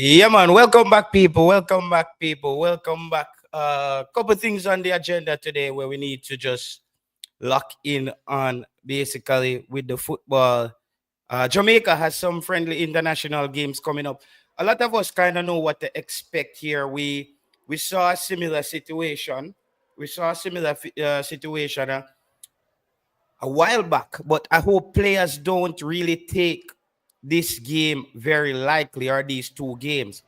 Yeah, man. Welcome back, people. Welcome back, people. Welcome back. Couple things on the agenda today where we need to just lock in on basically with the football. Jamaica has some friendly international games coming up. A lot of us kind of know what to expect here. We saw a similar situation. We saw a similar situation a while back, but I hope players don't really take this game very likely or these two games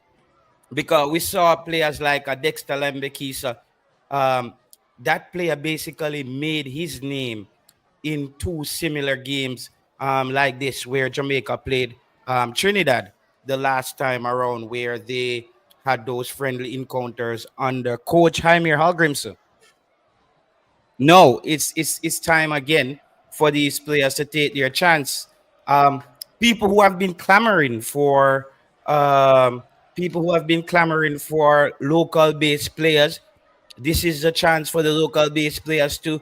because we saw players like Dexter Lembekisa. Um, that player basically made his name in two similar games like this, where Jamaica played Trinidad the last time around, where they had those friendly encounters under Coach Jaime Hallgrimson. No, it's time again for these players to take their chance. Um, people who have been clamoring for um, people who have been clamoring for local based players. This is a chance for the local based players to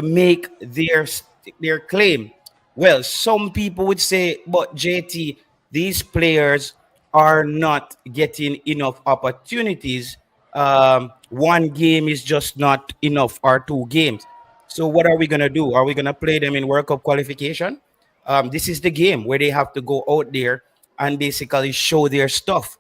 make their claim. Well, some people would say, but JT, these players are not getting enough opportunities. One game is just not enough, or two games. So what are we gonna do? Are we gonna play them in World Cup qualification? This is the game where they have to go out there and basically show their stuff.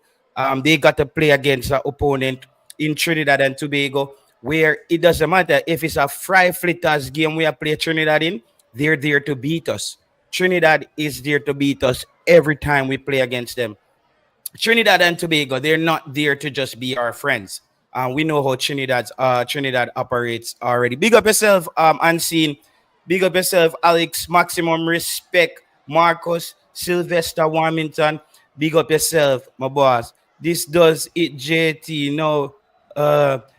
They got to play against an opponent in Trinidad and Tobago, where it doesn't matter if it's a fry flitters game we are play Trinidad in, they're there to beat us. Trinidad is there to beat us every time we play against them. Trinidad and Tobago, they're not there to just be our friends. We know how Trinidad operates already. Big up yourself, Unseen. Big up yourself, Alex. Maximum respect, Marcus, Sylvester Warmington. Big up yourself, my boss. This does it, JT. No,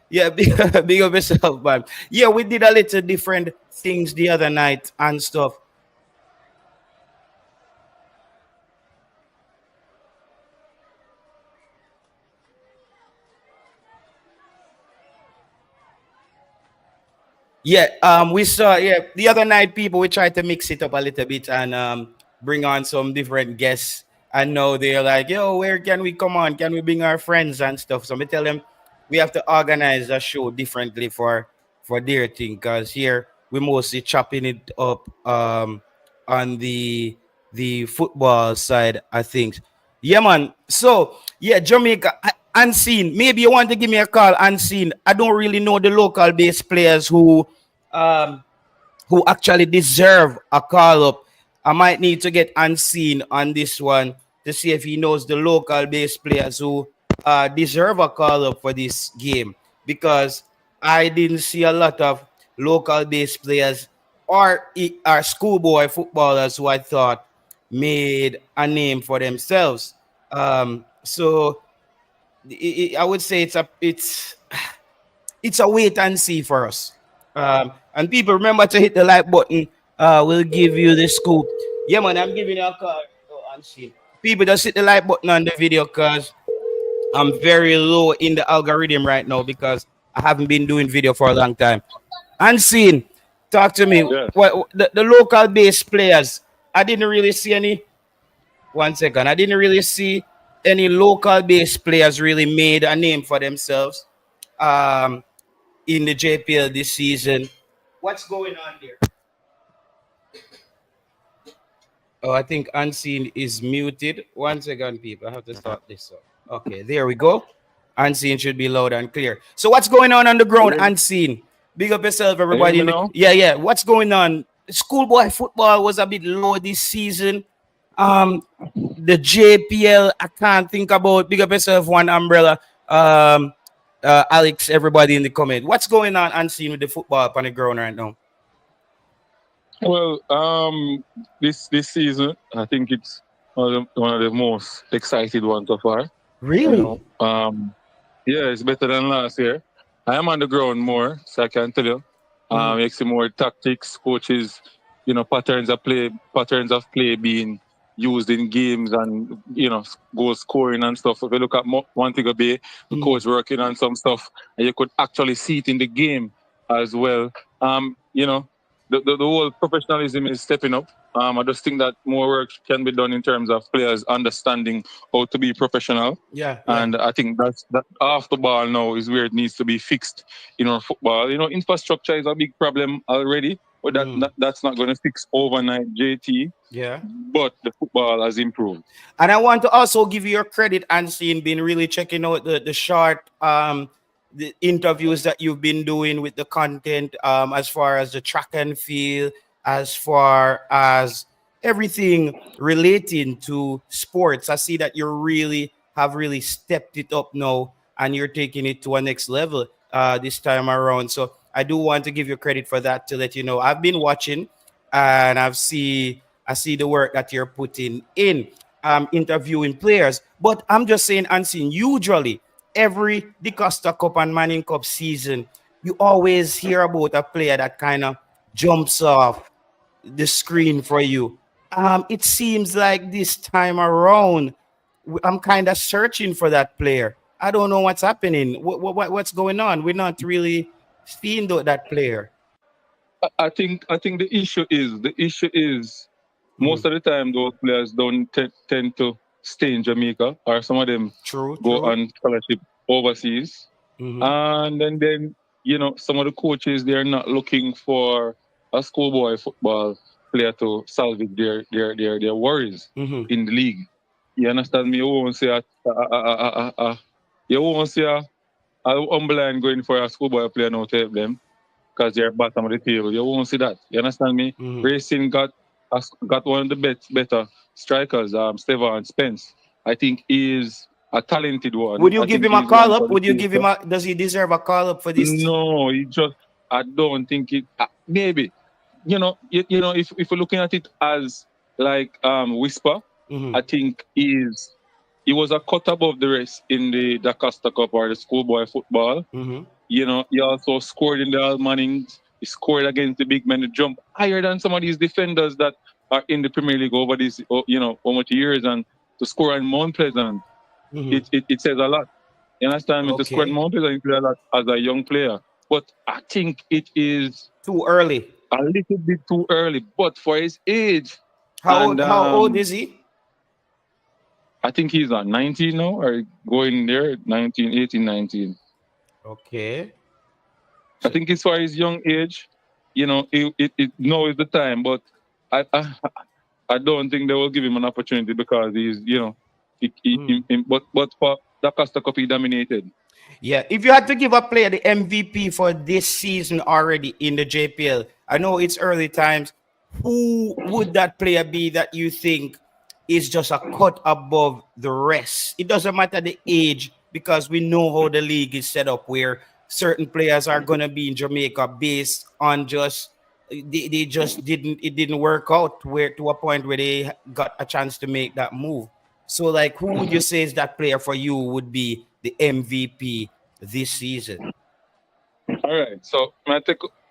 yeah, big up yourself, man. Yeah, we did a little different things the other night and stuff. Yeah, we saw. Yeah, the other night, people we tried to mix it up a little bit and bring on some different guests. And now they're like, "Yo, where can we come on? Can we bring our friends and stuff?" So we tell them we have to organize a show differently for their thing, because here we mostly chopping it up on the football side, I think. Yeah, man. So yeah, Jamaica. Unseen. Maybe you want to give me a call, Unseen. I don't really know the local base players um, who actually deserve a call up. I might need to get Unseen on this one to see if he knows the local base players who deserve a call up for this game, because I didn't see a lot of local base players or schoolboy footballers who I thought made a name for themselves. So I would say it's a wait and see for us. And people, remember to hit the like button. We'll give you the scoop. Yeah, man, I'm giving you a call. Oh, and see. People, just hit the like button on the video, because I'm very low in the algorithm right now because I haven't been doing video for a long time. Unseen, talk to me. Yes. What the local base players? I didn't really see any. One second, I didn't really see any local base players really made a name for themselves. Um, in the JPL this season. What's going on there? Oh, I think Unseen is muted. One second, people. I have to start this up. Okay, there we go. Unseen should be loud and clear. So what's going on the ground, You Unseen? Big up yourself, you hear everybody. me In the now? yeah, yeah. What's going on? Schoolboy football was a bit low this season. Um, the JPL, I can't think about. Big up yourself, one umbrella. Alex, everybody in the comment. What's going on, Unseen, with the football on the ground right now? Well, this season, I think it's one of the most excited ones so far. You Really? know, yeah, it's better than last year. I am on the ground more, so I can tell you. Mhm. You see more tactics, coaches, patterns of play being used in games and goal scoring and stuff. If you look at one thing a be the Mhm. coach working on some stuff, and you could actually see it in the game as well. You know, the whole professionalism is stepping up. I just think that more work can be done in terms of players understanding how to be professional. Yeah, yeah. And I think that off the ball now is where it needs to be fixed in our football. Infrastructure is a big problem already, but that's not going to fix overnight, JT. Yeah. But the football has improved. And I want to also give you your credit, Ansi, in being really checking out the short the interviews that you've been doing with the content, as far as the track and field, as far as everything relating to sports. I see that you really stepped it up now, and you're taking it to a next level this time around. So I do want to give you credit for that, to let you know I've been watching, and I see the work that you're putting in, interviewing players. But I'm just saying, Unseen, usually every the Costa Cup and Manning Cup season, you always hear about a player that kind of jumps off the screen for you. It seems like this time around, I'm kind of searching for that player. I don't know what's happening. What's going on? We're not really seeing that player. I think the issue is Mhm. most of the time those players don't tend to stay in Jamaica, or some of them True, go true. on scholarship overseas. Hmm. And then some of the coaches, they're not looking for a schoolboy football player to salvage their worries Hmm. in the league. You understand me? You won't see you won't see a Umberland going for a schoolboy player now to help them because they're bottom of the table. You won't see that. You understand me? Hmm. Racing got one of the better strikers, Stevan Spence. I think he is a talented one. Would you I give think him a he's call one for up? the Would you give him future. a? Does he deserve a call up for this? No, he just. I don't think it. Maybe if we're looking at it as like whisper, Hmm. I think he was a cut above the rest in the Da Costa Cup or the schoolboy football. Hmm. He also scored in the Al Mannings. He scored against the big men to jump higher than some of these defenders that are in the Premier League over these, over the years. And to score in Mount Pleasant, Hmm. it says a lot. You understand me? To score in Okay. Mount Pleasant, it says a lot as a young player. But I think it is Too early. a little bit too early. But for his age, How and old? How old is he? I think he's at 19 now, or going there, 19, 18, 19. Okay. I So, think it's for his young age. Now is the time, but I, I I don't think they will give him an opportunity because he's mm. but for the Costa Cup he dominated. Yeah. If you had to give a player the MVP for this season already in the JPL, I know it's early times. Who would that player be that you think is just a cut above the rest? It doesn't matter the age, because we know how the league is set up, where certain players are gonna be in Jamaica based on just they just didn't work out, where to a point where they got a chance to make that move. So, like, who would you say is that player for you would be the MVP this season? All right, so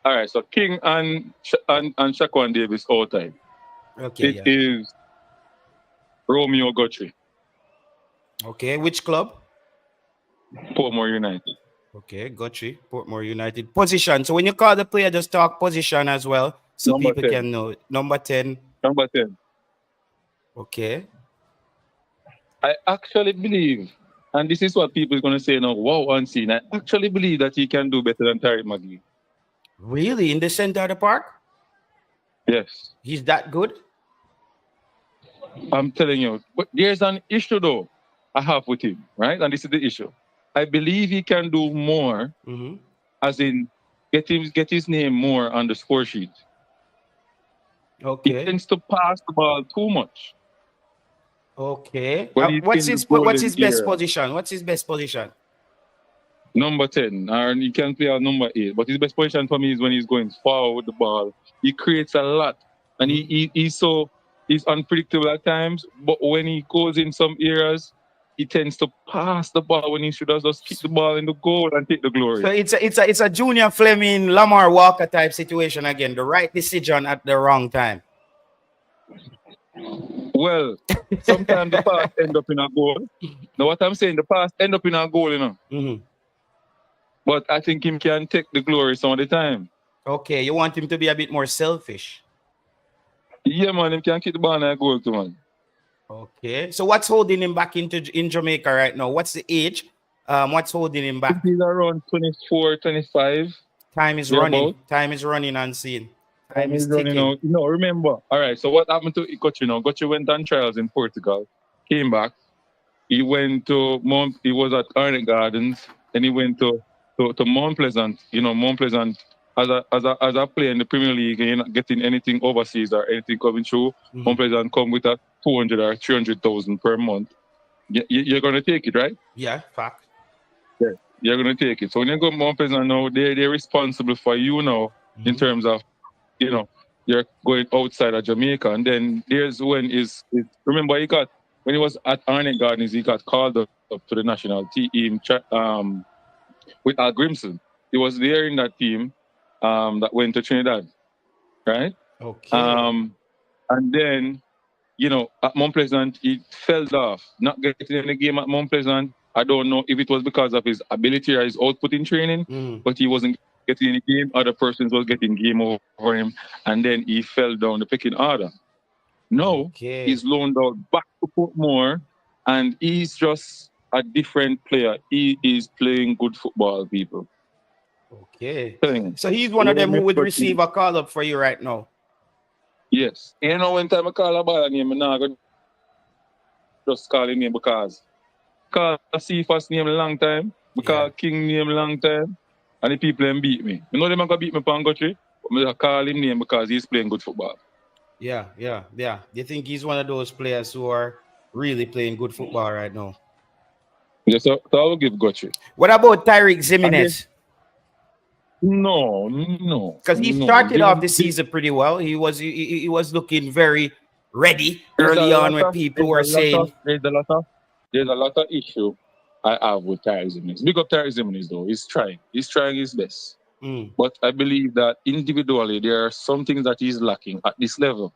all right, so King and Shaquan Davis all time. Okay, It yeah. is Romeo Guthrie, Okay, which club? Portmore United. Okay, got you. Portmore United. Position. So when you call the player, just talk position as well, so Number people 10. can know. Number 10. Number 10. Okay. I actually believe, and this is what people are going to say now, wow, unseen. I actually believe that he can do better than Tariq McGee. Really? In the center of the park? Yes, He's that good? I'm telling you. But there's an issue, though, I have with him, right? And this is the issue. I believe he can do more, Mm-hmm. as in get his name more on the score sheet. He Okay. tends to pass the ball too much Okay. when he's What's in the what's golden his best era. position? What's his best position? Number 10, or he can play at number 8. But his best position for me is when he's going forward with the ball. He creates a lot. And Mm-hmm. he's unpredictable at times. But when he goes in some areas, he tends to pass the ball when he should have just kick the ball in the goal and take the So glory. it's a Junior Fleming, Lamar Walker type situation again. The right decision at the wrong time. Well, sometimes the pass end up in a goal. Now what I'm saying, the pass end up in a goal. Mm-hmm. But I think him can take the glory some of the time. Okay, you want him to be a bit more selfish. Yeah, man, him can kick the ball and I goal too, man. Okay. So what's holding him back in Jamaica right now? What's the age? What's holding him I think back? he's around 24, 25. Time is running. Thereabout. Time is running unseen. Time Time is is running ticking. out. No, remember. All right. So what happened to Ikochi now? Gochi went on trials in Portugal, came back. He went to Mount. He was at Arnett Gardens. Then he went to Mount Pleasant. Mount Pleasant as a player in the Premier League, and you're not getting anything overseas or anything coming through. Mount Pleasant come with a 200 or 300,000 per month. You're gonna take it, right? Yeah, fact. Yeah. You're gonna take it. So when you go to Mount Pleasant now, they're responsible for you now in terms of you know, you're going outside of Jamaica. And then there's when remember when he was at Arnett Gardens, he got called up to the national team with Al Grimson. He was there in that team that went to Trinidad, right? Okay. And then, at Mount Pleasant, he fell off, not getting in the game at Mount Pleasant. I don't know if it was because of his ability or his output in training, but he wasn't getting in the game. Other persons was getting game over him, and then he fell down the pecking order. Now he's loaned out back to Portmore, and he's just a different player. He is playing good football, people. Okay. So he's one of them who would receive a call up for you right now. Yes. When time I call a ball name, I'm not going to just call him name because Cephas name a long time, because King name a long time, and the people them beat me. You know them are going to beat me on Guthrie, but I call him name because he's playing good football. Yeah. You think he's one of those players who are really playing good football right now? Yes, so I will give Guthrie. What about Tyreek Jimenez? No. Because he started off the season pretty well. He was looking very ready early on when people were saying there's a lot of issue I have with Tyreek Jimenez. Big up Tyreek Jimenez though. He's trying his best. But I believe that individually there are some things that he's lacking at this level.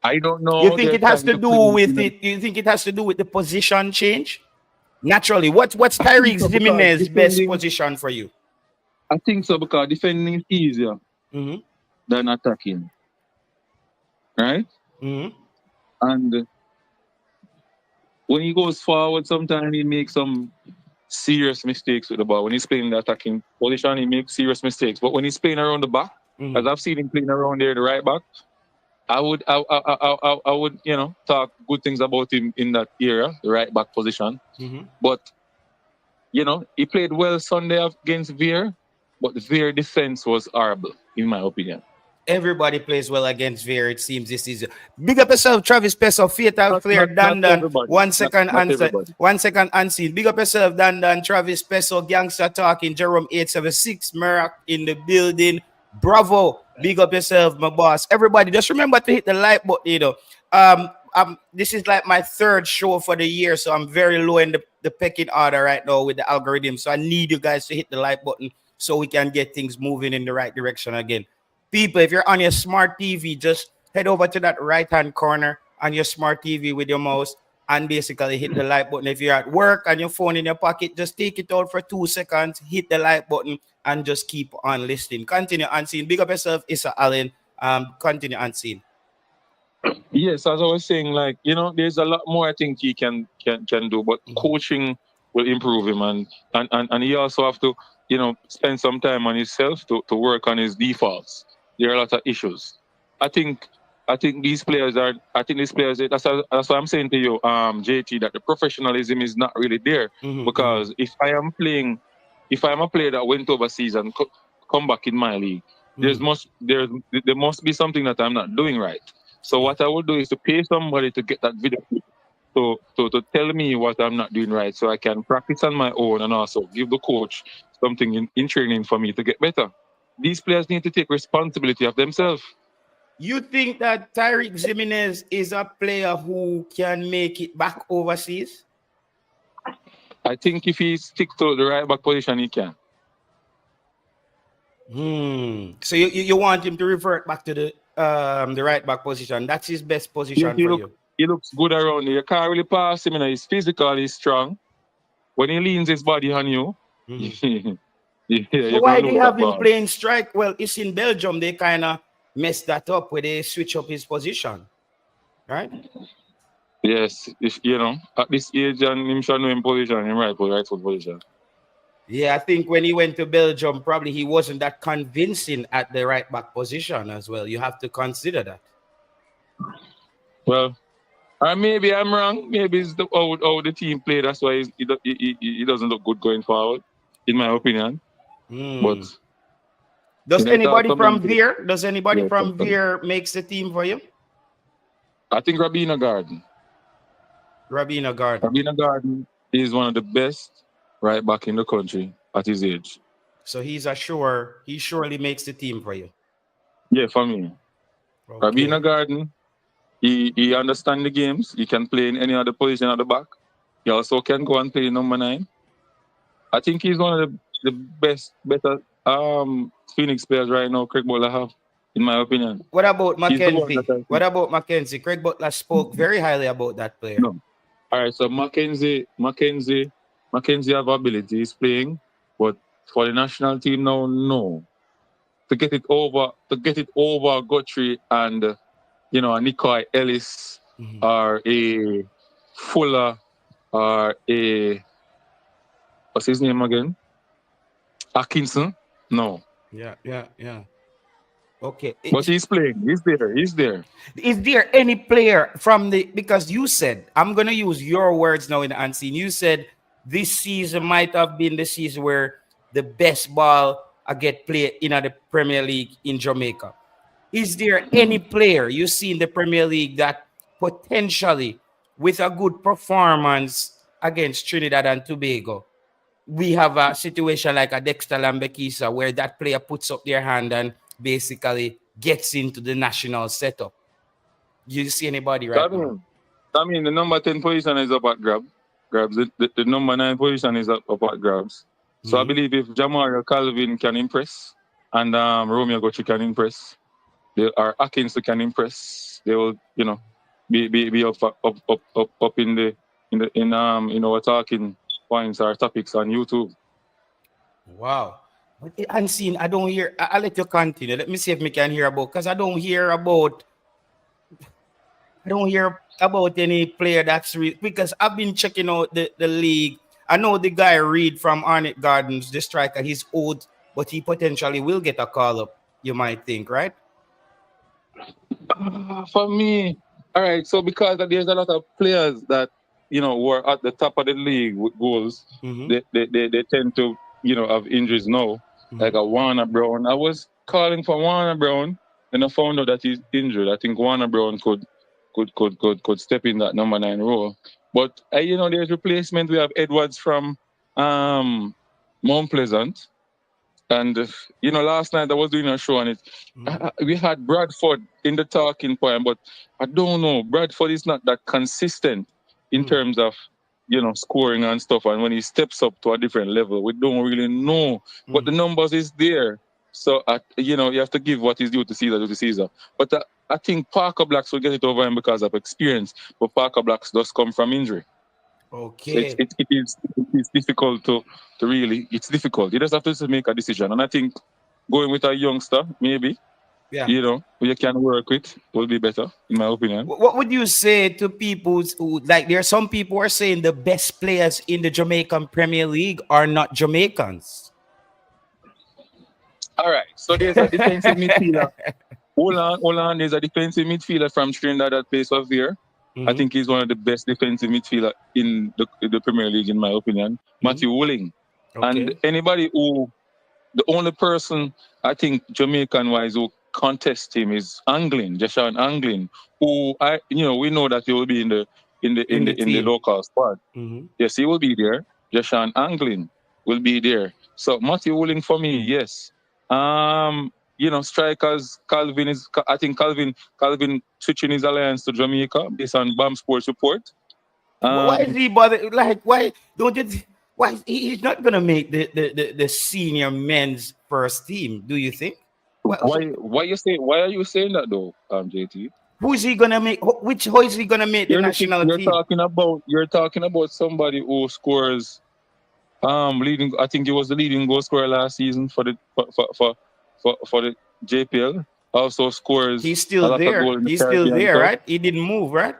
I don't know. You think it has to do with it? You think it has to do with the position change? Naturally, what's Tyreek Jimenez's best position for you? I think so because defending is easier than attacking. Right? And when he goes forward, sometimes he makes some serious mistakes with the ball. When he's playing the attacking position, he makes serious mistakes. But when he's playing around the back, as I've seen him playing around there, the right back, I would talk good things about him in that area, the right back position. But he played well Sunday against Veer, but the Veer defense was horrible, in my opinion. Everybody plays well against Veer, it seems this season. Big up yourself, Travis Peso, fatal player, Dan. 1 second answer. 1 second unseen. Big up yourself, Dan. Travis Peso, Gangster Talking, Jerome 876, Merak in the building. Bravo. Big up yourself, my boss. Everybody, just remember to hit the like button, this is like my third show for the year, so I'm very low in the pecking order right now with the algorithm. So I need you guys to hit the like button so we can get things moving in the right direction again. People, if you're on your smart TV, just head over to that right-hand corner on your smart TV with your mouse and basically hit the like button. If you're at work and your phone in your pocket, just take it out for 2 seconds, hit the like button, and just keep on listening. Continue unseen. Big up yourself, Issa Allen. Continue unseen. Yes, as I was saying, there's a lot more I think he can do, but coaching will improve him, and he also have to spend some time on himself to work on his defaults. There are a lot of issues. I think these players that's what I'm saying to you, JT, that the professionalism is not really there, because if I'm a player that went overseas and come back in my league, there must be something that I'm not doing right. So what I would do is to pay somebody to get that video to tell me what I'm not doing right, so I can practice on my own and also give the coach something in training for me to get better. These players need to take responsibility of themselves. You think that Tyreek Jimenez is a player who can make it back overseas? I think if he sticks to the right back position, he can. So you want him to revert back to the right back position? That's his best position for you. He looks good around there. You can't really pass him. He's physical, he's strong. When he leans his body on you, so why do you have him playing strike? Well, it's in Belgium. They kind of messed that up where they switch up his position, right? Yes, if you know, at this age and him should know him position, him right foot position. Yeah, I think when he went to Belgium, probably he wasn't that convincing at the right back position as well. You have to consider that. Well, or maybe I'm wrong. Maybe it's how the team play. That's why he doesn't look good going forward, in my opinion. But Does you talk anybody from something. Veer? Does anybody Yeah, from Veer makes the team for you? I think Rabina Garden. Rabina Garden. Rabina Garden is one of the best right back in the country at his age. So he surely makes the team for you. Yeah, for me. Okay. Rabina Garden, he understands the games. He can play in any other position at the back. He also can go and play number 9. I think he's one of the better Phoenix players right now Craig Butler have, in my opinion. What about Mackenzie? What about Mackenzie? Craig Butler spoke very highly about that player. No. All right, so Mackenzie have ability. He's playing, but for the national team now, no. To get it over Guthrie and Nikai Ellis or a Fuller or a what's his name again? Atkinson? No. Yeah. Okay. But he's playing. He's there. Is there any player because you said, I'm gonna use your words now in the unseen. You said this season might have been the season where the best ball get played in the Premier League in Jamaica. Is there any player you see in the Premier League that potentially, with a good performance against Trinidad and Tobago, we have a situation like a Dexter Lambekisa where that player puts up their hand and basically gets into the national setup? You see anybody right now? I mean, the number 10 position is up at grabs. The number 9 position is up at grabs. So I believe if Jamar Calvin can impress and Romeo Guthrie can impress, or Atkinson can impress, they will, be up in our talking points or topics on YouTube. Wow. But unseen, I don't hear. I'll let you continue. Let me see if we can hear about, because I don't hear about any player that's because I've been checking out the league. I know the guy Reed from Arnett Gardens, the striker, he's old, but he potentially will get a call up, you might think, right? For me, all right, so because there's a lot of players that, were at the top of the league with goals, they tend to, have injuries now, like a Warner Brown. I was calling for Warner Brown, and I found out that he's injured. I think Warner Brown could step in that number 9 role. But there's replacement. We have Edwards from Mount Pleasant, and last night I was doing a show on it. We had Bradford in the talking point, but I don't know. Bradford is not that consistent in terms of scoring and stuff. And when he steps up to a different level, we don't really know. But the numbers is there. So, you have to give what is due to Caesar. But I think Parker Blacks will get it over him because of experience. But Parker Blacks does come from injury. Okay. So it is difficult to really, it's difficult. You just have to make a decision. And I think going with a youngster, maybe, you can work with, will be better, in my opinion. What would you say to people who, like, there are some people who are saying the best players in the Jamaican Premier League are not Jamaicans? All right. So there's a defensive midfielder. Hold on. There's a defensive midfielder from Trinidad that plays for Veer. I think he's one of the best defensive midfielder in the Premier League, in my opinion. Matthew Wooling. Okay. And the only person I think Jamaican-wise who contest him is Jashawn Anglin, who we know that he will be in the local squad. Yes, he will be there. Jashawn Anglin will be there. So Matthew Wooling for me, yes. Strikers, I think Calvin switching his alliance to Jamaica based on BAM Sports report. Why is he bothered? Like, why don't you? Why he's not gonna make the senior men's first team? Do you think? Why are you saying that though, JT? Who is he gonna make? How is he gonna make the national team? You're talking about somebody who scores. I think he was the leading goal scorer last season for the JPL. Also scores He's a still lot of there. goals in the He's still Caribbean there, Cup. right? He didn't move, right?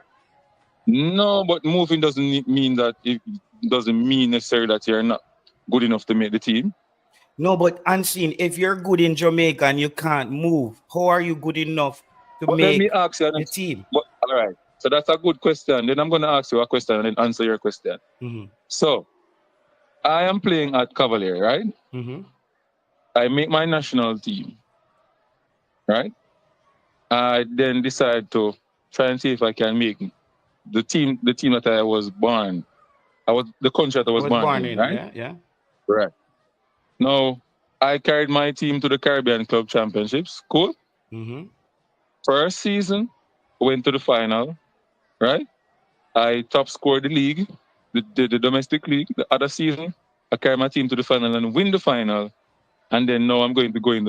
No, but moving doesn't mean that it doesn't mean necessarily that you're not good enough to make the team. No, but unseen, if you're good in Jamaica and you can't move, how are you good enough to But let me make ask you, the team? but, all right. So that's a good question. Then I'm going to ask you a question and then answer your question. Mm-hmm. So I am playing at Cavalier, right? Mm-hmm. I make my national team, right? I then decide to try and see if I can make the team that I was born. I was the country that I I was was born born in, in, right? yeah, yeah. Right. Now I carried my team to the Caribbean Club Championships. Cool. Mm-hmm. First season, went to the final, right? I top scored the league, the domestic league. The other season, I carry my team to the final and win the final. And then now I'm going to go in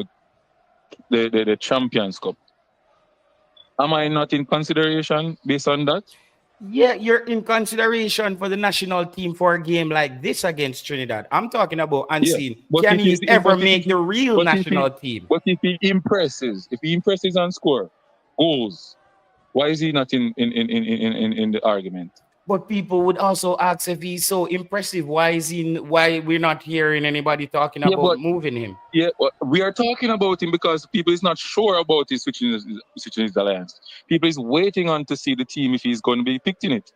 the Champions Cup. Am I not in consideration based on that? Yeah, you're in consideration for the national team for a game like this against Trinidad. I'm talking about Yeah. unseen. But Can if he he's ever make the real but if he national team? but if he impresses and score goals, why is he not in the argument? But people would also ask if he's so impressive. Why we're not hearing anybody talking Yeah, about but moving him? yeah, but we are talking about him because people is not sure about his switching his alliance. People is waiting on to see the team if he's going to be picked in it.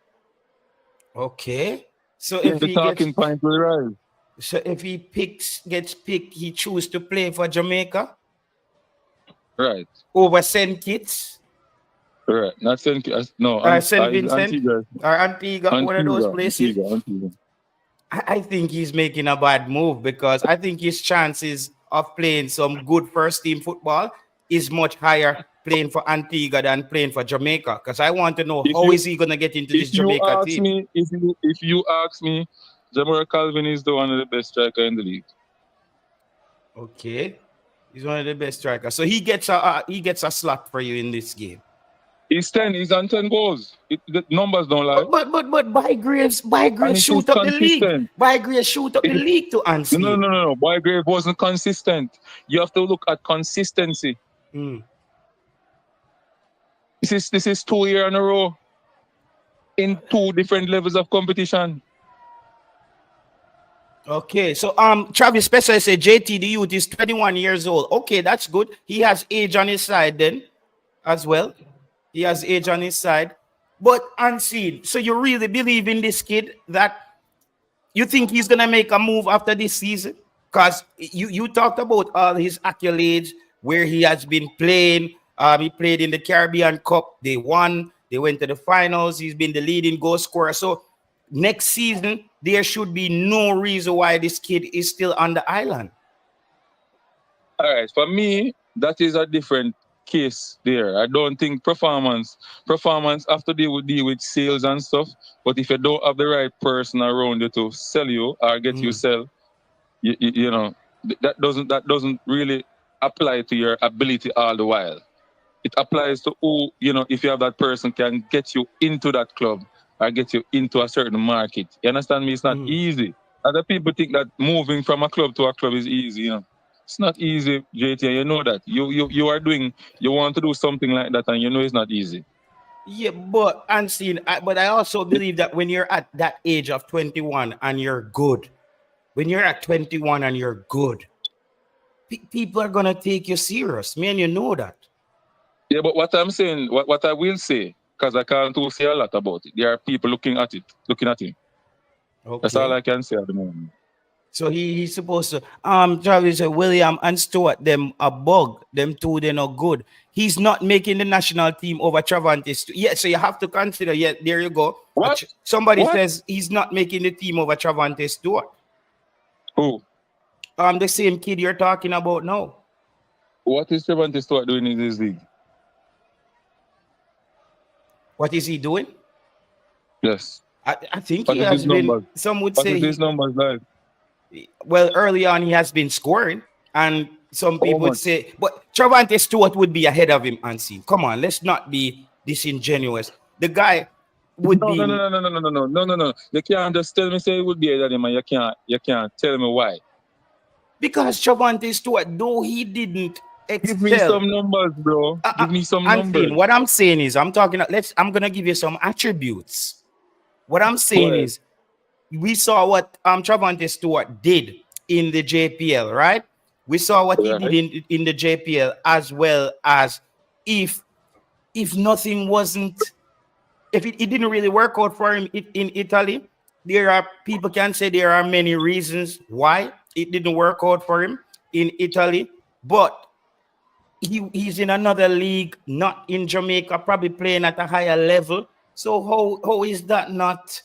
Okay. So Yeah, if the he gets talking point will rise. so if he gets picked, he choose to play for Jamaica Right, over St. Kitts right. Not Saint, no, or St. Vincent Antigua, or Antigua, one of those places. Antigua. I think he's making a bad move because I think his chances of playing some good first team football is much higher playing for Antigua than playing for Jamaica. Because I want to know If how you is he gonna get into if this you Jamaica ask team? me, if you ask me, Jamal Calvin is the one of the best striker in the league. Okay, he's one of the best strikers. So he gets a slot for you in this game. He's on 10 goals. The numbers don't lie. But Bygraves And if he's shoot up the league. consistent, Bygraves shoot up the if league to no, no, unseen. no, no, no. Boygrave wasn't consistent. You have to look at consistency. Hmm. This is 2 years in a row in two different levels of competition. Okay, so Travis Spencer said JT the youth is 21 years old. Okay, that's good. He has age on his side then as well. He has age on his side. But unseen. So you really believe in this kid that you think he's gonna make a move after this season? Because you talked about all his accolades where he has been playing. He played in the Caribbean Cup. They won. They went to the finals. He's been the leading goal scorer. So next season there should be no reason why this kid is still on the island. All right, for me, that is a different case there. I don't think performance after they would deal with sales and stuff. But if you don't have the right person around you to sell you or get you sell, you know that doesn't really apply to your ability all the while. It applies to who, if you have that person can get you into that club or get you into a certain market. You understand me? It's not easy. Other people think that moving from a club to a club is easy. It's not easy, JT, and you know that. You want to do something like that and you know it's not easy. Yeah, but unseen. But I also believe that when you're at that age of 21 and you're good, when you're at 21 and you're good, people are gonna take you serious, man. You know that. Yeah, but what I'm saying, what I will say, because I can't say a lot about it. There are people looking at him. That's all Okay. I can say at the moment. So he's supposed to Travis William and Stewart them a bug. Them two they're not good. He's not making the national team over Travantis. Yeah, so you have to consider. Yeah, there you go. What? Somebody What? says he's not making the team over Travantis Stewart. Who? The same kid you're talking about now. What is Trevante Stewart doing in this league? What is he doing? Yes. I think What he is has his been. numbers? Some would What say is his numbers like? well, early on he has been scoring, and some How people would much? say, but Travante Stewart would be ahead of him, unseen. Come on, let's not be disingenuous. The guy would No, be no, no, no, no, no, no, no, no, no, no. You can't just tell me say it would be ahead of him, and you can't tell me why. because Travante Stewart, though he didn't Give me Tell. some numbers, bro. Give me some Unseen. numbers. What I'm saying is, I'm gonna give you some attributes. What I'm Go saying ahead. is, we saw what Travante Stewart did in the JPL, right? We saw what he did Right. in the JPL, as well as if nothing wasn't, if it didn't really work out for him in Italy. There are people can say there are many reasons why it didn't work out for him in Italy, but he's in another league, not in Jamaica, probably playing at a higher level. So how is that not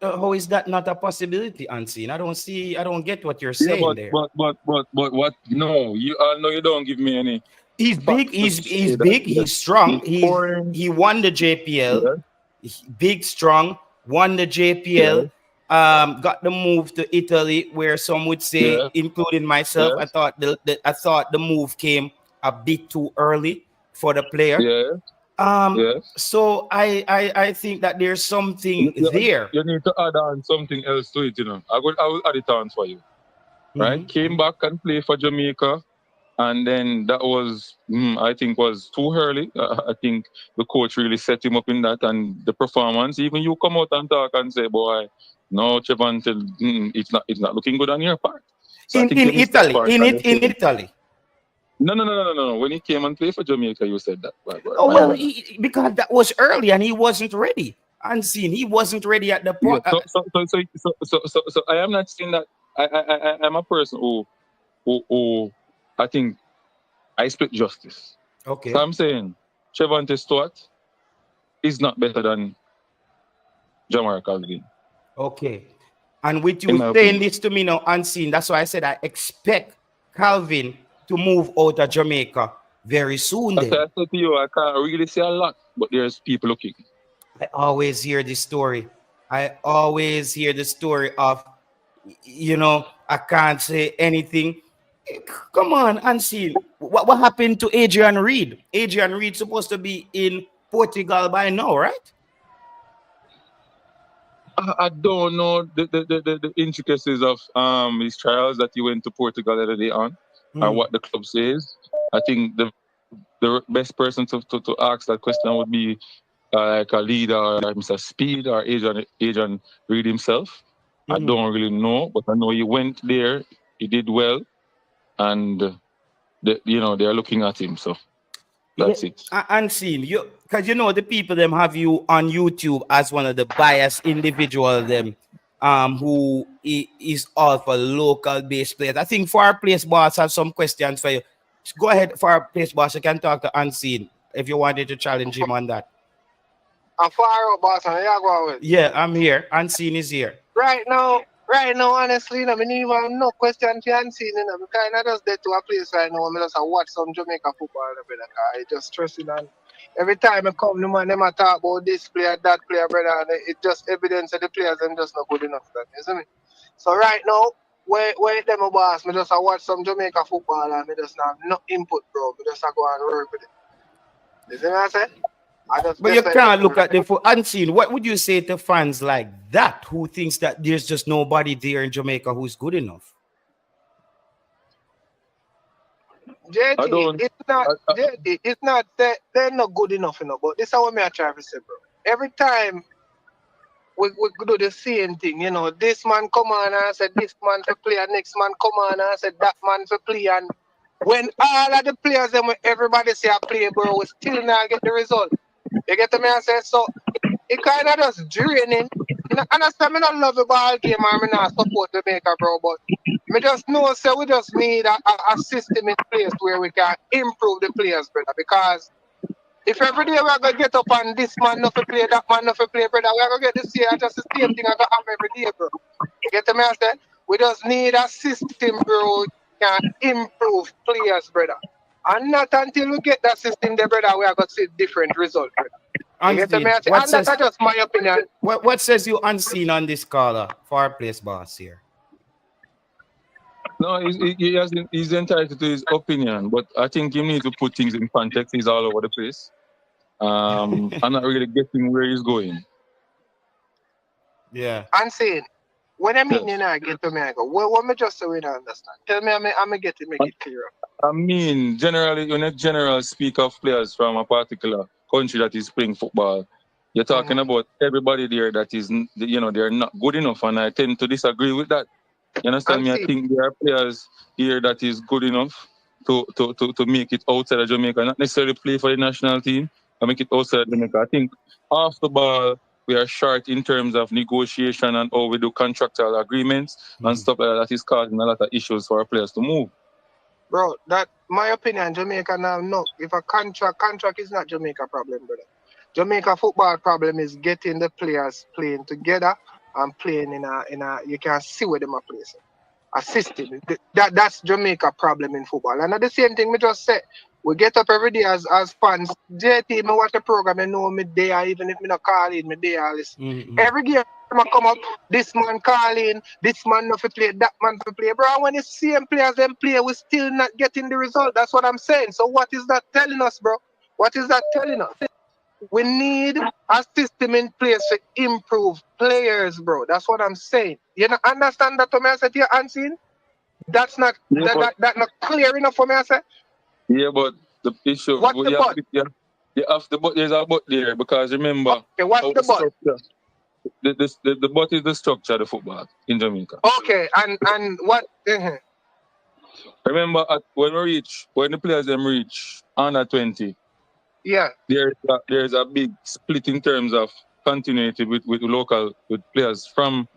how is that not a possibility, Unseen? I don't get what you're Yeah, saying there. but what? No, you don't give me any He's big, facts to say he's that. big, Yes, he's strong. he's scoring. He won the JPL, Yes, big, strong, won the JPL, yes, got the move to Italy, where some would say, yes, including myself, I yes, thought I thought the move came a bit too early for the player. yes, Um, yes. so I think that there's something there. You need to add on something else to it. I will add it on for you. Right? Mhm, Came mhm. back and played for Jamaica, and then that was, I think, was too early. I think the coach really set him up in that, and the performance. Even you come out and talk and say, "Boy, no, Chevante, it's not looking good on your part." So I think In you missed that Italy, part. And you in said, Italy. no. When he came and played for Jamaica, you said that, Oh my well, brother. because that was early and he wasn't ready. Unseen, he wasn't ready at the Yeah. point. So I am not saying that I'm a person who I think I split justice. So Okay, I'm saying Chevante Stewart is not better than Jamar Calvin, okay. And with in you my saying opinion. this to me now, Unseen, that's why I said I expect Calvin to move out of Jamaica very soon. That's why I Then said to you, I can't really say a lot, but there's people looking. I always hear this story. I always hear the story of, I can't say anything. Come on, Unseen. What happened to Adrian Reed? Adrian Reed supposed to be in Portugal by now, right? I don't know the intricacies of his trials that he went to Portugal the other day on, or Mm. what the club says. I think the best person to ask that question would be like a leader, like Mr. Speed or Adrian Reed himself. I Mm-hmm. don't really know, but I know he went there, he did well, and they're looking at him. So Yeah, that's it. Unseen. You because the people them have you on YouTube as one of the biased individual them who is all for local based players. I think for our place boss have some questions for you. Go ahead for our place boss. You can talk to Unseen if you wanted to challenge him on that. I'm far out, boss, and yeah, go with. Yeah, I'm here. Unseen is here. Right now, honestly, I mean, even no question to unseen, because I just get to a place right now, I just watch some Jamaica football, brother, 'cause I just stressing on. Every time I come, the man, them a talk about this player, that player, brother, and it just evidence that the players, them just not good enough, then, you see me? So right now, where them a boss, me just a watch some Jamaica football, and me just not have no input, bro, me just a go and work with it. You see what I say? I just But you best like can't look at that. the Unseen. What would you say to fans like that who thinks that there's just nobody there in Jamaica who's good enough? I JT, don't. it's not I, JT, it's not that they're not good enough, but this is what me I try to say, bro. Every time we do the same thing, this man come on and said this man to play, and next man come on and said that man to play, and when all of the players and when everybody say I play, bro, we still not get the result. You get to me? I say so. It kind of just draining. Understand? Me not love the ball game and me not support the maker, bro. But me just know, so we just need a system in place where we can improve the players, brother. Because if every day we're gonna get up and this man not to play, that man not to play, brother, we're gonna get this year just the same thing I got happen every day, bro. You get to me? I say we just need a system, bro, can improve players, brother. And not until we get that system there, brother, we are gonna see different results, brother. You get to me? Unseen. What And that's says just my opinion. what says you unseen on this caller for our place boss here? no, he's entitled to his opinion, but I think you need to put things in context. He's all over the place. I'm not really getting where he's going. Yeah. Unseen. When I mean Yes. I get to me, I go, what me just so we don't understand? Tell me, I'm get it, make it clear. I mean, generally, when a general speak of players from a particular country that is playing football, you're talking about everybody there that is, they're not good enough, and I tend to disagree with that. You understand And me? I see, think there are players here that is good enough to make it outside of Jamaica, not necessarily play for the national team, and make it outside of Jamaica. I think off the ball, we are short in terms of negotiation and how we do contractual agreements and stuff like that. That is causing a lot of issues for our players to move. bro, that my opinion, Jamaica now, no. If a contract is not Jamaica problem, brother. Jamaica football problem is getting the players playing together and playing in a you can see where them are playing. A system. That's Jamaica problem in football. And at the same thing, me just say, we get up every day as fans. JT, me watch the program, I know me there, even if me not call in, me there, listen. Every game I come up, this man call in, this man not for play, that man for play. Bro, when the same players them play, we still not getting the result. That's what I'm saying. So what is that telling us, bro? What is that telling us? We need a system in place to improve players, bro. That's what I'm saying. You know, understand that, I said here, unseen? That's not that not clear enough for me, I said. Yeah, but the issue, What's the but? you have the but. There's a but there because remember, Okay, what's the but? structure, the but is the structure of the football in Jamaica. Okay, and what? Remember, when the players them reach under 20, yeah, there's a big split in terms of continuity with players from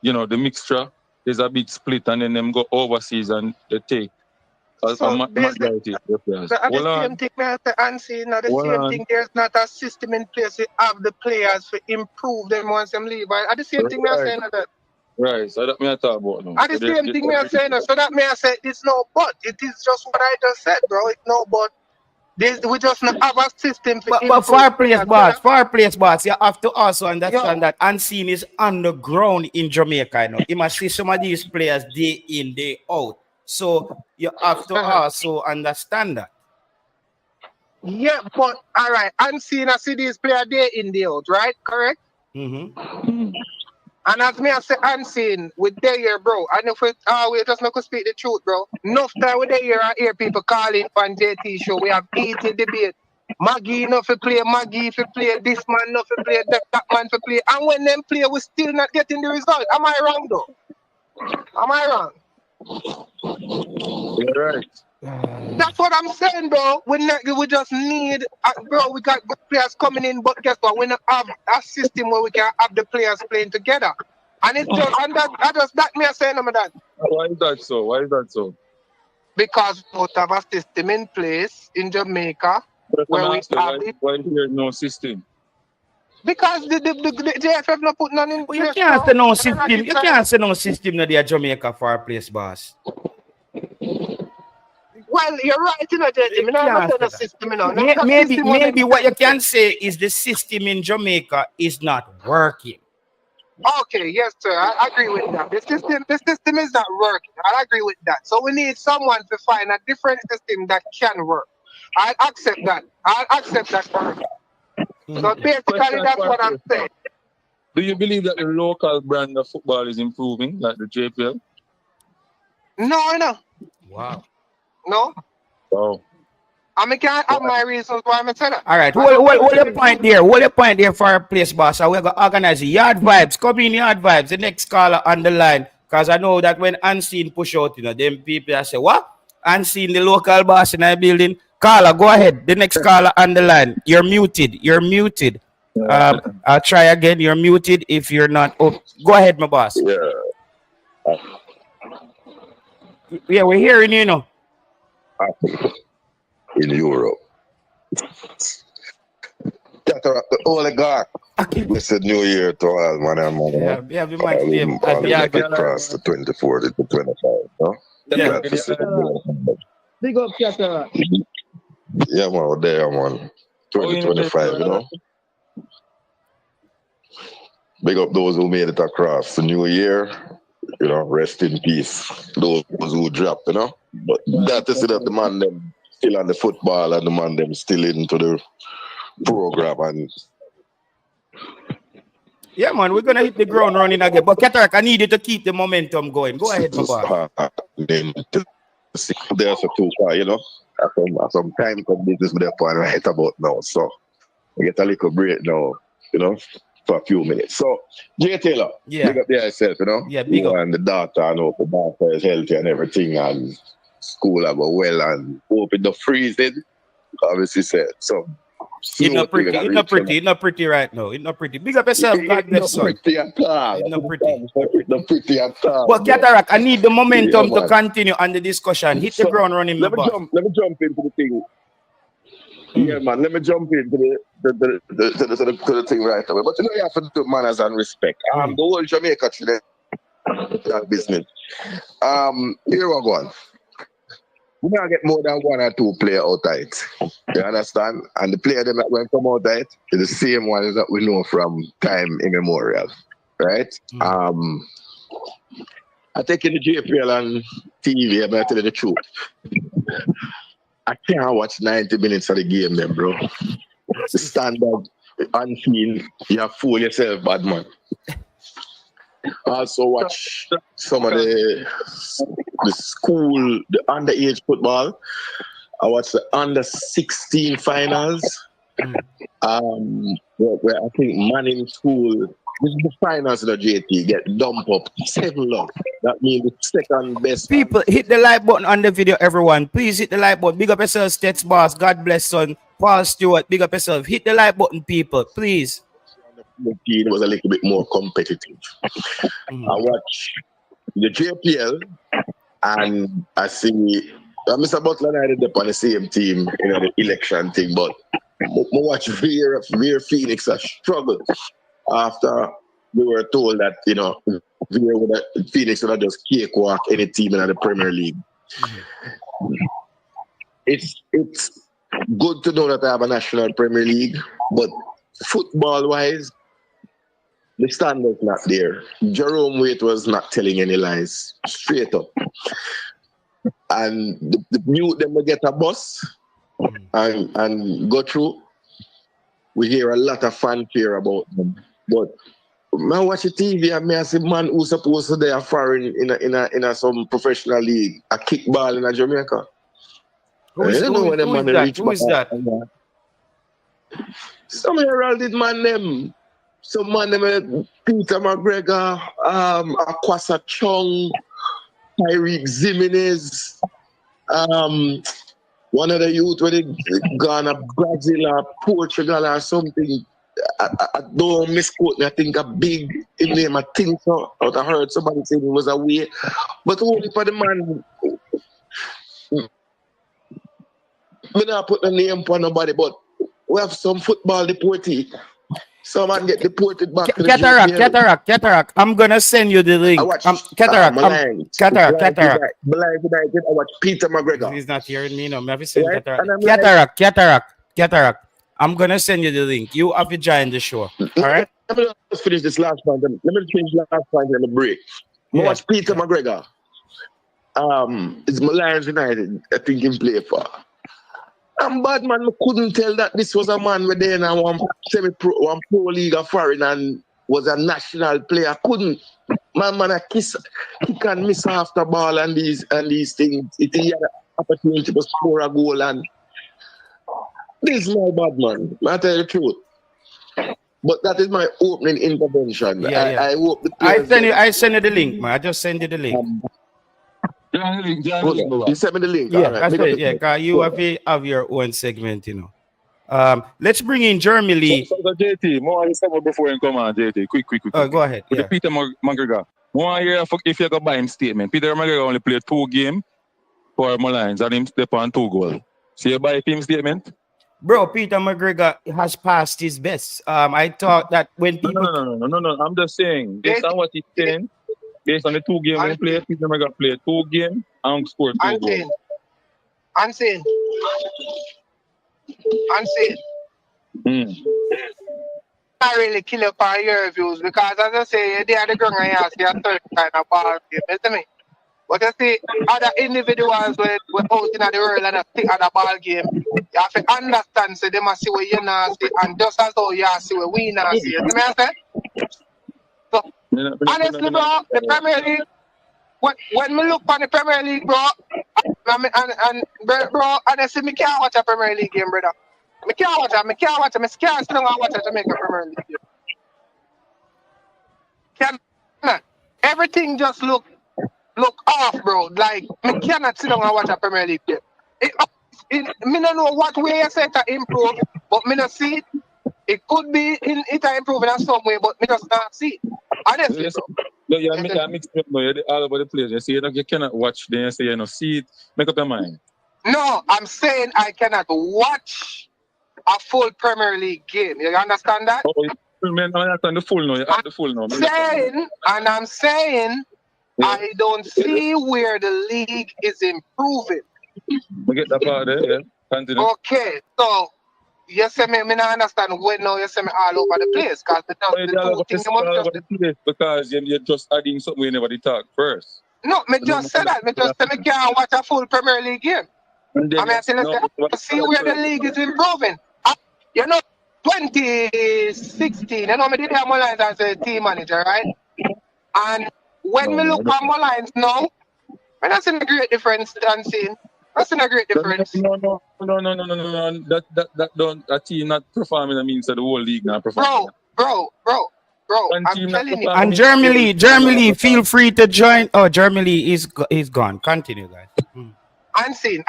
the mixture. There's a big split, and then them go overseas and they take majority of the players. So at the same thing, unseen, at the same thing, there's not a system in place to have the players to improve them once them leave. At the same thing, me saying that. Right, so that me I talk about now. At the same thing, me saying that. So that me I say it's no but. It is just what I just said, bro. It's no but. We just not have a system to but far place, boss, you have to also understand that unseen is underground in Jamaica. You know, you must see some of these players day in, day out. So you have to also understand that. Yeah, but all right, unseen I see these players day in, day out, right? Correct? And as me I say unseen with their year, bro. And if we just not gonna speak the truth, bro. Enough time with their year I hear people calling on JT show. We have eating debate. Maggie enough to play, Maggie for play, this man enough to play, that man for play. And when them play, we still not getting the result. Am I wrong though? Am I wrong? You're right. That's what I'm saying, bro. We just need, bro. We got good players coming in, but guess what? We don't have a system where we can have the players playing together. And it's just, and that me saying, that. Why is that so? Why is that so? Because we don't have a system in place in Jamaica where we have it. Why is there no system? Because the JFF not put none in place. You can't say no system. You can't say no system in the Jamaica for a place, boss. Well, you're right, you know, JT. Not a system, you know. Maybe what you can say is the system in Jamaica is not working. Okay, yes, sir. I agree with that. The system is not working. I agree with that. So we need someone to find a different system that can work. I accept that. I accept that. So basically, that's what I'm saying. Do you believe that the local brand of football is improving, like the JPL? No. Wow. No. Oh. I can't have my reasons why I'm saying that. All right. Hold your point there. Hold your point there for a place, boss. So we're going to organize the yard vibes. Come in yard vibes. The next caller on the line. Because I know that when Unseen push out, them people say, what? Unseen, the local boss in our building. Caller, go ahead. The next caller on the line. You're muted. I'll try again. You're muted if you're not up. Go ahead, my boss. Yeah, we're hearing you now. In Europe. The oligarch. It's a new year to all, man. Yeah, we might be able to cross the 24 to 25, no? Yeah. Big up, Cataract. Yeah, man, there, man. 2025, you know? Big up those who made it across the new year. You know, rest in peace. Those who dropped, you know? But that is that the man them still on the football and the man them still into the program and Yeah, man, we're gonna hit the ground running again. But Cataract, I need you to keep the momentum going. Go ahead, my boy. There's a too far, you know. Some time come business with that point right about now. So we get a little break now, you know, for a few minutes. So Jay Taylor, Yeah. big up there yourself, you know. Yeah, big you up. And the daughter, I know the daughter is healthy and everything, and school I go well, and hope it don't freezing. Obviously said so. It's not pretty. It's not pretty. It's not pretty right now. It's not pretty. Big up yourself. God bless, son. It's not pretty at all. It's not pretty. It's not pretty at all. But Cataract, I need the momentum Yeah, to continue on the discussion. Hit the ground running, my boy. Let me jump into the thing. Yeah, man. Let me jump into the thing right away. But you know, you have to do manners and respect. The whole Jamaica today, that business. Here we go. We don't get more than one or two players out of it. You understand? And the player that will come out of it is the same ones that we know from time immemorial. Right? I take in the JPL and TV, I'm going to tell you the truth. I can't watch 90 minutes of the game then, bro. The standard, unseen, you fool yourself, bad man. Also watch some of the school, the underage football. I watch the under 16 finals. Where I think Manning School, this is the finals of the JT, get dumped up 7-0. That means the second best. People, hit the like button on the video, everyone. Please hit the like button. Big up yourself, Stets Boss. God bless, son. Paul Stewart, big up yourself. Hit the like button, people, please. It was a little bit more competitive. I watch the JPL and I see Mr. Butler and I did up on the same team, you know, the election thing, but I watch Veer Phoenix a struggle after we were told that, you know, Phoenix would have just cakewalk any team in the Premier League. It's good to know that I have a national Premier League, but football-wise, the standard's not there. Jerome Waite was not telling any lies, straight up. And the mute them will get a bus and go through. We hear a lot of fanfare about them. But I watch the TV and I see man who's supposed to be a foreign in some professional league, a kickball in Jamaica. Who is that? Some heralded man them. Some man them Peter McGregor, Akwasa Chung, Tyreek Jimenez, one of the youth where they gone to Brazil or Portugal or something. I don't misquote me. I think a big name. I think so. I heard somebody say it was away, but only for the man. Me not put the name for nobody, but we have some football deportee. Someone get deported back to the Cataract. I'm gonna send you the link. I watch Cataract. I watch Peter McGregor. He's not hearing me, no. Me have to send Cataract. I'm gonna send you the link. You have to join the show. All right. Let me just finish this last point. Let me finish the last point and the break. I watch Peter McGregor. It's Lions United. I think he play for. And bad man, I couldn't tell that this was a man with then one pro league of foreign and was a national player. I couldn't. Man, I kick and miss half the ball and these things. He had an opportunity to score a goal and this is my bad man. I tell you the truth. But that is my opening intervention. I hope the I send you the link, man. I just send you the link. You send me the link. Yeah, that's right. Yeah, because you have your own segment, you know. Let's bring in Jeremy Lee. So JT, more before you come on, JT. Quick. Go ahead. With Peter McGregor. More here if you go buy him statement. Peter McGregor only played 2 games for Lions and him step on 2 goals. So you buy him statement? Bro, Peter McGregor has passed his best. I thought that when people... No. I'm just saying, based on what he's saying, based on the 2 games he played, Peter McGregor played 2 games and scored 2 goals. Unseen. I really kill up on your views because, as I say, they are the ground and you see a third kind of ball game, you see me? But you see, other individuals were out in the world and think of the ball game. You have to understand, so they must see what you not see, and just as how you see what we not see. You see me, I say? Honestly, bro, the Premier League. When me look on the Premier League, bro, bro, honestly, me can't watch a Premier League game, brother. Me can't watch it. Me can't sit down and watch a Jamaica Premier League game. Cannot. Everything just look off, bro. Like, me cannot sit down and watch a Premier League game. Me don't know what way you say to improve, but me not see it. It could be it improving in some way, but me just not see it. Honestly, bro. No, you're mixing up now. You're all over the place. You see, you cannot watch, then you say you see it. Make up your mind. No, I'm saying I cannot watch a full Premier League game. You understand that? Oh, man, I'm not on the full now. You're at the full now. I'm saying, yeah. I don't see where the league is improving. We get that part there, yeah. Continue. Okay, so you say me not understand when now you say me all over the place because you're just adding something we never talk first. No, me just said that. Me just say me can't watch a full Premier League game. I mean, I see where the league is improving. You know, 2016, you know, me did have my lines as a team manager, right? And when me look at my lines now, I'm not seeing a great difference than seeing. That's not a great difference. No. That don't a team not performing means that the whole league not performing. Bro. I'm telling you. And Germany, feel free to join. Oh, Germany is gone. Continue, guys. Unseen.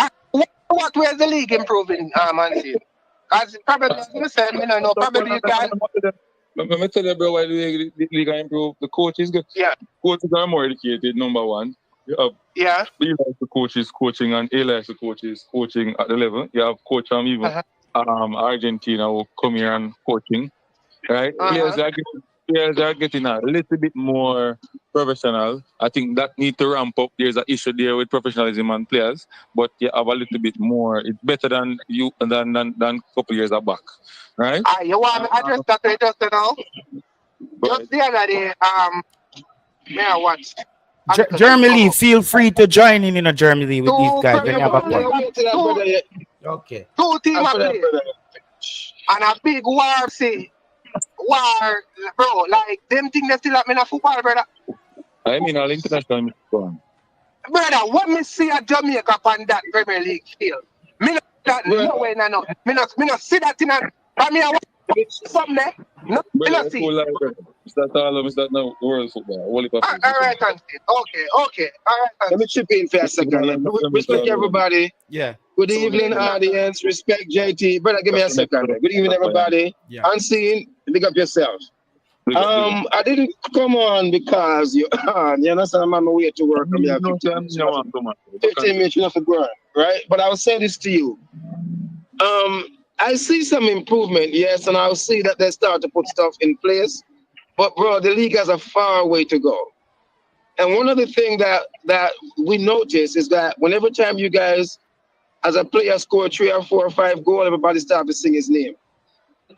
What way is the league improving, Unseen? Because probably, probably you can. Let me tell you, bro, why the league improve. The coaches good. Yeah. Coaches are more educated, number one. You have B likes the coaches coaching and A likes the coaches coaching at the level. You have coach even Argentina who come here and coaching. Right? Players are getting a little bit more professional. I think that need to ramp up. There's an issue there with professionalism and players, but you have a little bit more. It's better than a couple years back. Right? You want me to address that just now? Just the other day, may I watch? Germany, feel free to join in a Germany with these guys when you have a point. Okay. 2 teams play. And a big war, bro, like, them things they still have me in a football, brother. I mean, all international football. Brother, what me see at Jamaica on that Premier League field? Me not that no way, no. Me not see that in a, but me I watch something there. No, me not see. It's not no world football. All right, okay. All right. Let me chip in for a second. Respect everybody. Yeah. Good evening, audience. Respect JT. Brother, give me a second. Good evening, everybody. Yeah. Unseen, big up yourself. I didn't come on because you understand I'm on my way to work. I have 15 minutes enough to go, right? But I will say this to you. I see some improvement, yes, and I'll see that they start to put stuff in place. But bro, the league has a far way to go. And one of the things that we notice is that whenever time you guys, as a player, score 3 or 4 or 5 goals, everybody starts to sing his name.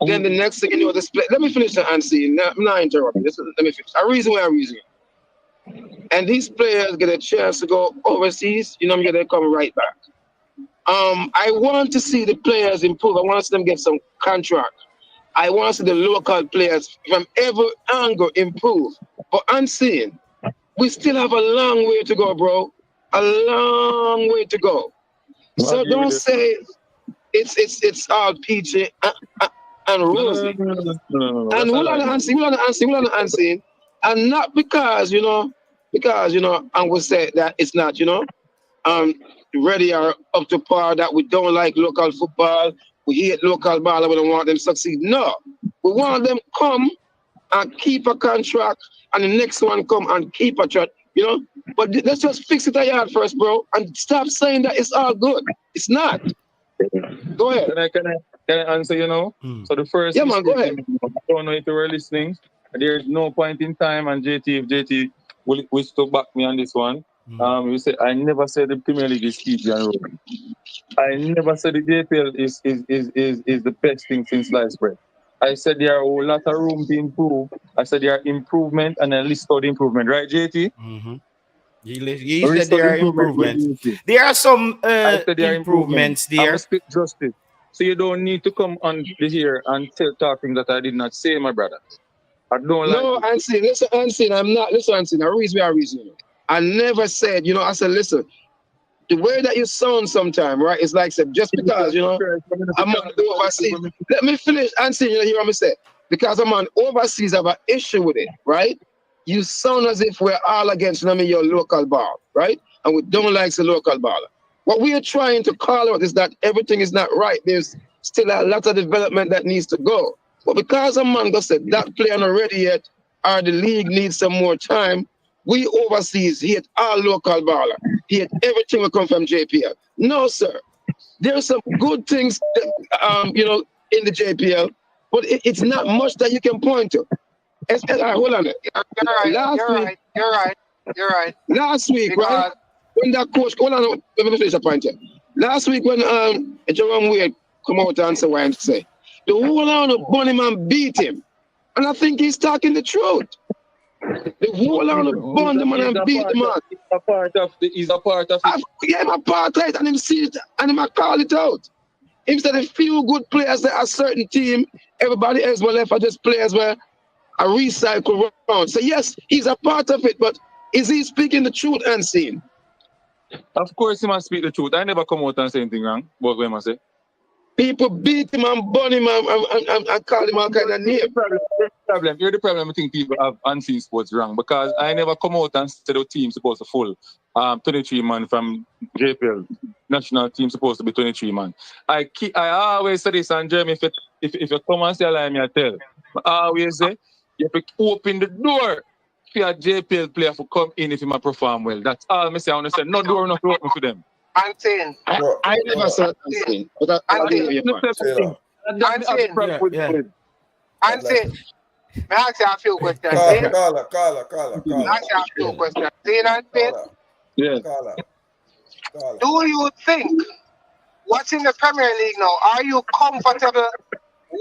Then the next thing you know, let me finish the answer. I'm not interrupting. Let me finish. I reason. And these players get a chance to go overseas, I'm going to come right back. I want to see the players improve. I want to see them get some contract. I want to see the local players from every angle improve. But Unseen, we still have a long way to go, bro. A long way to go. So don't say it's all peachy and rosy. And we're not Unseen. And not because, and we say that it's not, ready or up to par, that we don't like local football, we hate local ball, and we don't want them to succeed. No, we want them come and keep a contract, and the next one come and keep a track, But let's just fix it a yard first, bro, and stop saying that it's all good. It's not. Go ahead. Can I answer, So the first go ahead. I don't know if you were listening. There's no point in time, and JT will still back me on this one. We say I never said the Premier League is easy and rolling. I never said the JPL is the best thing since sliced bread. I said there are a lot of room to improve. I said there are improvement, and I listed the improvement, right, JT? Mm-hmm. You said there are improvements. There are some improvements there. I'm a speak justice. So you don't need to come on here and tell things that I did not say, my brother. I don't No, like it. Ansin, listen, Ansin, I'm not, listen, Ansin, I reason. I never said, I said, listen, the way that you sound sometimes, right, it's like, said, just because, I'm on overseas. Let me finish, Ansin, you hear what I say? Because I'm on overseas, I have an issue with it, right? You sound as if we're all against your local ball, right? And we don't like the local baller. What we are trying to call out is that everything is not right. There's still a lot of development that needs to go. But because a man got said that player not ready yet, or the league needs some more time, we overseas hate all local baller. Hate everything will come from JPL. No, sir. There's some good things, in the JPL, but it's not much that you can point to. Hold on. You're right. Last week, right? When that coach, hold on, let me finish the point here. Last week when Jerome Wade come out and say what I'm saying, the whole round of Bunny man beat him. And I think he's talking the truth. The whole round of Bunny man and beat the man. He's a part of it. Yeah, I'm a part of it, and him see it, and him call it out. Him said a few good players that a certain team, everybody else will left are just players where I recycle around. So yes, he's a part of it, but is he speaking the truth, Unseen? Of course, he must speak the truth. I never come out and say anything wrong. But what am I say? People beat him and burn him and call him all kind of names. You're the problem. I think people have unseen sports wrong because I never come out and say the team supposed to full 23 man from JPL. National team supposed to be 23 man. I always say this, and Jeremy, if you come and say a lie, I tell. I always say you have to open the door for a JPL player to come in if he might perform well. That's all I say. I want to say no door not open for them. Unseen. I never saw Unseen. But Unseen. May I ask you a few questions? Carla. I ask you a few questions. Yeah. Do you think what's in the Premier League now? Are you comfortable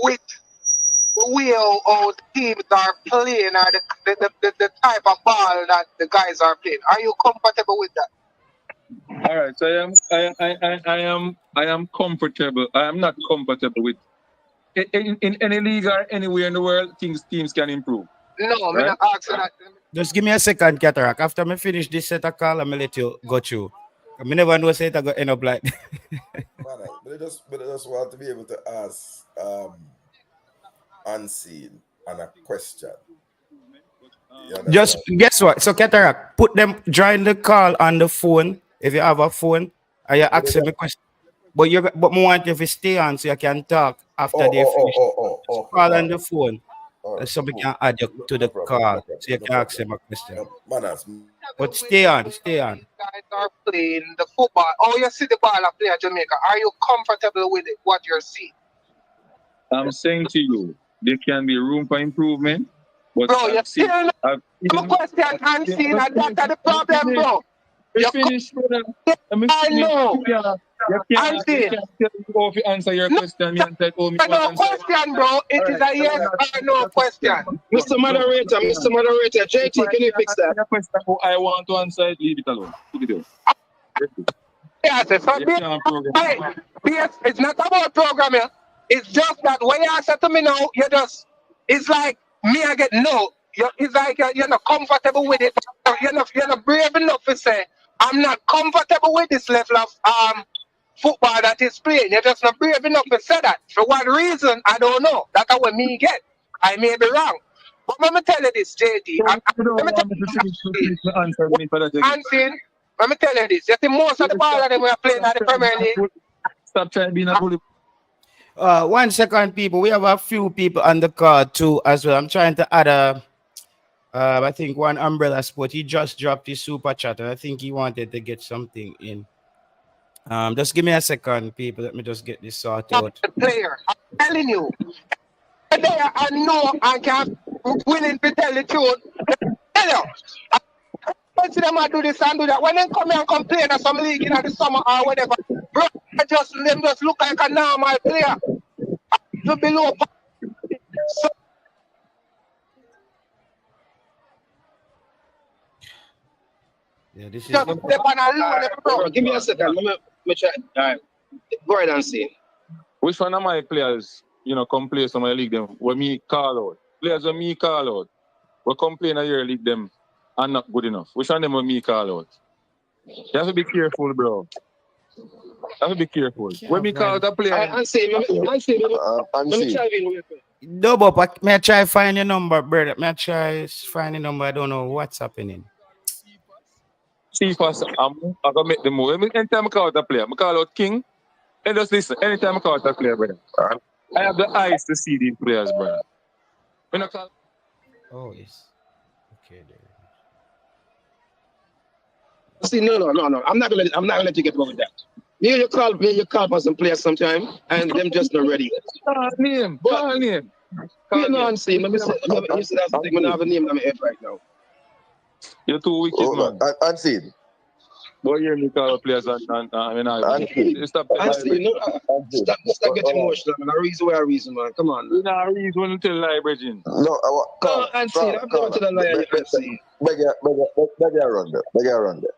with the way how teams are playing or the type of ball that the guys are playing? Are you comfortable with that? All right, so I am comfortable. I am not comfortable with in any league or anywhere in the world. Teams can improve. No, right? I'm not asking that. Just give me a second, Cataract. After me finish this set of call, I'm gonna let you go through. I never know say it I go end up like. But I just want to be able to ask Unseen on a question. Just guess what? So Cataract, put them join the call on the phone if you have a phone. And you ask them a question. But more want you to stay on so you can talk after they finish. Call on the phone. So we can add you to the call so you can ask them a question. But stay on. You guys are playing the football. Oh, you see the ball I play at Jamaica. Are you comfortable with it, what you're seeing? I'm saying to you, there can be room for improvement. But bro, you're still not a question Unseen, and that's the problem, bro. You finished, brother. I know. You can't go if you answer your question. Me and said, oh, me no question, bro. It is a yes or no question. Mr. Moderator, JT, can you fix that? I want to answer it, leave it alone. Leave it alone. Yes, it's not about programming. It's just that when you answer to me now, it's like me, I get no. It's like you're not comfortable with it. You're not brave enough to say, I'm not comfortable with this level of football that is playing. You're just not brave enough to say that. For what reason, I don't know. That's what me get. I may be wrong. But let me tell you this, JD. Let me tell you this. You see, most of the ball that we are playing at the Premier League. Stop trying to be a bully. 1 second, people. We have a few people on the card too as well. I'm trying to add I think one umbrella sport. He just dropped his super chat, and I think he wanted to get something in. Just give me a second, people. Let me just get this sorted out. Player, I'm telling you, there I know I can willing to tell the truth. Tell you, I see them do this and do that. When they come here and complain at some league in the summer or whatever, bro, them just look like a normal player. To below. So, yeah, this is. Give me a second. Let me try. All right. Go ahead and see. Which one of my players, come play some of the league them when me call out? players when me call out, we complain a year league them are not good enough. Which one of them when me call out? You have to be careful, bro. You have to be careful. When me call out a player, And say, let me see. try in real quick. No, but may I try find your number, brother? May I try find your number? I don't know what's happening. see first, I'm gonna make the move. Anytime I call out a player, I call out King. And just listen, anytime I call out a player, brother, I have the eyes to see these players, brother. When I call, Oh, yes. Okay, there. See, no. I'm not gonna let you get away with that. You call for some players sometime, and them just not ready. call name. You know, and see, let me say that's the thing. When I have a name on my head right now. You're too wicked, man. And see. Boy, you hear me call out players and stop. And see, stop getting emotional, man. I reason, man. Come on. You know, reason to tell lie, Bridging. No, and see, I'm going to the line. Beg you around there.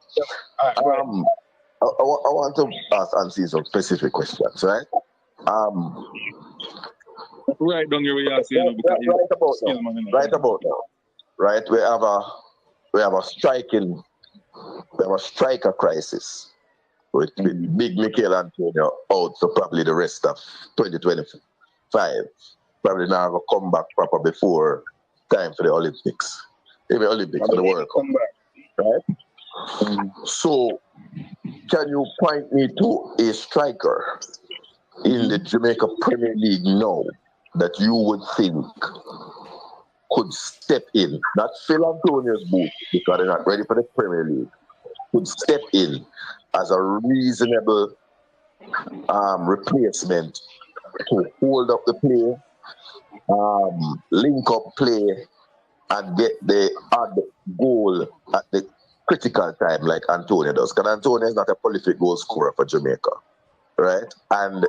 I want to ask Ansi some specific questions, right? Right down here where you are saying right about now. Right, we have a striker crisis with big Mikel Antonio out, so probably the rest of 2025. Probably not have a comeback proper before time for the Olympics. Maybe Olympics for the World Cup. Right? So can you point me to a striker in the Jamaica Premier League now that you would think could step in, not fill Antonio's boot because they're not ready for the Premier League, could step in as a reasonable replacement to hold up the play, link up play, and get the odd goal at the critical time like Antonio does. Because Antonio is not a prolific goal scorer for Jamaica, right? And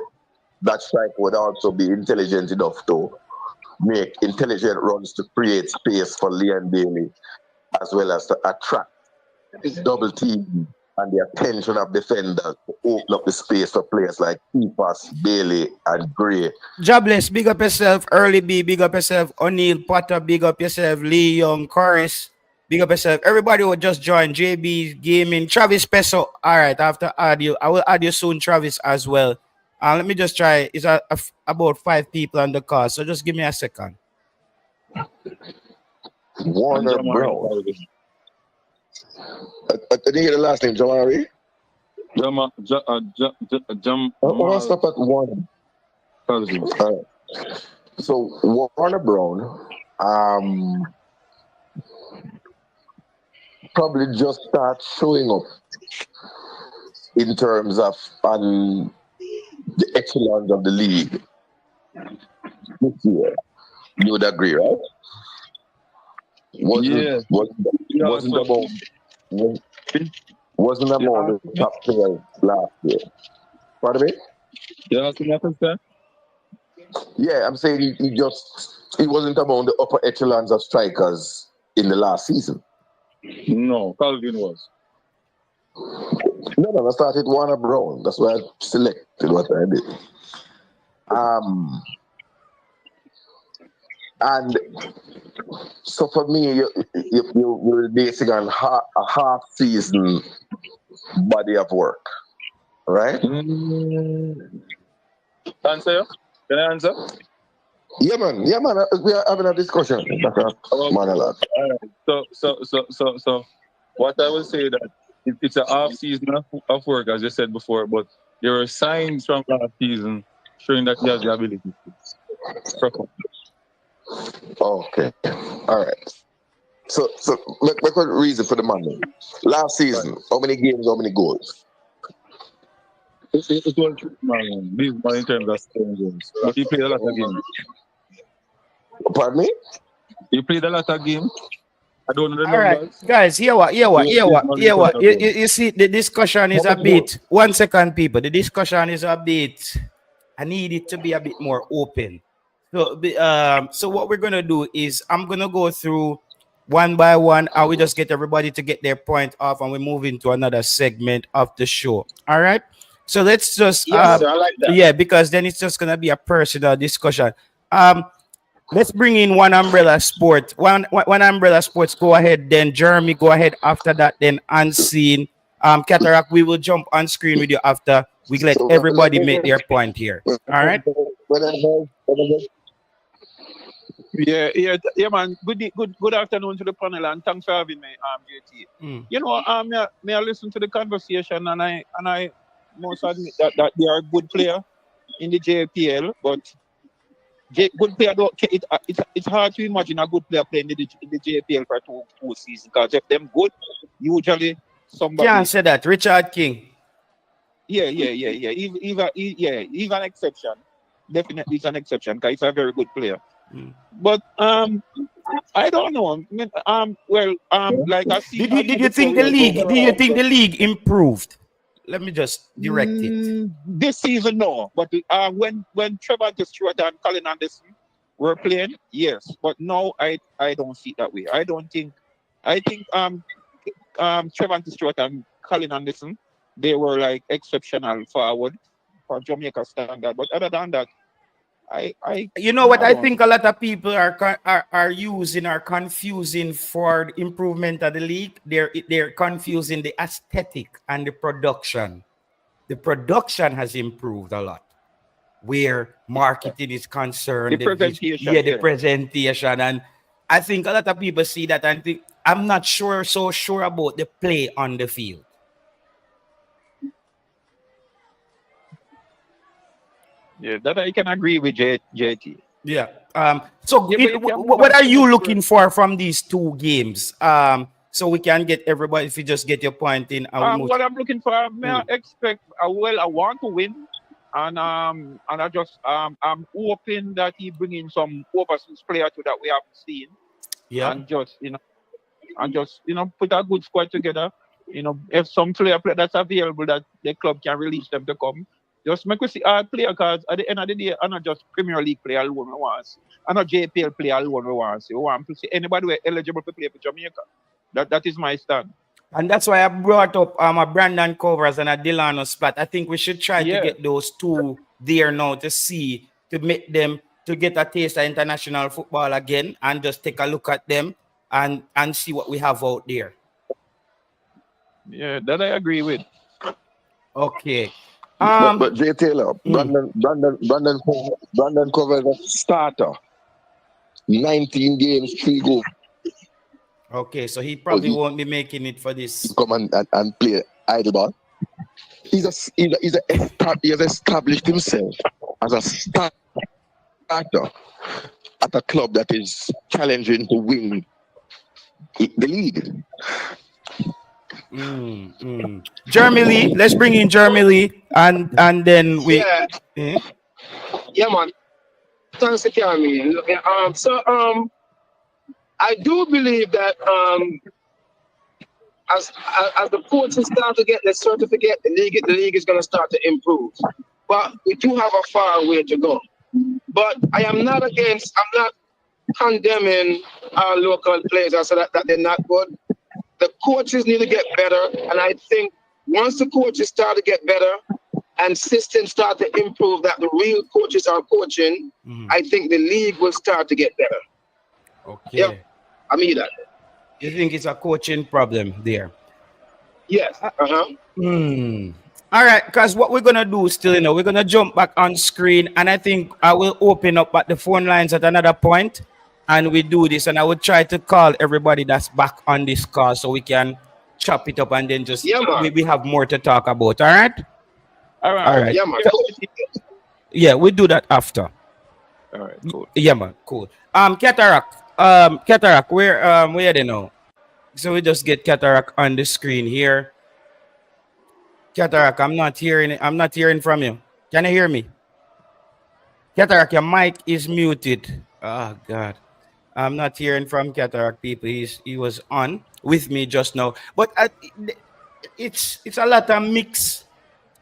that striker would also be intelligent enough to make intelligent runs to create space for Leon Bailey, as well as to attract double team and the attention of defenders to open up the space for players like Keepers, Bailey, and Gray. Jobless, big up yourself. Early B, big up yourself. O'Neal, Potter, big up yourself. Lee Young, Chorus, big up yourself. Everybody will just join. JB Gaming, Travis Peso. All right, after add you, I will add you soon, Travis, as well. Let me just try. It's about 5 people on the call, so just give me a second. Warner Brown. I didn't hear the last name, Jamari. I'll stop at Warner. So Warner Brown, probably just start showing up in terms of the echelons of the league this year. You would agree, right? Wasn't among the top players last year. Pardon me? Yeah, I'm saying he wasn't among the upper echelons of strikers in the last season. No, Calvin was. No, I started Warner Brown. That's why I selected what I did. And so for me, you're basing on a half season body of work, right? Answer? Can I answer? Yeah, man. We are having a discussion. Monologue. So, what I will say that it's a half season of work, as you said before, but there are signs from last season showing that he has the ability to perform. Okay. All right. So look at the reason for the money. Last season, how many games, how many goals? It was this in terms of scoring goals. But he played a lot of games. Pardon me? He played a lot of games. I don't know the All numbers. right, guys, hear what? You see, the discussion is a bit. 1 second, people. The discussion is a bit. I need it to be a bit more open. So what we're gonna do is I'm gonna go through one by one, and we just get everybody to get their point off, and we move into another segment of the show. All right. So let's just Yes, sir, I like that. Yeah, because then it's just gonna be a personal discussion. let's bring in one umbrella sport. One umbrella sports. Go ahead, then Jeremy. Go ahead after that. Then Unseen. Cataract. We will jump on screen with you after we let So, everybody make their point here. All right. Yeah, man. Good afternoon to the panel, and thanks for having me, JT. You know, may I listen to the conversation, and I must admit that they are a good player in the JPL, but good player don't. It's hard to imagine a good player playing in the JPL for two seasons, because if them good, usually somebody. Can't say that. Richard King. Yeah. He's an exception. Definitely, he's an exception because he's a very good player. But I don't know. Like I see. Did you think the league? Do you think the league improved? Let me just direct it. This season, no. But when Trevor Stewart and Colin Anderson were playing, yes. But now I don't see it that way. I think Trevor Stewart and Colin Anderson, they were like exceptional forward for Jamaica standard. But other than that, you know what I think a lot of people are using, are confusing for the improvement of the league. They're confusing the aesthetic and the production. The production has improved a lot, where marketing is concerned. The presentation, the presentation, and I think a lot of people see that and think I'm not so sure about the play on the field. Yeah, that I can agree with JT. Yeah. What are you looking for from these two games? So we can get everybody, if you just get your point in. What I'm looking for, I expect. I want to win, and I just I'm hoping that he bring in some overseas player that we haven't seen. Yeah. And just put a good squad together. If some player that's available that the club can release them to come. Just make we see our player, because at the end of the day, I'm not just Premier League player alone we want to see. I'm not JPL player alone we want to see. We want to see anybody who is eligible to play for Jamaica. That is my stand. And that's why I brought up a Brandon Covers and a Delano Splat. I think we should try to get those two there now to make them to get a taste of international football again, and just take a look at them and see what we have out there. Yeah, that I agree with. Okay. But Jay Taylor, Brandon Covers a starter. 19 games, 3 goals. Okay, so he probably won't be making it for this. Come and play idle ball. He has established himself as a starter at a club that is challenging to win the league. Jeremy Lee, let's bring in Jeremy Lee, and then we. Yeah, man. Thanks for carrying me. I do believe that as the coaches start to get the certificate, the league is going to start to improve. But we do have a far way to go. But I'm not condemning our local players. I said that they're not good. The coaches need to get better, and I think once the coaches start to get better and systems start to improve, that the real coaches are coaching, I think the league will start to get better. Okay. Yeah, I mean that. You think it's a coaching problem there? Yes. All right, because what we're gonna do still, we're gonna jump back on screen, and I think I will open up at the phone lines at another point. And we do this, and I would try to call everybody that's back on this call so we can chop it up and then just we have more to talk about. All right? All right. Yeah, man. Yeah, we'll do that after. All right, cool. Yeah, man, cool. Cataract, where are they now? So we just get Cataract on the screen here. Cataract, I'm not hearing from you. Can you hear me? Cataract, your mic is muted. Oh God. I'm not hearing from Cataract people. He was on with me just now, but it's a lot of mixed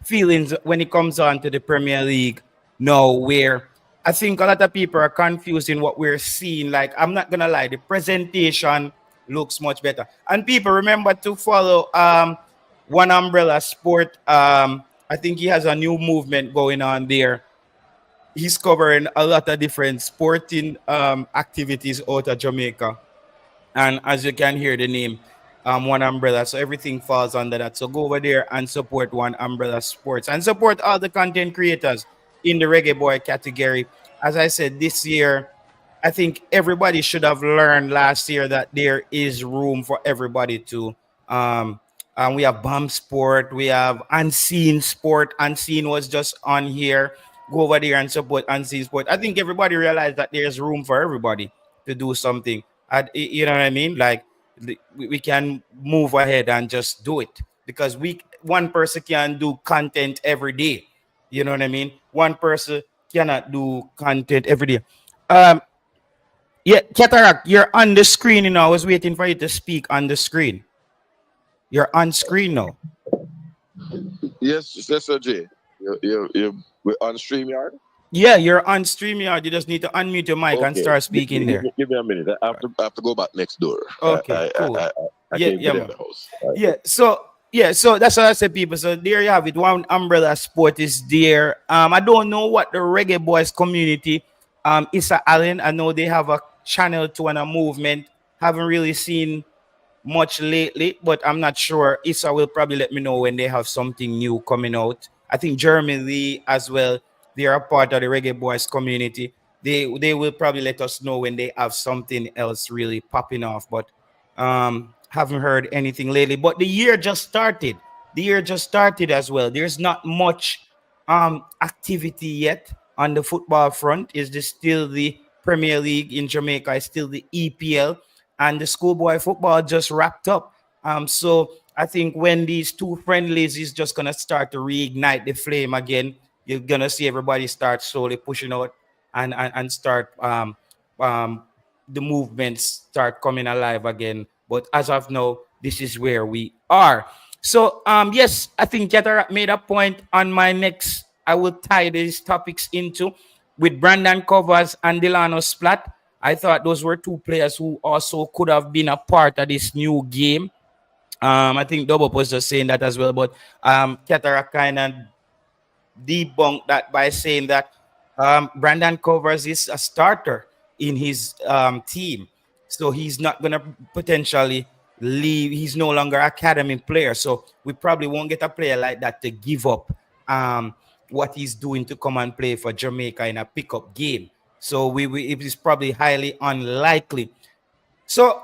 feelings when it comes on to the Premier League now, where I think a lot of people are confusing what we're seeing. Like, I'm not gonna lie, the presentation looks much better, and people remember to follow One Umbrella Sport. I think he has a new movement going on there. he's covering a lot of different sporting activities out of Jamaica. And as you can hear the name, One Umbrella. So everything falls under that. So go over there and support One Umbrella Sports and support all the content creators in the Reggae Boy category. As I said, this year, I think everybody should have learned last year that there is room for everybody to. Um, and we have Bomb Sport, we have Unseen Sport. Unseen was just on here. Go over there and support Unseen Sport. I think everybody realized that there's room for everybody to do something. You know what I mean? Like we can move ahead and just do it because one person can do content every day. You know what I mean? One person cannot do content every day. Um, yeah, Cataract, you're on the screen. I was waiting for you to speak on the screen. You're on screen now. Yes, Sir J. We're on StreamYard. Yeah, you're on StreamYard. You just need to unmute your mic and start speaking there. Give me a minute. I have to go back next door. Okay, cool. I can't get in the house. So that's what I said, people. So there you have it. One Umbrella Sport is there. I don't know what the Reggae Boys community, Issa Allen. I know they have a channel to and a movement. Haven't really seen much lately, but I'm not sure. Issa will probably let me know when they have something new coming out. I think Jeremy Lee as well. They are a part of the Reggae Boys community. They will probably let us know when they have something else really popping off. But haven't heard anything lately. But the year just started. The year just started as well. There's not much activity yet on the football front. Is this still the Premier League in Jamaica? Is still the EPL, and the schoolboy football just wrapped up. So I think when these two friendlies is just gonna start to reignite the flame again, you're gonna see everybody start slowly pushing out and start the movements start coming alive again. But as of now, this is where we are. So yes, I think Cataract made a point on my next. I will tie these topics into with Brandon Covers and Delano Splat. I thought those were two players who also could have been a part of this new game. I think Double was just saying that as well, but Cataract kind of debunked that by saying that Brandon Covers is a starter in his team. So he's not going to potentially leave. He's no longer academy player. So we probably won't get a player like that to give up what he's doing to come and play for Jamaica in a pickup game. So it is probably highly unlikely. So,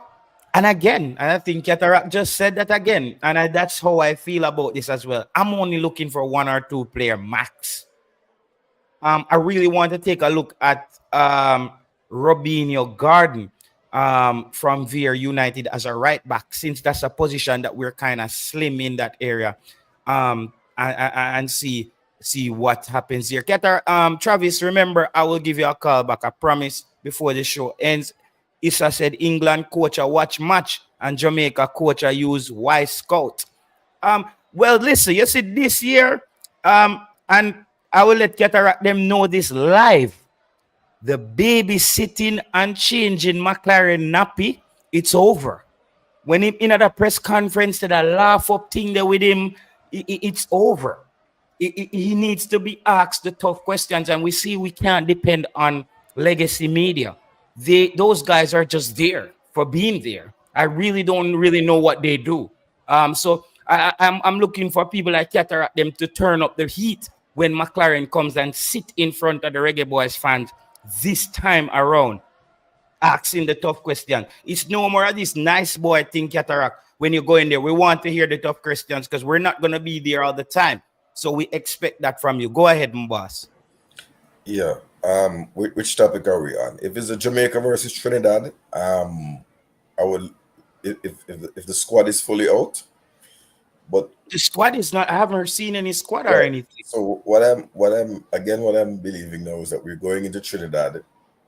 and again, and I think Cataract just said that again, and that's how I feel about this as well. I'm only looking for one or two player max. I really want to take a look at Robinho Garden from Veer United as a right back, since that's a position that we're kind of slim in that area, and see what happens here. Travis, remember, I will give you a call back. I promise before the show ends. Issa said England coach a watch match and Jamaica coach a use Y Scout. Well, listen, you see this year, and I will let Cataract them know this live. The babysitting and changing McLaren nappy, it's over. When him in at a press conference, that a laugh up thing there with him, it's over. He needs to be asked the tough questions, and we see we can't depend on legacy media. Those guys are just there for being there. I really don't really know what they do. So I'm looking for people like Cataract them to turn up the heat when McLaren comes and sit in front of the Reggae Boys fans this time around, asking the tough question. It's no more of this nice boy thing, Cataract. When you go in there, we want to hear the tough questions because we're not going to be there all the time. So we expect that from you. Go ahead, boss. Yeah. Which topic are we on? If it's a Jamaica versus Trinidad, I would if the squad is fully out. But the squad is not. I haven't seen any squad or anything. So what I'm believing now is that we're going into Trinidad.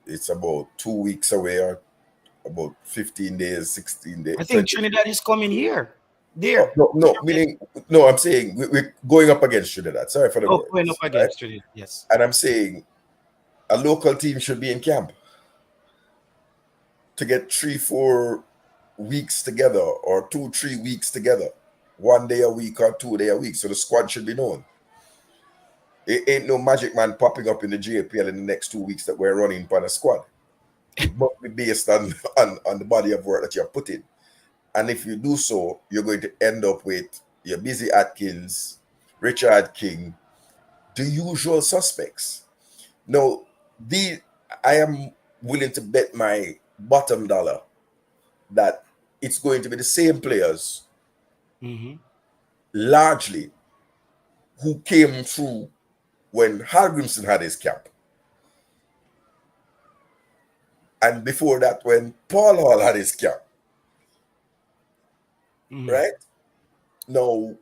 It's about 2 weeks away, or about 15 days, 16 days. I think Trinidad is coming here. There. No, I'm saying we're going up against Trinidad. Sorry for the word. Going up against Trinidad, yes. And I'm saying a local team should be in camp to get 3-4 weeks together, or 2-3 weeks together. 1 day a week or 2 day a week. So the squad should be known. It ain't no magic man popping up in the JPL in the next 2 weeks that we're running for the squad. It must be based on the body of work that you're putting. And if you do so, you're going to end up with your Busy Atkins, Richard King, the usual suspects. Now, I am willing to bet my bottom dollar that it's going to be the same players, largely, who came through when Hallgrimson had his camp. And before that, when Paul Hall had his camp. Right? Now,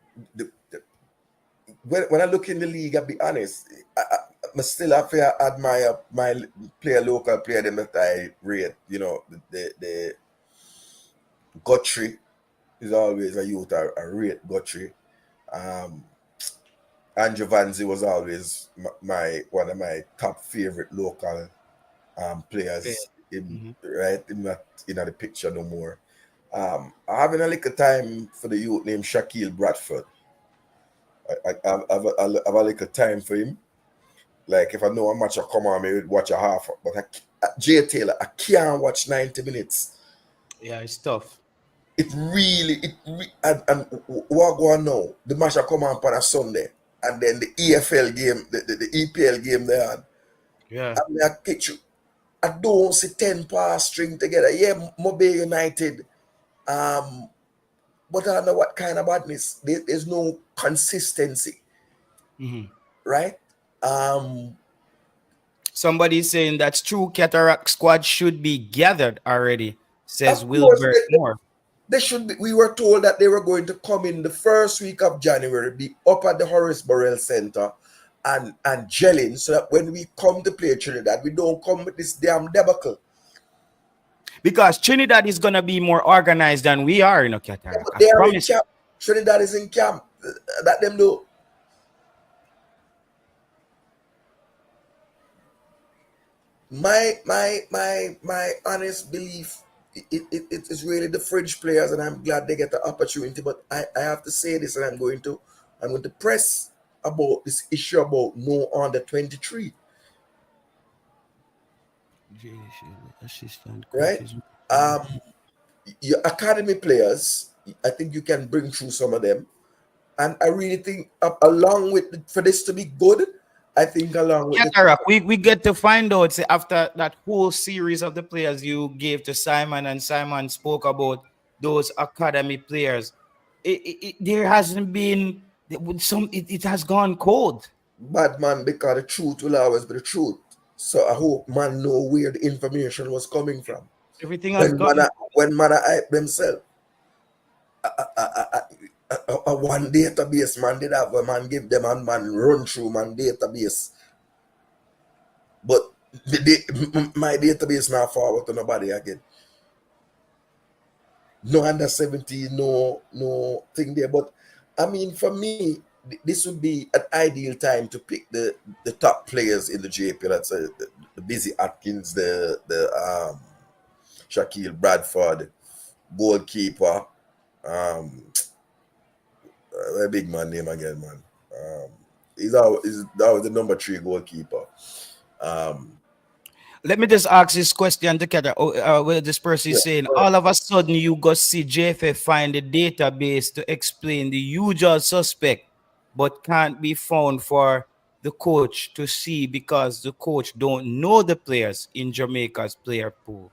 when I look in the league, I'll be honest, I still have to admire my local player them that I rate. You know, the Guthrie is always a youth. I rate Guthrie. Andrew Vanzi was always one of my top favorite local players. Right, in the picture no more. I'm having a little time for the youth named Shaquille Bradford. I have a little time for him. Like if I know a match I come on, maybe watch a half. But Jay Taylor, I can't watch 90 minutes. Yeah, it's tough. And what go on now? The match I come on a Sunday, and then the EFL game, the EPL game there. Yeah. I mean, I catch you. I don't see 10 pass string together. Yeah, Mobile United. But I don't know what kind of badness. There's no consistency. Right? Somebody's saying that's true. Cataract squad should be gathered already, says Wilbert Moore. They should be. We were told that they were going to come in the first week of January, be up at the Horace Burrell Center and gelling, so that when we come to play Trinidad, we don't come with this damn debacle. Because Trinidad is gonna be more organized than we are, Cataract. They are in camp. Trinidad is in camp. That them do. My honest belief, it is really the fringe players, and I'm glad they get the opportunity. But I have to say this, and I'm going to press about this issue about no under 23. Right? Your academy players, I think you can bring through some of them, and I really think along with for this to be good, I think along with we get to find out after that whole series of the players you gave to Simon, and Simon spoke about those academy players. There hasn't been some. It has gone cold. Bad man, because the truth will always be the truth. So I hope man know where the information was coming from. Everything has when man hype themselves. One database man did have a man give them and man run through man database. But my database now forward to nobody again. No under 17, no thing there. But I mean, for me, this would be an ideal time to pick the top players in the JP. That's the Busy Atkins, the Shaquille Bradford, goalkeeper. A big man name again, man. He's the number 3 goalkeeper. Let me just ask this question together. Where this person is saying, all of a sudden you go see JFF find the database to explain the usual suspect, but can't be found for the coach to see because the coach don't know the players in Jamaica's player pool.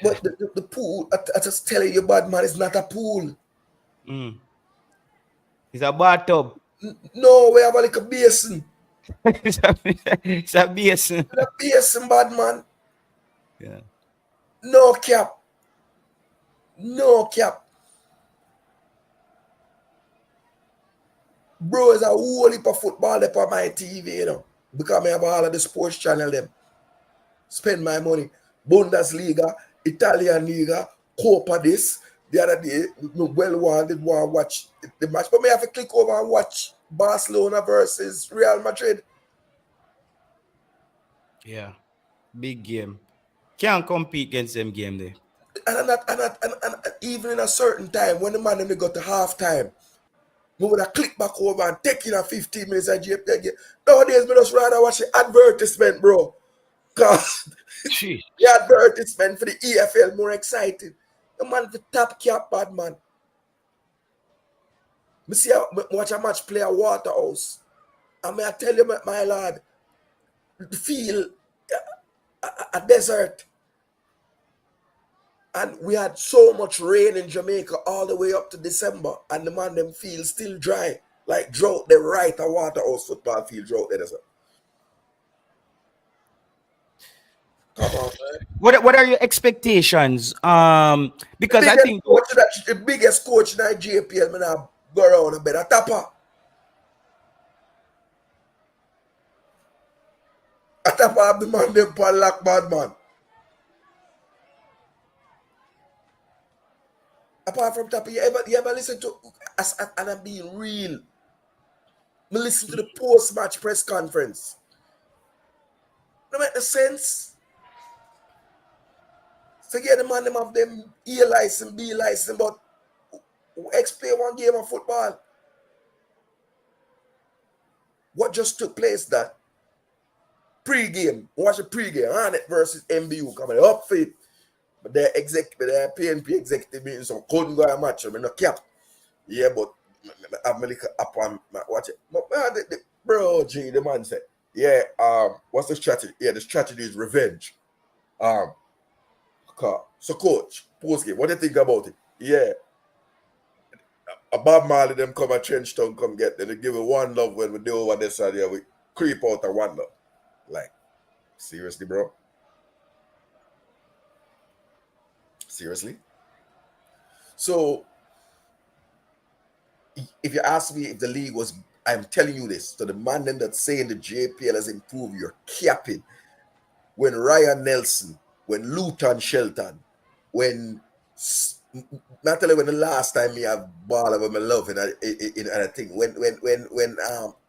But the pool, I just tell you, bad man, it's not a pool. It's a bathtub. No, we have like a basin. It's a basin. A basin, bad man. Yeah. No cap. Bro, it's a whole heap of football up on my TV, because I have all of the sports channel them. Spend my money. Bundesliga, Italian Liga, Copa this. The other day, didn't want to watch the match, but I have to click over and watch Barcelona versus Real Madrid. Yeah, big game. Can't compete against them game there. And even in a certain time, when the man only got to half time, We would have click back over and take in a 15 minutes of JPL game. Nowadays, we just rather watch the advertisement, bro. Because Jeez. the advertisement for the EFL more exciting. The man the top cap bad man. Me see watch a match play a Waterhouse. And I tell you, my lad, feel a desert. And we had so much rain in Jamaica all the way up to December. And the man them feel still dry. Like drought, they right a Waterhouse football field drought there. Come on, man. What are your expectations? Because I think The biggest coach in the JPL, man, I go around a better tapper. A tapper have the man them for lock bad man. Apart from tapper, you ever listen to and I'm being real. Me listen to the post-match press conference. That make the sense. Forget the man them have them A license, B license, but explain one game of football. What just took place that pre-game, watch the pre-game, Hornet versus MBU coming up for it. But their PNP executive meeting, so couldn't go a match. I mean, no cap. Yeah, but I'm like up on watch it. Bro, G, the man said, yeah, what's the strategy? Yeah, the strategy is revenge. So coach, post game, what do you think about it? Yeah. A Bob Marley them come a Trenchtown come get them. They give it one love when we do over this side here. We creep out a one love. Like, seriously, bro? Seriously? So, if you ask me if the league was, I'm telling you this, to the man then that's saying the JPL has improved, you're capping. When Ryan Nelson, when Luton Shelton, when not tell you when the last time me have ball of my love in a thing, when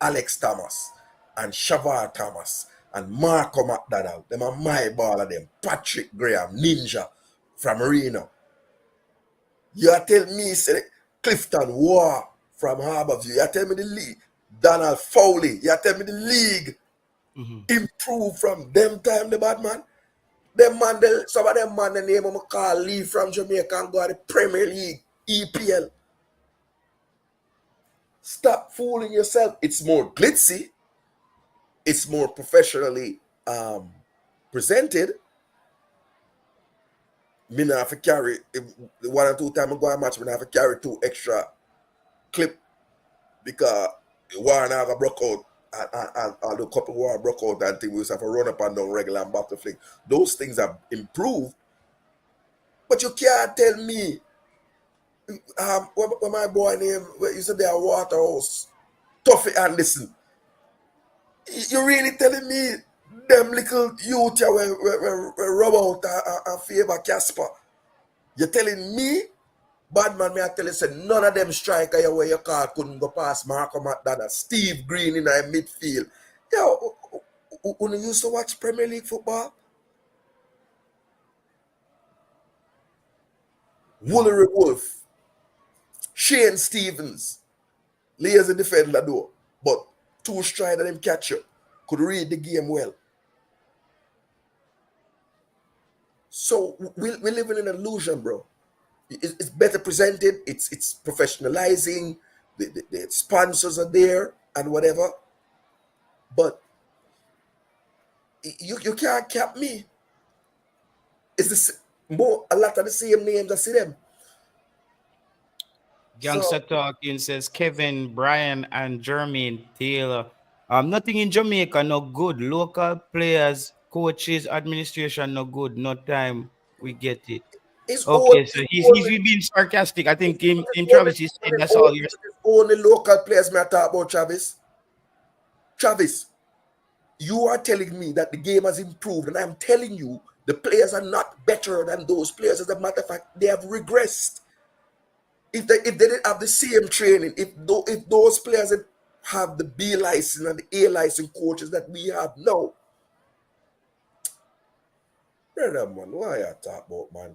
Alex Thomas and Shavar Thomas and Marco McDonald, them are my ball of them, Patrick Graham, Ninja from Reno. You are telling me, say, Clifton War from Harborview, you are telling me the league, Donald Foley, you are telling me the league improved from them time, the bad man. Them man, some of them man, the name of call leave from Jamaica and go to the Premier League, EPL. Stop fooling yourself. It's more glitzy. It's more professionally presented. Me not have to carry, one or two times I go a match, me not have to carry 2 extra clip because one have a broke out and a couple war broke out and things we used to have to run up and down regular and back to flick. Those things have improved. But you can't tell me what my boy name, you said they are Waterhouse, Tuffy Anderson. You really telling me them little youth here will rub out and favor Casper? You're telling me, bad man, me I tell you, say none of them striker here where your car couldn't go past Marco McDonald, Steve Green in the midfield. Yo, when you used to watch Premier League football, Woolery Wolf, Shane Stevens, layers in the defender door, but 2 strider them catch you, could read the game well. So we're living in an illusion, bro. It's better presented. It's professionalizing. The sponsors are there and whatever. But you can't cap me. It's a lot of the same names. I see them. Gangster Talking says Kevin, Brian, and Jermaine Taylor. Nothing in Jamaica, no good. Local players, coaches, administration, no good. No time. We get it. Okay, so he's being sarcastic. I think Team Travis is saying that's all you're saying. Only local players may I talk about, Travis. Travis, you are telling me that the game has improved, and I'm telling you the players are not better than those players. As a matter of fact, they have regressed. If they didn't have the same training, if those players have the B license and the A license coaches that we have now, brother, man, why you talk about, man?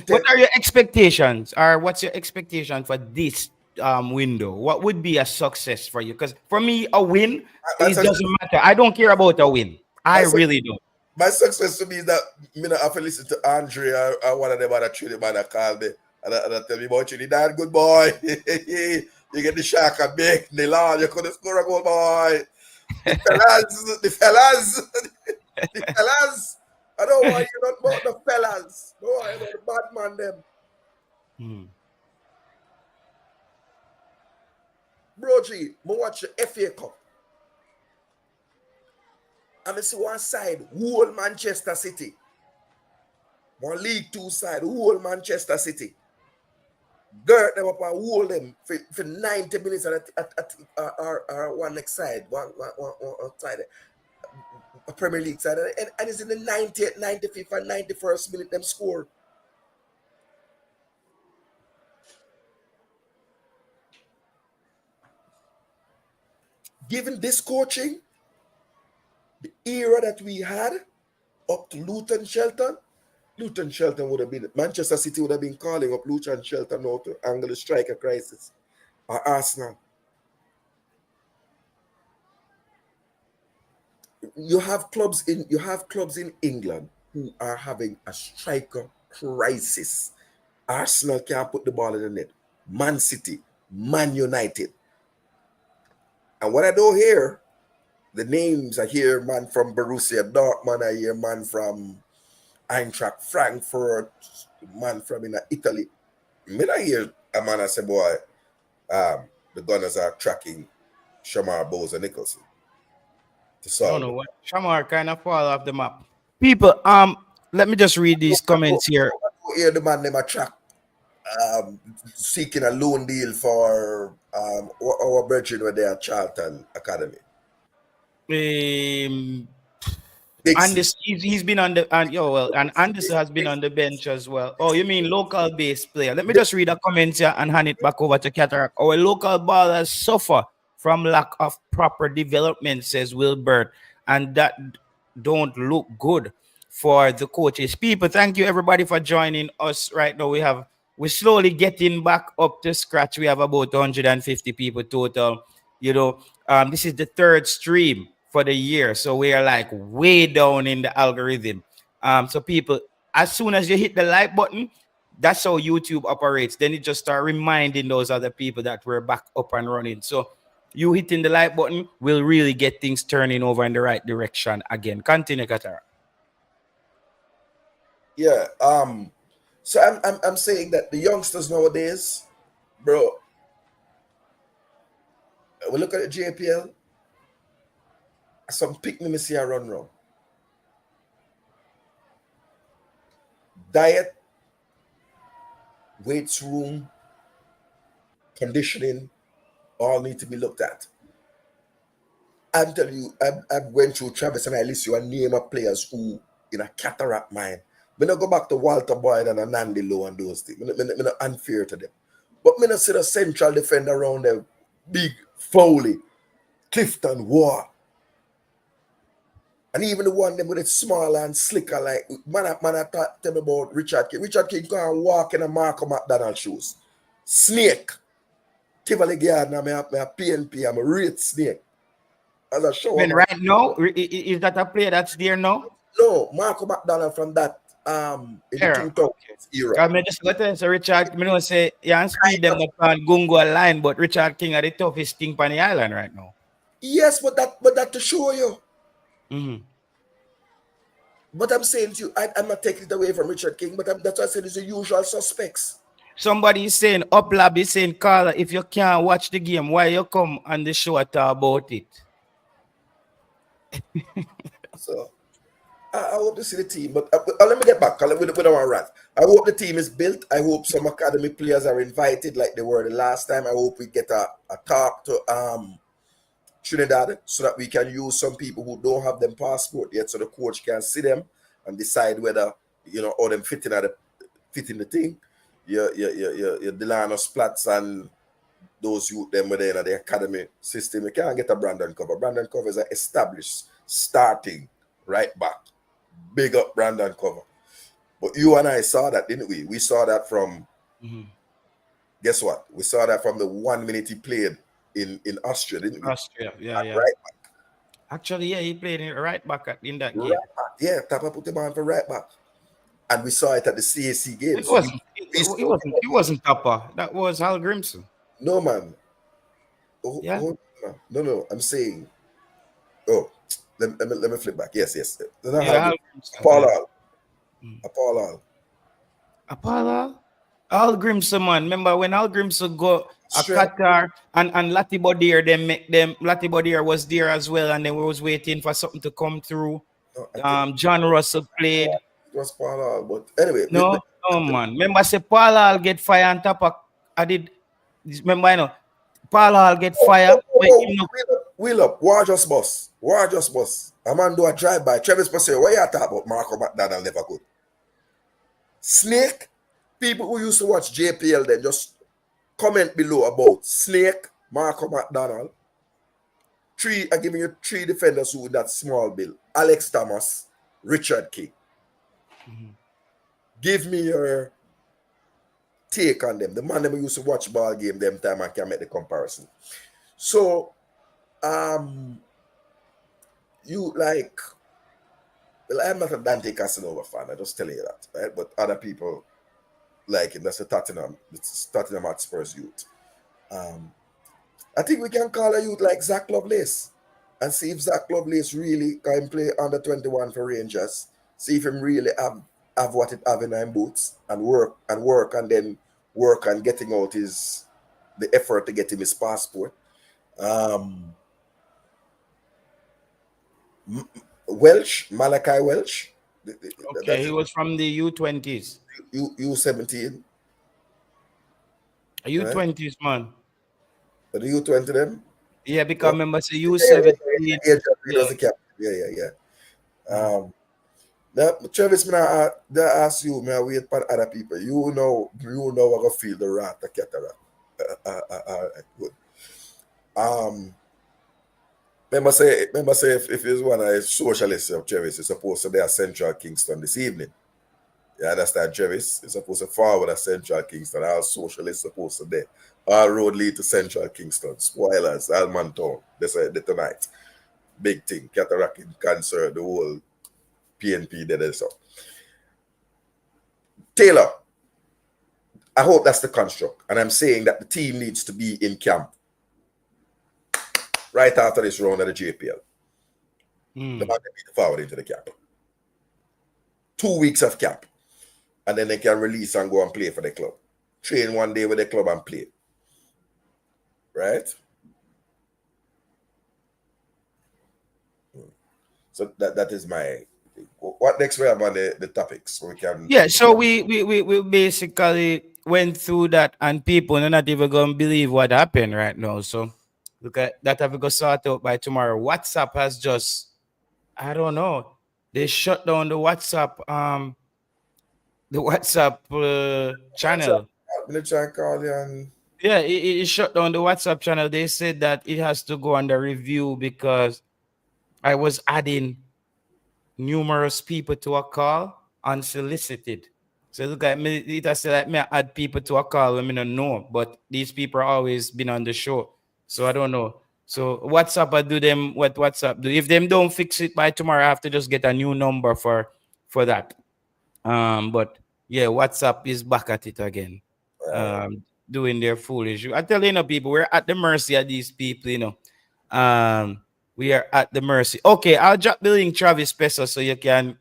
What are your expectations? Or what's your expectation for this window, what would be a success for you? Because for me, a win, My it success, doesn't matter. I don't care about a win. I my, suc- really don't. my success to me is that me not have to listen to Andre or one of them other Trinidad that call me and tell me about Trinidad. Good boy. You get the shark and big. The Lord, you couldn't score a goal, boy. The fellas. The fellas. I don't want you not about the fellas. Don't worry about the bad man them. Hmm. Bro G, me watch the FA Cup. And I see one side, whole Manchester City. One League Two side, whole Manchester City. Dirt them up and hold them for 90 minutes or one next side, one side, a Premier League side. And it's in the 90th, 95th, and 91st minute them score. Given this coaching, the era that we had up to Luton Shelton would have been, Manchester City would have been calling up Luton Shelton now to angle the striker crisis. Or Arsenal. You have clubs in England who are having a striker crisis. Arsenal can't put the ball in the net. Man City, Man United. And what I don't hear, the names I hear man from Borussia Dortmund, I hear man from Eintracht Frankfurt, man from Italy. Me I hear a man I say, boy, the Gunners are tracking Shamar Bowes Nicholson. I don't know what Shamar kind of fall off the map. People, let me just read these comments here. I hear the man them a track seeking a loan deal for our brethren were there at Charlton Academy. Anders, he's been on the and Anders has been on the bench as well. Oh, you mean local based player? Let me just read a comment here and hand it back over to Cataract. Our local ballers suffer from lack of proper development, says Wilbert, and that don't look good for the coaches. People, thank you everybody for joining us right now. We're slowly getting back up to scratch. We have about 150 people total. This is the third stream for the year, so we are like way down in the algorithm. So people, as soon as you hit the like button, that's how YouTube operates. Then it just start reminding those other people that we're back up and running. So you hitting the like button will really get things turning over in the right direction again. Continue, Qatar. Yeah. So I'm saying that the youngsters nowadays, bro. We look at the JPL. Some pick me see a run wrong. Diet, weights room, conditioning, all need to be looked at. I'm telling you, I went through Travis and I list you a name of players who in a cataract mind. Me not go back to Walter Boyd and Anandi Lowe and those things. Me not unfair to them. But me not see the central defender around there, big Foley, Clifton, War. And even the one them with it smaller and slicker, like man I tell me about Richard King. Richard King go and walk in a Markham McDonald shoes. Snake. Tivoli Gardner, I'm a PNP, I'm a rate snake. As a show. Right now, is that a player that's there now? No, Markham McDonald from that in the 2000s era. I just got to say Richard, I don't say yeah, and speed them up on Gungo line, but Richard King are the toughest thing on the island right now. Yes, but that to show you. Mm-hmm. But I'm saying to you, I'm not taking it away from Richard King, but that's why I said it's the usual suspects. Somebody is saying, Uplab is saying, Carla, if you can't watch the game, why you come on the show and talk about it? So, I hope to see the team, but let me get back. We don't want to rant. I hope the team is built. I hope some academy players are invited like they were the last time. I hope we get a talk to Trinidad so that we can use some people who don't have them passport yet, so the coach can see them and decide whether all them fit in the thing. Your Delano Splats and those youth them within the academy system. You can't get a Brandon Cover. Brandon Cover is an established starting right back. Big up Brandon Cover. But you and I saw that, didn't we? We saw that from Guess what? We saw that from the 1 minute he played in Austria, didn't we? Austria, yeah. Right back. Actually, yeah, he played right back in that Right game. back. Yeah, Tapa put him on for right back. And we saw it at the CAC game. It So wasn't. It wasn't Tapa. That was Hal Grimson. no, man. Oh, Yeah. No. I'm saying. Oh, let me flip back. Yes. Yeah, Hal Grimson. Paul Yeah. Hall. Paul Hall. Apollo? Al Grimson, man. Remember when Al Grimson go a Qatar and Latibodier, they make them. Latibodier was there as well, and then we was waiting for something to come through. No, John Russell played. it was Paul Hall, but anyway. No, man. Remember, say Paul Hall get fire on top of. I did. Remember, Paul Hall get fire. Wheel up. War just boss. A man do a drive-by. Travis Passer, what you talking about? Marco McDonald never could. Snake. People who used to watch JPL then just comment below about Snake, Marco McDonald. I'm giving you 3 defenders who with that small bill. Alex Thomas, Richard King. Give me your take on them. The man that we used to watch ball game them time and can make the comparison. So, you like, well, I'm not a Dante Casanova fan. I just tell you that, right? But other people like him. That's the Tottenham Hotspur's youth. I think we can call a youth like Zach Lovelace and see if Zach Lovelace really can play under 21 for Rangers. See if him really have what it have in him boots and work and then work on getting out the effort to get him his passport. Malachi Welch. Okay, he was from the U20s. U17. U20s, man. But the U20 them? Yeah, because remember, say U17. Yeah. Now, Travis, I ask you, I wait for other people. You know I go feel the rat, the cataract. Good. Remember say if it's one of the socialists of Travis, it's supposed to be at Central Kingston this evening. You understand, Travis? It's supposed to forward at Central Kingston. Our socialists supposed to be. Our road lead to Central Kingston. Spoilers, Almantown. They say tonight. Big thing. Cataract cancer, the whole PNP did so. Taylor, I hope that's the construct. And I'm saying that the team needs to be in camp right after this round of the JPL. The man can be forward into the camp. 2 weeks of camp. And then they can release and go and play for the club. Train one day with the club and play. Right? So that is my... What next we have on the topics? We can... Yeah, so we basically went through that, and people are not even going to believe what happened right now. So look at that, have we got sort out by tomorrow. WhatsApp has just, I don't know, they shut down the WhatsApp channel. Yeah, it shut down the WhatsApp channel. They said that it has to go under review because I was adding numerous people to a call unsolicited. So look at me, it has to like me add people to a call when I don't know, but these people are always been on the show. So I don't know. So WhatsApp, I do them what WhatsApp do. If them don't fix it by tomorrow, I have to just get a new number for that. But yeah, WhatsApp is back at it again. Doing their foolish. I tell people, we're at the mercy of these people, we are at the mercy. Okay, I'll drop the link, Travis Peso, so you can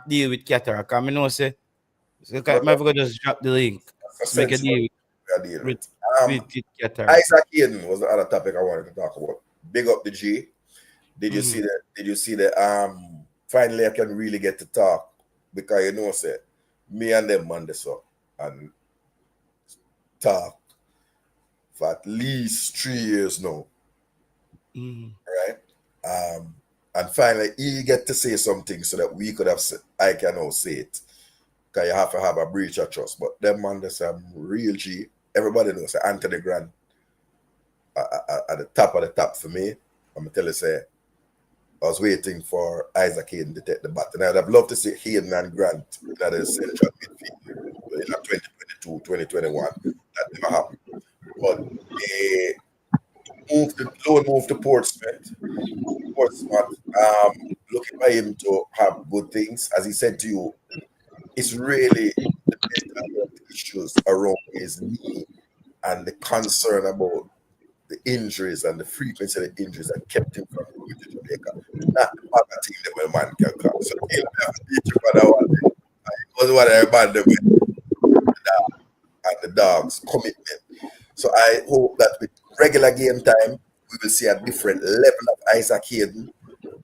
deal with cataract. I know say so I just drop the link. Make a deal with cataract. Isaac Hayden was the other topic I wanted to talk about. Big up the G. Did you see that? Did you see that? Finally I can really get to talk because say me and them Monday so and talk for at least 3 years now. Right? And finally he get to say something so that we could have I can now say it. Because you have to have a breach of trust. But them man, there's some real G. Everybody knows Anthony Grant at the top for me. I'm going to tell you, say, I was waiting for Isaac Hayden to take the bat. And I'd have loved to see Hayden and Grant in the central midfield in 2022, 2021. that never happened. But loan move to Portsmouth. Looking for him to have good things. As he said to you, it's really the mental health issues around his knee and the concern about the injuries and the frequency of the injuries that kept him from going to Jamaica. Not the other thing that my man can come. So he'll have to beat you for that one. It was what I abandoned with the dogs commitment. So I hope that with regular game time, we will see a different level of Isaac Hayden.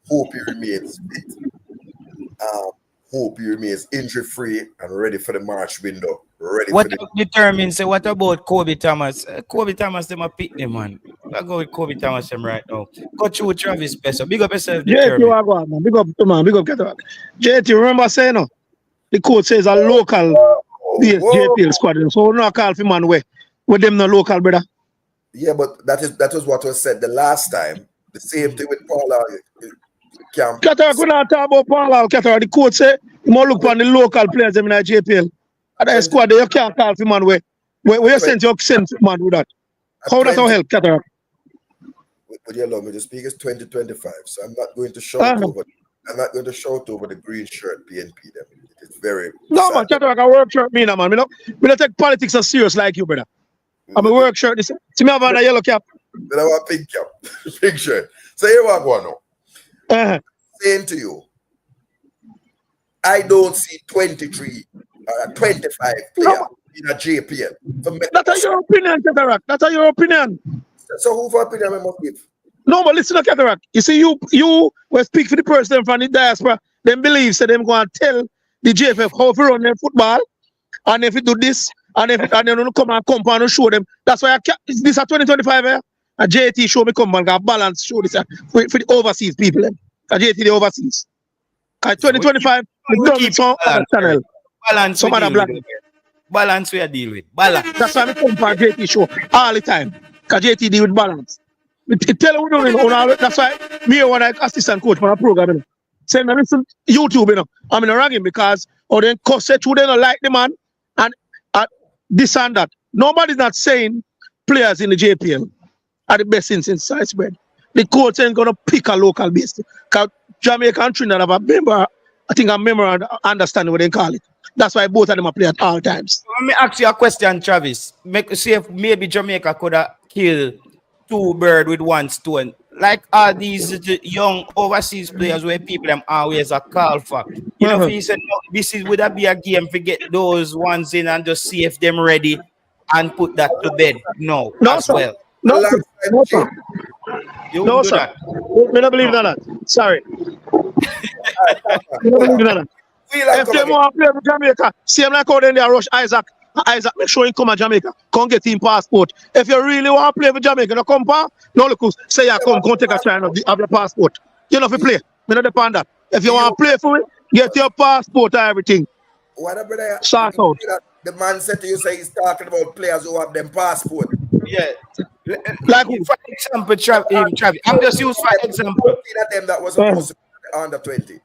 Hope he remains fit. Hope he remains injury-free and ready for the March window. What determines? What about Kobe Thomas? Kobe Thomas, them a pick them, man. I go with Kobe Thomas them right now. Coach with Travis Besser. Big up yourself. JT, man. Big up, man. Big up, Cataract. JT, remember saying, no? The coach says a local JPL squad. So we not call for man where them no local, brother. Yeah, but that was what was said the last time. The same thing with Paul. Cataract, we not talk about Paul. Cataract, the coach say you must look on the local players in the JPL. And the squad there, you can't call for man where you send man with that. How does that help, Cataract? Would you allow me to speak? It's 2025, so I'm not going to shout over. I'm not going to shout over the green shirt PNP them. It's very no man, Cataract, a work shirt me, man. We don't take politics as serious like you, brother. I'm a work shirt. See me have on a yellow cap. Then I want pink cap, pink shirt. So here I go now. Saying to you, I don't see 23 or 25 players in a JPL. That's your opinion, Cataract. That's your opinion. So who for opinion I must give? No, but listen to Cataract. You see, you will speak for the person from the diaspora. Them believe so them go and tell the JFF how to run their football, and if you do this, and then come and show them. That's why this is 2025 here. A JT show me come and balance show this for the overseas people. A JT the overseas. 2025 we done with some other channel. Balance some other black. Balance we are deal with. Balance. That's why we come for JT show all the time. Because JT deal with balance. Tell them we don't that's why me when I assistant coach for a program, you know, send me listen YouTube, you know. I'm gonna rang him because then cause say they don't like the man and this and that. Nobody's not saying players in the JPL are the best since sliced bread. The coach ain't gonna pick a local base. Because Jamaica and Trinidad have a member, I think a member understand what they call it. That's why both of them are playing at all times. Let me ask you a question, Travis. See if maybe Jamaica could have killed two birds with one stone. Like all these young overseas players where people them always are called for. You know, if you said no, this is would that be a game to get those ones in and just see if them ready and put that to bed? No, as sir. well. No, sir. No, sir. You No, do sir. that. We don't believe that. Sorry. We don't believe that. If they want to play with Jamaica, same like how they rush Isaac. Isaac, make sure you come to Jamaica. Come get him passport. If you really want to play with Jamaica, no come pa. No look, say you come take a try and have your passport. You know if you play. Me not depend that. If you want to play for it, get your passport and everything. What about Sort out. The man said to you, say he's talking about players who have them passport. Yeah. Like who? For example, Travis. I'm just using for example. 14 of them that was supposed to be under 20.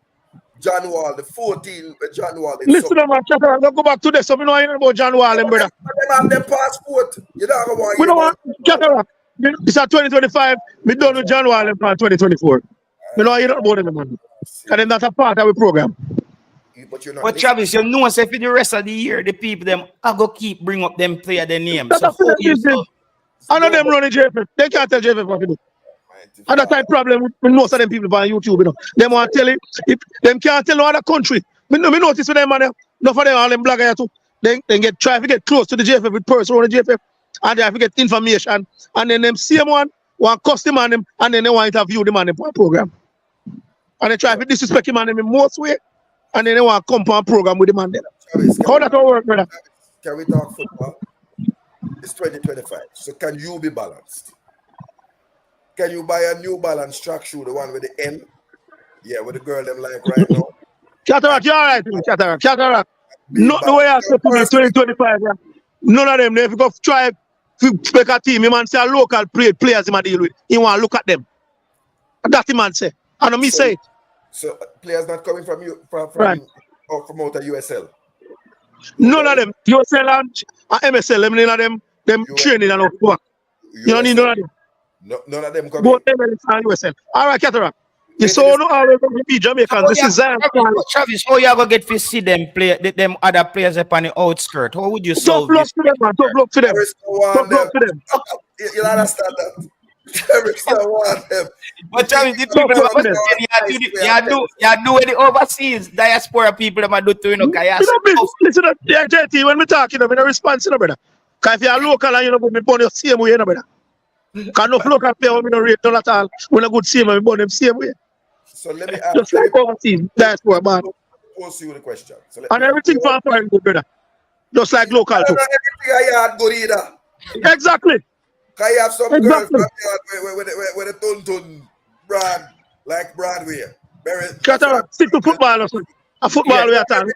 John Wall, the 14, John Wall. Listen to my chat, I'll go back to this. So we know anything about John Wall, brother. Them have them passport. You don't want. We don't want Cataract. It's at 2025. We done with John Wall in 2024. We know anything about them, man. And then that's a part of the program. But Travis, you know, say for the rest of the year, the people them are go keep bring up them player their names. That's I know them running JFF. They can't tell JFF what to do. And that's the problem with most of them people on YouTube, you know. Them want to tell it, if them can't tell no other country. We notice with them, man, no for them, all them bloggers too. They try to get close to the JFF with person on the JFF, and they have to get information. And then them same one want custom on them, and then they want to interview them on the program. And they try to disrespect him on them in most way, and then they want to come on program with the man there. How that all work, brother? Can we talk football? It's 2025. So can you be balanced? Can you buy a New Balance track shoe, the one with the N? Yeah, with the girl them like right now. Cataract, you're all right, Cataract. Not the way I said to me 2025. Yeah. None of them, if you go try to pick a team, you man say a local players you deal with. You want to look at them. That's the man say. I know me say it. So players not coming from you from right. Or from out of USL? None of them. USL and MSL, none of them them training and work. You don't need none of them. None of them come Both in. MLS and USL. All right, Cataract. You saw no always going to be Jamaicans. This is Zion. Travis, how you gonna get to see them play them other players up on the outskirt? How would you Tough solve luck this? to them, man. Tough luck to them. There is no Tough one luck to them. You understand that? There is no one them. But Travis, the Tough people luck to them. you do the overseas diaspora people that do to you know. Listen, JT, when we talk, you know, we don't respond, you know, brother. Because if you're local and you know, we burn your same way, you know, brother. Because no local player, we don't rate none at all. We're not good same, we burn them same way. So let me ask Just like overseas diaspora, man. pose you the question. So And everything from foreign good, brother. Just like local too. Everything I had good either. Exactly. Can you have some Exactly. girls from there with a ton brand, like Broadway? Cataract, stick to football or something. A football we are talking.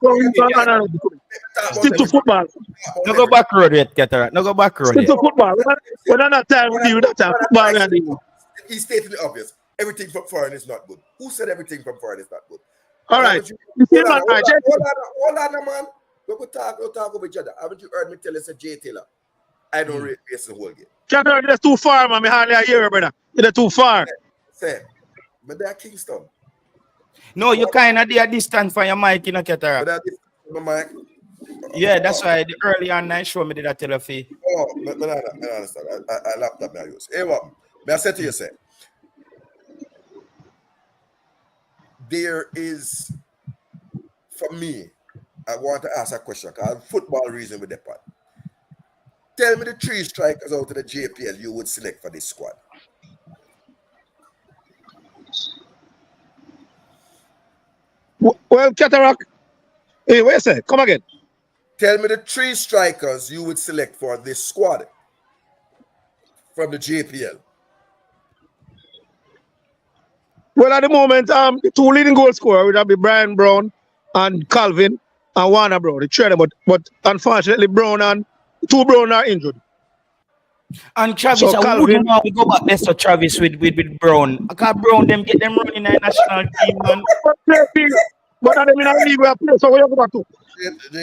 Stick to football. No go back road yet, Cataract. No go back road Stick yet. to football. We're not that time with you, that time. Football we are doing. He's stating the obvious. Everything from foreign is not good. Who said everything from foreign is not good? All right. You see, man, Hold on, man. We'll talk over each other. Haven't you heard me tell us a Jay Taylor? I don't rate base the whole game. Cataract, that's too far, man. Me hardly hear you, brother. You're too far. Say, but they're Kingston. No, you kind of there distant from your mic, you know, Cataract. But that mic. Yeah, that's why the early on night show me did that tell you. Oh, but I understand. I laptop I use. Hey, what? May I say to you, say, there is, for me, I want to ask a question because football reason with that part. Tell me the 3 strikers out of the JPL you would select for this squad. Well, Cataract. Hey, wait a second. Come again. Tell me the 3 strikers you would select for this squad from the JPL. Well, at the moment, the 2 leading goal scorers would be Brian Brown and Calvin and Warner Brown. The 3 of them, but unfortunately, Brown and 2 Brown are injured. And Travis, So I wouldn't know we go back there to Travis with Brown. I got Brown them get them running in the national team, man. But I mean, I leave where I play. So where you go back to?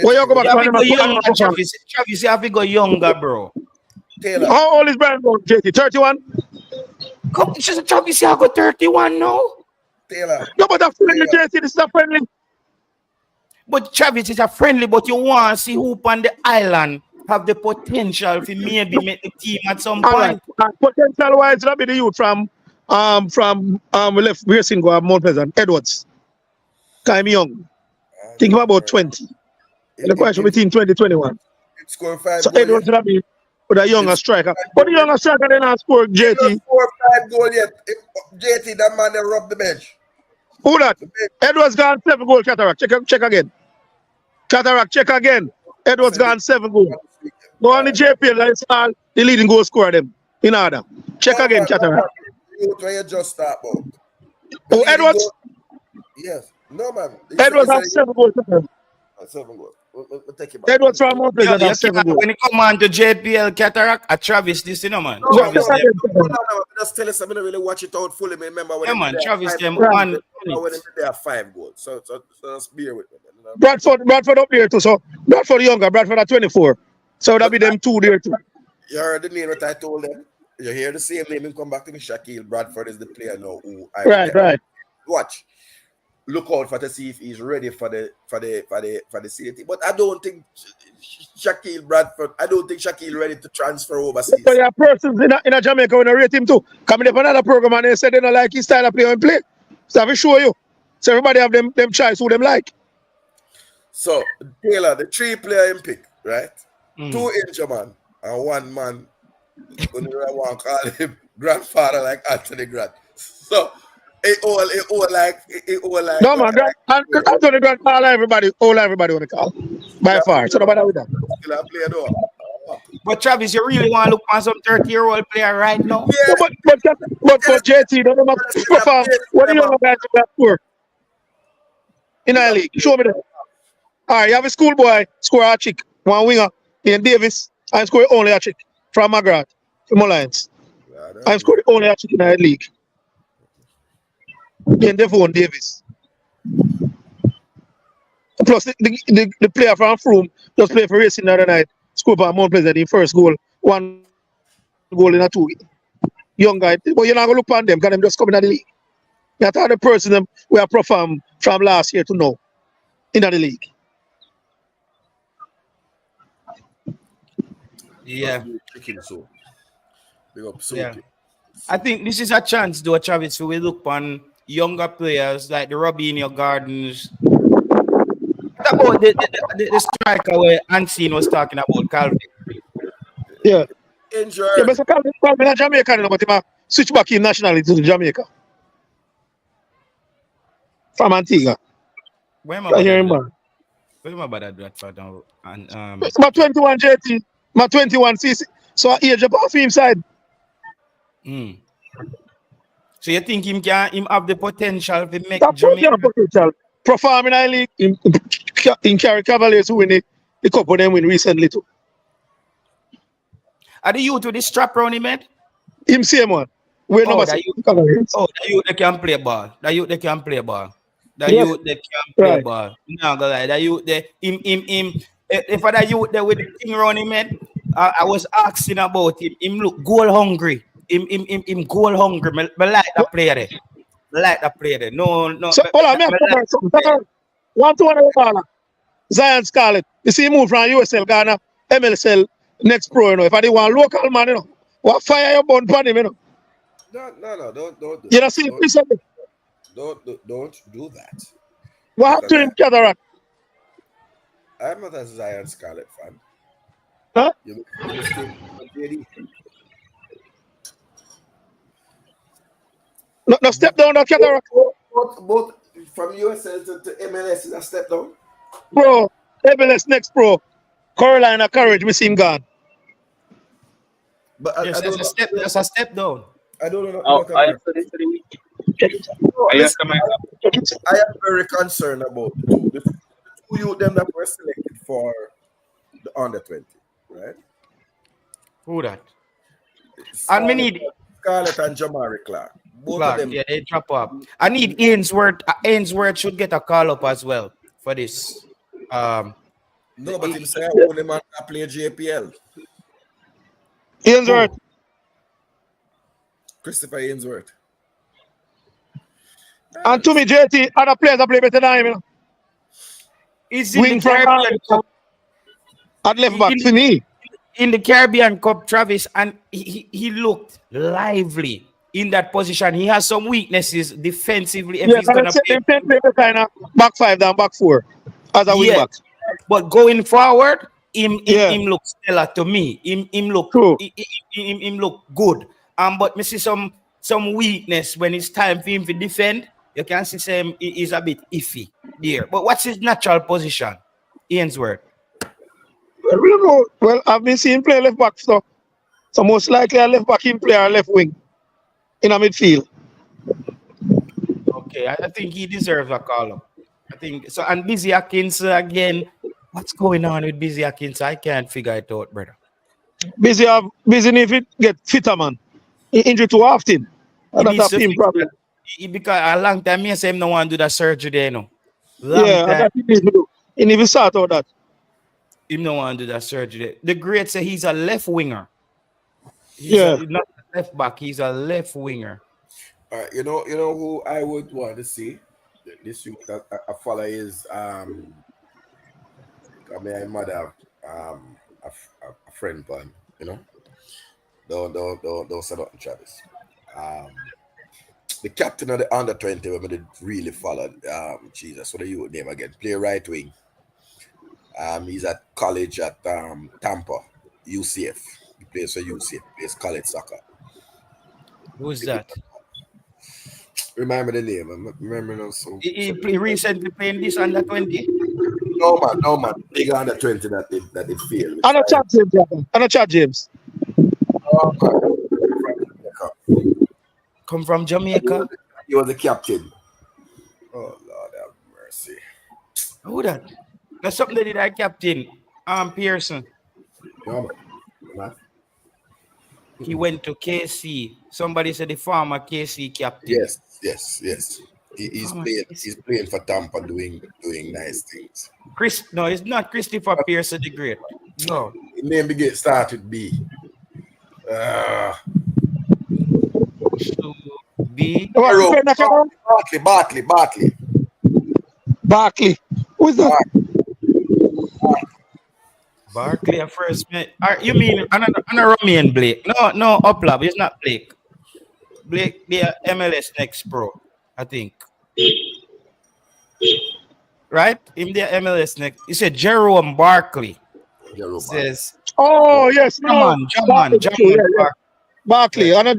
Where you go back You have to go to? younger, Travis. Travis, you have to go younger, bro. Taylor. How old is Brian Brown, JT? 31? Come, Travis, you have got 31 now. Taylor. No, but that's friendly, JT. This is a friendly. But Travis is a friendly, but you want to see who on the island have the potential to maybe make the team at some point. Right. Potential wise, that'll be the youth from left racing go Mount Pleasant, Edwards. Time young. Think about 20. The question between 20 and 21. Score 5 So goals. Edwards will be with a younger striker. But the younger striker then has scored He JT. don't score 5 goals yet. JT, that man, they rub the bench. Who that? Edwards gone 7 goals, Cataract. Check again. Cataract, check again. Edwards gone 7 goals. Go on the JPL, that's all the leading goal scorer them. In order. Check again, Cataract. Where you just start about. Oh, Edwards? Yes. No, man. Edwards has 7 goals. 7 goals. We'll take it back. Edwards from Mount Pleasant has 7 goals. When it come on to JPL Cataract, at Travis, this, you know, man. No, Travis, no, them. no, just tell us, I don't really watch it out fully. Remember when Yeah, man. Travis, them when one. they have 5 goals. So just bear with me. You know? Bradford up there too. So Bradford younger, Bradford at 24. So that'll be them 2 there too. You heard the name that I told them. You hear the same name and come back to me. Shaquille Bradford is the player now who I Right. watch. Look out for to see if he's ready for the CT. But I don't think Shaquille Bradford. I don't think Shaquille ready to transfer overseas. So there are persons in a Jamaica who rate him too. Coming up another program and they said they don't like his style of play and play. So I will show you. So everybody have them choice who them like. So Taylor, the 3 player in pick, right? 2 inch man and 1 man. I want to call him grandfather like Anthony Grant. So it all like. No man, Anthony Grant all everybody on the call. By far. So nobody with that. Still a player though. But Travis, you really want to look for some 30-year-old player right now? Yeah. But JT, don't know perform. What do you know guys that for? In our league. Show me that. All right, you have a schoolboy score a chick, 1 winger in Davis, and score only a chick from McGrath, from Alliance. I scored only a chick in our league. In Devon Davis. Plus the player from Froome just played for Racing the other night, scored by Mount Pleasant in first goal one goal in a 2 game. Young guy, but you're not gonna look on them because them just coming in the league. You have the person them we are perform from last year to now in the league. Yeah. Chicken soup. Big up Yeah. soup. I think this is a chance, though, Travis, so we look on younger players like the Robinho Gardens. What about the striker where Ancine was talking about, Calvin? Yeah. Injured. Yeah, but Calvin a Jamaican, you know, but he switch back in nationality to Jamaica. From Antigua. Where am I hear him, I man. Where am I about that for now? And My 21 JT, my 21 CC. So I age up off him side. So you think him have the potential to make That Jamaica? potential. Perform in the league in Carry Cavaliers who win the cup of them win recently too. Are the youth with the strap round him, man? Him same one. We're number that 6 youth, Cavaliers. the youth they can play ball. The youth they can play ball. The Yes. youth they can play Right. ball. No, go lie. The youth they him. If I the youth there with the thing around him, man, I was asking about him. Him look goal hungry. Him goal hungry. Me like that player there. Me like that player there. No. So hold on, me have to cover something. 1-2 ball. Zion Scarlett. You see, he moved from USL Ghana, MLSL, next pro, you know. If I did one local man, you know, what fire your bun pan him, you know. No, don't You know, see, don't do that. what happened to him, Cataract? I'm not a Zion Scarlett fan. Huh? You mistake JD. No step down, that Cataract. Both from USL to MLS is a step down. Bro, MLS next pro. Carolina Courage, we see him gone. But Yes, that's a step down. I don't know. I am very concerned about the two youth them that were selected for the under 20, right? Who that? And we need Scarlett and Jamari Clark. Both Clark, of them. yeah, they drop up. I need Ainsworth. Ainsworth should get a call up as well for this. No, but him say I want him to play JPL. Ainsworth. Christopher Ainsworth. And to me, JT, other players that play better than him, you know. Is in Wing the from Caribbean Cup. at left back for me. In the Caribbean Cup, Travis, and he looked lively in that position. He has some weaknesses defensively. If Yeah, he's gonna play, play kind of back 5 than back 4 as a wing back. but going forward, him looks stellar to me. Him look True. him look good. But me see some weakness when it's time for him to defend. You can see him is a bit iffy there. But what's his natural position? Ainsworth. Well, we don't know. Well, I've been seeing him play left back, so most likely a left back him play or left wing in a midfield. Okay, I think he deserves a call up. I think so. And Busy Atkins again. What's going on with Busy Atkins? I can't figure it out, brother. Busy if it get fitter, man. He injured too often. That's a him problem. Because a long time he say him no want to do that surgery there, no. That's he need to do. He need to sort out that. Him no want to do that surgery. The great say he's a left winger. He's not a left back. He's a left winger. All right, you know who I would want to see this youth that I follow is I might have a friend, but you know, don't say nothing, Travis. The captain of the under 20 when we really followed. Jesus, what are you name again? Play right wing. He's at college at Tampa, UCF. He plays for UCF. Plays college soccer. Who's that? Remember the name. I remember now. So He recently played this under 20. No man. Big under 20 that did fail. I'm a Chad James. Oh, man. Come from Jamaica. He was the captain. Oh Lord have mercy. Who that? That's something that did I captain. Pearson. No, man. He went to KC. Somebody said the former KC captain. Yes. He's playing for Tampa, doing nice things. No, it's not Christopher Pearson the Great. No. His name begins start with B. Should be Barkley. Barkley. Who is that? Barkley at first. You mean another Romanian Blake? No, Uplab. It's not Blake. Blake, they are MLS Next Pro, I think. Right? In their MLS Next. You said Jerome Barkley. Says. Oh, yes. German. Barkley. I know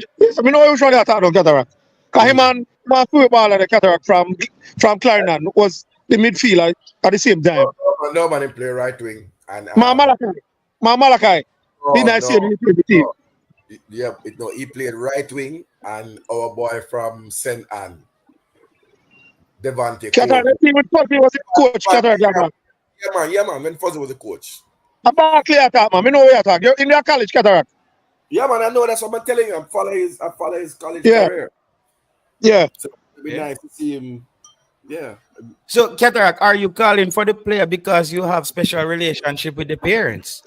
which one they attacked on Cataract. Because him and my footballer, the Cataract from Clarendon, was the midfielder at the same time. No man, he play right wing. And Malachi. Didn't I see him in the team? Yeah, he played right wing, and our boy from St. Anne, Devante. Cataract team with Fuzzy was the coach. Cataract. Yeah, man. When Fuzzy was the coach. A Barkley attack, man. I know where attack. You're in their college, Cataract. Yeah, man. I know. That's what I'm telling you. I follow his college career. Yeah. So it'd be nice to see him. Yeah. So, Cataract, are you calling for the player because you have special relationship with the parents?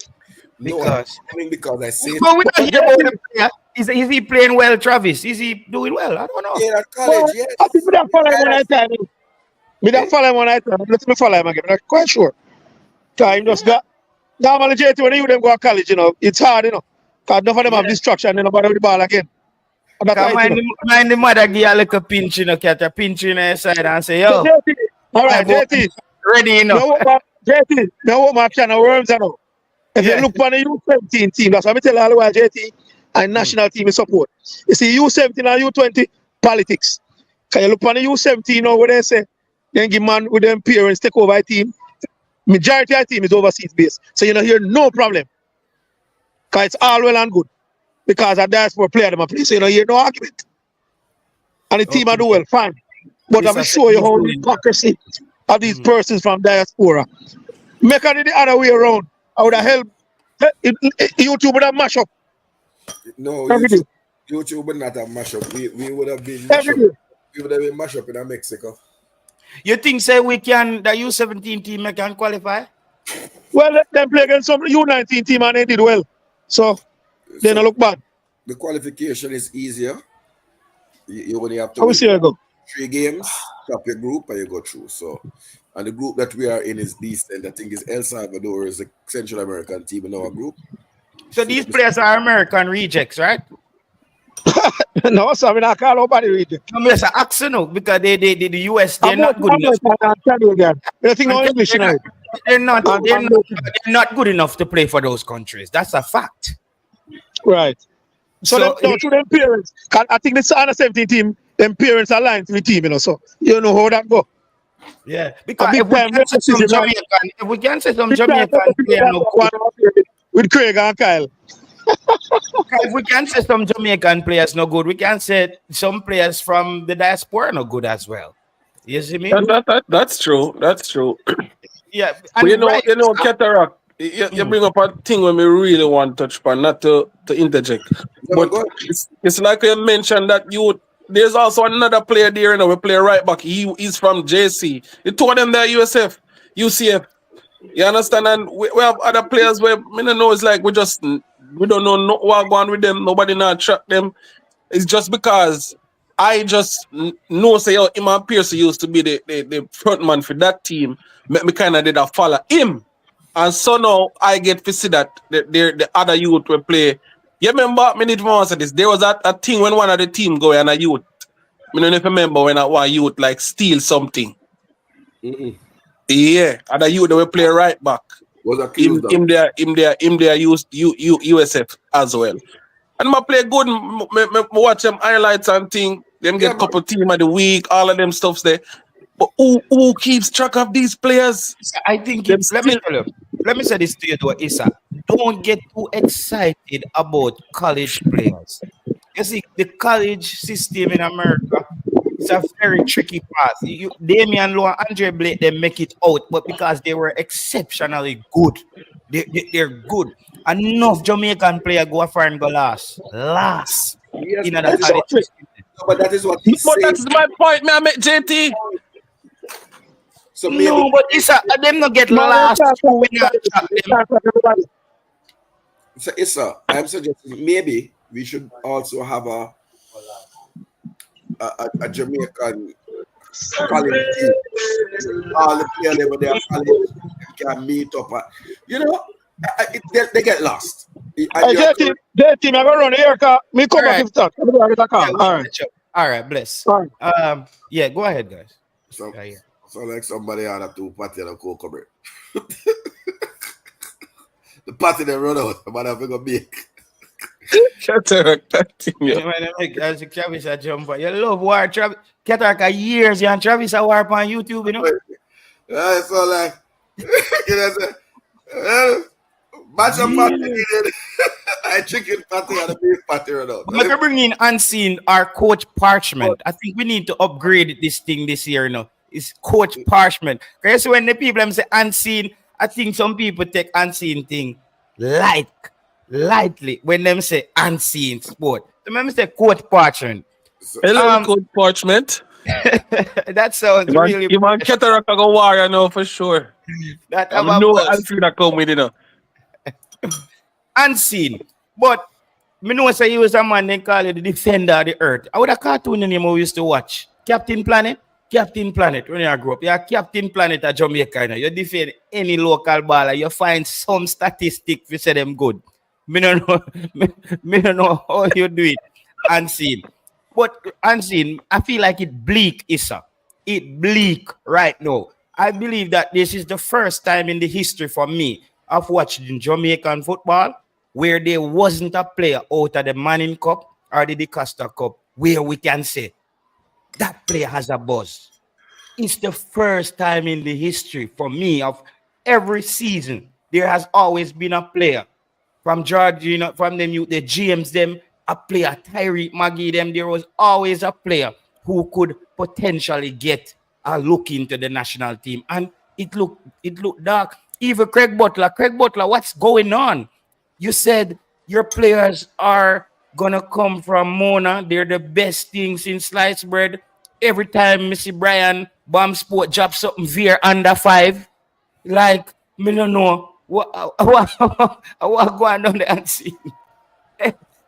Because I say. But we don't hear about the player. Is he playing well, Travis? Is he doing well? I don't know. Yeah, at college, yes. I think we don't follow him one night time. We don't follow him one night time. Let me follow him again. I'm not quite sure. Time just got. Normally, JT, when you them go to college, it's hard, Because none of them have distraction, nobody with the ball again. Mind the mother give a little pinch, Cat, a pinch in the side and say, yo. JT. All right, JT. Ready, JT, now what my channel worms, If you look on the U17 team, that's what I tell all the while, JT, and national team is support. You see, U17 and U20, politics. Can you look on the U17 now where they say, then give man with them parents take over a team. Majority of the team is overseas based. So you hear no problem. Because it's all well and good. Because a diaspora player them a play. So you hear no argument. And the team are do well, fine. But I'm show you how the hypocrisy of these persons from diaspora. Make it the other way around. I would have helped. YouTube would have mash up. No, Everything. YouTube would not have mash up. We would have been mash up. We would have been mash up in Mexico. You think say the U17 team can qualify? Well, let them play against some U19 team and they did well. So they don't look bad. The qualification is easier. You only have to win 3 games, top your group, and you go through. So, and the group that we are in is decent. I think is El Salvador is a Central American team in our group. So these players are American rejects, right? No, so I mean I call nobody reject. No, I'm asking because the US they're not good enough. They're not good enough to play for those countries. That's a fact. Right. So to them parents, I think the under 17 team, them parents are aligned to the team, so you know how that go. Yeah, because if we can say some Jamaican player with Craig and Kyle. If we can say some Jamaican players no good, we can say some players from the diaspora no good as well. You see me? That's true. That's true. Yeah, but you know, Cataract. You bring up a thing when we really want to touch upon, not to interject. But it's like you mentioned that there's also another player there, we play right back. He's from JC. The two of them there, UCF. You understand? And we have other players where I don't know, it's like we don't know what's going on with them. Nobody not track them. It's just because I just know say Iman Pierce used to be the front man for that team. Me kind of did a follow him. And so now I get to see that the other youth will play. You remember, me need to answer this. There was a thing when one of the team go and a youth. I don't know if you remember when one youth like steal something. Yeah, and the youth they will play right back. Him there used USF as well. And I play good. Me watch them highlights and thing. Them get couple team of the week, all of them stuffs there. But who keeps track of these players? I think let me say this to you though, Issa. Don't get too excited about college players. You see, the college system in America is a very tricky path. Damian Lowe and Andre Blake, they make it out, but because they were exceptionally good, they're good. Enough Jamaican player go far and go last. Yes, in the college system. But that is what he says. But that's my point, man. JT. So but Issa, them not get last. So Issa, I'm suggesting maybe we should also have a Jamaican college team. All the players over there college can meet up. You know, they get lost. Hey, JT, I'm going to run here, car. Me come back if that. I'm going to get a car. All right. All right, bless. All right. Yeah, go ahead, guys. So like somebody had a 2 party and a cocoa bread. The party they run out, but I'm going to make. Cataract, Travis a jump. You love war, Travis. Cataract years, and Travis a war on YouTube, you know. So like, you know, match of party needed. A chicken party and a beef party run out. I'm going to bring in Unseen, our coach Parchment. I think we need to upgrade this thing this year, you know. It's Coach Parchment. Because when the people say Unseen, I think some people take Unseen thing lightly when them say Unseen sport. Remember say Coach Parchment. Hello, Coach Parchment. That sounds really. You man Cataract go war, I know for sure. That I know Unseen that come with, you know. Unseen. But me know say he was a man they call it the defender of the earth. I would a cartoon name we used to watch. Captain Planet. Captain Planet, when you grow up, you're Captain Planet at Jamaica. You defend any local baller, you find some statistic to say them good. Me don't know how you do it. Unseen. But Unseen, I feel like it bleak, Issa. It bleak right now. I believe that this is the first time in the history for me of watching Jamaican football where there wasn't a player out of the Manning Cup or the DeCosta Cup where we can say, that player has a buzz. It's the first time in the history for me of every season. There has always been a player from George, you know, from them, the James, them, a player, Tyreek Maggie, them. There was always a player who could potentially get a look into the national team. And it looked dark. Even Craig Butler, what's going on? You said your players are gonna come from Mona. They're the best thing since sliced bread. Every time Missy Brian Bomb Sport drop something veer under 5, like me don't know what going on the unseen.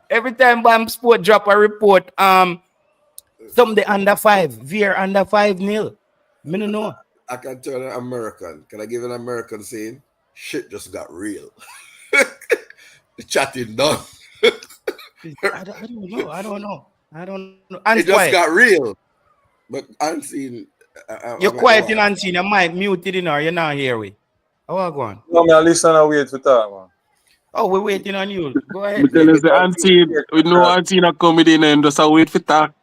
Every time Bomb Sport drop a report, something under 5, veer under 5-0. Me don't know. I can tell an American. Can I give an American saying? Shit just got real. The chatting done. I don't know. It just got real. But Unseen. You're quiet in Unseen. Your mic muted in or you're not here. How are you going? No, me listen and wait for that, man. Oh, we're waiting on you. Go ahead. Because there's the Unseen. We know Unseen are coming in and just wait for talk.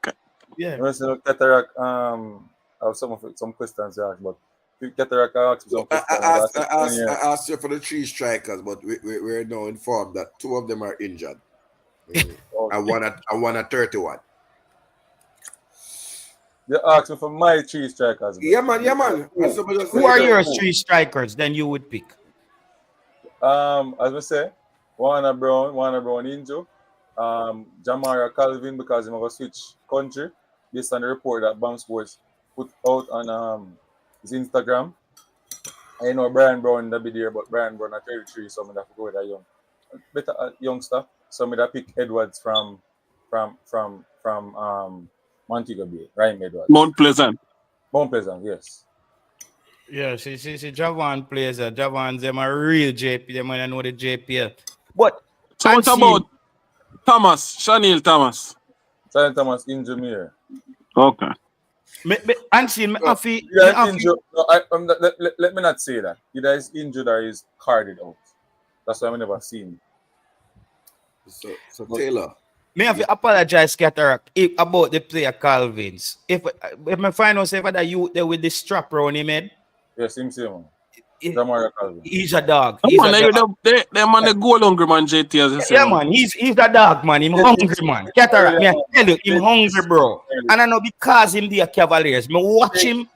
Yeah. You Cataract, I have some questions to ask, but Cataract asked some questions. I asked you for the 3 strikers, but we're now informed that 2 of them are injured. I won a 31. You asked me for my 3 strikers. Bro. Yeah, man. Who are your 3 strikers? Then you would pick. As we say, Warner Brown injured. Jamara Calvin because he was switch country based on the report that Bam Sports put out on his Instagram. I know Brian Brown will be there, but Brian Brown at 33, so I'm gonna go with a better youngster. So I'm gonna pick Edwards from Montego Bay, Ryan Edwards. Mount Pleasant, yes. Yeah, see, Javon plays. Javon's them a real JP. Them I know the JPL. But so what about Thomas, Chanel Thomas? Chanel Thomas injured me here. Okay. Unseen, let me not say that. Either he's injured or he's carted out. That's why I've never seen. So Taylor. May I have to apologize, Cataract, about the player Calvin's. If I find out that you there with the strap around him head. Yes, him same. He's a dog. They man the goal hungry man, JT as yeah, man. He's a dog, man. He's hungry, man. Cataract, me I tell you, he's hungry, bro. And I know because him the Cavaliers. Me watch him.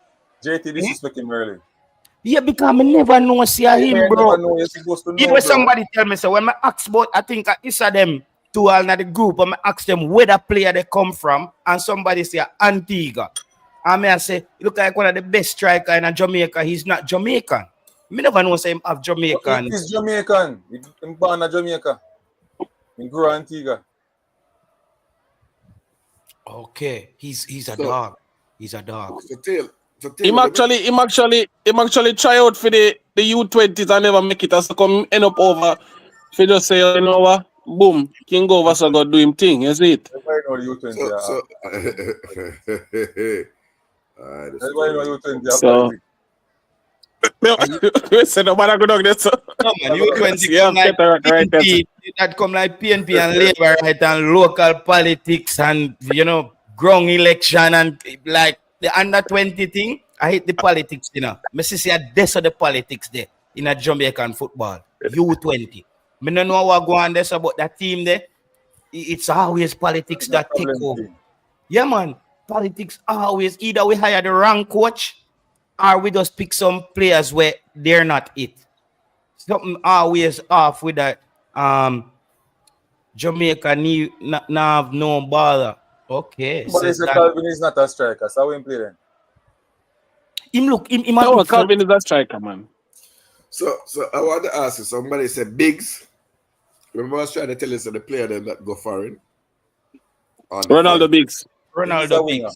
JT, this is looking early. Yeah, because I never know see him, bro. Even somebody tell me so when I ask about, I think it's a them to all in the group, and I ask them where the player they come from, and somebody say Antigua. And I say, look like one of the best striker in Jamaica. He's not Jamaican. Me never know say him have Jamaican. He's Jamaican. He's born in Jamaica. In Guru Antigua. Okay, he's a So- dog. He's a dog. So tell Him actually try out for the U20s and never make it. As to come end up over. If you just say, you know what, boom, King go over so go do him thing. You see it? That's why you know U20. so That's why you know U20. So- We said no matter go down there. So No, man, U20 Yeah, come like better, right, PNP, that come like PNP and Labour, right, and local politics and, ground election and like the under 20 thing. I hate the politics, I see this of the politics there in a Jamaican football. U20. I don't know what go on there about that team there. It's always politics that take over. Yeah, man. Politics always either we hire the wrong coach or we just pick some players where they're not it. Something always off with that. Jamaica need not have no bother. Okay. But it's Calvin is not a striker, so how him play then? Him no, Calvin is a striker, man. So I want to ask you, somebody said Biggs. Remember I was trying to tell you so the player them that go foreign? Ronaldo Biggs. Ronaldo Biggs.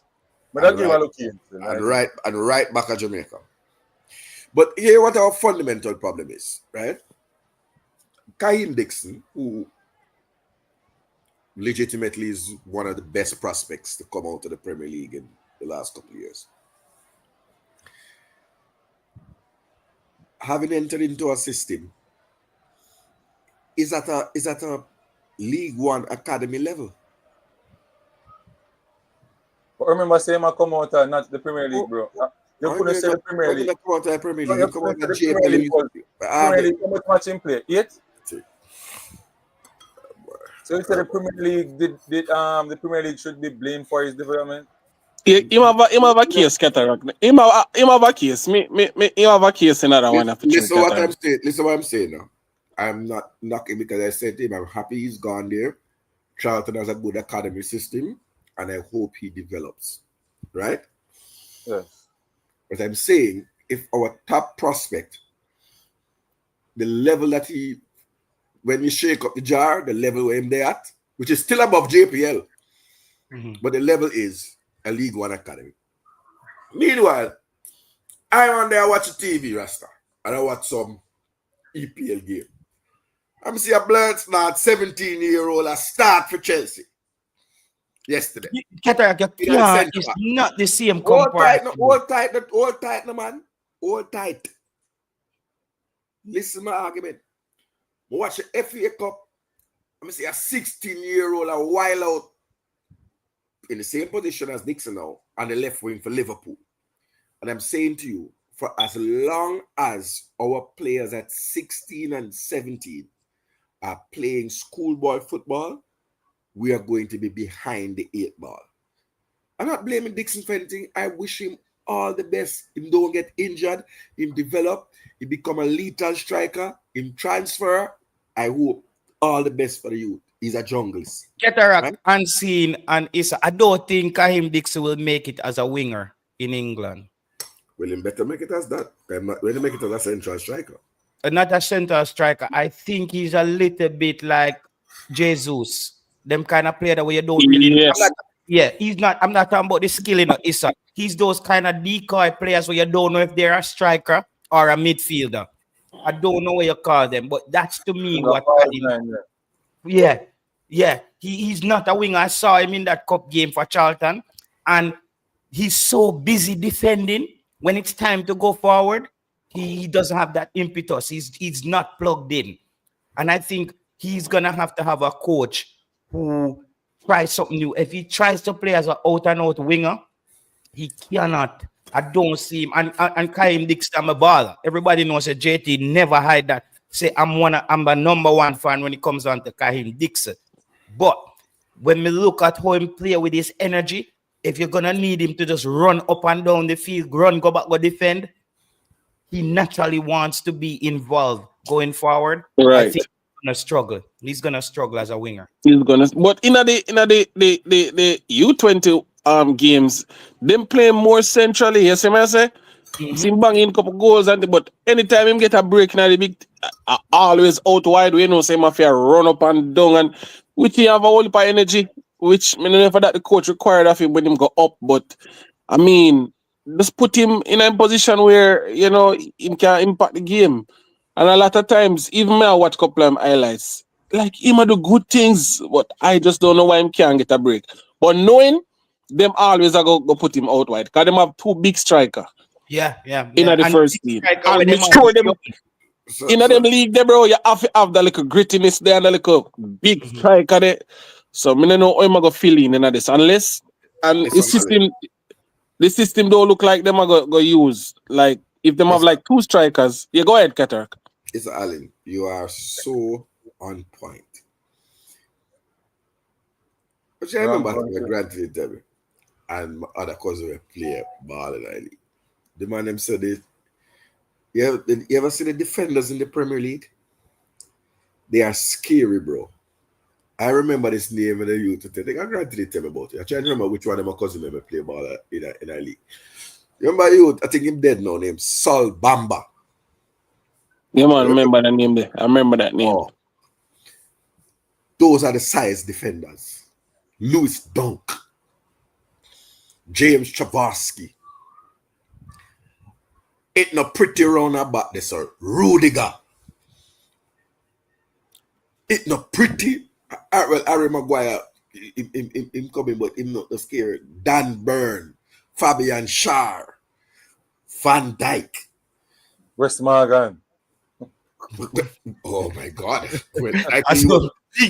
But that give a look in. And right back at Jamaica. But here what our fundamental problem is, right? Kaim Dixon, who legitimately is one of the best prospects to come out of the Premier League in the last couple of years. Having entered into a system is at a League One academy level. But remember, saying I come out not the Premier League, bro. You couldn't say the Premier League. Come out of the Premier League. You You come out of the Premier League. Premier League, how much match in play? 8? So you said the Premier League the Premier League should be blamed for his development? Him have a case, Cataract. Him have a case. Him have a case another one. Listen what I'm saying now. I'm not knocking because I said to him, I'm happy he's gone there. Charlton has a good academy system, and I hope he develops. Right? Yes. But I'm saying, if our top prospect, the level that when you shake up the jar, the level where him there at, which is still above JPL, but the level is a League One academy. Meanwhile, I'm on there watching TV, Rasta, and I watch some EPL game. I'm see a blind start 17-year-old a start for Chelsea yesterday. Cataract, it's not the same comparison. Hold tight, no man. Hold tight. Listen to my argument. I watch the FA Cup. I'm see a 16-year-old a while out in the same position as Dixon now on the left wing for Liverpool. And I'm saying to you, for as long as our players at 16 and 17 are playing schoolboy football, we are going to be behind the 8 ball. I'm not blaming Dixon for anything. I wish him all the best. Him don't get injured. Him develop. He become a lethal striker. Him transfer. I hope all the best for the youth. He's a junglist. Cataract, right? Unseen, and Issa. I don't think Kaim Dixon will make it as a winger in England. Well, him better make it as that. When he make it as a central striker. Not a central striker. I think he's a little bit like Jesus. Them kind of player that where you don't really know. He's not. I'm not talking about the skill in Issa. He's those kind of decoy players where you don't know if they're a striker or a midfielder. I don't know what you call them, but that's to me what. He's not a winger. I saw him in that cup game for Charlton, and he's so busy defending. When it's time to go forward, he doesn't have that impetus. He's not plugged in, and I think he's gonna have to have a coach who tries something new. If he tries to play as an out-and-out winger, he cannot. I don't see him. And Kaim Dixon, I'm a baller. Everybody knows that JT never hide that. Say I'm a number one fan when it comes on to Kaim Dixon. But when we look at how him play with his energy, if you're gonna need him to just run up and down the field, go back, go defend, he naturally wants to be involved going forward. Right. I think he's gonna struggle. He's gonna struggle as a winger. But in the U20 games, them play more centrally. You see what I say? See him banging a couple goals but anytime him get a break now the big always out wide, we know say mafia run up and down and which he have a whole heap of energy, which I don't know if that the coach required of him when him go up, but I mean just put him in a position where you know him can impact the game. And a lot of times, even me I watch couple of highlights, like him a do good things, but I just don't know why him can't get a break. But knowing them always are go put him out wide because them have two big striker. Yeah. In the And first team. striker And with make sure them in them league there, bro, you have to have the little grittiness there and the little big striker there. So I don't know how I'm gonna feel in this unless and the system don't look like them are go use like if them have like two strikers. Yeah, go ahead, Katark. It's Alan. You are so on point. But I remember my grandfather tell me, and my other cousin will play ball in the league. The man them said it. You ever see the defenders in the Premier League? They are scary, bro. I remember this name and I used to tell me. I grandfather tell me about it. I try to remember which one of my cousins ever play ball in a league. You remember you? I think him dead now. Named Sol Bamba. Yeah, man, I remember that name there. I remember that name. Oh. Those are the size defenders. Louis Dunk. James Chavarsky. It no pretty round about this, sir. Rudiger. It no pretty. Harry Maguire, him coming, but him not scared. Dan Burn, Fabian Schär, Van Dijk. West Morgan. Oh my God.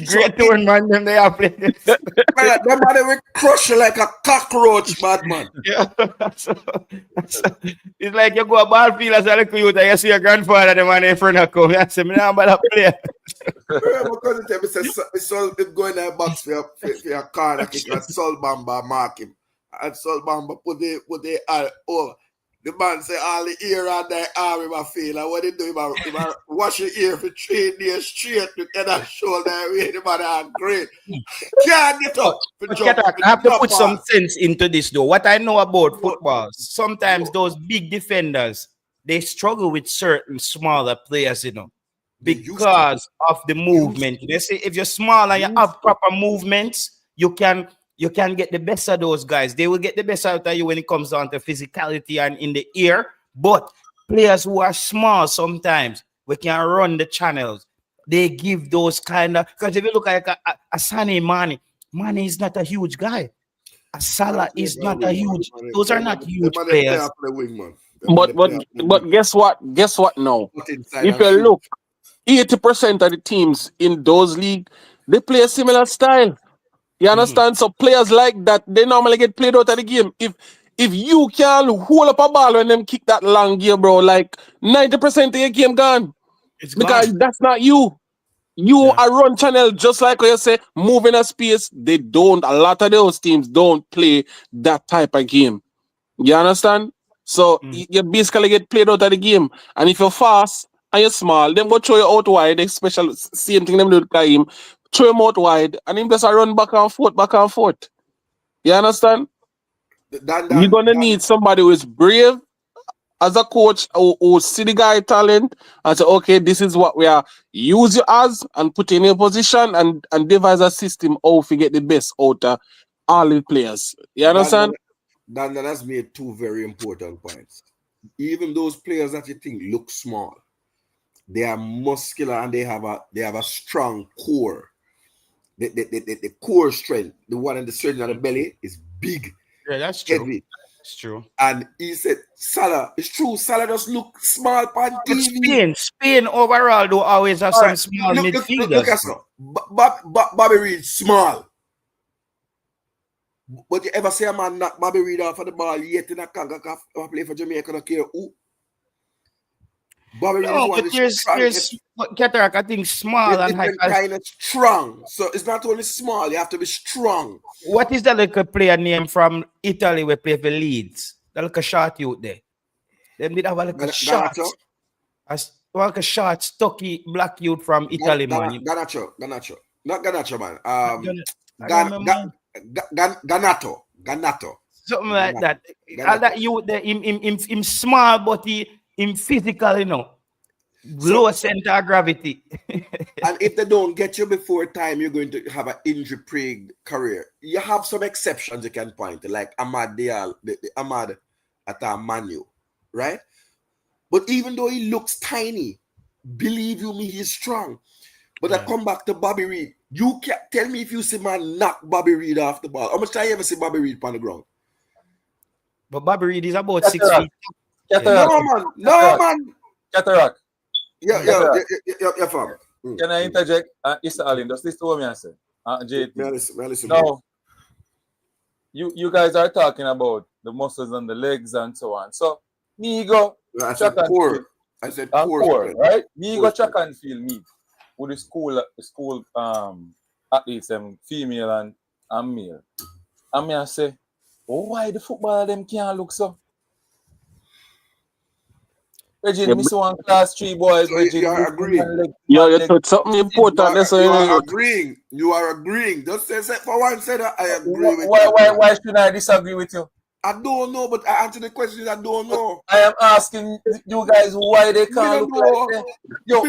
Great turn, man. Them they are playing. Them body will crush you like a cockroach, bad man. Yeah. It's like you go a ball field as a little youth and you see your grandfather, the man in front of you. I say, I'm about to play. Because tell me, Sol go in the box for your corner kick and Sol Bamba mark him. And Sol Bamba put the over. The man say all the ear and the arm in my feel. And what they do, he wash your ear for 3 days straight with that shoulder. The man are great. Can't get up. I have to put some sense into this though. What I know about football, sometimes those big defenders, they struggle with certain smaller players, you know, because of the movement. They say if you're small and you have proper movements, you can get the best of those guys. They will get the best out of you when it comes down to physicality and in the air. But players who are small sometimes, we can run the channels. They give those kind of, because if you look at a Sané Mane is not a huge guy. A Salah is not a huge, those are not huge players. But guess what? Guess what now? If you look, 80% of the teams in those leagues, they play a similar style. You understand? So players like that, they normally get played out of the game. If you can hold up a ball when them kick that long game, bro, like 90% of your game gone. It's because gone. That's not you. You are run channel just like you say, moving a space. They don't. A lot of those teams don't play that type of game. You understand? So you basically get played out of the game. And if you're fast and you're small, them go throw you out wide. Especially same thing them do with him. Throw him out wide and him just run back and forth. You understand? You're gonna need somebody who is brave as a coach who see the guy talent and say, okay, this is what we are. Use you as and put in your position and devise a system how to get the best out of all the players. You understand? Dan has made 2 very important points. Even those players that you think look small, they are muscular and they have a strong core. The core strength, the one in the strength of the belly is big. Yeah, that's true. Heavy. It's true. And he said, Salah, it's true. Salah does look small on TV. Spain overall do always have some small midfielders. Look at so. Bobby Reed, small. But you ever see a man knock Bobby Reed off of the ball yet in a Kanga play for Jamaica, don't care who? Bobby no, but there's Katark, I think small and high. Kind of strong. So it's not only small, you have to be strong. What is the little player name from Italy we play for Leeds? The little short youth there. Them did have a little short. Like a short, stocky black youth from Italy, man. Ganacho. Not Ganacho, man. Ganato. something like that. All that you there, him small, but him physical, you know, low center of gravity. And if they don't get you before time, you're going to have an injury-plagued career. You have some exceptions you can point to, like Ahmad Dial, the Ahmad at Manu, right? But even though he looks tiny, believe you me, he's strong. But I come back to Bobby Reed. You can't tell me if you see man knock Bobby Reed off the ball. How much time you ever see Bobby Reed on the ground? But Bobby Reed is about 6 feet. No, man. Cataract. Yeah, fam. Can I interject? Mr. Allen, does this to me answer? JT. Listen, no. You guys are talking about the muscles on the legs and so on. So me go I said core. I said core, right? Me go track and field me with the school athletes, female and male. And me I say, why the footballer them can't look so? Reggie, me one class 3 boys. So you are agreeing. You touch something important. You are agreeing. Just say for one said I agree with you. Why should I disagree with you? I don't know, but I answer the question. I don't know. I am asking you guys why they can't look like that. Yo,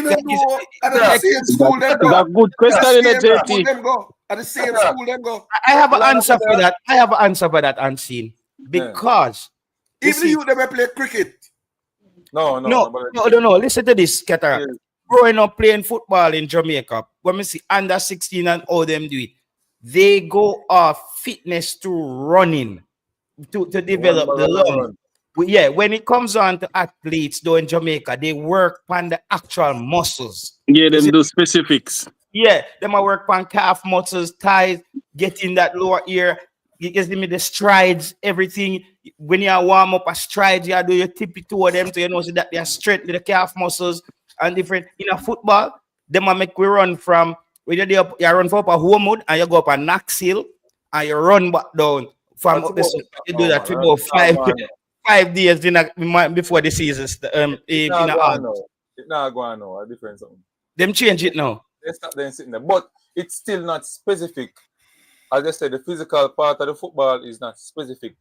at the same school them go. That's a good question in the JT. At the same school them go. I have an answer for that. I have an answer for that, Unseen. Because even you never play cricket. No. Listen to this, Cataract. Growing up playing football in Jamaica, when we see under 16 and all them do it, they go off fitness to running to develop the lungs. Yeah, when it comes on to athletes though in Jamaica, they work on the actual muscles. Yeah, them do specifics. Yeah, them I work on calf muscles, thighs, getting that lower ear. You give me the strides, everything. When you warm up a stride, you do your tippy two of them so you know so that they are straight with the calf muscles and different. In a football, them I make we run from when you run for up a Homewood and you go up a Knox Hill and you run back down from up this. You do that for about 5 days before the season. It's not going now. A different something. Them change it now. They stop them sitting there, but it's still not specific. As I said, the physical part of the football is not specific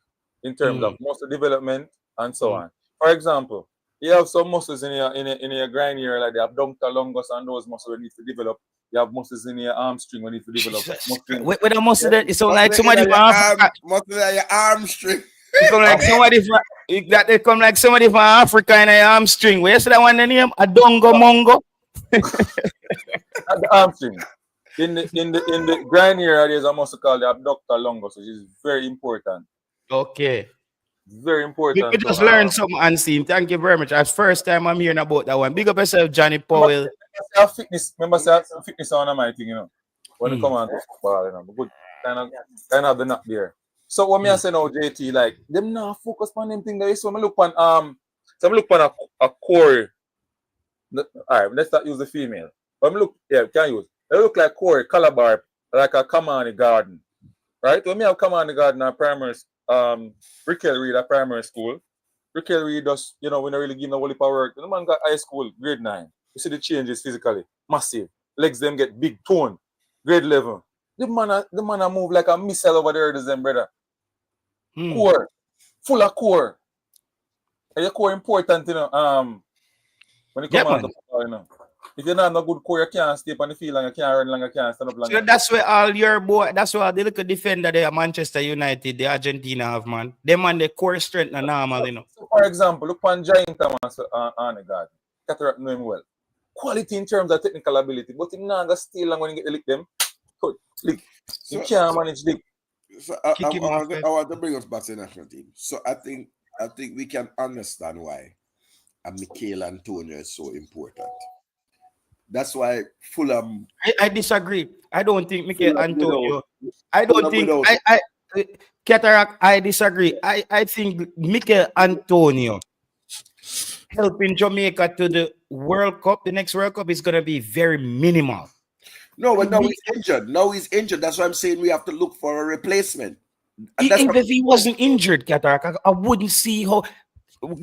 in terms of muscle development and so on. For example, you have some muscles in your groin here, like the abdominal longus, and those muscles need to develop. You have muscles in your hamstring when you need to develop. With a muscle that it sounds like somebody from Africa. Muscle in your hamstring. It come like somebody from they come like somebody from Africa in a hamstring. Where's that one name? A dongo mongo. The hamstring. In the groin area, there's a muscle called the abductor longus, which is very important. Okay. Very important. You just learned something, Unseen. Thank you very much. That's first time I'm hearing about that one. Big up yourself, Johnny Powell. Remember, fitness on my thing, you know. When you come on to football, you know, good kind of the knock there. So what me I say now, JT, like them now focus on them thing there. So I look on a core. All right, let's not use the female. But look, yeah, can use. They look like Corey Calabar, like a Kamani Garden. Right? When me have Kamani Garden at primary Rickel Reed at primary school. Rickel Reed does, you know, we don't really give no whole heap of work. The man got high school, grade 9. You see the changes physically. Massive. Legs them get big tone. Grade 11. The man move like a missile over there, them brother. Core. Full of core. And your core important, you know. When you come out of football, you know. If you don't have no good core, you can't stay on the field and you can't run long, you can't stand up long. So that's where all your boy, that's why the little defender there, Manchester United, the Argentina have, man. Them and the core strength are normal, you know. So for example, look on Giant Thomas on the guard. Cataract know him well. Quality in terms of technical ability, but him not stay long when you get the lick them. Lick. You can't manage lick. So I want to bring us back to the national team. So I think we can understand why Mikel Antonio is so important. That's why Fulham. I disagree. I don't think Mikel Antonio. I don't think Cataract. I disagree. I think Mikel Antonio helping Jamaica to the World Cup, the next World Cup, is going to be very minimal. No, but now he's injured. That's why I'm saying we have to look for a replacement. Even if he wasn't injured, Cataract, I wouldn't see how.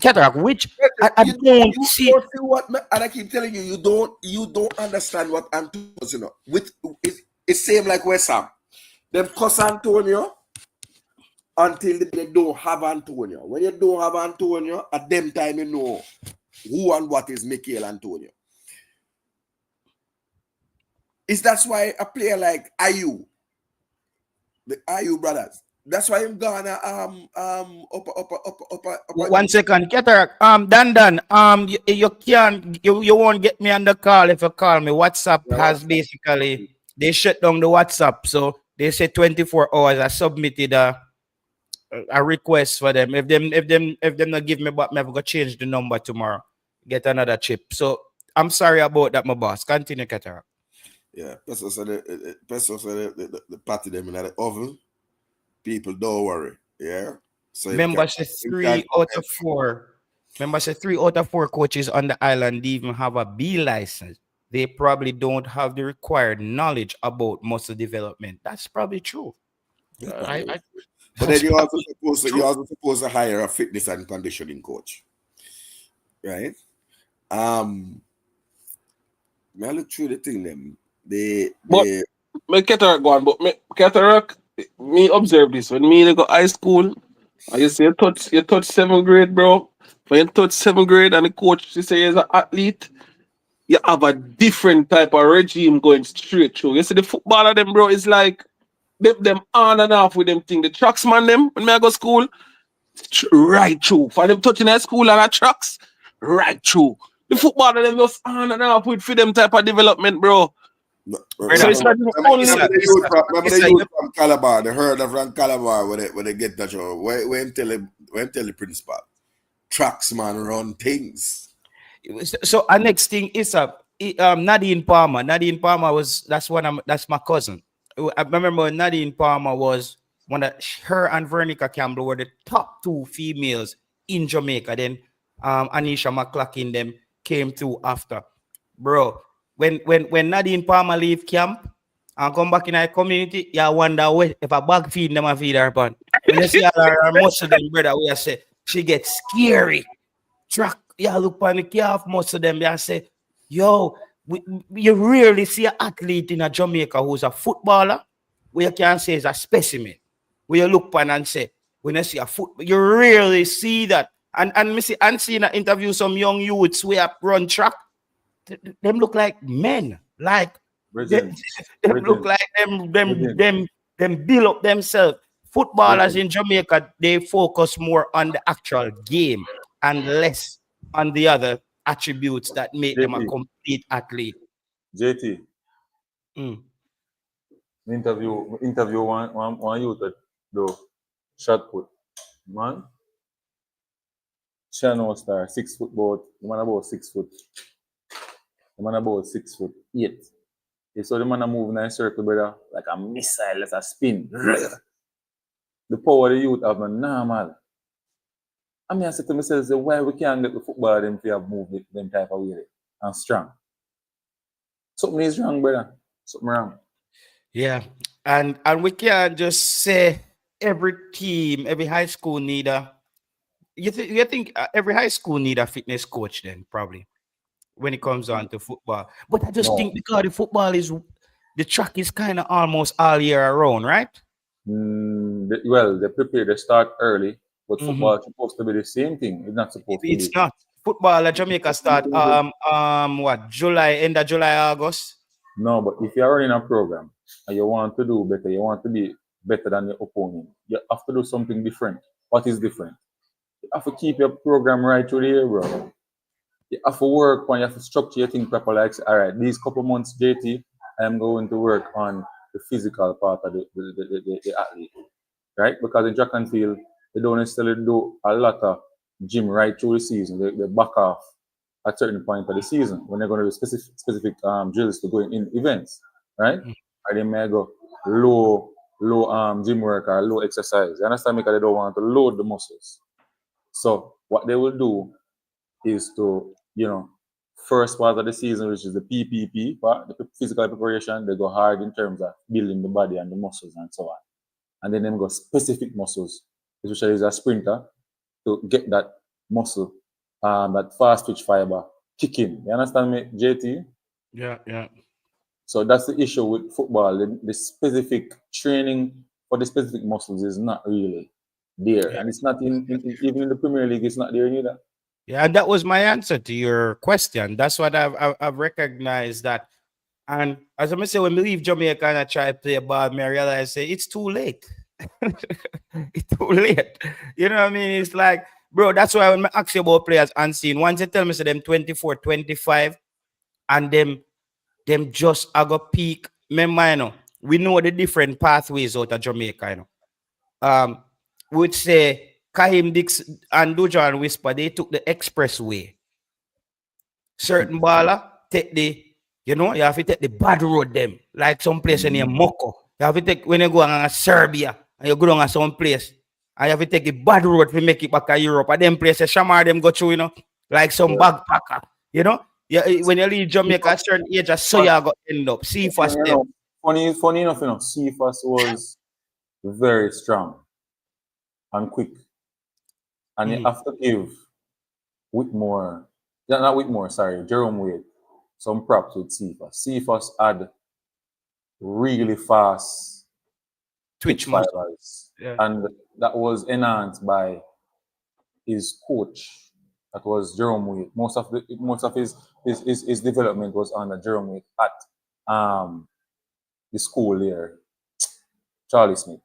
Cataract, which I don't see. What, and I keep telling you, you don't understand what Antonio, you know. It's same like West Ham. Them cuss Antonio. until they don't have Antonio. When you don't have Antonio, at them time you know who and what is Mikel Antonio. That's why a player like Ayu, the Ayu brothers, that's why I'm gonna upper. 1 second, Cataract. Dan, you won't get me on the call if you call me. WhatsApp has basically they shut down the WhatsApp, so they say 24 hours. I submitted a request for them. If them not give me, but me have to change the number tomorrow. Get another chip. So I'm sorry about that, my boss. Continue, Cataract. Yeah, Peso said the party them in the oven. People don't worry. Yeah. So Remember, say 3 out of 4. Remember, say 3 out of 4 coaches on the island even have a B license. They probably don't have the required knowledge about muscle development. That's probably true. But then you're also supposed to hire a fitness and conditioning coach, right? I look through the thing them. Me Cataract go on, but Cataract, me observe this. When me go high school, I you say you touch 7th grade, bro. When you touch 7th grade and the coach you say you're an athlete, you have a different type of regime going straight through. You see the footballer them, bro, is like them on and off with them thing. The tracksman them, when I go school, right through. For them touching high school and the tracks, right through. The footballer them just on and off with for them type of development, bro. So it's like remember the youth from Calabar, the herd from Calabar when they get that show. When tell the principal, tracksman run things. So our next thing is Nadine Palmer. Nadine Palmer that's my cousin. I remember Nadine Palmer was one of her and Veronica Campbell were the top 2 females in Jamaica. Then Anisha McClacken them came through after. Bro, when Nadine Palmer leave camp and come back in our community, you wonder if a bag feed them and feed her pan. When you see her muscle them, brother, we say she gets scary. Track, look on the calf, most of them, say, yo, you rarely see an athlete in a Jamaica who's a footballer, where you can say is a specimen. Where you look on and say, when you see a you rarely see that. And see in an interview some young youths where run track, them look like men. Like them look like them build up themselves. Footballers in Jamaica, they focus more on the actual game and less on the other attributes that make them a complete athlete. JT. Interview one youth that do shot put. Man. Channel star, 6 foot boat. The man about 6 foot. The man about 6'8". You saw the man move in a circle, brother, like a missile, like a spin. The power the youth have normal. I mean, I said to myself, why we can't get the football them to have moved them type of way and strong. Something is wrong, brother. Something wrong. Yeah, and we can't just say every team, every high school need a. You think every high school need a fitness coach then probably when it comes on to football. But I just think because the track is kind of almost all year around, right? Well, they prepare. They start early, but football is supposed to be the same thing. It's not supposed to be. It's not. Football at Jamaica start July, end of July, August. No, but if you're running a program and you want to do better, you want to be better than your opponent, you have to do something different. What is different? You have to keep your program right through the year, bro. You have to work on, you have to structure your thing properly. Like, all right, these couple months, JT, I'm going to work on the physical part of the athlete, right? Because in track and field, they don't necessarily do a lot of gym right through the season. They back off at certain point of the season when they're going to do specific drills to go in events, right? Or they may go low gym work or low exercise. You understand? Because they don't want to load the muscles. So what they will do is to, first part of the season, which is the PPP part, the physical preparation, they go hard in terms of building the body and the muscles and so on. And then they go specific muscles, especially as a sprinter, to get that muscle, that fast twitch fiber kicking. You understand me, JT? Yeah. So that's the issue with football. The specific training for the specific muscles is not really there, and it's not even in the Premier League. It's not there either. Yeah, and that was my answer to your question. That's what I've recognized that. And as I say, when we leave Jamaica and I try to play ball, I realize say it's too late. It's too late. You know what I mean? It's like, bro, that's why when I ask you about players unseen, once they tell me say them 24, 25, and them just I go peak. Remember, you know, we know the different pathways out of Jamaica, you know. Would say Kahim Dix and Dujan Whisper, they took the expressway. Certain baller take the, you know, you have to take the bad road them, like some place near Moko. You have to take when you go on Serbia and you go on some place, and you have to take the bad road to make it back to Europe. And them places, Shamar them go through, you know, like some backpacker, you know. Yeah, when you leave Jamaica at a certain age, just so you go end up. See for step. Funny enough, you know, Cephas was very strong and quick. And you have to give Whitmore, not Whitmore, sorry, Jerome Wade, some props with Cephas. Cephas had really fast twitch fibers. Yeah. And that was enhanced by his coach. That was Jerome Wade. Most of his development was under Jerome Wade at the school there, Charlie Smith.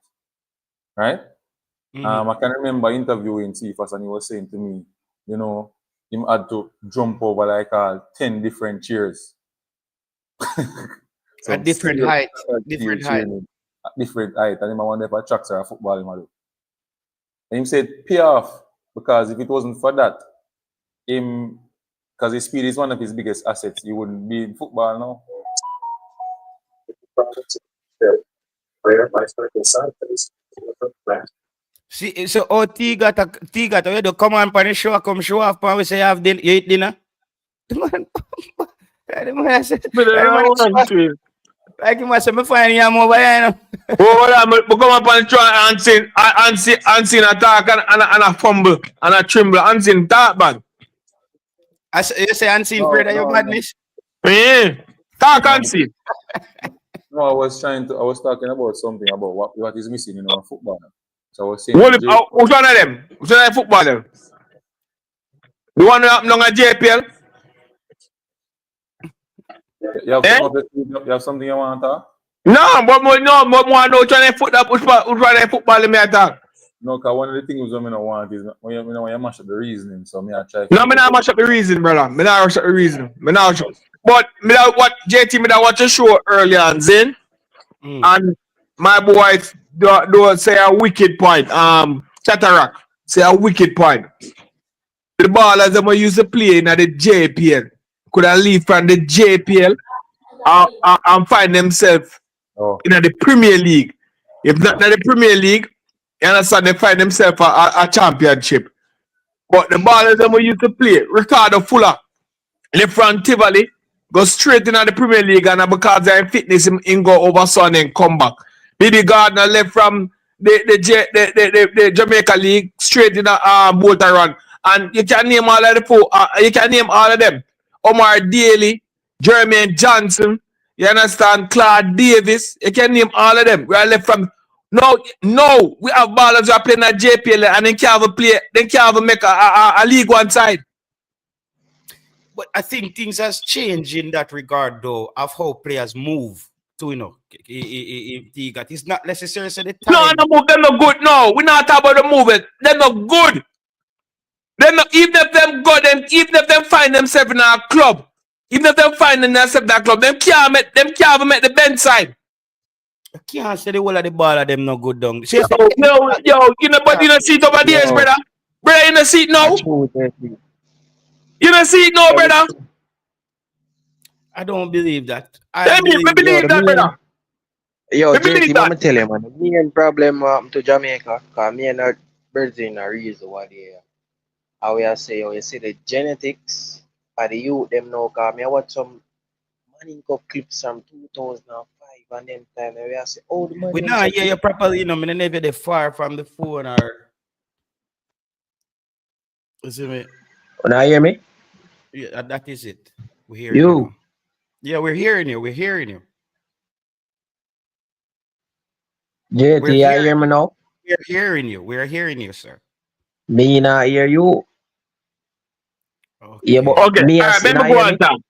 Right? I can remember interviewing Cephas and he was saying to me, you know, he had to jump over like 10 different chairs. At different height. Different height. At different height. And I wonder if a tracks or a football him do. And he said, pay off, because if it wasn't for that, because his speed is one of his biggest assets, he wouldn't be in football now. See, so T got to come on for the show, come show off, and we say you have you eat dinner. The man said, like you must say, me find you over here. Oh, come up and try Unseen attack and a fumble and a tremble. Unseen talk bad. You say Unseen afraid of your madness? Yeah, talk Unseen. No, I was talking about something about what is missing in our football. So I was saying, which one of them? Which one of them footballer? The one who happened on a JPL? You have something you want to talk? No, but more know trying to football me attack. No, because one of the things I want is when you mash up the reasoning. So I try. No, I not mash up the reason, brother. I not mash up the reason. But what JT me that watch a show earlier on Zin, and my boy do say a wicked point. Chatterak say a wicked point. The ballers them used to play in the JPL could have leave from the JPL and find themselves in the Premier League. If not in the Premier League, you understand, they find themselves a championship. But the ballers them used to play, Ricardo Fuller left from Tivoli, go straight into the Premier League, and because of fitness, him go over Sun and come back. Billy Gardner left from the Jamaica League straight into Bolton Run. And you can name all of them. Omar Daly, Jermaine Johnson, you understand, Claude Davis, you can name all of them. We are left from no, we have ballers who are playing at JPL and they can't even make a League One side. But I think things has changed in that regard, though, of how players move to, you know, it's not necessarily the time. No, move, they're not good. No, we're not talking about the movement. They're not good. They're not, even if them go, even if them find themselves in a club, even if them find themselves in that club, them can't even make the bench side. I can't say the whole of the ball of them no good down. But you don't see it over there, brother. Brother, you don't see it now. You don't see it now, brother. I don't believe that. I believe that, brother. Yo, JT, let me tell you, man. The main problem to Jamaica, because me and our birds in a reason what they are. How we say, you see the genetics of the youth, them now, because I watch some Manning Cup clips from 2005 and then time, and we say, oh, the money. We now hear you properly, you know, I never they far from the phone or. You see me? When I hear me? Yeah, that is it. We hear you. Yeah, we're hearing you. We're hearing you. JT, you hear me now? We're hearing you. We're hearing you, sir. Me not hear you. Yeah, but Okay. me All and right, let me not go hear on, me. Tom.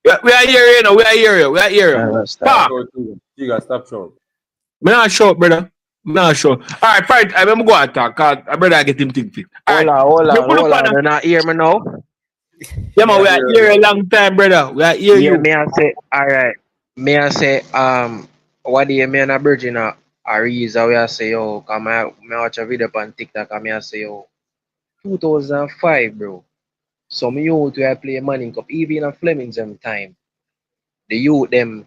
Yeah, we are here, you know. We are here, you. We are here. Stop. You guys stop short. Me not sure, brother. Me not sure. All right, fine. I remember go on, talk. Cause I brother I get him think fit. All right. Hold You put up on. on. You not hear me now? Yeah, man. We are here a long time, brother. We are here, Yeah, you. me I say, all right. Me I say, what do you mean a virgin a reason we I say, yo, come me watch a video on TikTok and me I say, yo, 2005, bro. Some youth we play Manning Cup, even in Fleming's them time. The youth them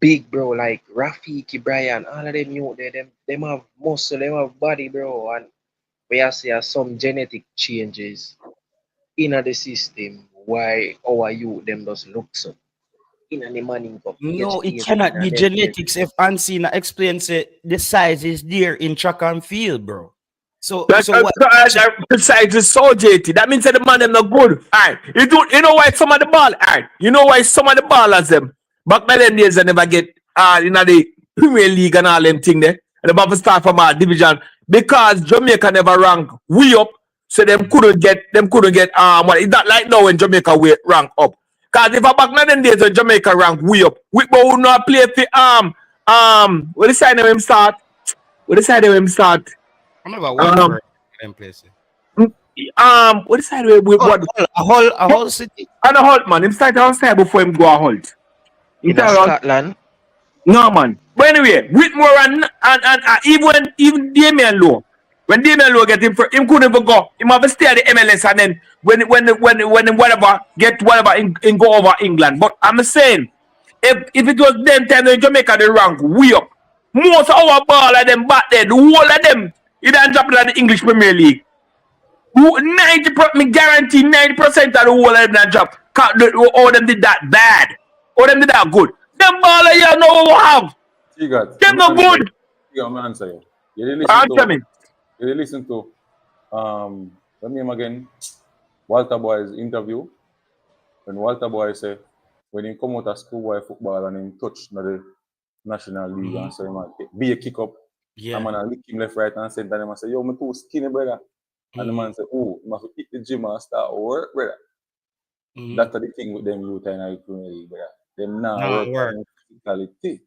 big, bro, like Rafiki, Brian, all of them youth there, them have muscle, them have body, bro, and we I say some genetic changes in the system why our youth them just look so in the Manning Cup. No, it cannot be them genetics. If Ancina explains it, the size is there in track and field, bro. So what? The size is so JT. That means that the man them not good. Alright. You know why some of the ball, alright. You know why some of the ballers them back by them days they never get in the Premier League and all them thing there. And the Buffalo start from our division. Because Jamaica never rank way up. So them couldn't get what it's not like now when Jamaica rank up. Cause if I back in them days when Jamaica rank way up, we would not play for what the side of him start? What the side of him start? I'm never watching them places. What is that? A whole city. And a halt, man. Him start outside before him go a halt. In Scotland? No, man. But anyway, Whitmore and even Damian Lowe. When Damian Lowe get him couldn't even go. He must stay at the MLS and then when whatever get whatever in go over England. But I'm saying if it was them time in Jamaica they rank way up. Most of our ball of them back there, the whole of them, it done drop in the English Premier League. 90%, me guarantee 90% of the whole of them that drop. All them did that bad. All them did that good. Them ball of you know have. Them not good. I'm answer you. You listen to let me again, Walter Boy's interview. When Walter Boy say when he come out of schoolboy football and he touch the National League and so he might be a kick up. Yeah. And man I lick him left, right, and center. And I say, yo, me too skinny, brother. And the man say, oh, you must hit the gym and start work, brother. That's the thing with them youth in the Premier League, brother. Them now work on physicality.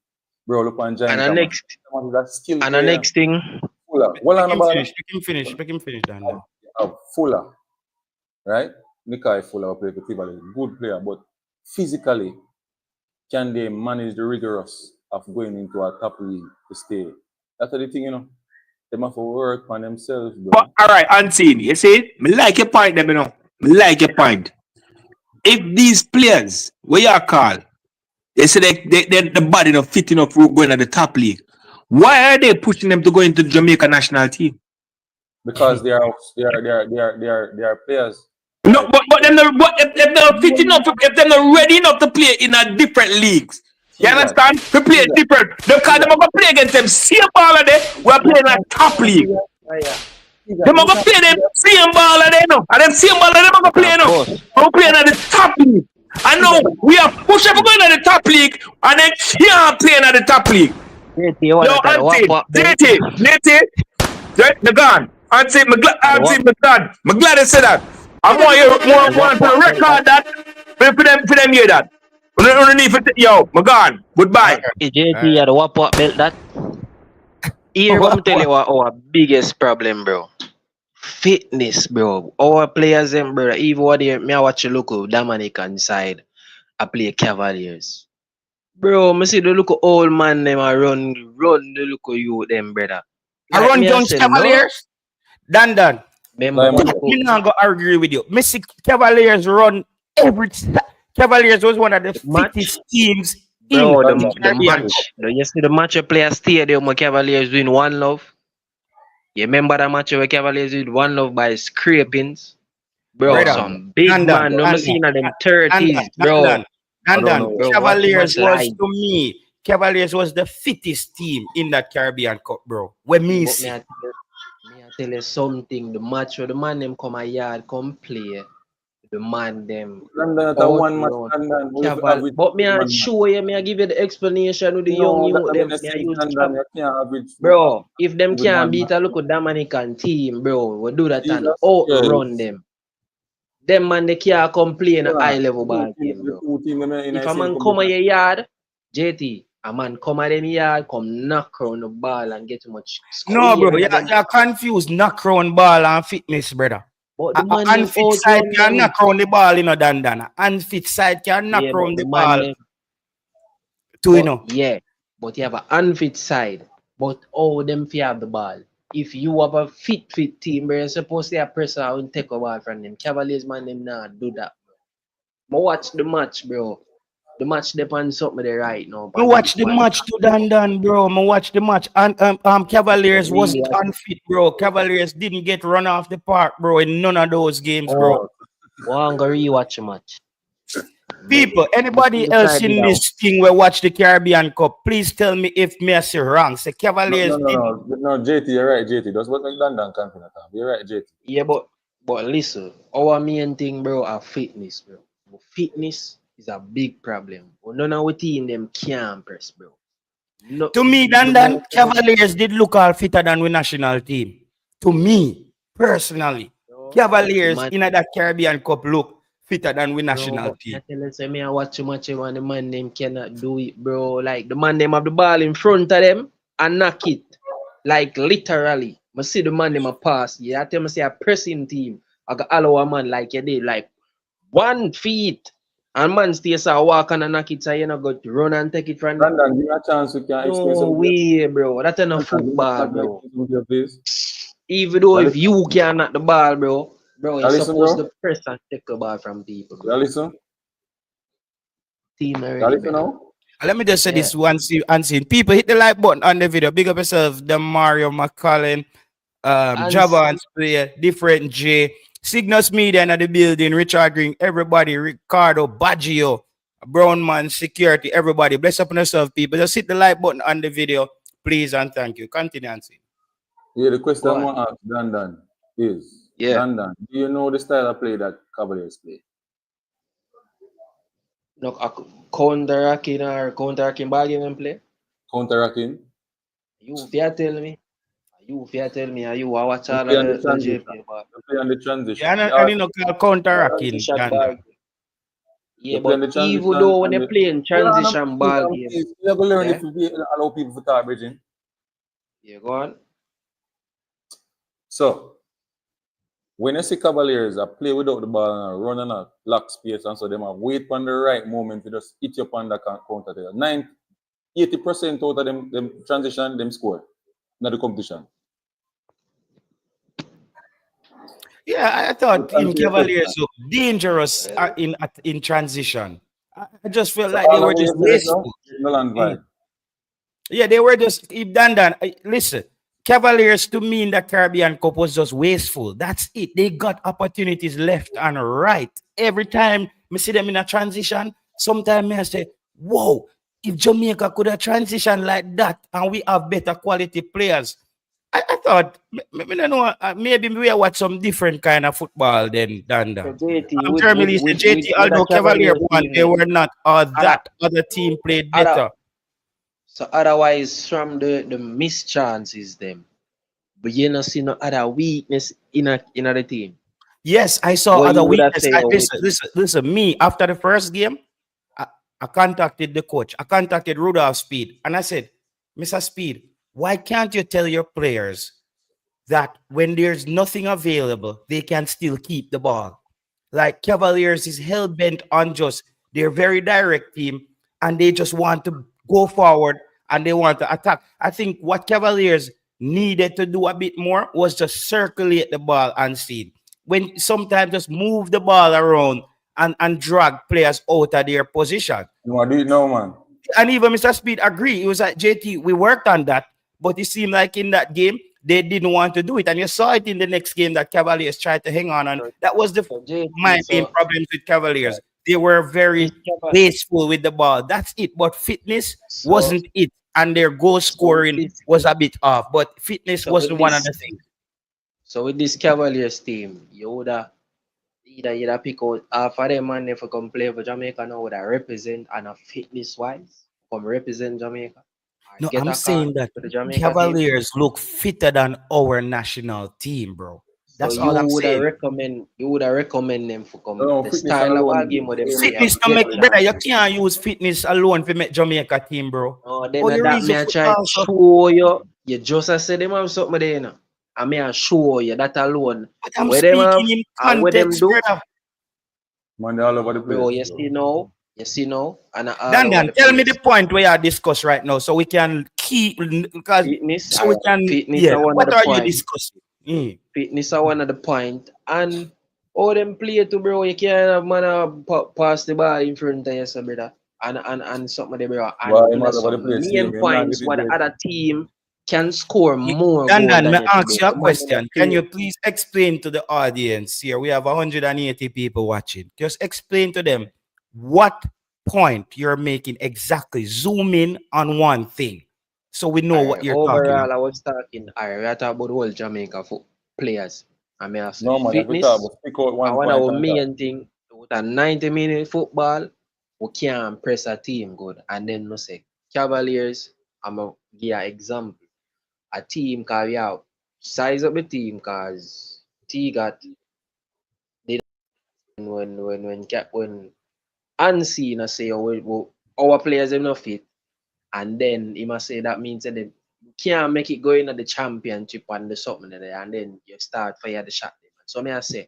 Bro, look on Giant. And the next thing. Fuller. Make him finish, Dan. Fuller. Right? Nikai Fuller play for Tivoli. Good player, but physically, can they manage the rigorous of going into a top league to stay? That's the thing, you know. They must work on themselves, bro. But all right, Auntie, you see, me like your point, them, you know. Me like your point. If these players, what you call, they say they're the body not fit enough for going to the top league, why are they pushing them to go into the Jamaica national team? Because they are players. No, but if they're fit enough, if they're not ready enough to play in a different leagues. You understand? To play different. Because they're going to play against them same baller there. We're playing a top league. They're going to play them same baller there, no. And them same baller they're going to play, no. We're playing at the top league. I know we are pushing for going at the top league and they can't play at the top league. Yo, Auntie, they're gone. Auntie, I'm glad to say that. I want to record that for them hear that. Yo, my God, goodbye. JT had a wap up belt that. Here, I'm tell you what our biggest problem, bro. Fitness, bro. Our players, them, bro. Even what they me watch a local Dominican side, I play Cavaliers. Bro, me see the local old man them I run the local you them, brother. I run Jones Cavaliers. No? Dan. You not gonna argue with you. Messi Cavaliers run every. Cavaliers was one of the fittest teams bro, the match. You see the match you play at Stadium where Cavaliers win 1-0. You remember the match where Cavaliers win 1-0 by scrapings? Bro, some big man. I'm seeing them 30s, bro. Cavaliers was to me. Cavaliers was the fittest team in that Caribbean Cup, bro. When me see. I tell you something. The match where the man them come a yard, come play. the man them. London at a one match London. But me I show you, me I give you the explanation with the young youth them. Me I use London, you can't average. Bro, if them can't beat a local Dominican team, bro, we do that and outrun them. Them man they can't complain a high level ball game, bro. If a man come at your yard, JT, a man come at them yard, come knock around the ball and get too much score. No, bro, you're confused. Knock around ball and fitness, brother. But the man unfit side can knock around the ball, you know, Dan. Unfit side can knock around the ball. You know. Yeah, but you have an unfit side. But all them fear have the ball. If you have a fit team, bro, you're supposed to have pressure and take a ball from them. Cavaliers, man, them not do that, bro. But watch the match, bro. The match depends something there right now. I watch the match to Dan, bro. I watch the match. And Cavaliers wasn't unfit, bro. Cavaliers didn't get run off the park, bro, in none of those games, bro. Well, I'm gonna rewatch the match. People, anybody else in this thing will watch the Caribbean Cup, please tell me if me I say wrong. Say Cavaliers. No, JT, you're right, JT. That's what London confident. You're right, JT. Yeah, but listen, our main thing, bro, are fitness, bro. Fitness is a big problem. None of our team them can't press, bro. No, to me, Dan, Cavaliers did look all fitter than we national team. To me, personally, Cavaliers in that Caribbean Cup look fitter than we national team. I watch too much and the man them cannot do it, bro. Like the man them have the ball in front of them and knock it. Like literally. I see the man them a pass. Yeah, I tell me say a pressing team. I got allow a man like you did, like 1 feet. And man stays a walk and knock it, so you know go to run and take it from them. London, give a chance we can explain no way, bro. That's enough football, bro. Even though if you can knock the ball, bro, you're supposed to press and take the ball from people. Bro. Listen. Team already, let me just say this one unseen. People hit the like button on the video. Big up yourself, the Mario McCollin, Javon's player, different J. Cygnus Media in the building, Richard Green, everybody, Ricardo, Baggio, Brownman, Security, everybody. Bless up on yourself, people. Just hit the like button on the video, please, and thank you. Continue and see. Yeah, the question I want to ask Dan is, Dan, do you know the style of play that Cavaliers play? No, counter-racking ball game play? Counter-racking? You tell me. You watch all of the JP. Play on the transition. Yeah, I didn't know counter-racking. Yeah, but even though when they play in transition ball game. You have to learn if you allow people to start bridging. Yeah, go on. So, when you see Cavaliers play without the ball and run on a lock space, and so they might wait on the right moment to just hit you upon the counter there. 80% out of them transition, them score. Not the competition. Yeah, I thought Team Cavaliers look dangerous in transition. I just felt like they were just wasteful. Yeah, they were just Dan. Listen, Cavaliers to me in the Caribbean Cup was just wasteful. That's it. They got opportunities left and right. Every time I see them in a transition, sometimes I say, whoa, if Jamaica could have transitioned like that and we have better quality players, I thought maybe we watch some different kind of football than that. JT, although Cavaliers won, they were not that other team played better. So otherwise, from the mischances them, but you not see no other weakness in the team. Yes, I saw other weakness. Listen, me after the first game, I contacted the coach. I contacted Rudolph Speed, and I said, Mr. Speed, why can't you tell your players that when there's nothing available, they can still keep the ball? Like Cavaliers is hell-bent on they're very direct team, and they just want to go forward and they want to attack. I think what Cavaliers needed to do a bit more was just circulate the ball unseen. When sometimes just move the ball around and drag players out of their position. You want to do it now, man. And even Mr. Speed agreed. It was like, JT, we worked on that, but it seemed like in that game, they didn't want to do it. And you saw it in the next game that Cavaliers tried to hang on. And that was my main problems with Cavaliers. They were very wasteful with the ball. That's it. But fitness wasn't it. And their goal scoring was a bit off. But fitness wasn't one of the things. So with this Cavaliers team, you would have either you pick out half of them man if you come play for Jamaica now would I represent and a fitness wise come represent Jamaica. Or No, get I'm a call saying that to the Jamaica team. Cavaliers look fitter than our national team, bro. That's So all I'm saying. you would recommend them for come No, the fitness style of alone. our game with them play Fitness and to get make brother, you chance. can't use fitness alone to make Jamaica team, bro. Oh, then Oh, you that reason me I try football, so show you. You just a say them have something there, you know. I may I show you that alone. but I'm Where them have speaking in and what them context, do, brother. Man, they all over the place. bro. You see now, and all Dan, over the tell me the place. point where you discuss right now, so we can keep because Fitness, so we can fitness are one of What the are you point. discussing? Fitness are one of the point, and all them play to bro. You can't have man pass the ball in front of you, so brother. And something there, bro. And Well, in all over the some place. main Him not points get it where the great. other team can score more Dan, goal than may you I ask today. you a The man question? Can play. you please explain to the audience here? We have 180 people watching. Just explain to them what point you're making exactly. Zoom in on one thing so we know what you're talking Overall, about. I was talking. We are talking about the whole Jamaica for players. I mean, I say No, man, if we fitness. talk about pick out I one want point our and main thing. With a 90-minute football, we can't press a team good. And then no say Cavaliers. I'm gonna give an example. A team cause we have size up the team cause T got did when unseen I say our players are not fit. And then he must say that means that they can't make it go into the championship and the something there, and then you start fire the shot. So may I say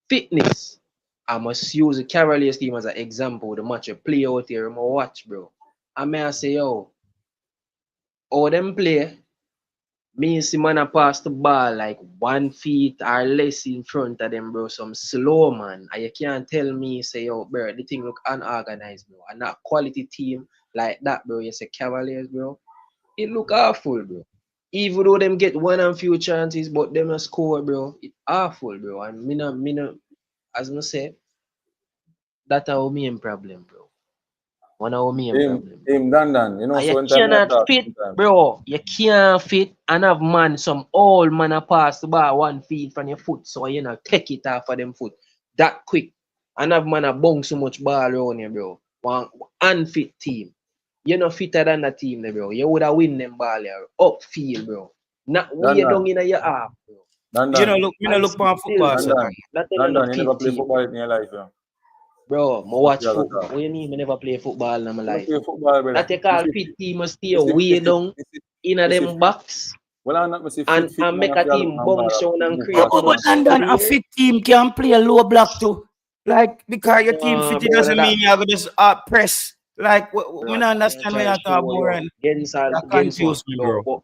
fitness. I must use the Cavaliers team as an example. The match you play out here, I'm watch, bro. And may I say, yo, how them play, me see man a pass the ball like 1 feet or less in front of them, bro. Some slow man. And you can't tell me, say, yo, bro, the thing look unorganized, bro. And that quality team like that, bro. You say Cavaliers, bro. It look awful, bro. Even though them get one and few chances, but them a score, bro. It awful, bro. And me no, as I say, that's our main problem, bro. One of our main problem. Him, Dan. You know, And so you in time I cannot talk fit, sometimes. bro. You can't fit and have man, some old man a pass the ball 1 feet from your foot, so you know take it off of them foot that quick. And have man a bung so much ball around you, bro. One unfit team. You're not fitter than the team, there, bro. You would have win them ball here, upfield, bro. Not way down in your half, bro. You know, look for football, so. That Dan, not you fit never play team. football in your life, yeah. Bro, I watch football. What do you mean I never play football in my life? Play football, brother. That you call fit team must stay way down in a them box Well, I'm not must say and fit make a team bounce down and create Oh, so but much London, a space. fit team can play a low block too. Like, because your team fit, it bro, doesn't mean you're going to just press. Like, we don't understand what you're talking about, and that confused me, bro.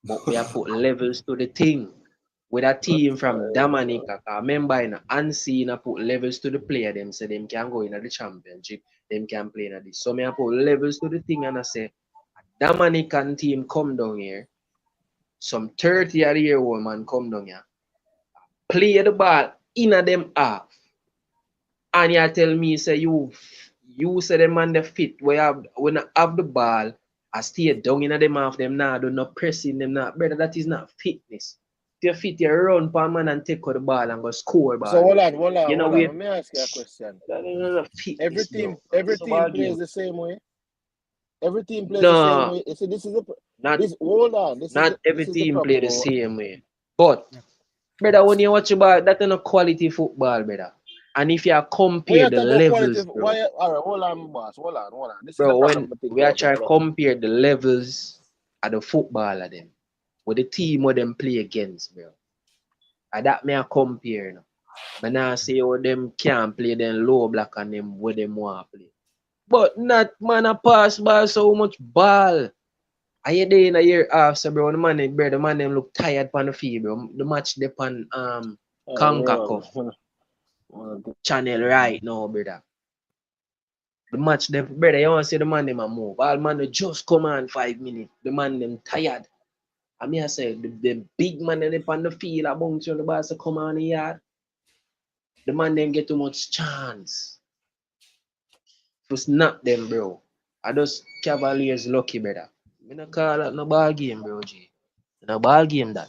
But we have put levels to the thing. With a team from Dominica, I remember in unseen, I put levels to the player, them say them can go in the championship, them can play in this. So me I put levels to the thing and I say, Dominican team come down here, some 30-year-old man come down here, play the ball in a them half. And you tell me, say you say them man the fit, when I have the ball, I stay down in them half, them now do not pressing them now. Brother, that is not fitness. If you fit, you run per man and take out the ball and go score ball. So hold on. Let me ask you a question. Every team plays the same way. Every team plays the same way. You see, this is not every team play the same way. But brother, when you watch about that's not quality football, brother. And if you compare the levels, bro. All right, hold on, boss. Hold on. This bro, is the when we are trying to compare the levels of the football of them with the team where them play against, bro. And that may I compare now. But now say how them can't play them low block and them where them want to play. But not man a pass ball so much ball. Are you there in a year after, bro? The man them look tired on the field, bro. The match depend Conquer channel right now, brother. The match them, brother, you want to see the man them a move. All man they just come on 5 minutes. The man them tired. I mean I say the big man them on the field a bounce on the ball to come on the yard. The man them get too much chance. To snap them, bro. I just Cavaliers lucky, brother. Me not call that no ball game, bro, G. No ball game that.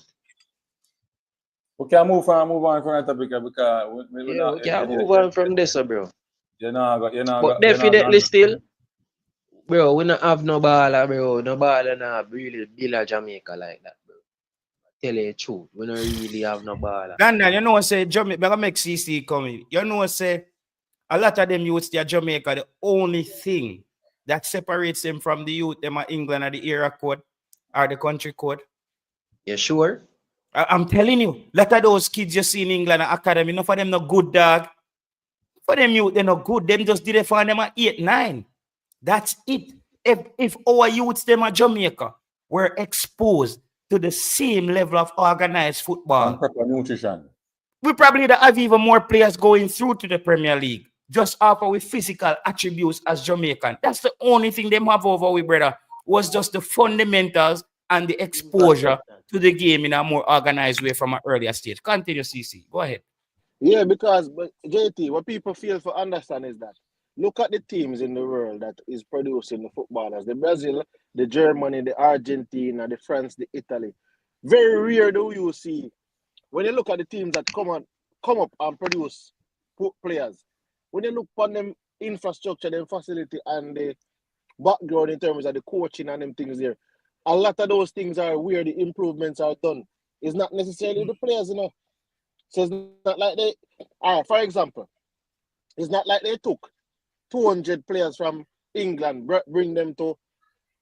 We can move on from that topic because we Yeah, not. we can move on from this, bro. You know, But definitely still, bro, we not have no baller, bro. No baller not really build a Jamaica like that, bro. Tell you the truth. We don't really have no baller. Dan, you know what say Jamaica, better make CC coming. You know what say a lot of them youths there Jamaica, the only thing that separates them from the youth, them are England or the era code or the country code. You sure? I'm telling you, a lot of those kids you see in England academy, enough of them no good, dog. For them youth, they're not good. Them just did it for them at 8, 9. That's it. If our youths, them at Jamaica, were exposed to the same level of organized football, and proper nutrition, we probably have even more players going through to the Premier League just after with physical attributes as Jamaican. That's the only thing them have over we, brother, was just the fundamentals and the exposure to the game in a more organized way from an earlier stage. Continue, CC. Go ahead. Yeah, because but JT, what people feel to understand is that look at the teams in the world that is producing the footballers: the Brazil, the Germany, the Argentina, the France, the Italy. Very rare do you see when you look at the teams that come up and produce players. When you look on them infrastructure, them facility, and the background in terms of the coaching and them things there, a lot of those things are where the improvements are done. It's not necessarily the players, you know. So it's not like they, for example, it's not like they took 200 players from England, bring them to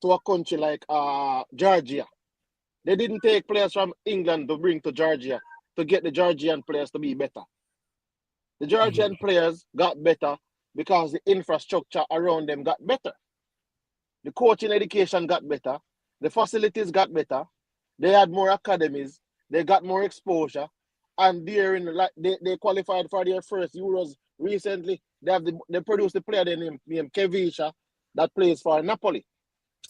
a country like Georgia. They didn't take players from England to bring to Georgia to get the Georgian players to be better. The Georgian players got better because the infrastructure around them got better. The coaching education got better. The facilities got better. They had more academies. They got more exposure. And they qualified for their first Euros recently. They produced a player named Kevisha that plays for Napoli.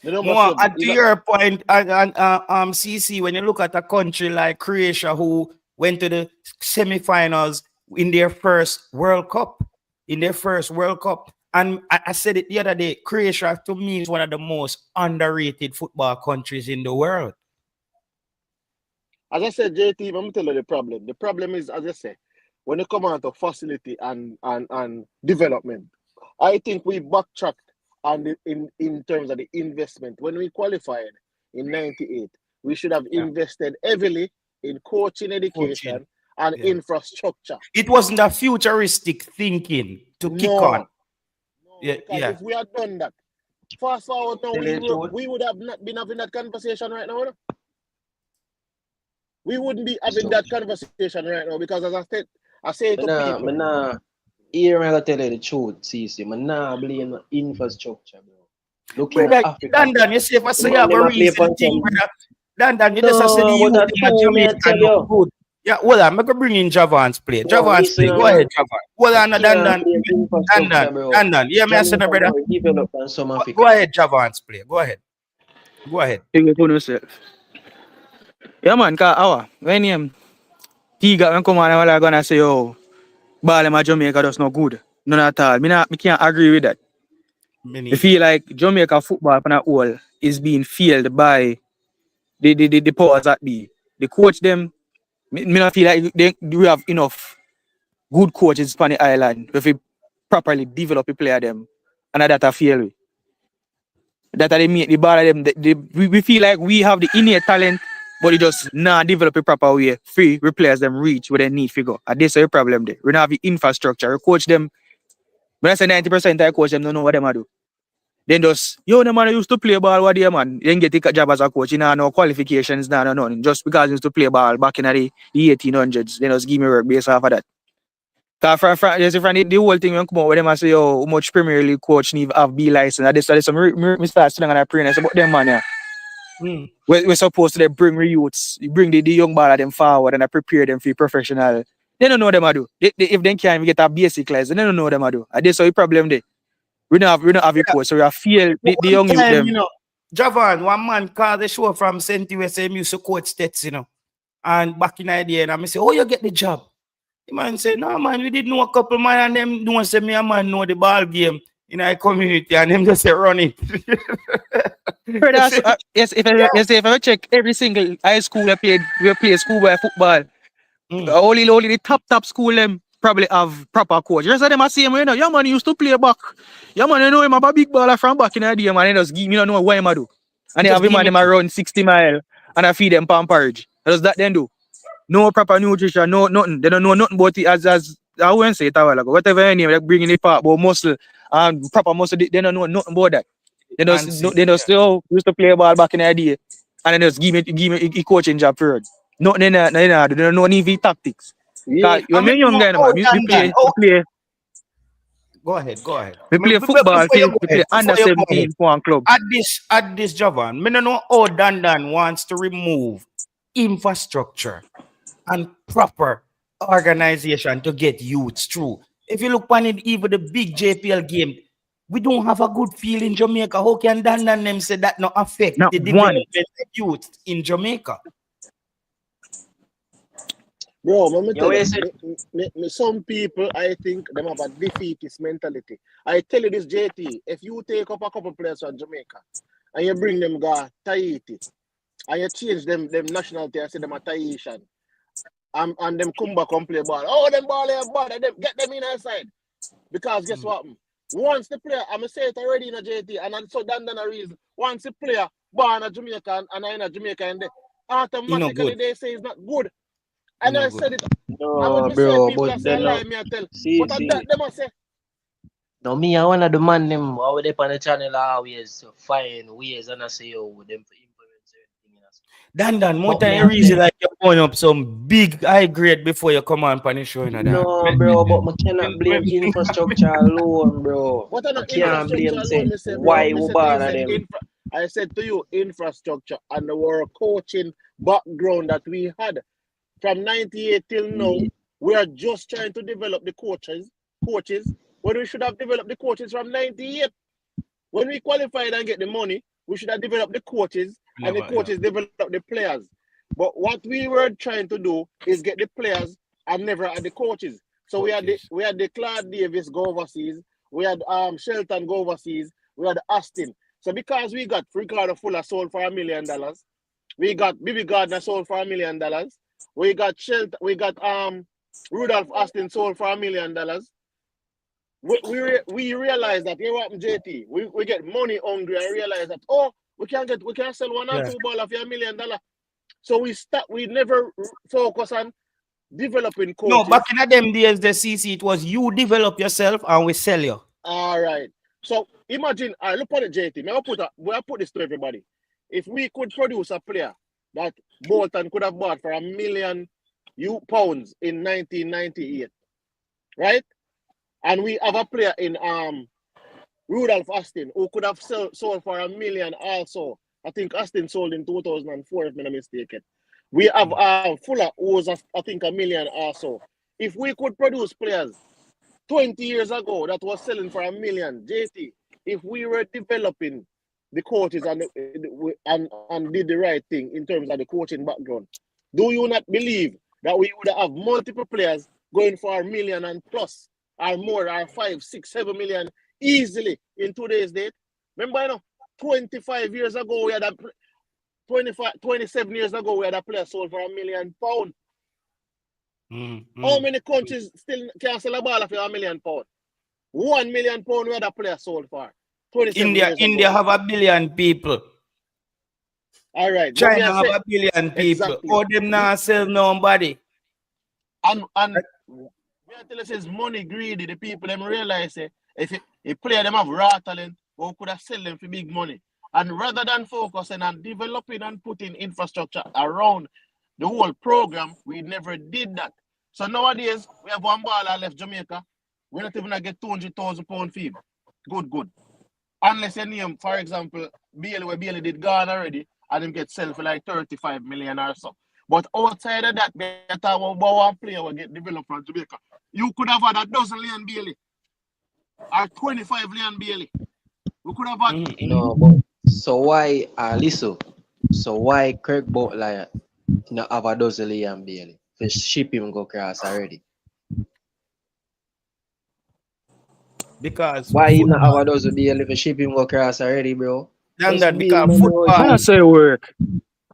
More, and to your point, CC, when you look at a country like Croatia who went to the semi-finals in their first World Cup, and I said it the other day, Croatia to me is one of the most underrated football countries in the world. As I said, JT, I'm going to tell you the problem. The problem is, as I said, when you come out of facility and development, I think we backtracked in terms of the investment. When we qualified in 98, we should have invested heavily in coaching education and infrastructure. It wasn't a futuristic thinking to kick on. If we had done that, fast forward now, we would have not been having that conversation right now. We wouldn't be having that conversation right now because, as I say to people. Here I'm gonna tell you the truth, CC. I'm not blame the infrastructure, bro. Look at Africa. Dan, you say if I say you have a reason, Dan, you just say the youth in Jamaica not good. Yeah, well, I'm gonna bring in Javon's play. Javon's play. Go ahead, Javon. Well, Dan. Yeah, me I said, brother. Go ahead, Javon's play. Go ahead. Yeah, man, cause when he got when come on, I'm gonna say, oh, ball in Jamaica does not good. None at all. Me can't agree with that. I feel like Jamaica football on a whole is being failed by the powers that be. The coach them, me not feel like we have enough good coaches on the island if we properly develop a player them and that I feel that they make the ball them. We feel like we have the innate talent, but it just not develop a proper way. Free replace them reach where they need figure. And this is a problem there. We don't have the infrastructure. We coach them. When I say 90% I coach them don't know what them do. Then just, the man used to play ball what day, man. Then get a job as a coach. No qualifications, nothing. Just because he used to play ball back in the 1800s. Then just give me work based off of that. Because the whole thing when come out with them, I say, how much Premier League coach need have B license. And there's some Mr. Sitting on a praying about them, man. Yeah. We're supposed to bring the youths, bring the young baller them forward and prepare them for professional. They don't know what they do. If they can't even get a basic license, they don't know what they do. And that's the problem there. We don't have a coach, so we have feel the young youth them. Javon, one man called the show from St. USA, used to coach Stets, and back in the day, and I say, oh, you get the job. The man said, no, man, we did know a couple man, and them don't say me a man know the ball game in our community, and them just say run it. Yes, if I check every single high school we play schoolboy football, Only the top school them probably have proper coach. The rest of them are same way, you know. Your man used to play back. Your man, you know him a big baller from back in the day, man. He just give me don't know what him a do. And they have him and them around 60 mile and I feed them palm porridge. Does that then do? No proper nutrition, no nothing. They don't know nothing about it as I won't say it a while ago. Whatever any name they bring in the part about muscle and proper muscle, they don't know nothing about that. They just still used to play ball back in the day. And then just give me a coaching job for it. Nothing in that, they don't know any of the tactics. Yeah, You're a young guy, man. We play. Go ahead. We play football, we play under 17 for club. At this Javan, I don't know how Dan wants to remove infrastructure and proper organization to get youths through. If you look on it, even the big JPL game, we don't have a good feel in Jamaica. How can Dan them say that not affect the development of youth in Jamaica? Bro, some people, I think, them have a defeatist mentality. I tell you this, JT, if you take up a couple players from Jamaica and you bring them to Tahiti and you change them nationality and say them a Tahitian and them come back and play ball. Oh, them ball are bad. Get them in outside. Because guess what? Once the player, I'm going to say it already in a JT, and so Dan a reason. Once the player born in Jamaica and in a Jamaica, and automatically they say it's not good. And I said it. No, bro, but then no, me, I wanna demand them how they on the channel always to find ways and I say them for implement certain things. Dan, more time reason like you're going up some big high grade before you come on the show. No, bro, but I cannot blame infrastructure alone, bro. I can't blame say why we bother them. I said to you, infrastructure and our coaching background that we had. From 98 till now, we are just trying to develop the coaches, when we should have developed the coaches from 98. When we qualified and get the money, we should have developed the coaches and the coaches developed the players. But what we were trying to do is get the players and never had the coaches. So we had the Claude Davis go overseas, we had Shelton go overseas, we had Austin. So because we got Ricardo Fuller sold for $1 million, we got Bibi Gardner sold for $1 million. We got Rudolph Austin sold for $1 million. We realize that here what JT, we get money hungry and realize that we can sell one or two ball for $1 million. So we never focus on developing coaches. No, back in them days, the CC, it was you develop yourself and we sell you. All right. So imagine, look at the JT. I'll put this to everybody. If we could produce a player that Bolton could have bought for £1 million in 1998, right? And we have a player in Rudolph Austin who could have sold for $1 million also. I think Austin sold in 2004, if I'm not mistaken. We have Fuller who was, I think, $1 million also. If we could produce players 20 years ago that was selling for $1 million, JT, if we were developing the coaches and did the right thing in terms of the coaching background, do you not believe that we would have multiple players going for $1 million and plus or more or 5, 6, 7 million easily in today's date? Remember, 25 years ago, we had 27 years ago, we had a player sold for £1 million. How many countries still can sell a ball for £1 million? £1 million we had a player sold for. India have 1 billion people. All right. China have 1 billion people. Exactly. All them now sell nobody. And we tell us is money greedy. The people them realize if a player them have raw talent, we could have sell them for big money. And rather than focusing on developing and putting infrastructure around the whole program, we never did that. So nowadays we have one baller left Jamaica. We're not even gonna get £200,000 fee. Good. Unless you name, for example, Bailey did gone already, and him get sell for like 35 million or so. But outside of that, better about one player will get developed from Jamaica. You could have had a dozen Leon Bailey or 25 Leon Bailey. We could have had. No, but so why, listen, so why Kirk Butler not have a dozen Leon Bailey? To ship him go across already. Because why you not have a dozen Bailey to ship him go across already, bro? Damn that, because football. I not say work.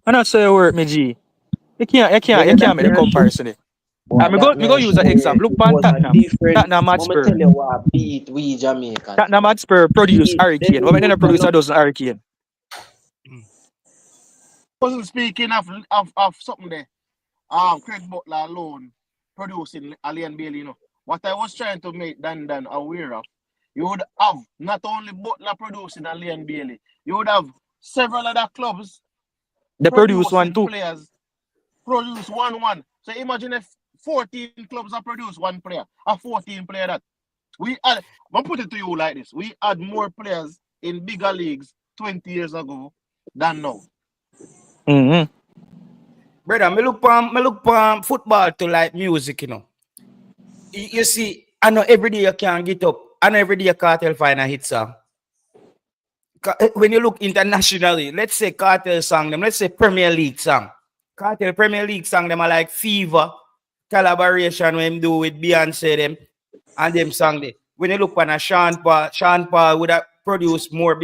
I not say work, me G. You can't make the comparison. What Me that go man use an share, example. Look it pan was a Tottenham. different. Tottenham Let me Hotspur. tell you what beat we Jamaican. Tottenham Hotspur produce Them Hurricane. What make them youth produce a not dozen Hurricane? Wasn't speaking of something there. Craig Butler alone producing Alien Bailey, you know. What I was trying to make Dan aware of, you would have not only Butler producing Alien Bailey, you would have several other clubs They produce one producing too. players, produce one. So imagine if 14 clubs are produce one player, a 14 player that. I'll put it to you like this. We had more players in bigger leagues 20 years ago than now. Mm-hmm. Brother, me look for football to like music, you know. You see, I know every day you can get up. I know every day Cartel find a hit song. When you look internationally, let's say Cartel song them, let's say Premier League song. Cartel Premier League song them are like Fever, collaboration when him do with Beyonce them, and them song they. When you look on a Sean Paul would have produced more.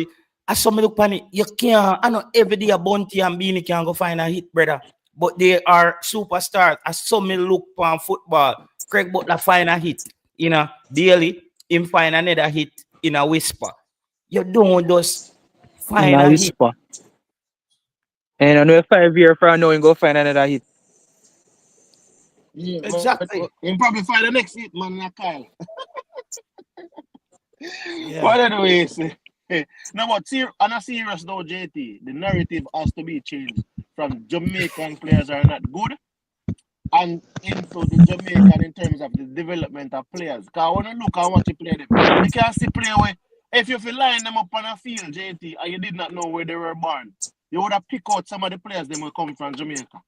As some look on it, you can't. I know every day a Bounty and Beanie can go find a hit, brother. But they are superstars. As some look on football, Craig Butler find a hit, you know, daily. Him find another hit in a whisper. You don't just find a hit. Whisper. And I know 5 years from now, you go find another hit. Yeah, exactly. You probably find the next hit, man, Kyle. Yeah. But anyways, no, but on a serious though, JT, the narrative has to be changed from Jamaican players are not good and into the Jamaican in terms of the development of players. Because when you look at what you play them, you can't see play away. If you feel line them up on a field, JT, and you did not know where they were born, you would have picked out some of the players that will come from Jamaica.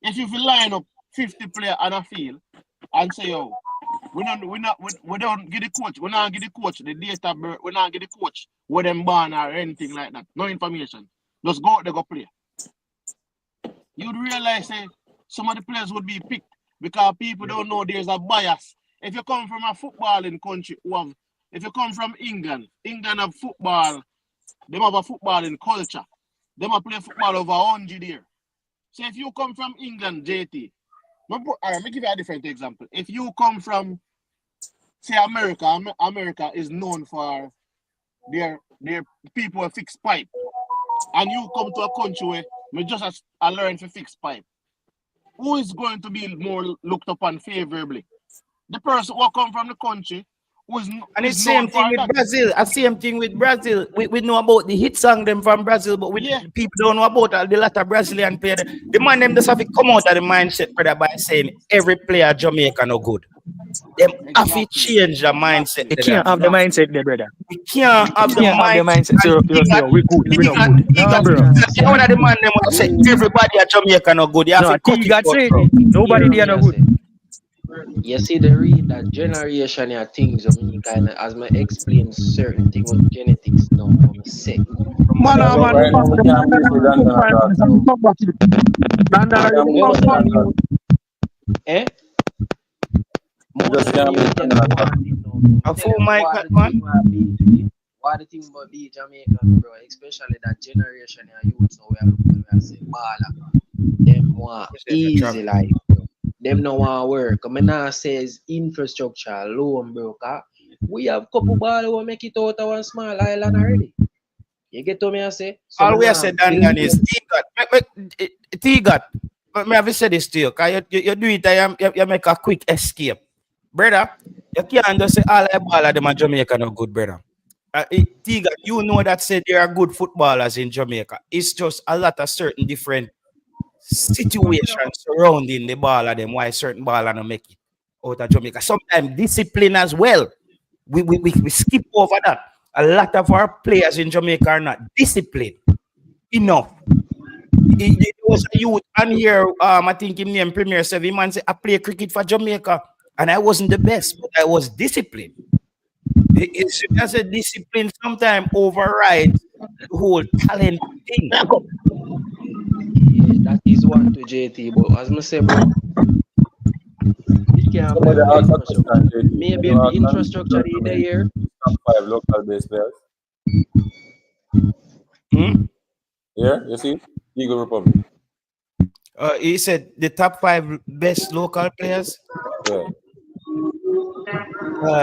If you feel line up 50 players on a field and say, yo, we don't give the coach, we not give the coach the data birth, we not give the coach where them born or anything like that. No information. Just go out there, go play. You'd realize some of the players would be picked because people don't know there's a bias. If you come from a footballing country, if you come from England have football, they have a footballing culture. They have play football over 100 years. So if you come from England, JT, let me give you a different example. If you come from, say, America, America is known for their people who fix pipe. And you come to a country where we just learn to fix pipe. Who is going to be more looked upon favorably? The person who come from the country who is and it's same thing with Brazil. Same thing with Brazil. We know about the hit song them from Brazil, but people don't know about the lot of Brazilian players. The man them just have to come out of the mindset, brother, by saying every player Jamaica no good. Them have to change the mindset. You can't have the mindset there, brother. We can't have the mindset. So we good. We not good. No, bro. One of the man them will say everybody at Jamaica no good. You have to cut it out, bro. Nobody there no good. You see the read that generation of things of me kind of as I explain certain things with genetics now I'm sick. Eh? A full mic, man. What the thing about the Jamaican, bro, especially that generation of youth now we are saying baller. Them want easy life, bro. Them no want work. I mean, I says infrastructure alone, bro. We have couple ball who make it out of one small island already. You get to me, I say? So all we have said Dan is T-Got. Let me have said this to you, because you do it, you make a quick escape. Brother, you can't just say all the ball of them in Jamaica no good, brother. T-Got, you know that said there are good footballers in Jamaica. It's just a lot of certain different situations surrounding the ball of them why certain baller don't make it out of Jamaica. Sometimes discipline as well. We skip over that. A lot of our players in Jamaica are not disciplined enough. It was a youth and here, I think him named Premier 7 man say I play cricket for Jamaica and I wasn't the best, but I was disciplined. It's as a discipline sometimes overrides the whole talent thing. Yeah, that is one to JT, but as I say, bro, it can't be infrastructure. Maybe the infrastructure in the year. Top 5 local based players. Yeah, you see? Eagle Republic. He said the top 5 best local players. Yeah.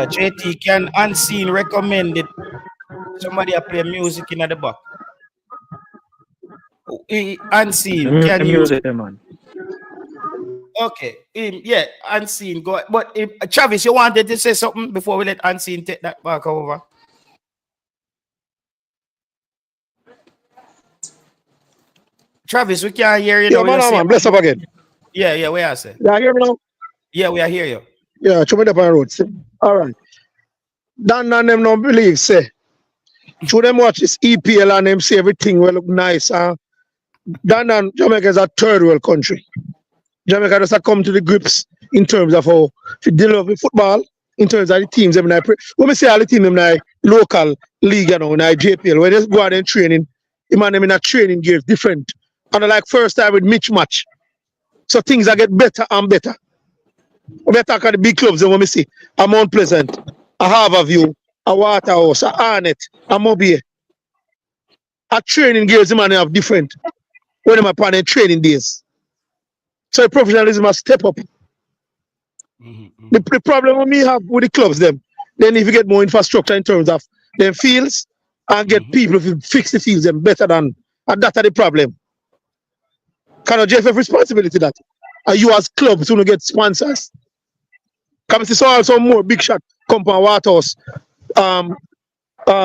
JT, can Unseen recommend it? Somebody play music in the back. Unseen, can you? Music, man. Okay, yeah, Unseen. Go, but Travis, you wanted to say something before we let Unseen take that back over? Travis, we can't hear you. Yeah, man, bless up again. Yeah, we are saying. Yeah, hear me now? Yeah, we are hear you. Yeah, show me up on the road. All right. Dan and them no believe, say. Show them watch this EPL and them see everything will look nice. Dan and Jamaica is a third world country. Jamaica just come to the grips in terms of how to deal with football, in terms of the teams. When we say all the teams in the local league, you know, in the JPL, where they go out and training, them in a training gear different. And like first time with Mitch match. So things are get better and better. We talk about the big clubs and when we see a Mount Pleasant, a Harborview, a Waterhouse, a Arnett, a Mobile. A training gears the man have different when them upon their training days. So professionalism must step up. The problem we have with the clubs then if you get more infrastructure in terms of them fields and get people to fix the fields them better than and that's the problem. Can you have responsibility that? And you as clubs who get sponsors. Come see also more big shot come from Waterhouse. Them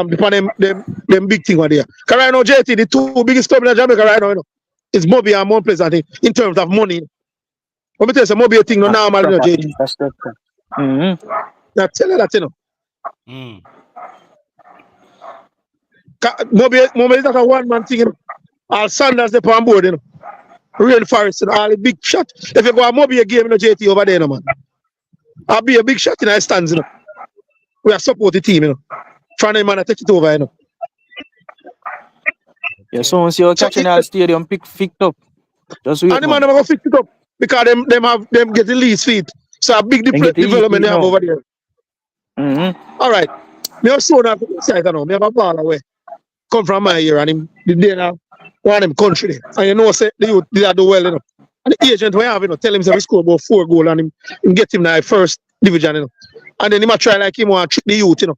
big thing over there. Because right now, JT, the 2 biggest clubs in Jamaica right now, you know, is Moby and Mount Pleasant in terms of money. Let me tell you, some Moby thing no normal, you know, JT. Now tell you that, you know. Moby is not a one-man thing, you know. All Sanders they on board, you know. Real Forest, you know, all the big shot. If you go a Moby game, you know, JT over there, you know, man. I'll be a big shot in our stands, you know. We are support the team, you know. From the man, I take it over, you know. Yeah, so once you're catching our stadium picked up. Just wait. And the man never go fix it up because them get the lease feet. So a big development they have over there. All right. Me have soon have side now. Me have a ball away. Come from my year and him the day now one of them country there. And you know say the youth they do well, you know. And the agent we have, you know, tell him say we score about 4 goals and him get him now first division, you know. And then he might try like him want to trick the youth, you know.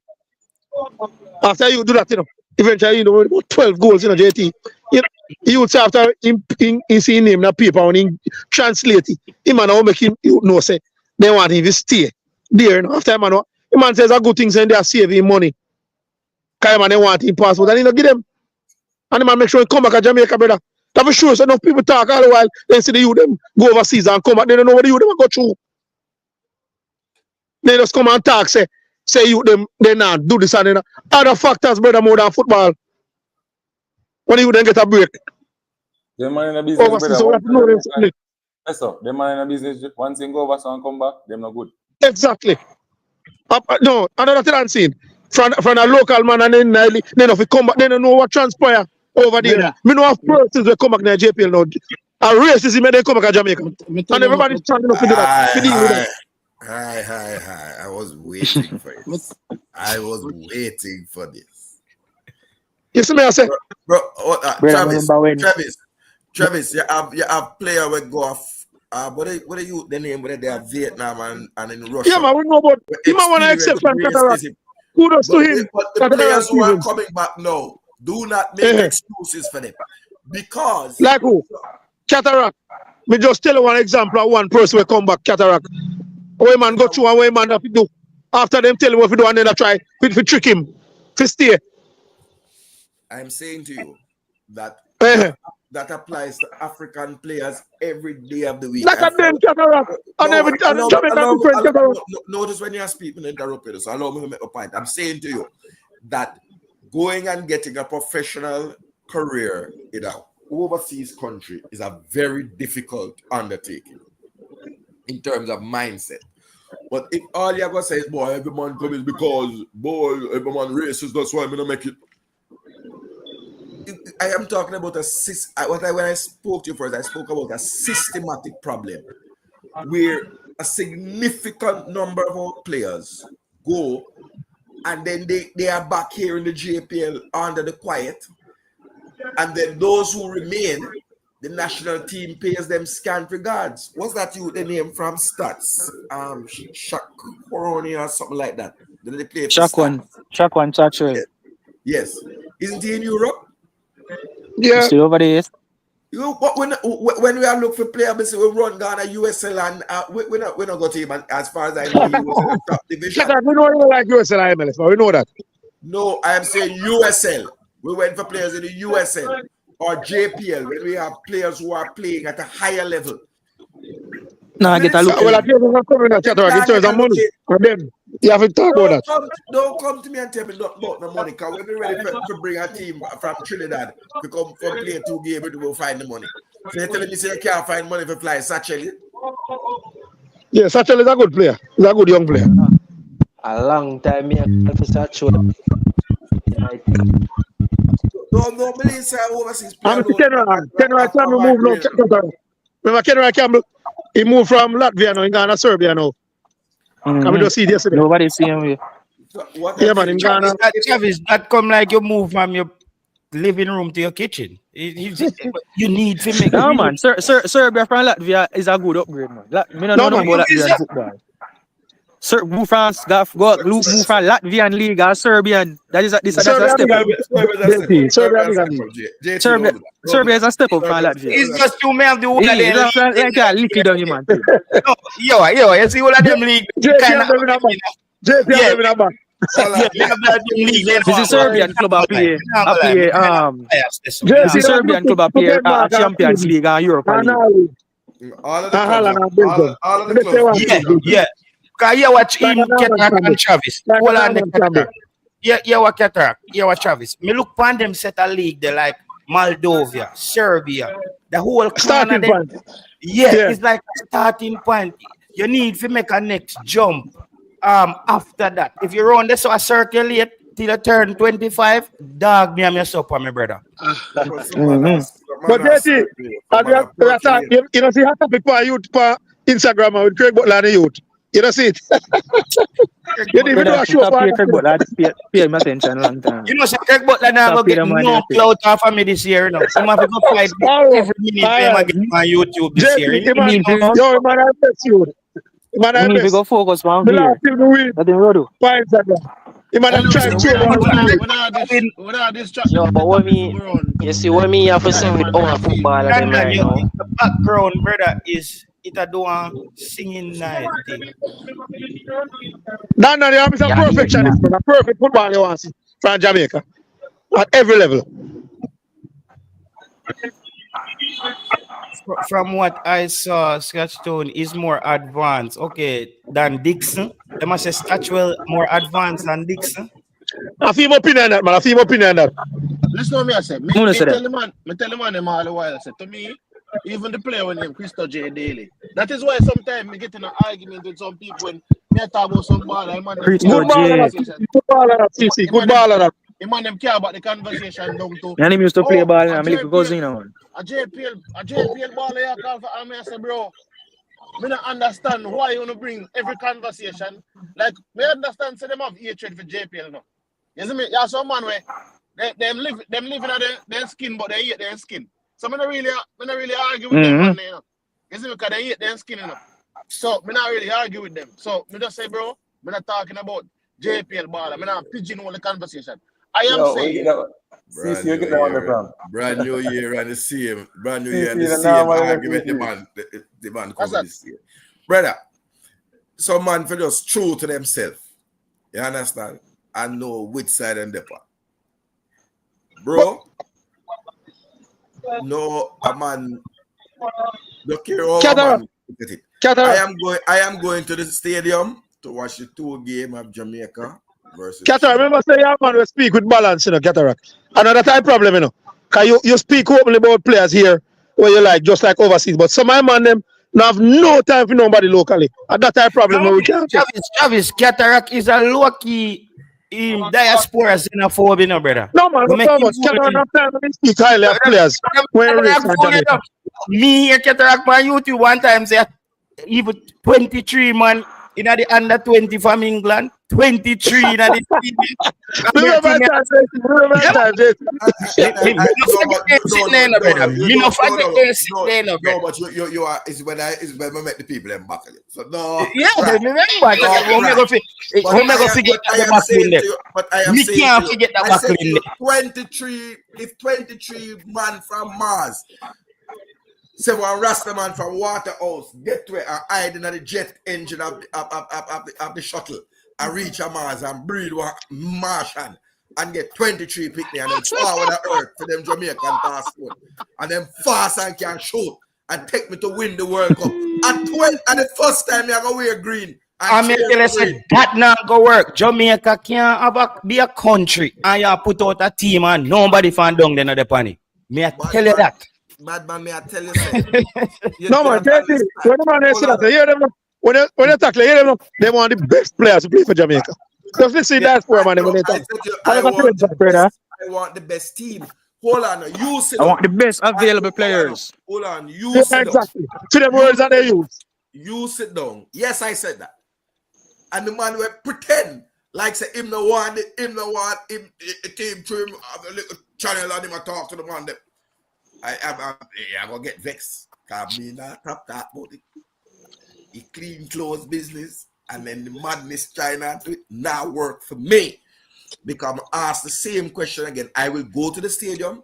After you do that, you know, eventually you know about 12 goals, you know, JT. You know, youth after him see his name in the paper when he translate it, him and now make him you know say they want him to stay there, you know. After him and the man says a good thing saying they are saving money. Cause man they want him passport and he don't give them. And the man make sure he come back to Jamaica, brother. That for sure. So enough people talk all the while, they see the youth them go overseas and come back. They don't know what the youth them go through. They just come and talk, say you them they not do this and then other factors, brother, more than football. When you then get a break. The man in the business, overseas, brother. So Yes, sir. The man in the business, once they go overseas and come back, them not good. Exactly. No, another thing I'm saying. From a local man and then if we come back, they don't know what transpire over there. Yeah. Me know of persons will come back to JPL now. And racism they come back to Jamaica. And everybody's trying to do that. To deal with that. Hi. I was waiting for it. I was waiting for this. You see me, I say, bro, Travis, you have player will go off. What are you the name whether they are Vietnam and in Russia? Yeah, man, we know about him. I want to accept from Cataract. Kudos to him. But the players who are coming back now, do not make excuses for them. Because like who? Cataract. Me just tell you one example of one person will come back, Cataract. Away man go through and away man have to do. After them tell him what to do and then I try to trick him. To stay. I'm saying to you that that applies to African players every day of the week. Like a damn Cataract. Notice when you are speaking, interrupt you. So allow me to make a point. I'm saying to you that going and getting a professional career in an overseas country is a very difficult undertaking in terms of mindset. But if all you're going to say is, boy, every man comes because, boy, every man racist, that's why I'm going to make it. I am talking about when I spoke to you first, I spoke about a systematic problem where a significant number of our players go and then they are back here in the JPL under the quiet, and then those who remain the national team pays them scant regards. What's that you the name from Stats? Shaq Coroni or something like that. Did they play for Shaq Churchill. Yes. Isn't he in Europe? Yeah. Still over there. When we are looking for players, we run down a USL and we're not going to him. And as far as I know, he was in the top division. We know you like USL MLS, but we know that. No, I am saying USL. We went for players in the USL or JPL when we have players who are playing at a higher level. No, I get a look. Well, I think we're coming at Cataract in terms of money. And then you have to talk about that. Don't come to me and tell me not about the money, because we're ready to bring a team from Trinidad to come play 2 games to go find the money. So you're telling me you can't find money for fly Satchel? Yeah, Satchel is a good player. He's a good young player. A long time here for Satchel. No, believe say overseas player. I'm Kenroy Campbell moved now. Remember Kenroy Campbell? He moved from Latvia now. He's gone to Serbia now. Can we just see it yesterday? Nobody see him here. Yeah, man, in Ghana. Travis, that come like you move from your living room to your kitchen. You need to make. No, man. Serbia from Latvia is a good upgrade, man. Me don't know about Latvian football. Move from Latvian league or Serbian. That is a step up. Serbia is a step up from Latvia. It's just you may have the whole of them. Like a leaky down, man. Yo, you see all of them league. This is Serbian club I play. This is Serbian club I play Champions League and Europa League. All of the clubs. Yeah. Because you watch him, Cataract and Travis. Hold on the Cataract. Yeah, what Cataract. Yeah, what Travis. Me look upon them set a league. They like Moldova, Serbia, the whole starting point. Yeah, it's like a starting point. You need to make a next jump. After that, if you run this a circulate till you turn 25, dog me and your supper, my brother. But JT, you know, see how topic for youth for Instagram with Craig Butler and the youth. You don't see it. You didn't even do a show for Craig Butler. Pay him attention a long time. You know, so Craig Butler now will get no clout off of me this year. You know, so I'm going to go fight every minute I get on YouTube this year. Yo, man, I bless you. Man, I need to go focus on here. That's the road. Fine, man, I'm trying to. Yo, but what me, you see, what me have to say with our football right now? The background, brother, is it a doing singing night thing. No, you have a perfectionist, man. A perfect football you want to see from Jamaica at every level. From what I saw, Scotchstone is more advanced, than Dixon. They must say Scotchwell more advanced than Dixon. I feel my opinion on that, man. Listen to me, I said. Me tell the man them all the while. I said to me, even the player named Christo J. Daly. That is why sometimes we get in an argument with some people when me talk about some ball. Good ball. The man them care about the conversation down to. And him used to play ball and I'm like cousin now. A JPL ball here call for me. I say, bro, I don't understand why you want to bring every conversation. Like, me understand say them have hatred for JPL now. You see me? Yeah, some man where them living at their skin, but they hate their skin. So I don't really argue with them, man, you know. You see me? Because they hate their skin, you know. So I not really argue with them. So I just say, bro, I'm not talking about JPL ball. I'm not pigeonhole the conversation. I am saying. Brand new year and the same. Brand new year and the same argument the man covered this year. Brother, some man for just true to themselves. You understand? And know which side and depart. Bro, no a man don't care how a man look at it. I am going to the stadium to watch the 2 games of Jamaica versus Cataract, remember say your man will speak with balance, you know, Cataract. Another type problem, you know. Cause you speak openly about players here where you like just like overseas, but some of my man them have no time for nobody locally. And that type problem we can't. Travis, Cataract is a low-key in diaspora xenophobe, you know, brother. No man, no much. Cataract have time to speak highly of players. Me here, Cataract on YouTube one time say even 23 man in the under 20 from England, 23 in the team. Remember that, but you are is when I met the people in back. So no. Yeah, remember. But I am saying 23. If 23 man from Mars. Say one Rasta man from Waterhouse get to it and hide in the jet engine of the shuttle and reach a Mars and breed one Martian and get 23 picnic and then forward the earth for them Jamaican passport and then fast and can shoot and take me to win the World Cup. At the first time you go wear green. I mean, that not go work. Jamaica can't be a country and you put out a team and nobody found down there in the panic. May I tell you that? Bad man, may I tell you no man, when the man say that, hear them. When they tackle, hear them. They want the best players to play for Jamaica. Just listen to that for man when they talk. I want the best team. Hold on, you sit. I want the best available players. Hold on, you sit exactly. To the words that they use. You sit down. Yes, I said that. And the man will pretend like say him no want it came to him a little channel and him talk to the man them. I'm gonna get vexed. Cause me not top that about it. He clean clothes business and then the madness trying to do it now work for me. Because I'm asked the same question again. I will go to the stadium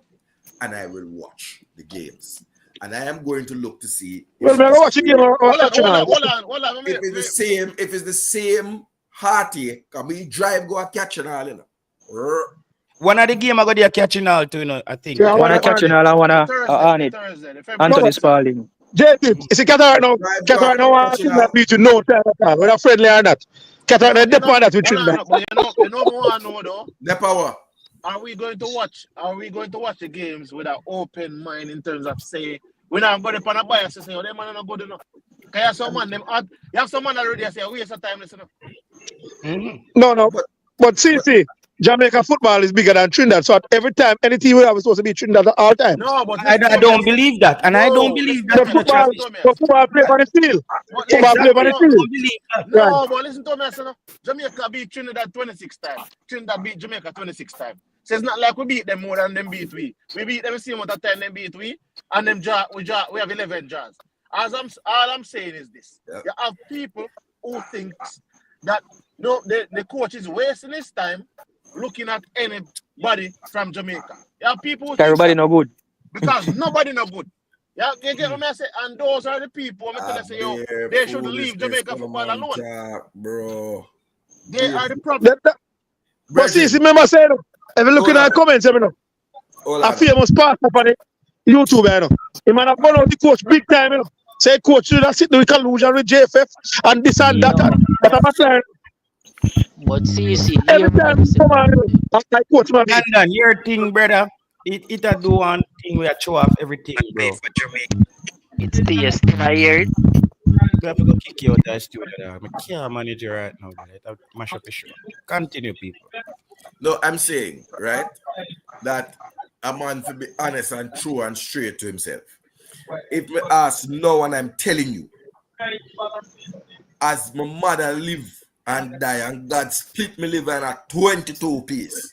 and I will watch the games. And I am going to look to see if watch the game or hold on. If it's the same hearty, can we drive go a catching all you know. One of the game I got there catching all too, you know, I think. Yeah, I want to catching all, I want to on it. Anthony Spalding. JP, it's a Qatar now. Qatar now wants to beat you no time at all. Whether friendly or not. Qatar they depend that with Trinidad. You know what I know though? The power. Are we going to watch the games with an open mind in terms of say we're not going to bias to say oh, them man are not good enough. Can you have someone already say a waste of time listen up. No, but CC. Jamaica football is bigger than Trinidad, so every time any team we have is supposed to be Trinidad all time. No, but I don't believe that, and I don't believe that. Football play on the field. Football play on the field. No, but listen to me, son. Jamaica beat Trinidad 26 times. Trinidad beat Jamaica 26 times. So it's not like we beat them more than them beat we. We beat them the same amount of time them beat we, and them we have 11 draws. All I'm saying is this: you have people who think that no, the coach is wasting his time looking at anybody from Jamaica. Yeah, people. Everybody no good. Because nobody no good. Yeah, you get what I say? And those are the people I'm say, yo, they should leave Jamaica football alone. Bro. They are the problem. But see, remember saying, if you look at the comments, a famous part of the YouTube, you know. He might have gone out the coach big time, you know. Say, coach, you sit with collusion with JFF and this and that. But I'm saying, but see, every time come on, I coach my man. Your thing, brother. It a do one thing we show off everything, bro. It's TS in a year. We have to go kick you out of the studio. I'm a care manager right now, but I mash up the show. Continue, people. No, I'm saying, right, that a man to be honest and true and straight to himself. If me ask no one, I'm telling you, as my mother live and die and God split me liver in a 22 piece,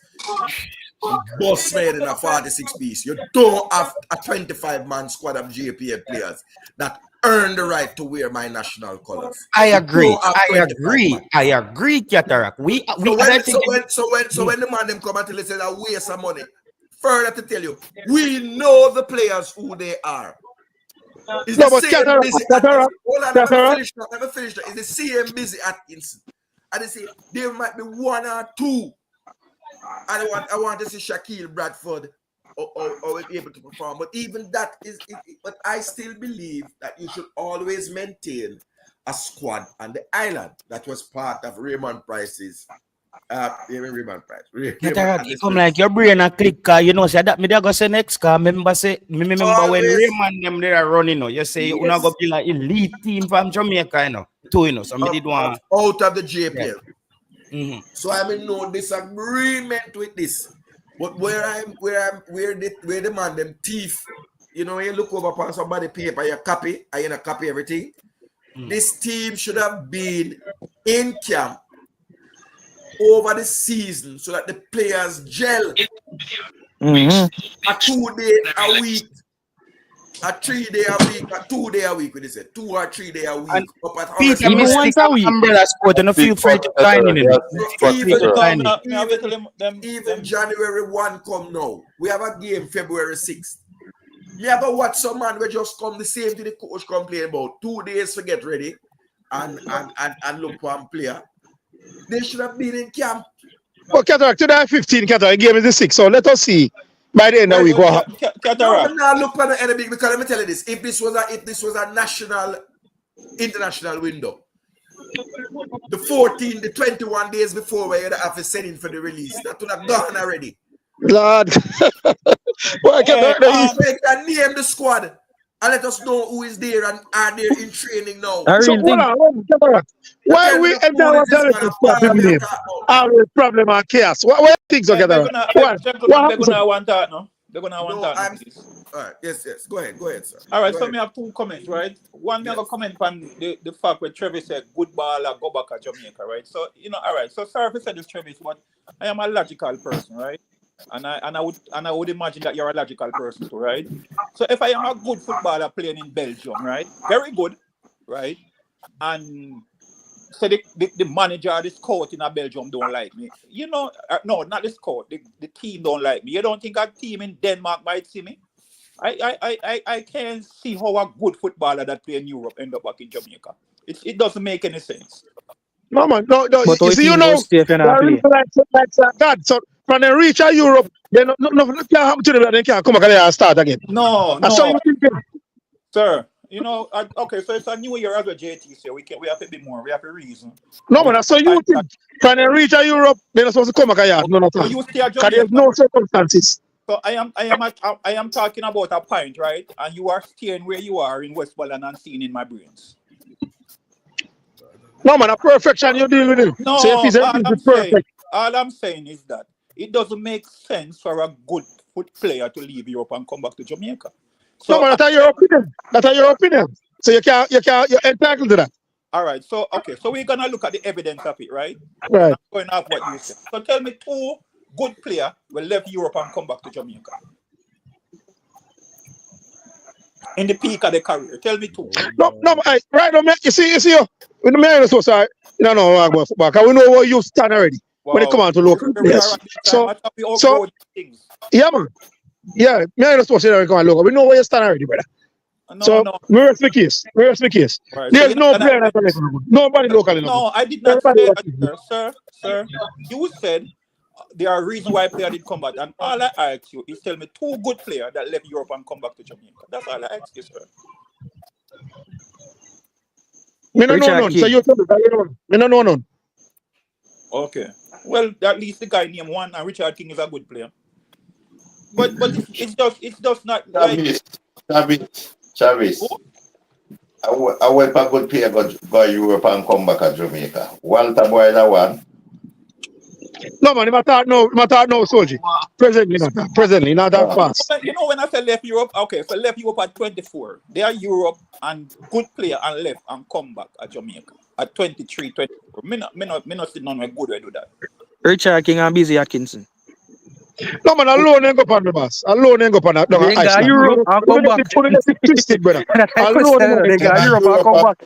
bust me in a 46 piece, you don't have a 25-man squad of JPA players that earn the right to wear my national colors. I agree, Cataract. So when the man them come and tell us that waste of money, further to tell you, we know the players who they are. It's the same busy Atkins. Hold on, let me finish that. It's the same busy Atkins. And they say there might be one or two. I want to see Shaquille Bradford or be able to perform. But even that is but I still believe that you should always maintain a squad on the island. That was part of Raymond Price's Raymond Price. You come like your brain a click you know say that me there go say next car. Remember when Raymond them they are running you say you not go be like elite team from Jamaica, you know. Two, you know. So me did one out of the JPL. Yeah. Mm-hmm. So I'm in no disagreement with this. But where the man them thief, you know, you look over upon somebody paper, you copy, and you copy everything. This team should have been in camp over the season so that the players gel. Mm-hmm. A 2 day a week, a 3 day a week, a 2 day a week. What is it? 2 or 3 day a week. And Up at Peter, Even Hollage'S. once a week. umbrella sport and feel free to sign in. Even January 1 come now. We have a game February 6th. Me have a watch some man we just come the same to the coach complain about 2 days to get ready and look for a player. They should have been in camp. Well, Cataract, today 15 Cataract game is the 6th, so let us see by the end of the week what happens. I'm not look for anything because let me tell you this: if this was a national, international window, the 14, the 21 days before where you have to send in for the release, that would have gone already. Lord, well, So you can name the squad and let us know who is there and are there in training now. So hold on, Cataract. Why we enter our direction for the name? Always problem and chaos. What things are Cataract? What happens? They're gonna want that, no? They're gonna want that. All right, yes. Go ahead, sir. All right, Go so ahead. me have 2 comments, right? One, me have a comment on the fact where Travis said good baller go back at Jamaica, right? So all right. So sorry if I said this, Travis, but I am a logical person, right? And I would imagine that you're a logical person too, right? So if I am a good footballer playing in Belgium, right? Very good, right? And so the manager, the scout in Belgium don't like me. No, not the scout. The team don't like me. You don't think a team in Denmark might see me? I can't see how a good footballer that play in Europe end up back in Jamaica. It doesn't make any sense. No man, no. But You see, God. So when they reach Europe, they no can't happen to them. They can't come back and start again. No. So you think, sir. Okay, so it's a new year as well, JT. So we have to be more. We have to reason. no man, so you think when they reach Europe, they're not supposed to come back again. No time. You stay at Because there's no circumstances. So I am talking about a point, right? And you are staying where you are in Westmoreland and seeing in my brains. No man, a perfection you deal with it. No, so if it's perfect. All I'm saying is that it doesn't make sense for a good foot player to leave Europe and come back to Jamaica. So, no man, that's your opinion. That's your opinion. So you're entitled to that. All right. So we're gonna look at the evidence of it, right? Right. I'm going off what you said. So tell me 2 good players will leave Europe and come back to Jamaica in the peak of the career. Tell me 2. No, right now, you see, with the man so sorry, about football, because we know where you stand already when it come on to local players. So, yeah, man. Yeah, me and the sports come on local. We know where you stand already, brother. We rest the case. Right. There's no player that's local. Nobody local enough. No, I did not say that, sir. You said there are reasons why player did come back, and all I ask you is tell me 2 good players that left Europe and come back to Jamaica. That's all I ask you, sir. Me no know none. So you tell me that you know. Me no know none. Okay. Well, at least the guy named one, and Richard King is a good player. But it's just not like Travis. I went a good player go Europe and come back to Jamaica. Walter Boy that one. No man, I thought no soldier. Presently, not that fast. When I say left Europe, okay, so left Europe at 24. They are Europe and good player and left and come back at Jamaica at 23, 24. Me not see none good way do that. Richard King and Busy Atkinson. No man, alone ain't go on the bus. Alone ain't go on that. No, Europe and come back. Twisted, brother. Alone they got Europe and come back.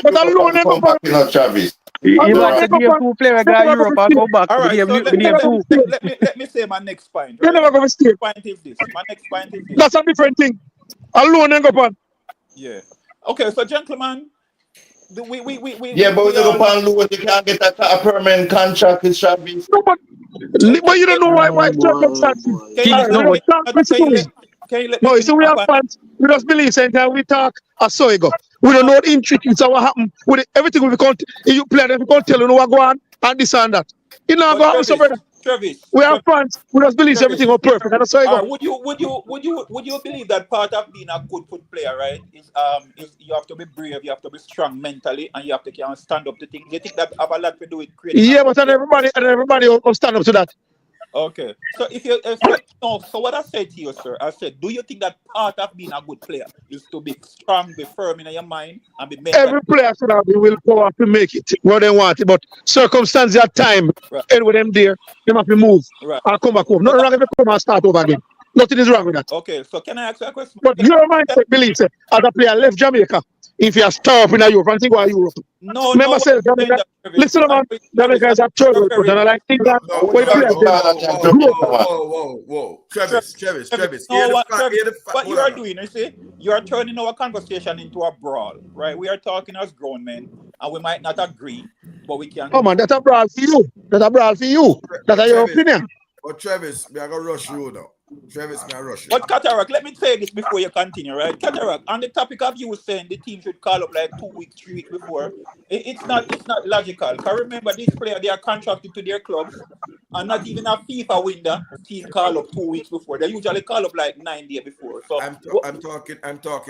But alone ain't go on the bus. Travis. You want to give 2 players got Europe and go back. All right, so let me say my next point. Right? You're never going to stay. My next point is this. That's a different thing. Alone ain't go on. Yeah. Okay, so gentlemen, we but we go on loan, you can't get a permanent contract with Travis. No, but you don't know why circumstances. No, you see, we have fans. We just believe sometimes we talk as so you go. We don't know the intricacies of what happened. Everything will be you play them, we can't tell you know what go on and this and that. You know what happen, so brother. Travis, we have fans. We just believe everything was perfect. And that's how you go. Would you believe that part of being a good foot player, right? Is you have to be brave, you have to be strong mentally, and you have to stand up to things. You think that have a lot to do with creating? Yeah, but everybody will stand up to that. Okay. So so what I said to you, sir, I said, do you think that part of being a good player is to be strong, be firm in your mind, and be mental? Every player should have the willpower to make it where they want it, but circumstances at time, Right. and with them there, they have to move Right. and come back home. Nothing wrong if they come and start over again. Nothing is wrong with that. Okay, so can I ask you a question? But your mindset believes as a player left Jamaica, if you are star up in Europe, and think about Europe. No, Remember, no, say Jamaica, listen, man, Jamaica is a third world, and I like think that when players Whoa. Travis. No, what you are doing, you see, you are turning our conversation into a brawl, right? We are talking as grown men, and we might not agree, but we can. Oh man, that's a brawl for you. That's a brawl for you. That's your opinion. But Travis, we are gonna rush you now. Travis, me a rush you. But Cataract, let me say this before you continue, right? Cataract, on the topic of you saying the team should call up like 2 weeks, 3 weeks before, it's not logical. Because remember, these players, they are contracted to their clubs, and not even a FIFA window team call up 2 weeks before. They usually call up like 9 days before. So I'm talking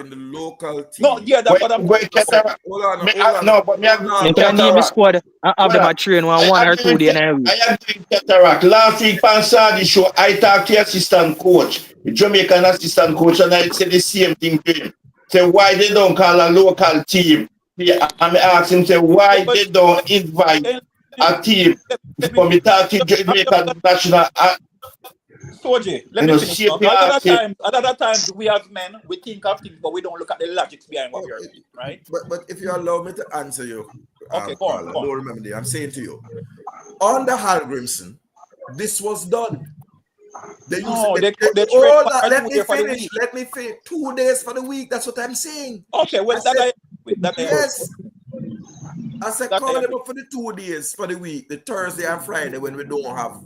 the local team. No, yeah, that's what I'm Hold on. No, but me You can name the squad and have them a train 1 or 2 days in a week. I agree with Cataract. Last week on Saturday show, I talked to the assistant coach, the Jamaican assistant coach, and I said the same thing to him. Say why they don't call a local team. And I asked him, say why they don't invite a team for me talking Jamaican national. Soji, let me finish. Other times, we as men, we think of things, but we don't look at the logics behind what we are doing, right? But if you allow me to answer you, okay, go on. Don't remember that. I'm saying to you, under Hallgrimson, this was done. Let me finish. 2 days for the week. That's what I'm saying. Okay, well, yes. I said call them up for the 2 days for the week, the Thursday and Friday when we don't have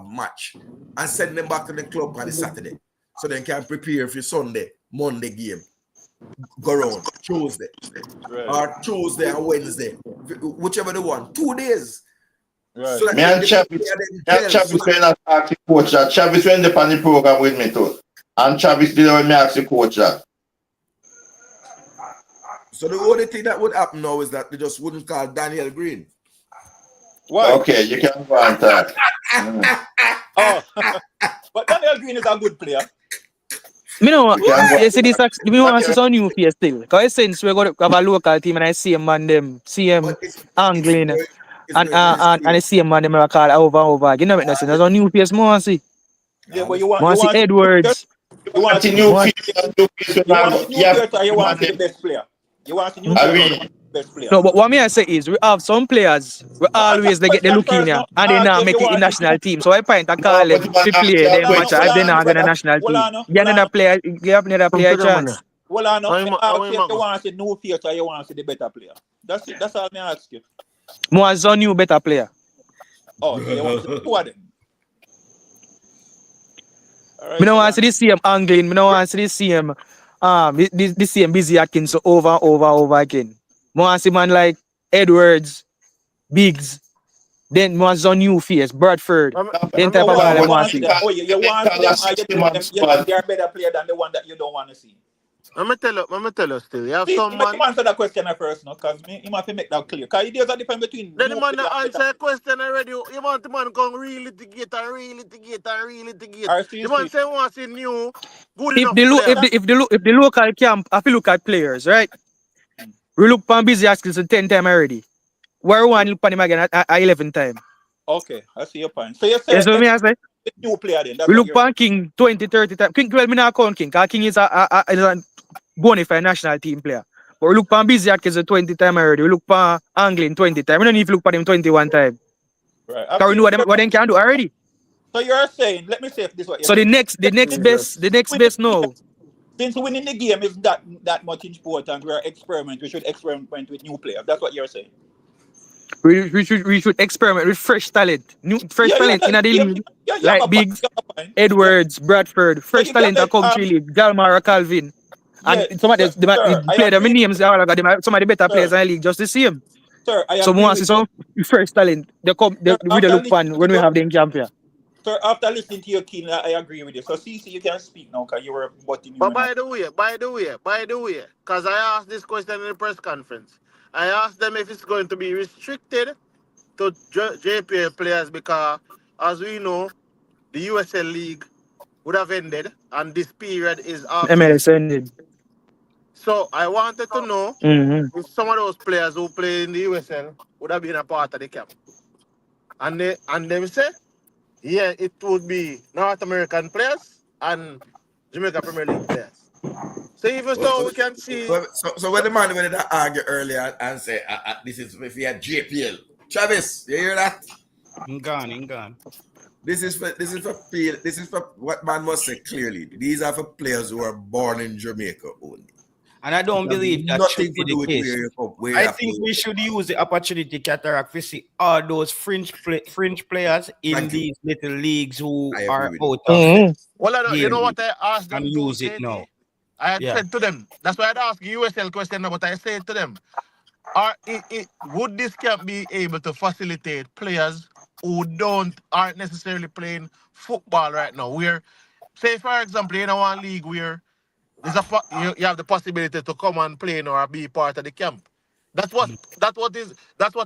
match, and send them back to the club on the Saturday, so they can prepare for Sunday, Monday game. Go around Tuesday, or Tuesday and Wednesday, whichever the one. 2 days. Right. So me and Travis when I ask the coach that. Travis went up on the program with me too. And Travis did when me ask the coach that. So the only thing that would happen now is that they just wouldn't call Daniel Green. Why? Okay, you can go on that. But Daniel Green is a good player. Me know what? You see this? Me want to see some new face still. Because since we're going to have a local team and I see him and them, see him angling. And I see him man, them I call over and over. You know what I'm saying? There's a new face more see. Yeah, but you want to see Edwards. You want to new face. You want the best player. You want to new best player. No, but what me I say is we have some players we always they get the look in here and they not make it in national team. So I point I call them to play them match as they not get a national team. You have another player chance. Well, I know if you want to see new face or you want to see the better player. That's it. That's all I ask you. More as a new better player. Oh, you want to see two of them. Me no want to see the same angling. Me no want to see the same the same busy Atkins over again. Me want to see man like Edwards, Biggs, then more as a new face, Bradford. Then type of ball I want to see. Oh, you want them, they are better player than the one that you don't want to see. Let me tell you still. You have someone. Let me answer that question first, no, because you have to make that clear. Because there's a difference between. Then the man answer a question already. You want the man going really to get. The man say wants to new good enough. If the local camp, if you look at players, right? We look for busy skills 10 times already. Where one look for him again at 11 times. Okay, I see your point. So you say me I say. New player then. We look for King 20, 30 times. King 12 me not count King, because King is a bona fide national team player. But we look for Busy Atkins 20 times already. We look for Anglin 20 times. We don't need to look for them 21 times. Right. Because we know what they can do already. So you're saying, let me say if this is what you're so saying. the next best no. Since winning the game is that much important, we should experiment with new players. That's what you're saying. We should experiment with fresh talent. Talent in the league. Like Biggs, Edwards, Bradford, fresh talent that come league, Galmara, Calvin. And some of them play them names some of the better players in the league just the same. Sir, so we want to see some fresh talent. They come with the look fun when we have them camp here. Sir, after listening to your keen, I agree with you. So CC, you can speak now because you were butting. But by the way, because I asked this question in the press conference. I asked them if it's going to be restricted to JPL players because, as we know, the USL League would have ended and this period is after. MLS ended. So I wanted to know Mm-hmm. if some of those players who play in the USL would have been a part of the camp. And them say, yeah, it would be North American players and Jamaica Premier League players. So even though we can see... So when the man went to argue earlier and say, this is if he had JPL. Travis, you hear that? I'm gone. This is for what man must say clearly. These are for players who are born in Jamaica only. And I don't believe that should be the case. I think we should use the opportunity, Cataract, to see all those fringe players in these little leagues who are out of Well, you know what I asked them and to use it now. I had said to them, that's why I'd ask USL question, but I said to them, would this camp be able to facilitate players who aren't necessarily playing football right now? Where, say for example, in one league where there's you have the possibility to come and play or be part of the camp. That's what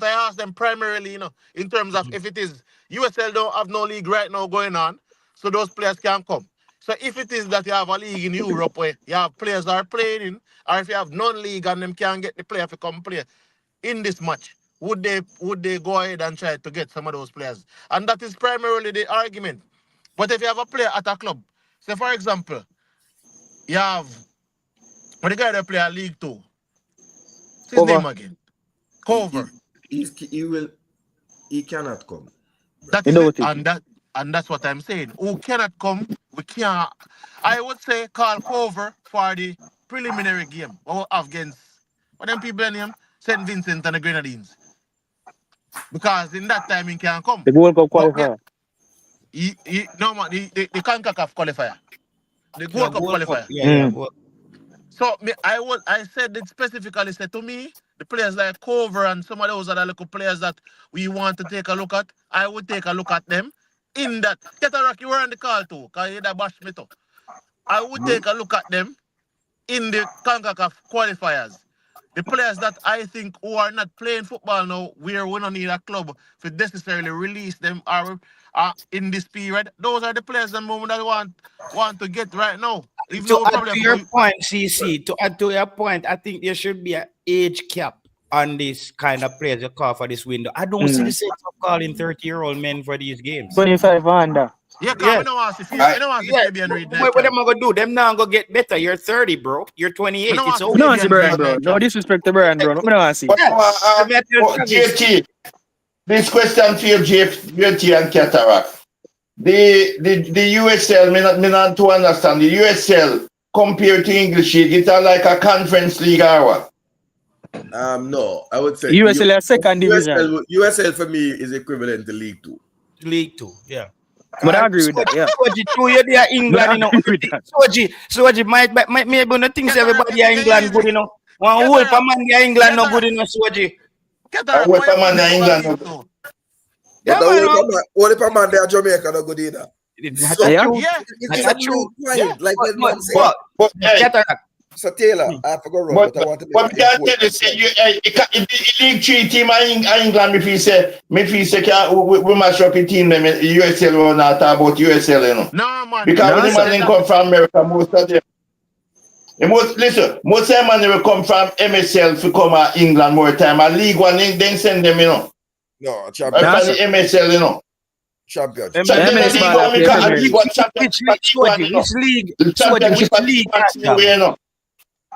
I asked them primarily, in terms of if it is USL don't have no league right now going on, so those players can come. So if it is that you have a league in Europe where you have players that are playing in, or if you have non-league and them can't get the player to come play in this match, would they go ahead and try to get some of those players? And that is primarily the argument. But if you have a player at a club, say for example, you have the guy that play a League 2. What's his name again? Cover. He cannot come. That is it. And that's what I'm saying. Who cannot come, we can't. I would say call Cover for the preliminary game. Or against what them people name? St. Vincent and the Grenadines. Because in that time he can't come. The World Cup qualifier. The CONCACAF qualifier. The World Cup qualifier. Yeah. So I said it specifically said to me, the players like Cover and some of those other little players that we want to take a look at, I would take a look at them in that. Cataract, you were on the call too, because you bash me too. I would take a look at them in the CONCACAF qualifiers. The players that I think who are not playing football now, where we don't need a club to necessarily release them are in this period. Those are the players that want to get right now. To add to your point, CC, I think there should be an age cap on this kind of players you call for this window. I don't see the sense of calling 30-year-old men for these games. 25 under. Yeah, I don't want to see Fabian Reid. What am I gonna do? Them now gonna get better. You're 30, bro. You're 28. It's over. No, Brian, bro. No disrespect to Brian, bro. I don't want to see. JT, this question for you, JT and Cataract. The USL, me not to understand. The USL compared to English league, it's like a conference league or what? No, I would say USL is second division. USL for me is equivalent to League 2. League 2, yeah. But I agree with that, yeah. You're there, England, Soji might maybe not think everybody in England good enough. One whole man in England not good enough, Soji. What man in England? But the only man there Jamaica not good either. It's a true point. Like but so Taylor, I forgot wrong, but I want to. But can't tell you say League 3 team in England. If you say we mash up a team them USL will not talk about USL, you know. No man. Because when the man come from America, most of them. Most of them man will come from MSL to come to England more time. And League 1 then send them, you know. No, champion. MSL, you know. Champion. Which league?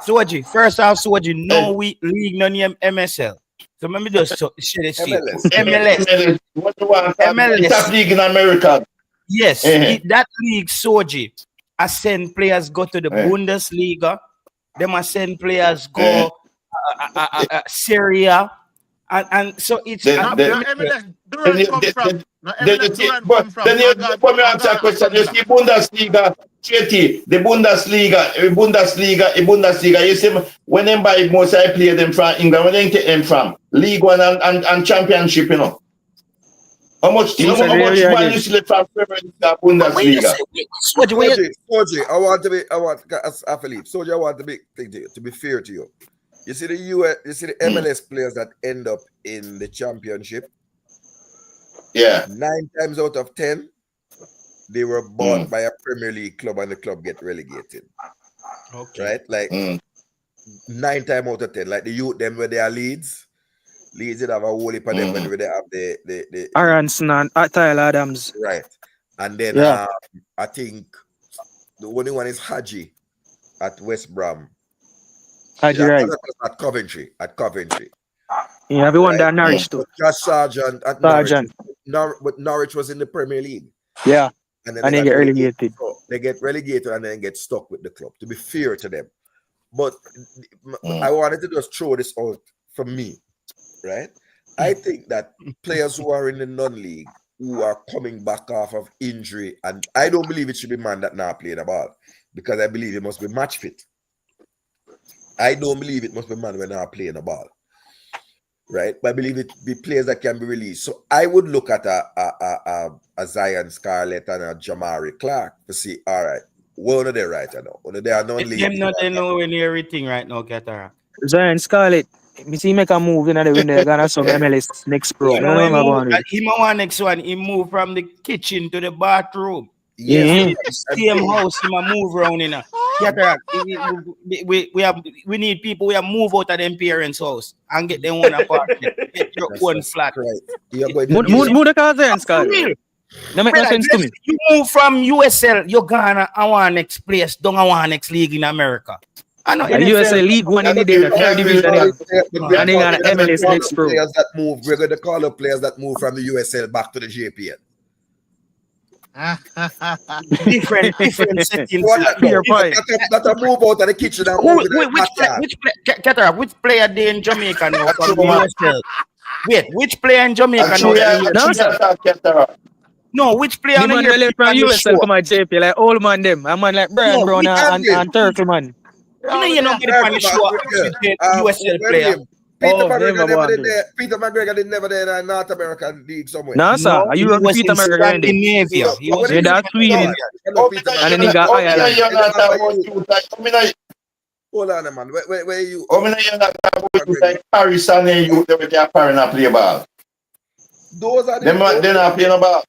Soji, first off, Soji, no league, no name MSL. So let me just share this. MLS. MLS. Top league in America. Yes, that league, Soji, I send players go to the Bundesliga. Them I send players go Syria. And so it's MLS. Then you answer a question. You see Bundesliga, the Bundesliga. You see when they buy most I play them from England, when they take them from League 1 and Championship, you know. How much money you select from Bundesliga? Soji, I want to be fair to you. You see the MLS players that end up in the championship. Yeah. 9 times out of 10, they were bought by a Premier League club and the club get relegated. Okay. Right? Like 9 times out of 10, like the youth them where they are Leeds did have a whole heap of them where they have the Aronson and Tyler Adams. right. And then Yeah. I think the only one is Haji at West Brom. Haji right. At Coventry. You have one that Norwich too. Just Sergeant at Sergeant. Norwich. But Norwich was in the Premier League. Yeah. And then they get relegated. So they get relegated and then get stuck with the club, to be fair to them. But I wanted to just throw this out for me, right? I think that players who are in the non-league, who are coming back off of injury, and I don't believe it should be man that not playing a ball, because I believe it must be match fit. I don't believe it must be man when not playing a ball, right? But I believe it be players that can be released. So I would look at a Zion Scarlett and a Jamari Clark to see, all right, what are they right now? They are non-league. Them not they know when everything right now, Cataract. Zion Scarlett, me see make a move in the window. Gonna some MLS next pro. You know, he want next one. He move from the kitchen to the bathroom. Yes, same house. He move around in a. Cataract. We need people. We have move out of them parents' house and get them one apartment. Get your own flat. Right. Move the car Zion Scarlett. That make no sense to me. You move from USL, you're gonna I want next place, don't I want next league in America. I know the USL League one any day, the third division, and they got an MLS next pro. Players that move, we're going to call up players that move from the USL back to the JPL. different settings. That a move out of the kitchen and move which player they in Jamaica now from the USL? Wait, which player in Jamaica now? No, which player the man left from USL come at JP, like old man them. A man like Brian Brown and Turkey man. You know get on the show USL player. Peter McGregor did never there in North American League somewhere. No, sir. Are you on Peter McGregor in there? He was in that Sweden. And then he got Ireland. Hold on, man. Where you? Like Paris and then you with their parents play ball. Those are they're not playing ball.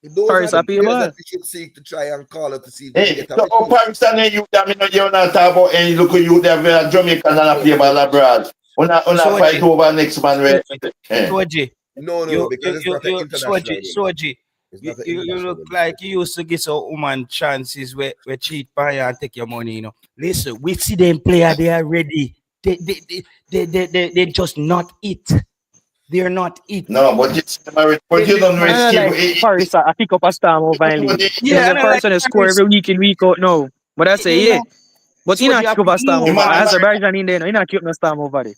Those are the players that we should seek to try and call up to see. Hey, so Paris and then you that you're not talking about any look you there Jamaican and play ball abroad. Una fight over next man. Soji. No, because it's not an international. Soji. You look like you used to give some woman chances where cheat by and take your money, you know. Listen, we see them player, they are ready. They just not it. They're not it. No, but you don't risk Paris, I pick up a star over in league. Yeah, the person that score every week in, week out now. But I say, yeah. But you not pick up a star over. As a Belgian in there, you not keep no star over there.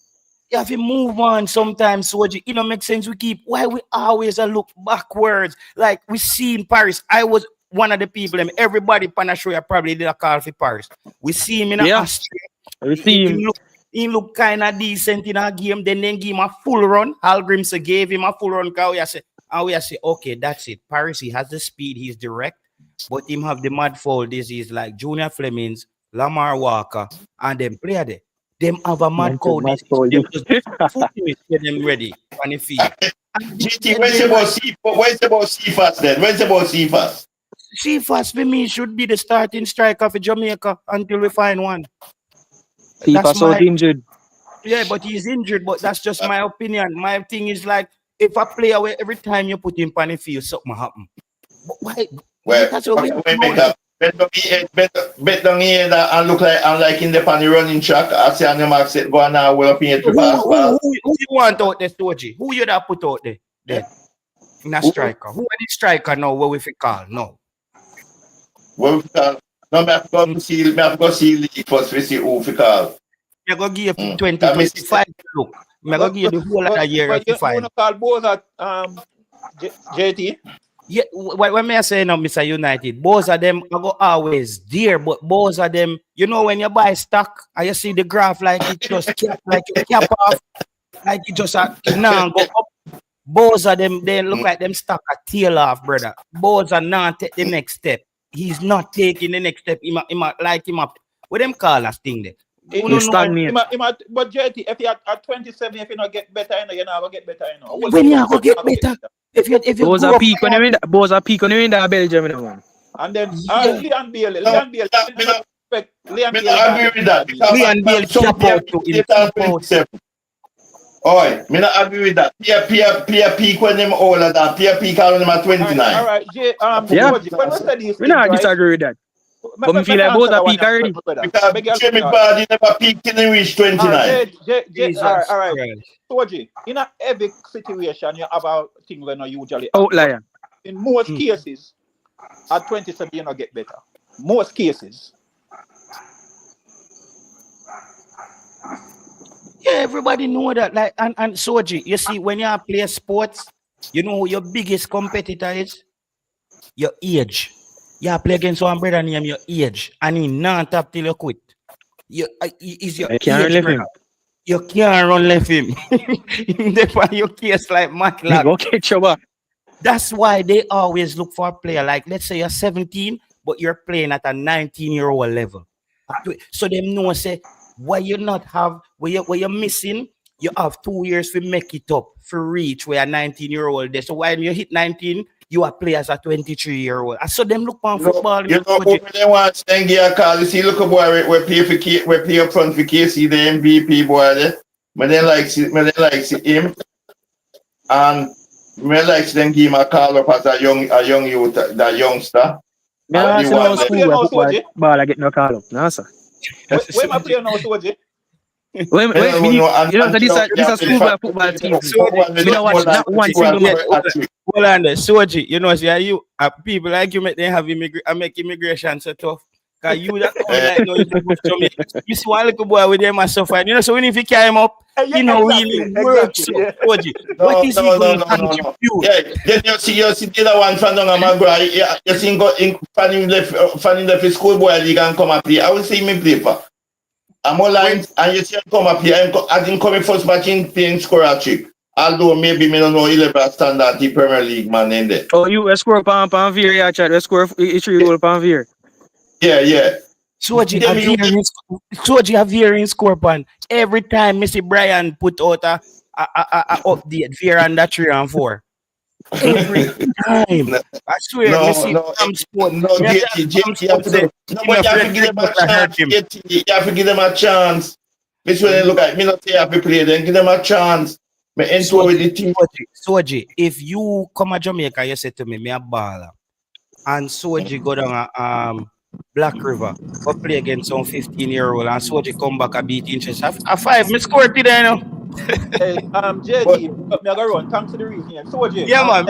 You have to move on sometimes, Soji. It don't make sense. Why we always look backwards. Like we see in Paris. I was one of the people, everybody pan a show probably did a call for Paris. We see him in Austria. We see him. He look kind of decent in a game. Then give him a full run. Hal Grimson gave him a full run. We say, okay, that's it. Paris, he has the speed. He's direct. But him have the mad foul disease like Junior Flemings, Lamar Walker, and them player there. Them have a mad code. Them just get them ready on the field. GT, when's about Cephas then? When's about Cephas? Cephas for me should be the starting striker for Jamaica until we find one. Cephas so injured. Yeah, but he's injured, but that's just my opinion. My thing is like, if a player every time you put him on the field, something happen. But why? Well, bet down here that I look like I'm like in the pan running track. I see on the mark set go now well up here to pass. Who you want out there, Stoji? Who you that put out there? In a striker. Who are the striker now? What we call no? What we call? No, I have to see league first to see who we call. I'm going to give you 2025 look. I'm going to give you the whole of the year. But you want to call both at JT? Yeah, when I say now, Mr. United, both of them are go always there, but both of them, you know, when you buy stock and you see the graph like it just cap, like you cap off, like it just now go up. Both of them, they look like them stock a tail off, brother. Both are not take the next step. He's not taking the next step. He like him up. What them call that thing there? He stagnate. But JT, if you at 27, if you not get better, you're not gonna get better. When you go get better, if you Those are peak when you win that Belgium, you know, man. And then Leon Bale, I agree with that. Leon Bale chop out to him. Oi, me not agree with that. Peer peak when them older than peer peak when them at 29. All right, Yeah. when we say these We not things, disagree with that. But me feel like both are peak already. Because Jimmy Vardy never peaked till he reached 29. All right. Soji, in a every situation, you have a thing when you usually outlier. In most cases, at 27, you not get better. Most cases. Yeah, everybody know that. Like and Soji, you see, when you play sports, you know who your biggest competitor is? Your age. You play against one brother named your age, and he not tap till you quit. Is your age, brother. You can't run left him. Therefore, your case like Matlock. Go catch your back. That's why they always look for a player. Like, let's say you're 17, but you're playing at a 19-year-old level. So them know, say, why you not have, where you're missing, you have 2 years to make it up, for reach where a 19-year-old there. So when you hit 19, you are play as a 23-year-old. So them look on football. You know when they want to get a call, you see, look a boy, we pay up front for KC, the MVP boy there. But they like him. And me like them give him a call up as a young youth, that youngster. Yeah, so no school ball I get no call up. No, sir. Where am I playing now, Soji? Wait, this is school football team. You know what? Not one single match. Hold on there, Soji. You know, see, you people like you make them have make immigration so tough. Cause you that like no, you see one little boy with them and suffer. You know, so when if you carry him up, you know, really works. Soji, what is he going to contribute? Yeah, then you see the other one from Maguire. Yeah, you see fanning the school boy league and come up here. I will see me play for. I'm all lines, and you see him come up here. I didn't come in first match in playing score a trick. Although maybe me don't know 11 standard the Premier League man in there. Oh, you score pan Veer, yeah, chat. You score 3 goal pan Veer. Yeah. Soji have Veer score pan. Every time Missy Brian put out a update, Veer on that 3 and 4. Every time. I swear, no, sport. No, you have to give them a chance. You have to give them a chance. This when they look at me, not say have to play, then give them a chance. Soji, if you come to Jamaica, you say to me a baller. And Soji go down Black River, go play against some 15-year-old, and Soji come back a beat interest. A 5, me score today, you know. Hey, JD, me go run. Thanks to the reason. Soji. Yeah, man.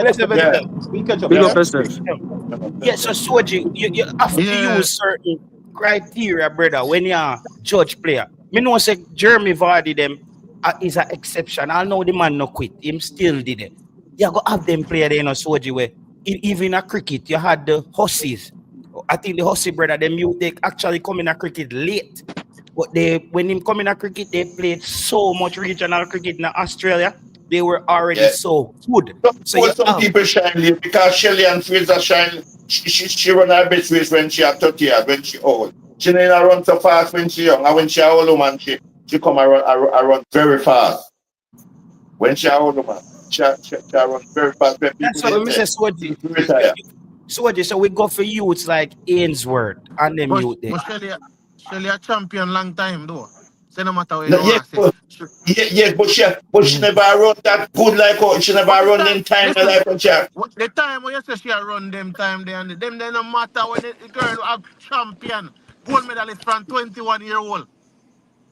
We catch up. Yeah, so Soji, you have to use certain criteria, brother, when you are judge player. Me know say Jeremy Vardy them is an exception. I know the man no quit. Him still did it. You go have them player there in Soji where even a cricket you had the Hollage'S. I think the Hollage'S brother they actually come in a cricket late. But when him come in a cricket, they played so much regional cricket in Australia. They were already so good. So some people shine late because Shelly and Fraser shine. She run her best race when she at 30 years, when she old. She didn't run so fast when she young. And when she old woman, she come and run very fast. When she old woman, she run very fast. That's what we say, Soji. So we go for youths like Hayden'S and them youth there. Shelly a champion long time though. So no matter what but she never run that good like her. She never run them time like her. The time when you say she run them time there and them they no matter when the girl have champion gold medalist from 21-year-old.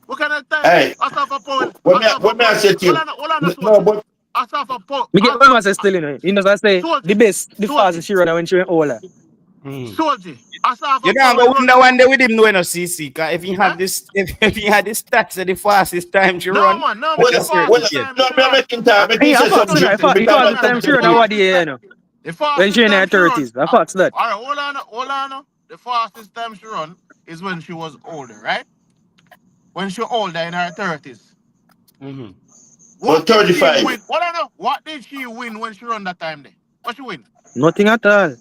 What kind of time? Hey, what may I say to you? No, but we get one say still, you know. You know what I say? The best, the fastest she run when she went older. Soji, you don't go wonder one day with him no CC. Cause if he had this, if he had this stats at the fastest time she run, man, no, I'm making time. Fastest time she run over the year, you know. When she in her 30s, the facts that. All right, hold on. The fastest time she run is when she was older, right? When she older in her 30s. What 35. What did she win when she run that time there? What she win? Nothing at all.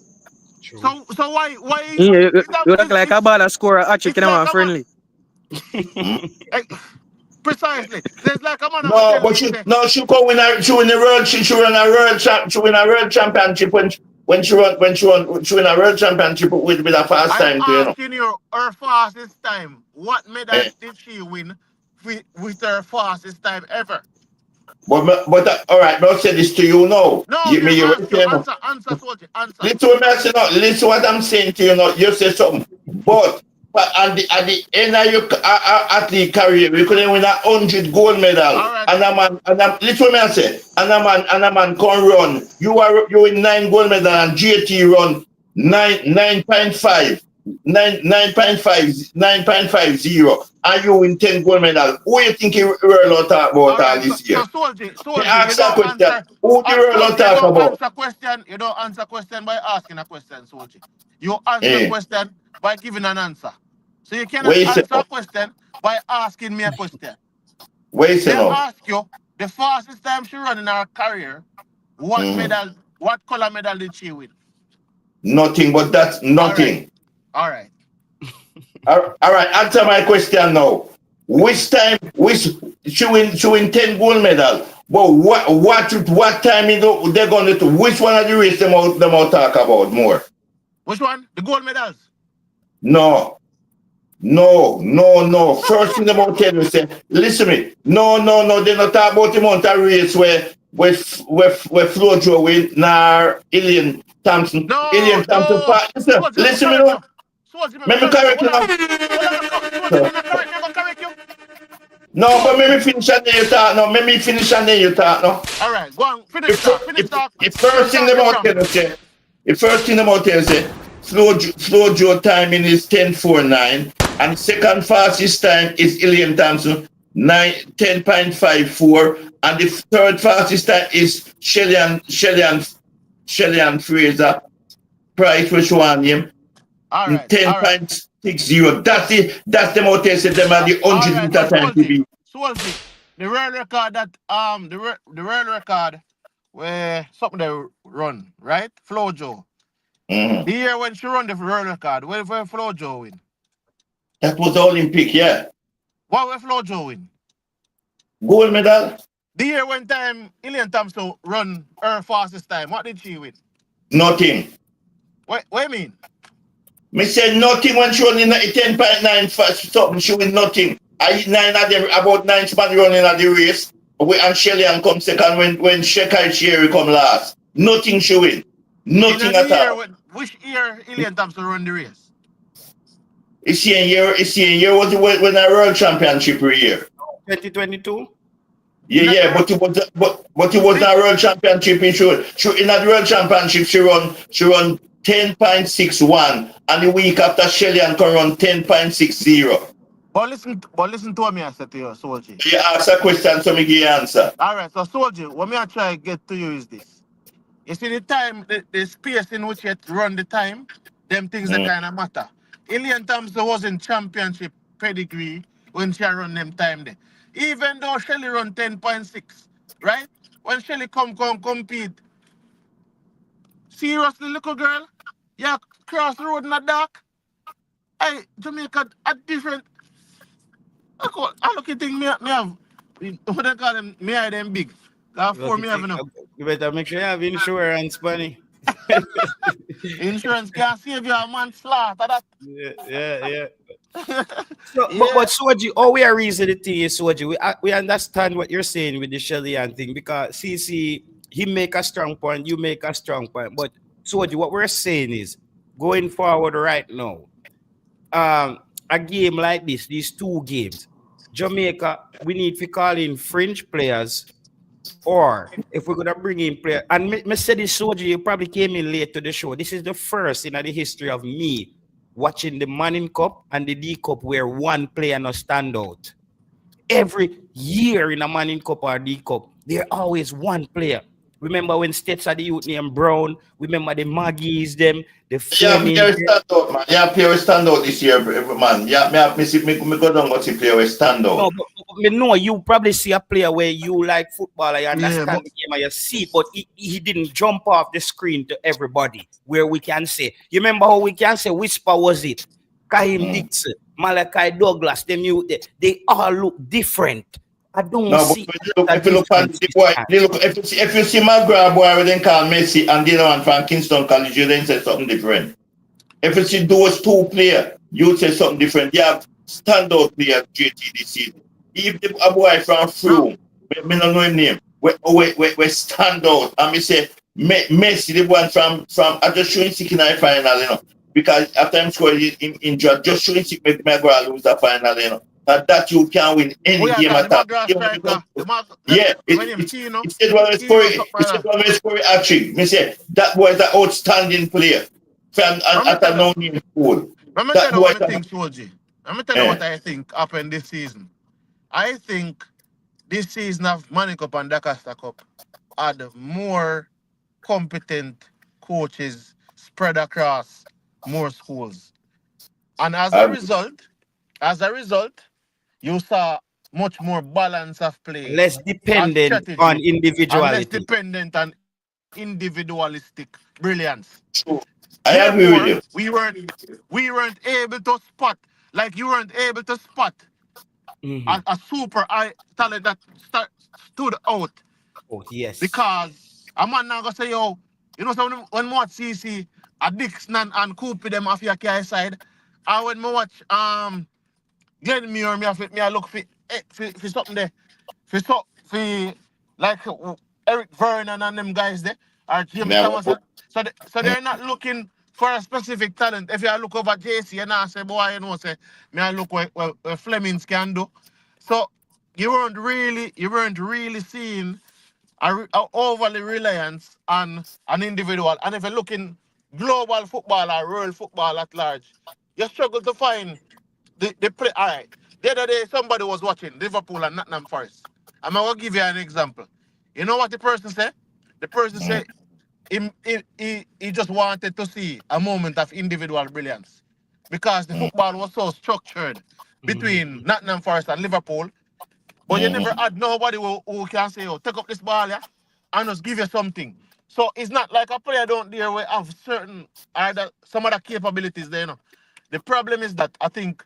So why you look like a baller scorer actually can have friendly. Precisely. There's like a man No, but she go win a world championship when she win a world championship with a fast time too, you know. Asking you her fastest time. What medal did she win with her fastest time ever? But all right, I'll say this to you now. No, answer, soldier, answer. Listen what I'm saying to you now. You say something. But at the end of your athlete career, you couldn't win 100 gold medal. Right. Listen what I say. And a man can run. You win 9 gold medal and GT run 9.5. 9.50, and you win 10 gold medal. Who you think you will talk about all this year? Soldier, ask a question. Who do you will talk about? You don't answer question by asking a question, soldier. You answer a question by giving an answer. So you cannot answer a question by asking me a question. They ask you the fastest time she ran in her career. What medal? What color medal did she win? Nothing, but that's nothing. All right. All right. Answer my question now. Which time? She win 10 gold medal. But what time they're gonna do? Which one of the race them out talk about more? Which one? The gold medals? No. First thing about tell you say, listen to me. No. They not talk about the amount of race where Flojo win nor Ilian Thompson. Listen to me now. Let me correct you now. No, but let me finish and then you talk now. Let me finish and then you talk now. All right, go on. Finish talk. The first thing about tell you say, Flojo timing is 10.49, and the second fastest time is Ilian Thompson 10.54, and the third fastest time is Shellyan Fraser Price, which one him. 10.60. That's the more they said them are the 100 meter time to be. The world record that the world record where something they run, right? Flojo. The year when she run the world record, where Flojo win? That was the Olympic, yeah. What where Flojo win? Gold medal. The year when time Ilian Thompson run her fastest time, what did she win? Nothing. What you mean? Me said nothing when she run in 10.9 fast something, she win nothing. I 9 of them, about 9 man running at the race. And Shellyan come second when Shekai Cherry come last. Nothing she win. Nothing at all. Which year Ilian Thompson run the race? It's the year was when I world championship year. 2022? Yeah, but it was not world championship. In the world championship she run 10.61, and the week after Shellyan can run 10.60. But listen to what I said to you, soldier. You ask a question, so me give you answer. All right, so soldier, what I try to get to you is this. You see the time, the space in which you run the time, them things that kind of matter. Ilian Thompson was in championship pedigree when she run them time there. Even though Shelly run 10.6, right? When Shelly come compete, seriously, little girl, you cross the road in the dark. Hey, Jamaica, a different. I look at things me have. What they call them? Me eye them big. For me having up. You better make sure you have insurance, Bunny. Insurance can't save you a man's slaughter. That. Yeah. But Soji, all we are reason the thing is, Soji, we understand what you're saying with the Shellyan thing, because CC, he make a strong point, you make a strong point. But Soji, what we're saying is, going forward right now, a game like this, these 2 games, Jamaica, we need to call in fringe players, or if we're gonna bring in players, and me say this, Soji, you probably came in late to the show. This is the first in the history of me watching the Manning Cup and the D Cup where one player no stand out. Every year in a Manning Cup or D Cup, there always one player. Remember when States had the youth named Brown? Remember the Maggies, them, the Fleming. Yeah, stand out, man. Yeah, player stand out this year, man. Yeah, me go down what the player stand out. No, but me know you probably see a player where you like football, you understand the game and you see, but he didn't jump off the screen to everybody. Where we can say, you remember how we can say Whisper was it? Kaim Dixon. Malachi Douglas, them youth, they all look different. I don't No, see but if you look at the boy, if you see McGrath boy, we then call Messi and the other one from Kingston College, you then say something different. If you see those two players, you say something different. You have standout players JT this season. If a boy from Froome, me don't know his name, we stand out. And me say Messi, the one from I just showing sick in the final, you know. Because after I'm scoring injured, just showing sick make McGrath lose the final, you know. And that you can win any game at all. Yeah, it's one way scoring actually. Me say that boy is an outstanding player. From at a known school. Let me tell you what I think, Shoji. Let me tell you what I think happened this season. I think this season of Manny Cup and Dakasta Cup had more competent coaches spread across more schools. And as a result, you saw much more balance of play. Less dependent on individuality. And less dependent on individualistic brilliance. I agree with you. We weren't able to spot, like you weren't able to spot a super high talent that stood out. Oh, yes. Because a man now gonna say, yo, you know, so when watch CC, a Dixon and Coopy them off your car side, and when me watch Glenn Muir, me I look for something there. For like Eric Vernon and them guys there, or James Thomas. So they're not looking for a specific talent. If you look over JC and I say, boy, you know, say, me I look what Flemings can do. So you weren't really seeing a overly reliance on an individual. And if you're looking global football or world football at large, you struggle to find the play. All right. The other day, somebody was watching Liverpool and Nottingham Forest. I'm going to give you an example. You know what the person said? The person said he just wanted to see a moment of individual brilliance because the football was so structured between Nottingham Forest and Liverpool. But you never had nobody who can say, oh, take up this ball, yeah, and just give you something. So it's not like a player don't there where have certain some other capabilities there, you know. The problem is that I think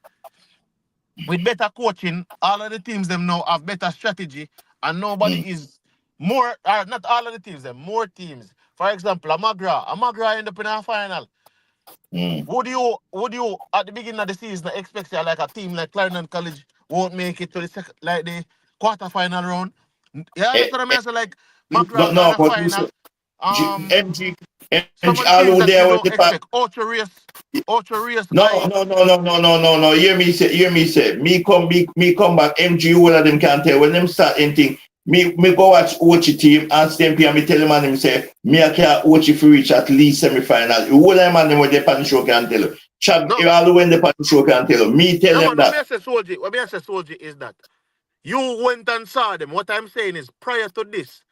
with better coaching, all of the teams them now have better strategy, and nobody is more. Not all of the teams, them more teams. For example, Amagra end up in a final. Would you at the beginning of the season expect like a team like Clarendon College won't make it to the quarter-final round? Yeah, that's what I mean. So like Magra in the final. MG some of the teams that you don't expect. Ultra race. No. Hear me say. Me come back. MG, one of them can't tell. When them start anything, me go watch Ochi team and stamp and me tell them and him say, me I can't Ochi for reach at least semi-final. You all them and them with the pan show can tell you. Chad, all the when the pan show can tell you. Me tell them that. What me say, Soldier, is that you went and saw them. What I'm saying is, prior to this,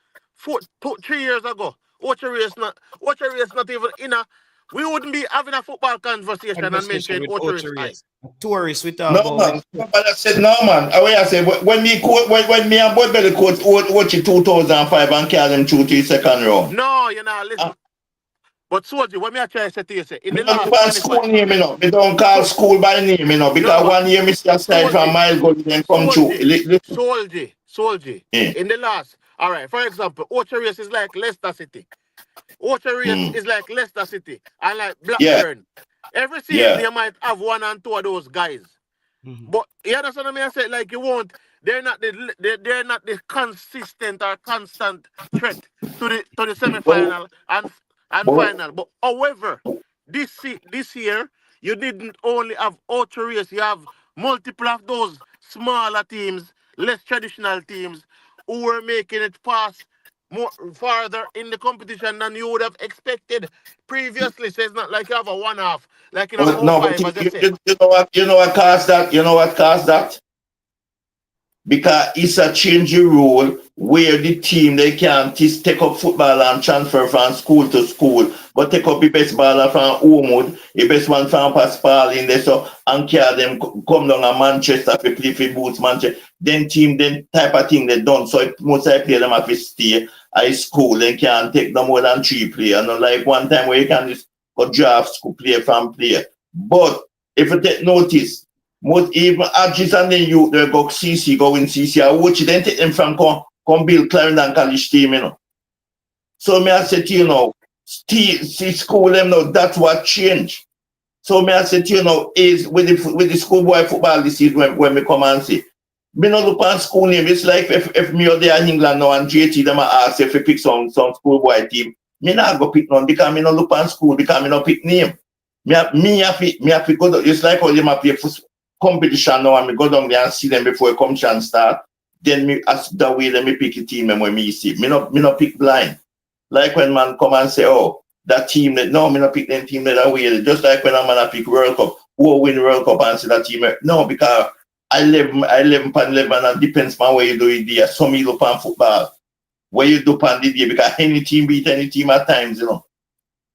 3 years ago, Ochi race not even in a. We wouldn't be having a football conversation and mention Ochi race. Tourists with no man. I said no man. I say when me and Bud Belly coach Ochi 2005 and carry them through to the second round. No, you know, listen. But Soldier, what me I try to say to you, say in the last school name, you know. Me don't call school by name, you know, because 1 year me see a side from Mile Gold then come through. Soldier. In the last, all right, for example, Ochi race is like Leicester City. Ochi race is like Leicester City and like Blackburn. Every season you might have 1 and 2 of those guys. But you understand what I say? Like you won't. They're not the consistent or constant threat to the semi-final and final. But however, this year you didn't only have Ochi race. You have multiple of those smaller teams, less traditional teams who were making it past more farther in the competition than you would have expected previously. So it's not like you have a one-off, like in a 4-5, as I said. You know what caused that? You know what caused that? Because it's a changing rule where the team, they can't just take up football and transfer from school to school, but take up the best baller from Homewood, the best one from Pascal in there, so and carry them come down to Manchester to play for Boots Manchester. Then type of thing they done. So most I play them have to stay at school, they can't take no more than 3 players. Not like one time where you can just go draft school player from player. But if you take notice, Most even Archie's and then you they go CC, go in CC. I watch it, then take them from come build Clarendon College team, you know. So me I say to you now, see school them now, that's what changed. So me I say to you now, is with the schoolboy football this is when me come and say. Me not look on school name. It's like if me or there in England now and JT them ask if you pick some schoolboy team. Me not go pick none because me not look on school because me not pick name. Me have to go down. It's like how you play for competition now and me go down there and see them before competition start. Then me ask that way then me pick a team and when me see. Me not pick blind. Like when man come and say, oh, that team that no, me not pick them team that way. Just like when a man pick World Cup, who win World Cup and say that team. No, because I live upon 11 and it depends on where you do it there. Some you look on football. Where you do upon the day because any team beat any team at times, you know.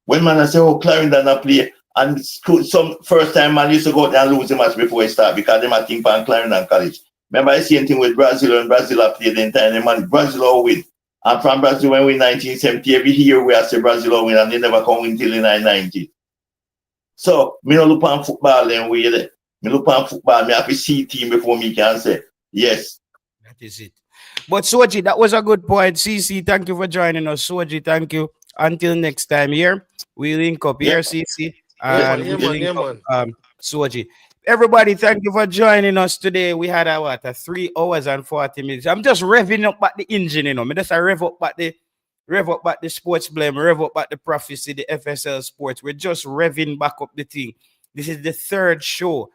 When man I say, oh, Clarendon I play, and some first time man used to go out there and lose the match before it start because they might think on Clarendon College. Remember I see anything with Brazil and Brazil I play the entire man. Brazil all win. And from Brazil when we 1970, every year we have to Brazil all win and they never come win till the 1990. So me not look on football then way there. Me look on football, me have to see team before me can say, yes. That is it. But Soji, that was a good point. CC, thank you for joining us. Soji, thank you. Until next time here, we link up here, CC. And we link up, Soji. Everybody, thank you for joining us today. We had a 3 hours and 40 minutes. I'm just revving up at the engine, you know. Me just rev up at the sports blame, rev up at the prophecy, the FSL sports. We're just revving back up the thing. This is the third show.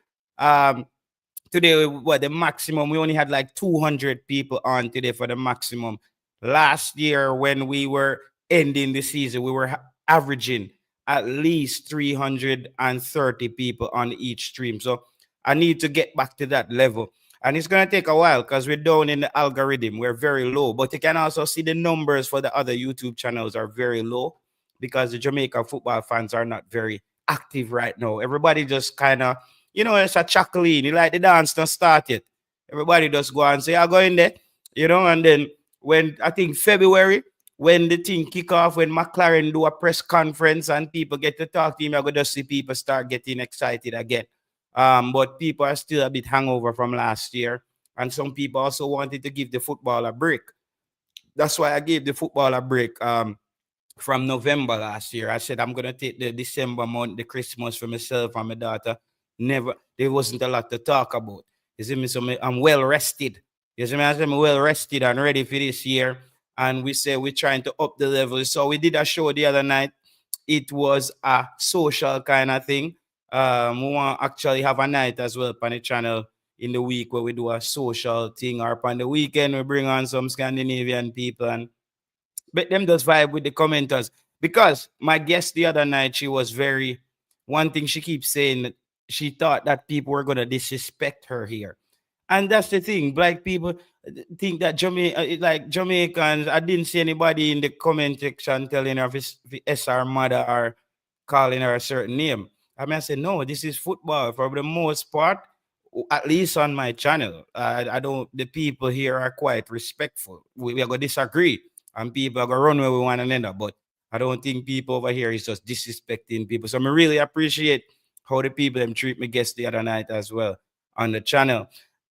Today, the maximum, we only had like 200 people on today for the maximum. Last year, when we were ending the season, we were averaging at least 330 people on each stream. So I need to get back to that level. And it's going to take a while because we're down in the algorithm. We're very low. But you can also see the numbers for the other YouTube channels are very low because the Jamaica football fans are not very active right now. Everybody just kind of, you know, it's a chuckling. You like the dance to start it. Everybody just go and say, I'll go in there, you know, and then when I think February, when the thing kick off, when McLaren do a press conference and people get to talk to him, you're going to see people start getting excited again. But people are still a bit hangover from last year. And some people also wanted to give the football a break. That's why I gave the football a break from November last year. I said, I'm going to take the December month, the Christmas for myself and my daughter. There wasn't a lot to talk about. You see me? So I'm well rested. You see me? I'm well rested and ready for this year. And we say we're trying to up the level. So we did a show the other night. It was a social kind of thing. We want to actually have a night as well on the channel in the week where we do a social thing, or on the weekend we bring on some Scandinavian people and let them just vibe with the commenters. Because my guest the other night, she was one thing she keeps saying, she thought that people were going to disrespect her here. And that's the thing. Black people think that Jamaicans, I didn't see anybody in the comment section telling her if it's her mother or calling her a certain name. I said, no, this is football. For the most part, at least on my channel, the people here are quite respectful. We are going to disagree and people are going to run where we want to end up. But I don't think people over here is just disrespecting people. So I really appreciate how the people them treat me guests the other night as well on the channel.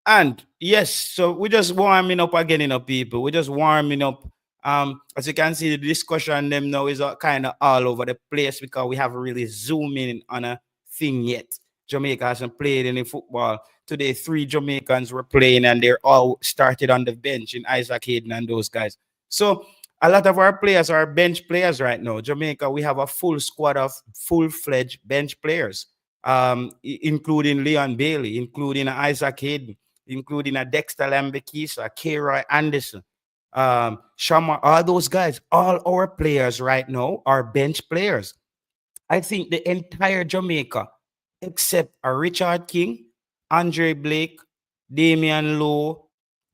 And yes, so we're just warming up again, people. We're just warming up. As you can see, the discussion them now is kind of all over the place because we haven't really zoomed in on a thing yet. Jamaica hasn't played any football. Today, 3 Jamaicans were playing and they're all started on the bench in Isaac Hayden and those guys. So a lot of our players are bench players right now. Jamaica, we have a full squad of full-fledged bench players, including Leon Bailey, including Isaac Hayden, including a Dexter Lambekisa, K-Roy Anderson, Shama, all those guys, all our players right now are bench players. I think the entire Jamaica, except a Richard King, Andre Blake, Damian Lowe,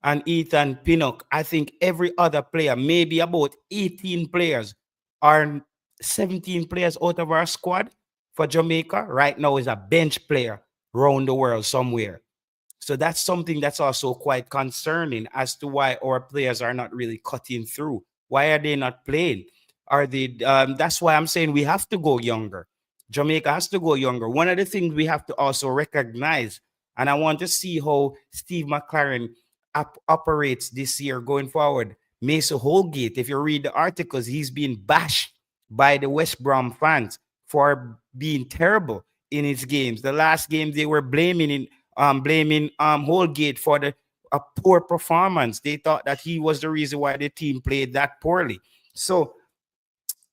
and Ethan Pinnock, I think every other player, maybe about 18 players or 17 players out of our squad for Jamaica right now is a bench player around the world somewhere. So that's something that's also quite concerning as to why our players are not really cutting through. Why are they not playing? Are they? That's why I'm saying we have to go younger. Jamaica has to go younger. One of the things we have to also recognize And I want to see how Steve McLaren operates this year going forward. Mason Holgate, if you read the articles, he's being bashed by the West Brom fans for being terrible in his games. The last game they were blaming Holgate for a poor performance. They thought that he was the reason why the team played that poorly. So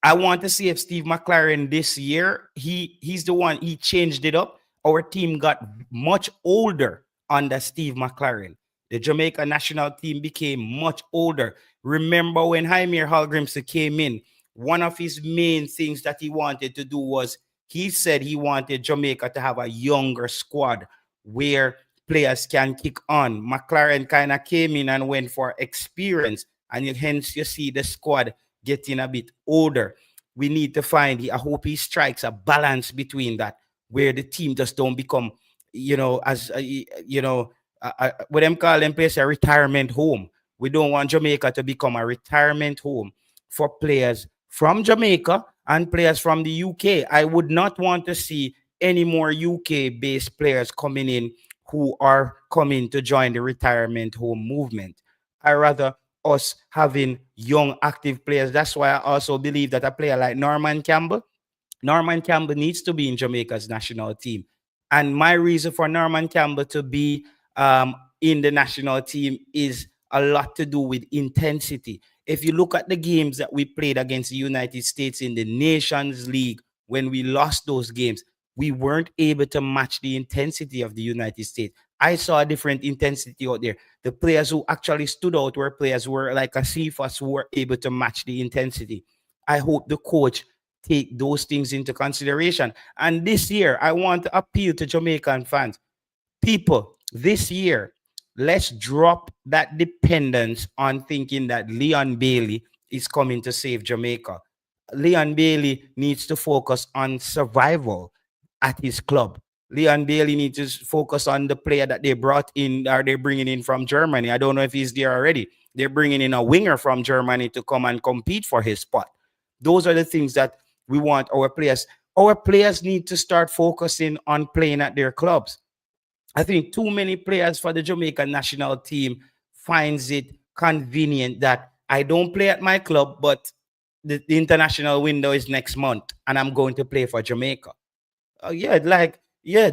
I want to see if Steve McLaren this year, he's the one, he changed it up. Our team got much older under Steve McLaren. The Jamaica national team became much older. Remember when Jaime Hallgrimson came in, one of his main things that he wanted to do was he said he wanted Jamaica to have a younger squad where players can kick on. McLaren kind of came in and went for experience, and hence you see the squad getting a bit older. We need to find, I hope he strikes a balance between that, where the team just don't become, what them call them place a retirement home. We don't want Jamaica to become a retirement home for players from Jamaica and players from the UK. I would not want to see any more UK-based players coming in who are coming to join the retirement home movement. I rather us having young, active players. That's why I also believe that a player like Norman Campbell needs to be in Jamaica's national team. And my reason for Norman Campbell to be in the national team is a lot to do with intensity. If you look at the games that we played against the United States in the Nations League, when we lost those games, we weren't able to match the intensity of the United States. I saw a different intensity out there. The players who actually stood out were players who were like a Cephas, who were able to match the intensity. I hope the coach take those things into consideration. And this year, I want to appeal to Jamaican fans. People, this year, let's drop that dependence on thinking that Leon Bailey is coming to save Jamaica. Leon Bailey needs to focus on survival at his club. Leon Bailey needs to focus on the player that they brought in, or they're bringing in from Germany. I don't know if he's there already. They're bringing in a winger from Germany to come and compete for his spot. Those are the things that we want our players. Our players need to start focusing on playing at their clubs. I think too many players for the Jamaican national team finds it convenient that I don't play at my club, but the international window is next month and I'm going to play for Jamaica.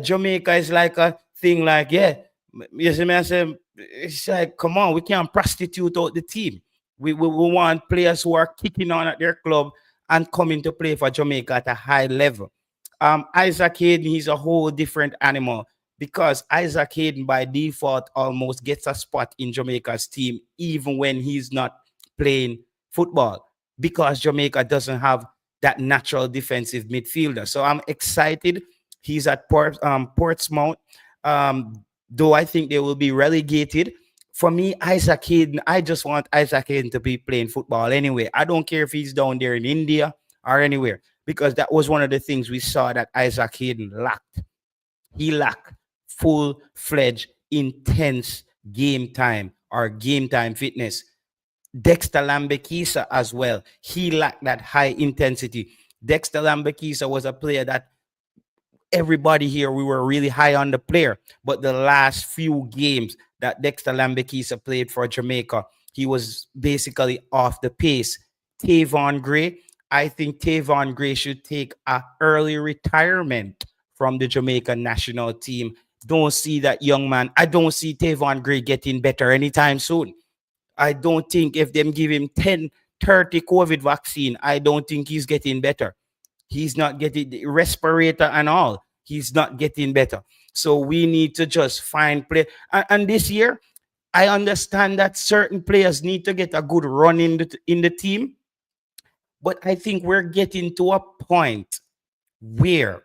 Jamaica is like a thing like, you see me, I say, it's like, come on, we can't prostitute out the team. We want players who are kicking on at their club and coming to play for Jamaica at a high level. Isaac Hayden, he's a whole different animal, because Isaac Hayden by default almost gets a spot in Jamaica's team even when he's not playing football, because Jamaica doesn't have that natural defensive midfielder. So I'm excited. He's at Portsmouth. Though I think they will be relegated. For me, Isaac Hayden, I just want Isaac Hayden to be playing football anyway. I don't care if he's down there in India or anywhere, because that was one of the things we saw that Isaac Hayden lacked. He lacked full-fledged, intense game time or game time fitness. Dexter Lambekisa as well. He lacked that high intensity. Dexter Lambekisa was a player that everybody here, we were really high on the player. But the last few games that Dexter Lambekisa played for Jamaica, he was basically off the pace. Tavon Gray, I think Tavon Gray should take an early retirement from the Jamaican national team. Don't see that young man. I don't see Tavon Gray getting better anytime soon. I don't think if them give him 10, 30 COVID vaccine, I don't think he's getting better. He's not getting the respirator and all. He's not getting better. So we need to just find play. And this year, I understand that certain players need to get a good run in the team. But I think we're getting to a point where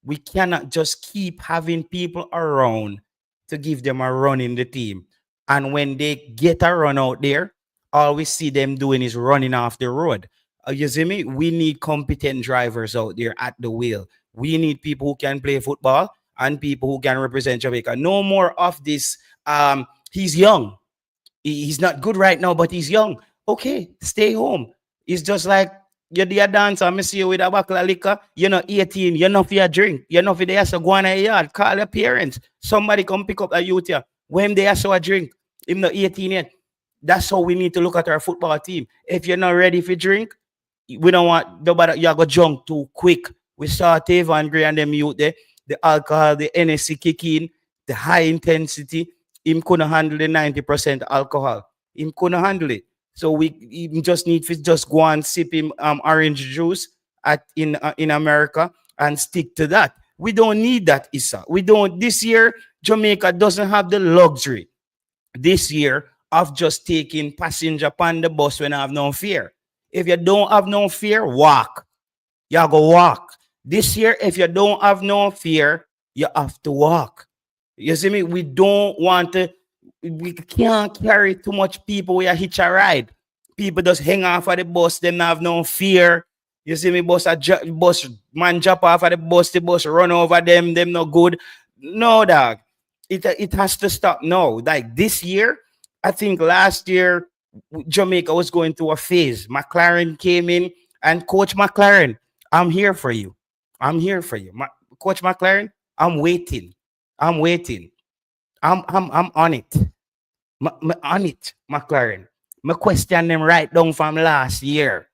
we cannot just keep having people around to give them a run in the team. And when they get a run out there, all we see them doing is running off the road. You see me? We need competent drivers out there at the wheel. We need people who can play football and people who can represent Jamaica. No more of this. He's young. He's not good right now, but he's young. Okay, stay home. It's just like you do a dance, I see you with a bottle of liquor, you're not 18, you're not for your drink, you're not for the ass of go on a yard, call your parents. Somebody come pick up a youth here. When they ask for a drink, him not 18 yet. That's how we need to look at our football team. If you're not ready for drink, we don't want nobody you go drunk too quick. We saw Tavon Gray and them youth there, the alcohol, the NSC kick in, the high intensity. Him couldn't handle the 90% alcohol. Him couldn't handle it. So we just need to just go and sip him orange juice in America and stick to that. We don't need that, Issa. We don't. This year, Jamaica doesn't have the luxury this year of just taking passenger upon the bus when I have no fear. If you don't have no fear, walk. You go walk. This year, if you don't have no fear, you have to walk. You see me? We don't want to. We can't carry too much people where you hitch a ride. People just hang off of the bus, them have no fear. You see me, bus man jump off of the bus run over them no good. No, dog. It has to stop now. Like this year, I think last year, Jamaica was going through a phase. McLaren came in, and Coach McLaren, I'm here for you. I'm here for you. Coach McLaren, I'm waiting. I'm waiting. I'm on it. On it, McLaren. Me question them right down from last year.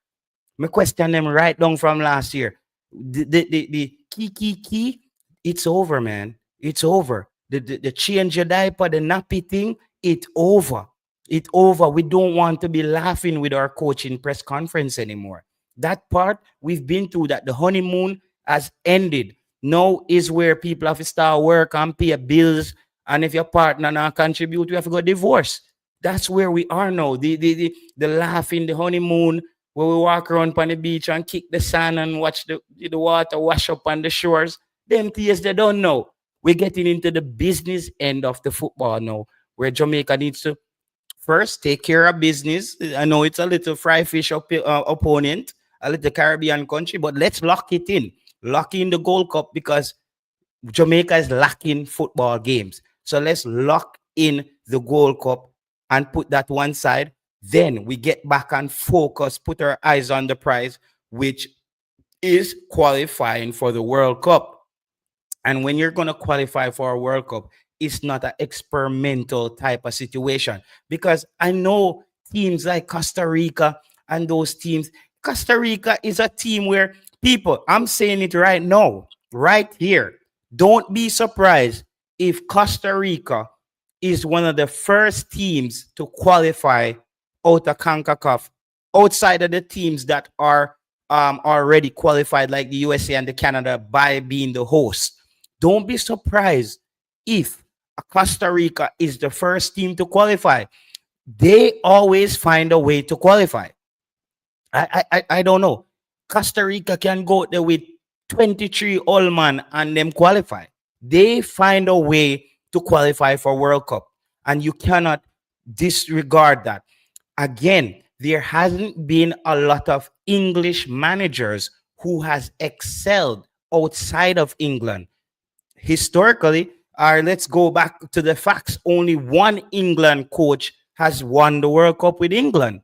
Me question them right down from last year. The key, it's over, man. It's over. The change your diaper, the nappy thing, it's over. It's over. We don't want to be laughing with our coaching press conference anymore. That part, we've been through that. The honeymoon has ended. Now is where people have to start work and pay bills. And if your partner not contribute, we have to go divorce. That's where we are now. The laughing, the honeymoon, where we walk around on the beach and kick the sand and watch the water wash up on the shores. Them tears they don't know. We're getting into the business end of the football now, where Jamaica needs to first take care of business. I know it's a little fry fish opponent, a little Caribbean country, but let's lock it in. Lock in the Gold Cup because Jamaica is lacking football games. So let's lock in the Gold Cup and put that one side. Then we get back and focus, put our eyes on the prize, which is qualifying for the World Cup. And when you're going to qualify for a World Cup, it's not an experimental type of situation. Because I know teams like Costa Rica and those teams, Costa Rica is a team where people, I'm saying it right now, right here, don't be surprised if Costa Rica is one of the first teams to qualify out of CONCACAF, outside of the teams that are already qualified, like the USA and the Canada, by being the host. Don't be surprised if Costa Rica is the first team to qualify. They always find a way to qualify. I don't know. Costa Rica can go there with 23 old man and them qualify. They find a way to qualify for World Cup. And you cannot disregard that. Again, there hasn't been a lot of English managers who has excelled outside of England. Historically, let's go back to the facts. Only one England coach has won the World Cup with England.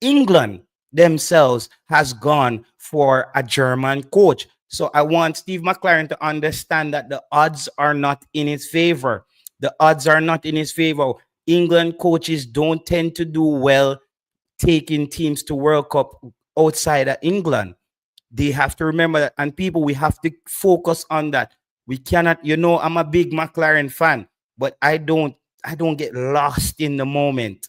England themselves has gone for a German coach. So I want Steve McLaren to understand that the odds are not in his favor. The odds are not in his favor. England coaches don't tend to do well taking teams to World Cup outside of England. They have to remember that. And people, we have to focus on that. We cannot, I'm a big McLaren fan, but I don't get lost in the moment.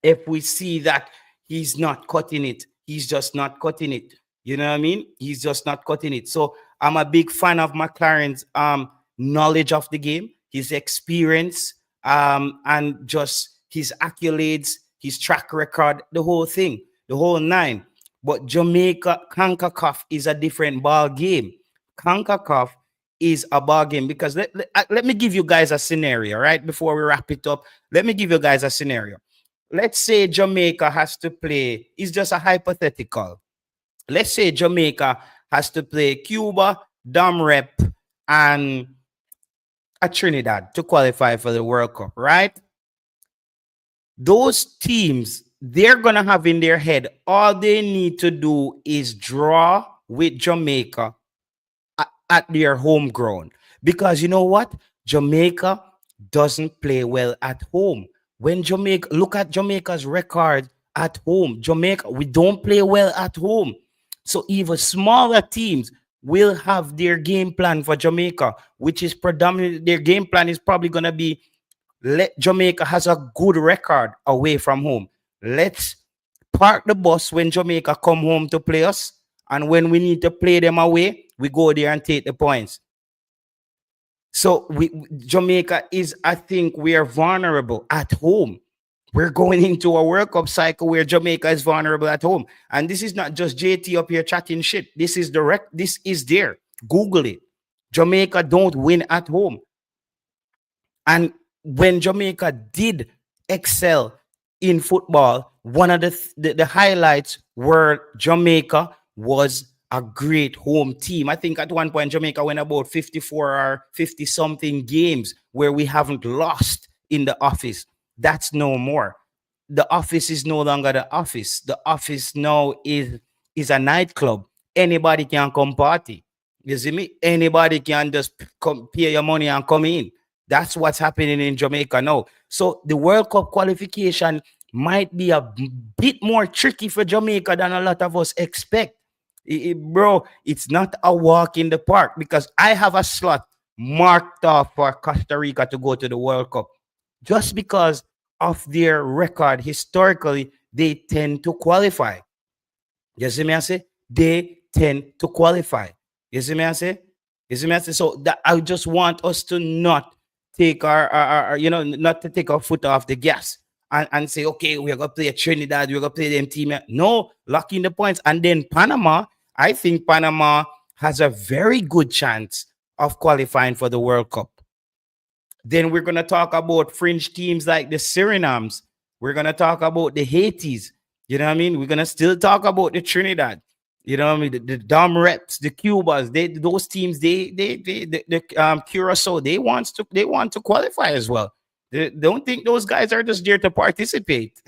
If we see that he's not cutting it, he's just not cutting it. You know what I mean? He's just not cutting it. So I'm a big fan of McLaren's knowledge of the game, his experience, and just his accolades, his track record, the whole thing, the whole nine. But Jamaica, CONCACAF is a different ball game. CONCACAF is a ball game because let me give you guys a scenario, right? Before we wrap it up, let me give you guys a scenario. Let's say Jamaica has to play, it's just a hypothetical. Let's say Jamaica has to play Cuba, Dom Rep, and a Trinidad to qualify for the World Cup, right? Those teams they're gonna have in their head all they need to do is draw with Jamaica at their home ground. Because you know what? Jamaica doesn't play well at home. When Jamaica, look at Jamaica's record at home. Jamaica, we don't play well at home. So even smaller teams will have their game plan for Jamaica, which is predominantly their game plan is probably gonna be let Jamaica has a good record away from home. Let's park the bus when Jamaica come home to play us, and when we need to play them away, we go there and take the points. So Jamaica is, I think, we are vulnerable at home. We're going into a World Cup cycle where Jamaica is vulnerable at home, and this is not just JT up here chatting shit. This is direct. This is there. Google it. Jamaica don't win at home, and when Jamaica did excel in football, one of the highlights were Jamaica was a great home team. I think at one point Jamaica went about 54 or 50 something games where we haven't lost in the office. That's no more. The office is no longer the office. The office now is a nightclub. Anybody can come party. You see me? Anybody can just come pay your money and come in. That's what's happening in Jamaica now. So the World Cup qualification might be a bit more tricky for Jamaica than a lot of us expect. Bro, it's not a walk in the park, because I have a slot marked off for Costa Rica to go to the World Cup. Just because of their record historically, they tend to qualify. You see me I say? They tend to qualify. You see me I say? You see me I say? So that I just want us to not take our not to take our foot off the gas and say, okay, we're gonna play Trinidad, we're gonna play them team. No, lock in the points. And then Panama, I think Panama has a very good chance of qualifying for the World Cup. Then we're gonna talk about fringe teams like the Surinams. We're gonna talk about the Haitis. You know what I mean? We're gonna still talk about the Trinidad. You know what I mean? The Dom Reps, the Cubas, those teams, the Curacao, they want to qualify as well. They don't think those guys are just there to participate.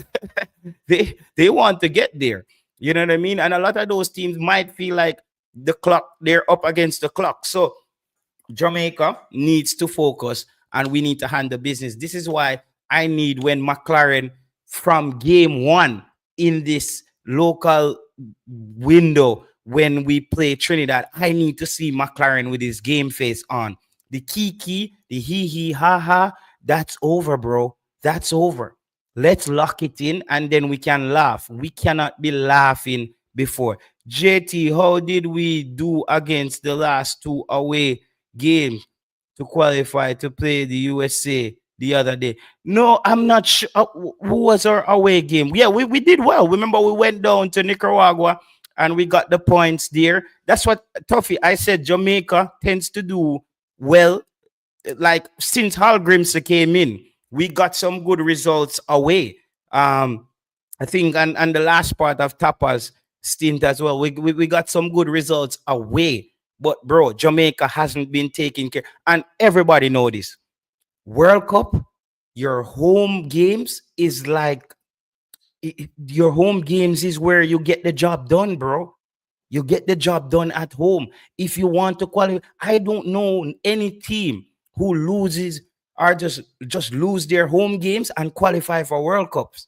they want to get there. You know what I mean? And a lot of those teams might feel like they're up against the clock. So Jamaica needs to focus, and we need to handle business. This is why I need, when McLaren from game one in this local window when we play Trinidad, I need to see McLaren with his game face on. The kiki, the hee ha ha, that's over, bro. That's over. Let's lock it in, and then we can laugh. We cannot be laughing before. JT, how did we do against the last two away games to qualify to play the USA the other day? No, I'm not sure. Who was our away game? Yeah, we did well. Remember, we went down to Nicaragua and we got the points there. That's what, Tuffy, I said Jamaica tends to do well. Like, since Hallgrim's came in, we got some good results away. I think, and the last part of Tapa's stint as well, we got some good results away. But bro, Jamaica hasn't been taking care, and everybody know this. World Cup, your home games is like your home games is where you get the job done, bro. You get the job done at home. If you want to qualify, I don't know any team who loses or just lose their home games and qualify for World Cups.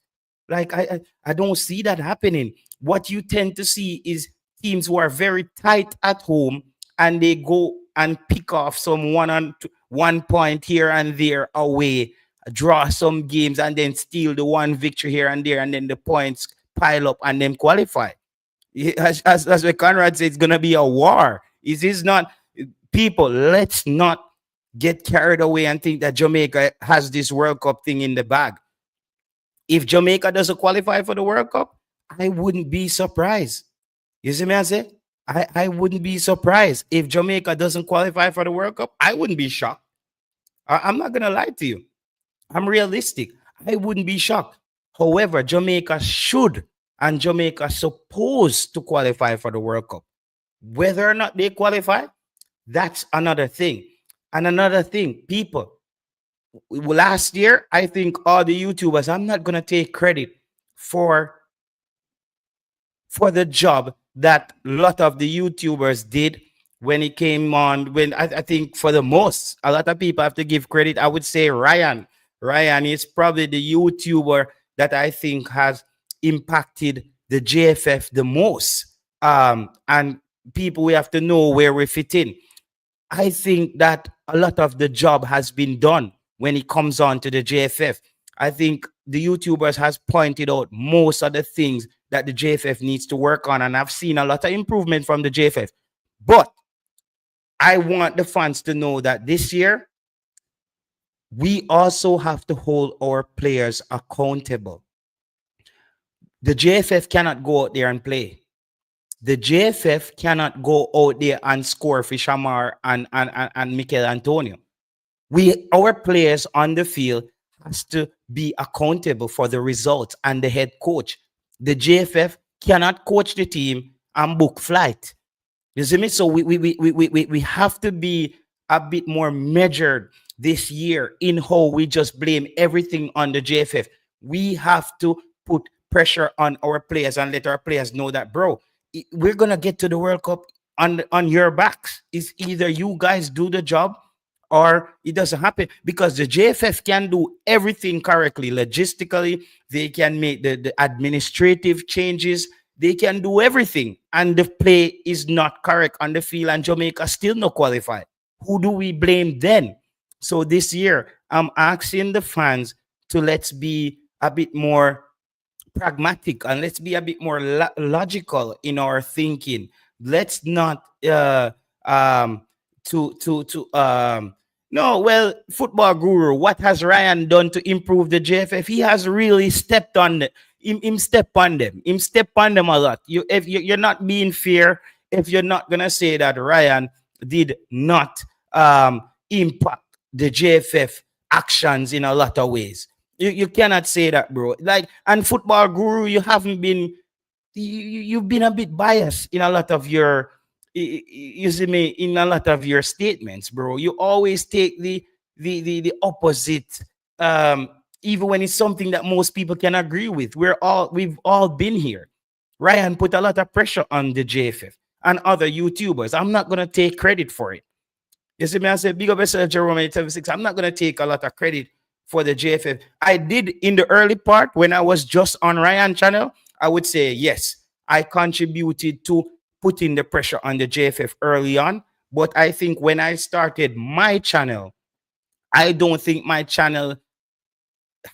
Like I don't see that happening. What you tend to see is teams who are very tight at home and they go and pick off some 1 point here and there away, draw some games, and then steal the one victory here and there, and then the points pile up and then qualify. As what Conrad said, it's gonna be a war. It is not. People, let's not get carried away and think that Jamaica has this World Cup thing in the bag. If Jamaica doesn't qualify for the World Cup, I wouldn't be surprised. You see me I say? I wouldn't be surprised. If Jamaica doesn't qualify for the World Cup, I wouldn't be shocked. I'm not going to lie to you. I'm realistic. I wouldn't be shocked. However, Jamaica should and Jamaica supposed to qualify for the World Cup. Whether or not they qualify, that's another thing. And another thing, people, last year, I think all the YouTubers, I'm not going to take credit for the job that a lot of the YouTubers did when it came on. When I think for the most, a lot of people have to give credit. I would say Ryan. Ryan is probably the YouTuber that I think has impacted the JFF the most. And people, we have to know where we fit in. I think that a lot of the job has been done when it comes on to the JFF. I think the YouTubers has pointed out most of the things that the JFF needs to work on, and I've seen a lot of improvement from the JFF. But I want the fans to know that this year, we also have to hold our players accountable. The JFF cannot go out there and play. The JFF cannot go out there and score for Shamar and Mikel Antonio. Our players on the field has to be accountable for the results, and the head coach. The JFF cannot coach the team and book flight. You see me? So we have to be a bit more measured this year in how we just blame everything on the JFF. We have to put pressure on our players and let our players know that, bro, we're gonna get to the World Cup on your backs. It's either you guys do the job or it doesn't happen, because the JFF can do everything correctly. Logistically, they can make the administrative changes. They can do everything, and the play is not correct on the field, and Jamaica still not qualified. Who do we blame then? So this year, I'm asking the fans to let's be a bit more pragmatic and let's be a bit more logical in our thinking. Let's not no, well, football guru, what has Ryan done to improve the JFF? He has really stepped on him step on them. Him step on them a lot. If you're not being fair, if you're not gonna say that Ryan did not impact the JFF actions in a lot of ways. You cannot say that, bro. Like, and football guru, you've been a bit biased in a lot of your, you see me, in a lot of your statements, bro. You always take the opposite, even when it's something that most people can agree with. We've all been here. Ryan put a lot of pressure on the JFF and other YouTubers. I'm not gonna take credit for it. You see me, I said, big up yourself, Jerome 876. I'm not gonna take a lot of credit for the JFF. I did in the early part when I was just on Ryan channel. I would say yes, I contributed to putting the pressure on the JFF early on. But I think when I started my channel, I don't think my channel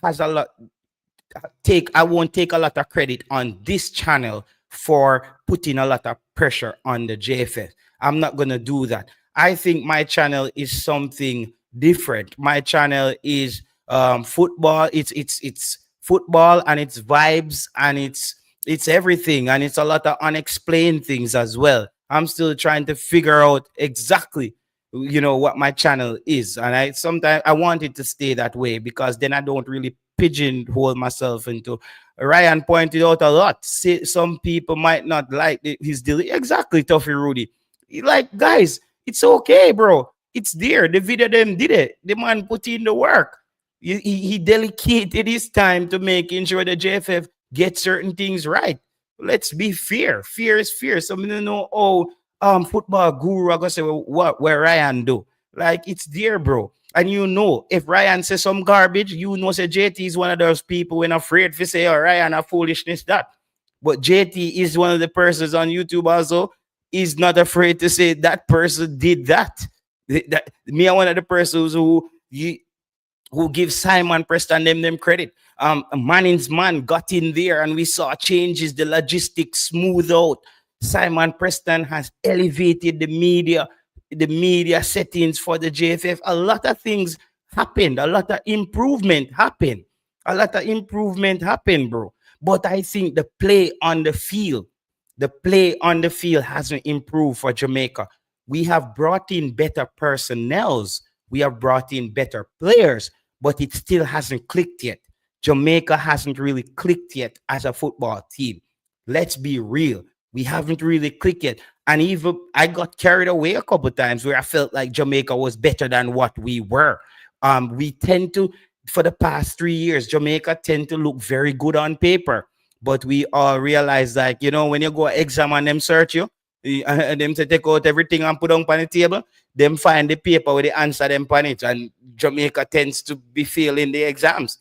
has a lot. I won't take a lot of credit on this channel for putting a lot of pressure on the JFF. I'm not gonna do that. I think my channel is something different. My channel is football. It's football, and it's vibes, and it's everything, and it's a lot of unexplained things as well. I'm still trying to figure out exactly, what my channel is, and sometimes I want it to stay that way, because then I don't really pigeonhole myself into. Ryan pointed out a lot. Some people might not like his delay. Exactly, Tuffy Rudy. Like, guys, it's okay, bro. It's there. The video them did it. The man put in the work. He dedicated his time to making sure the JFF get certain things right. Let's be fair. Fear is fear. Some people know, football guru, I gonna say, where Ryan do. Like, it's there, bro. And if Ryan says some garbage, say JT is one of those people when afraid to say, Ryan, a foolishness that. But JT is one of the persons on YouTube also is not afraid to say that person did that. Me are one of the persons who give Simon Preston them credit. Manning's man got in there and we saw changes, the logistics smooth out. Simon Preston has elevated the media settings for the JFF. A lot of things happened. A lot of improvement happened. Bro. But I think the play on the field hasn't improved for Jamaica. We have brought in better personnels. We have brought in better players, but it still hasn't clicked yet. Jamaica hasn't really clicked yet as a football team. Let's be real. We haven't really clicked yet. And even I got carried away a couple of times where I felt like Jamaica was better than what we were. We tend to, for the past 3 years, Jamaica tend to look very good on paper. But we all realize, like, you know, when you go exam and them search you, and them to take out everything and put on the table, them find the paper with the answer them on it. And Jamaica tends to be failing the exams.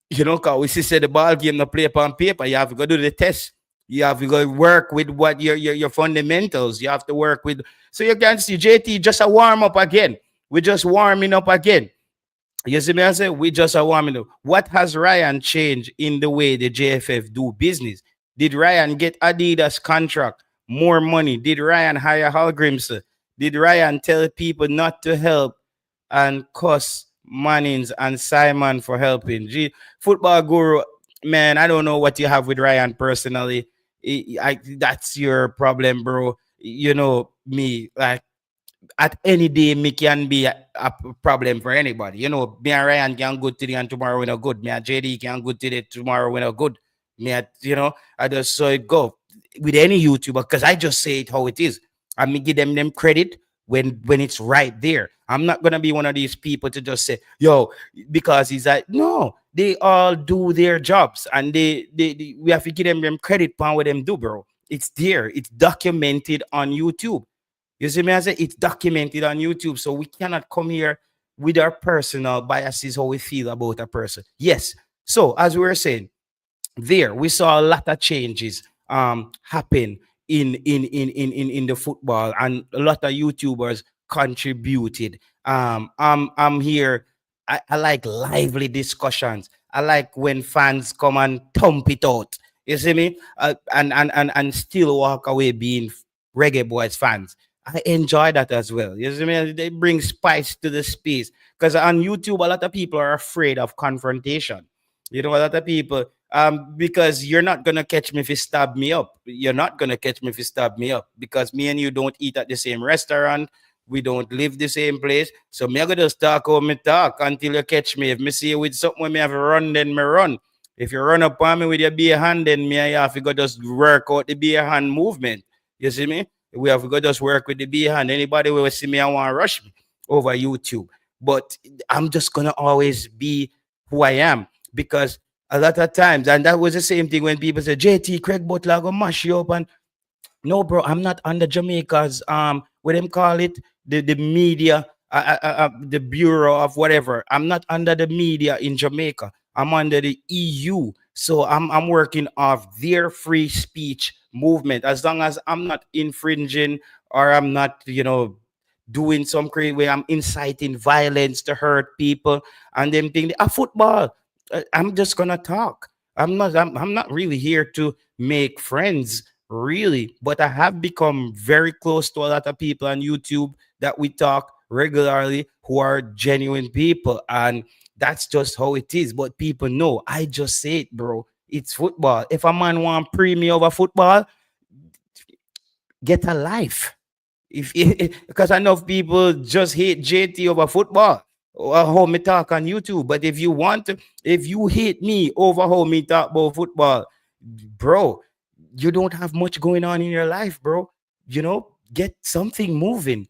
You know, because we see the ball game, the play upon paper. You have to go do the test. You have to go work with what your fundamentals. You have to work with. So you can see JT just a warm up again. We're just warming up again. You see me, I say we just are warming up. What has Ryan changed in the way the JFF do business? Did Ryan get Adidas contract, more money? Did Ryan hire Hollage'S? Did Ryan tell people not to help and cuss Mannings and Simon for helping? Football guru, man, I don't know what you have with Ryan personally. That's your problem, bro. You know me, like at any day, me can be a problem for anybody. You know, me and Ryan can good today and tomorrow we're not good. Me and JD can good today, tomorrow we're not good. You know, I just saw it go with any YouTuber because I just say it how it is. I mean, give them credit when it's right there. I'm not gonna be one of these people to just say, yo, because he's like, no, they all do their jobs and they we have to give them credit for what them do, bro. It's there, it's documented on YouTube. You see me, I say it's documented on YouTube, so we cannot come here with our personal biases, how we feel about a person. Yes. So as we were saying, there we saw a lot of changes happen in the football, and a lot of YouTubers contributed. I'm here. I like lively discussions. I like when fans come and thump it out. You see me, and still walk away being Reggae Boys fans. I enjoy that as well. You see me? They bring spice to the space. Because on YouTube, a lot of people are afraid of confrontation. You know, a lot of people, because you're not gonna catch me if you stab me up. You're not gonna catch me if you stab me up because me and you don't eat at the same restaurant. We don't live the same place. So me I gonna just talk how me talk until you catch me. If me see you with something when me have to run, then me run. If you run up on me with your bare hand, then me I have to go just work out the bare hand movement. You see me? We have to go just work with the bare hand. Anybody will see me and want to rush me over YouTube. But I'm just gonna always be who I am because a lot of times, and that was the same thing when people say, JT, Craig Butler gonna mash you up. And no, bro, I'm not under Jamaica's what them call it, the media, the bureau of whatever. I'm not under the media in Jamaica. I'm under the EU. So I'm working off their free speech movement. As long as I'm not infringing or I'm not, you know, doing some crazy way, I'm inciting violence to hurt people and them thing. A football. I'm just gonna talk. I'm not really here to make friends, really, but I have become very close to a lot of people on YouTube that we talk regularly who are genuine people, and that's just how it is. But people know I just say it, bro. It's football. If a man want premium over football, get a life. If because I know people just hate JT over football or how me talk on YouTube. But if you want to, if you hate me over how me talk about football, bro, you don't have much going on in your life, bro. You know, get something moving.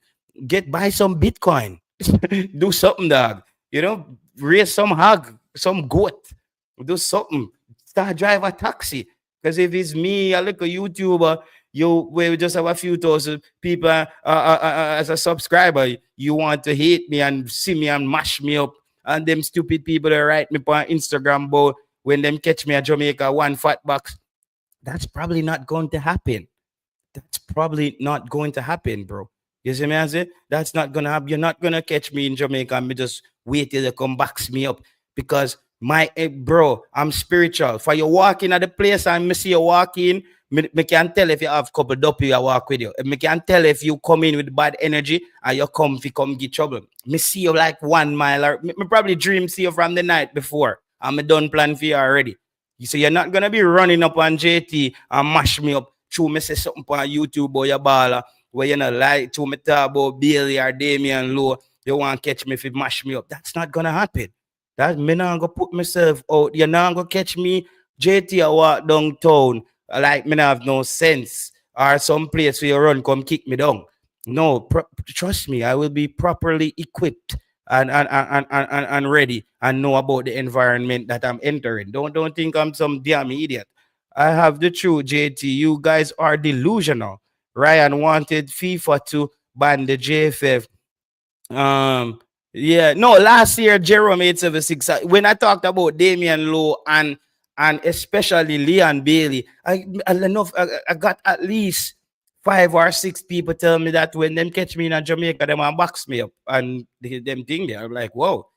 Buy some Bitcoin. Do something, dog. You know, raise some hog, some goat. Do something. Start drive a taxi. Because if it's me, I look a YouTuber, we just have a few thousand people as a subscriber. You want to hate me and see me and mash me up. And them stupid people that write me on Instagram about when them catch me at Jamaica one fat box. That's probably not going to happen. That's probably not going to happen, bro. You see me, I say? That's not going to happen. You're not going to catch me in Jamaica and me just wait till they come box me up. Because bro, I'm spiritual. For you walking at the place and me see you walking, me can tell if you have couple dopey I walk with you. Me can tell if you come in with bad energy and you come get trouble. Me see you like 1 mile or me probably dream see you from the night before. And me done plan for you already. You say you're not gonna be running up on JT and mash me up. True, me say something on YouTube or your baller where you know like to me talk about Bailey or Damian Lowe. You want to catch me if you mash me up. That's not gonna happen. That me not gonna put myself out. You're not gonna catch me JT I walk downtown like me not have no sense or some place where you run come kick me down. No, trust me, I will be properly equipped and ready and know about the environment that I'm entering. Don't think I'm some damn idiot. I have the truth, JT. You guys are delusional. Ryan wanted FIFA to ban the JFF. Um, yeah, no, last year Jerome 876. When I talked about Damian Lowe and especially Leon Bailey, I got at least 5 or 6 people tell me that when them catch me in Jamaica, them and box me up and them thing there. I'm like, whoa.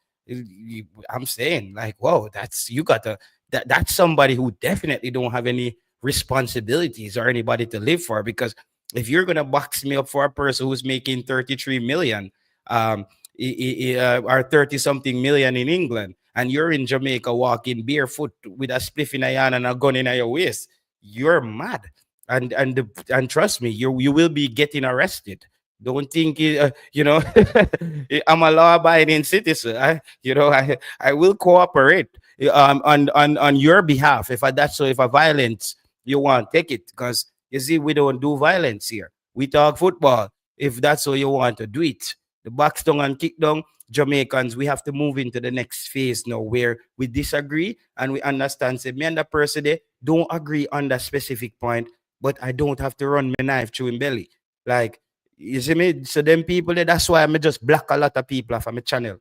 I'm saying, like, whoa, that's you got to that's somebody who definitely don't have any responsibilities or anybody to live for, because if you're gonna box me up for a person who's making 33 million, um, or 30 something million in England, and you're in Jamaica walking barefoot with a spliff in a hand and a gun in your waist, you're mad. And trust me, you will be getting arrested. Don't think I'm a law-abiding citizen. I will cooperate on your behalf if if a violence you want, take it, because you see we don't do violence here. We talk football. If that's how you want to do it, the box down and kick down. Jamaicans, we have to move into the next phase now where we disagree and we understand. Say, me and the person there don't agree on that specific point, but I don't have to run my knife through him belly. Like, you see me? So them people there, that's why I just block a lot of people off of my channel.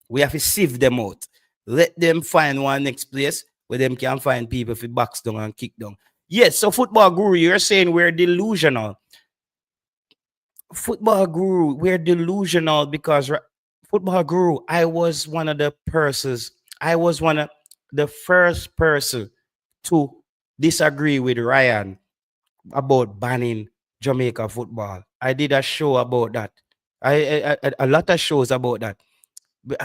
We have to sieve them out. Let them find one next place where them can find people for box down and kick down. Yes, so Football Guru, you're saying we're delusional. Football Guru, we're delusional because Football Guru, I was one of the persons, I was one of the first person to disagree with Ryan about banning Jamaica football. I did a show about that. I a lot of shows about that.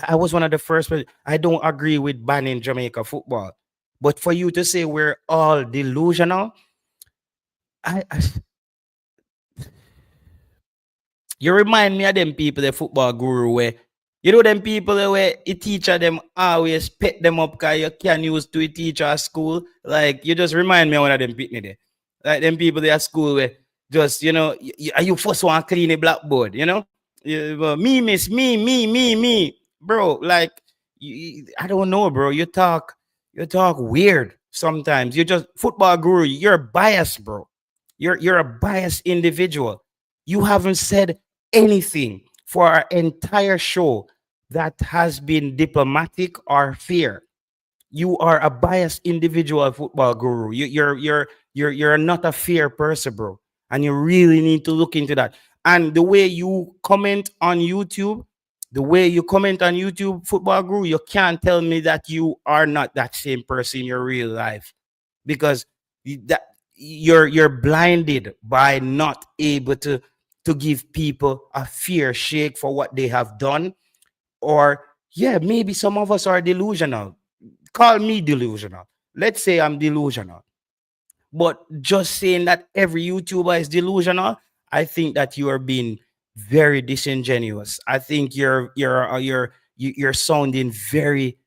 I was one of the first. I don't agree with banning Jamaica football, but for you to say we're all delusional, I you remind me of them people, the Football Guru, where you know them people where a teacher them always pet them up because you can use to a teacher at school. Like, you just remind me of one of them people there. Like them people there at school where just, you first want to clean a blackboard, me, miss, me. Bro, like, I don't know, bro. You talk weird sometimes. You just, Football Guru, you're biased, bro. You're a biased individual. You haven't said anything for our entire show that has been diplomatic or fair. You are a biased individual, Football Guru. You're not a fair person, bro. And you really need to look into that. And the way you comment on YouTube, Football Guru, you can't tell me that you are not that same person in your real life, because you're blinded by not able to give people a fair shake for what they have done. Or maybe some of us are delusional. Call me delusional. Let's say I'm delusional. But just saying that every YouTuber is delusional, I think that you are being very disingenuous. I think you're sounding very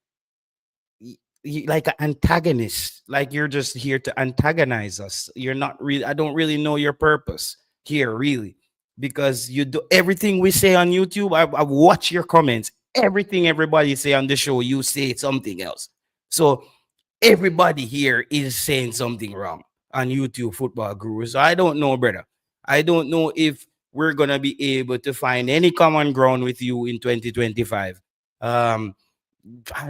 like an antagonist. Like you're just here to antagonize us. You're not really. I don't really know your purpose here, really, because you do everything we say on YouTube. I watch your comments. Everything everybody say on the show, you say something else. So everybody here is saying something wrong on YouTube, Football Guru. So I don't know, brother. I don't know if we're gonna be able to find any common ground with you in 2025. I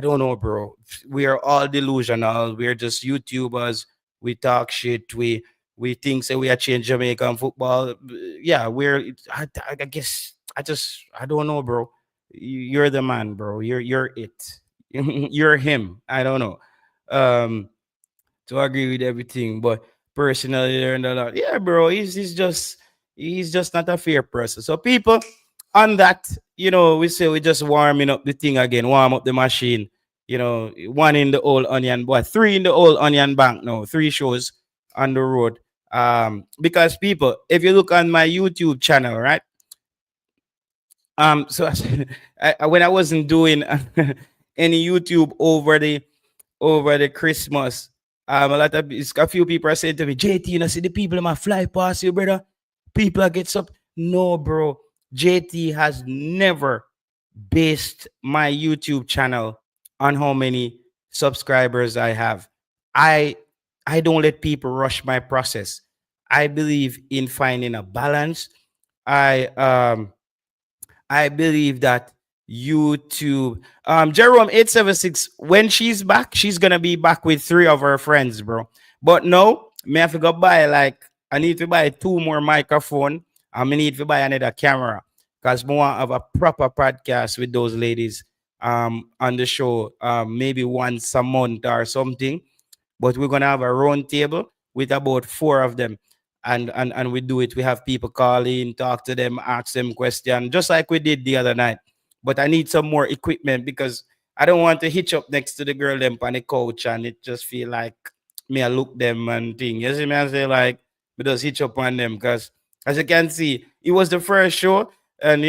don't know, bro. We are all delusional. We're just YouTubers. We talk shit. We think say we are change Jamaican football. Yeah, I guess I don't know, bro. You're the man, bro. You're it. You're him. I don't know. To agree with everything, but personally learned a lot. Yeah, bro. He's just not a fair person. So people on that, we say we just warming up the thing again, warm up the machine. One in the old onion, but 3 in the old onion bank now. 3 shows on the road. Because people, if you look on my YouTube channel, right? So when I wasn't doing any YouTube over the Christmas, a few people are saying to me, JT, see the people in my fly past you, brother. People are get up. No, bro. JT has never based my YouTube channel on how many subscribers I have. I I don't let people rush my process. I believe in finding a balance. I I believe that YouTube, Jerome 876, when she's back, she's gonna be back with three of her friends, bro. But no, me have to go buy like I need to buy two more microphone. And I need to buy another camera because we want to have a proper podcast with those ladies on the show, maybe once a month or something, but we're gonna have a round table with about four of them. And we do it. We have people call in, talk to them, ask them questions, just like we did the other night. But I need some more equipment because I don't want to hitch up next to the girl them on the couch and it just feel like me I look them and thing. You see me I say like we just hitch up on them because as you can see, it was the first show. And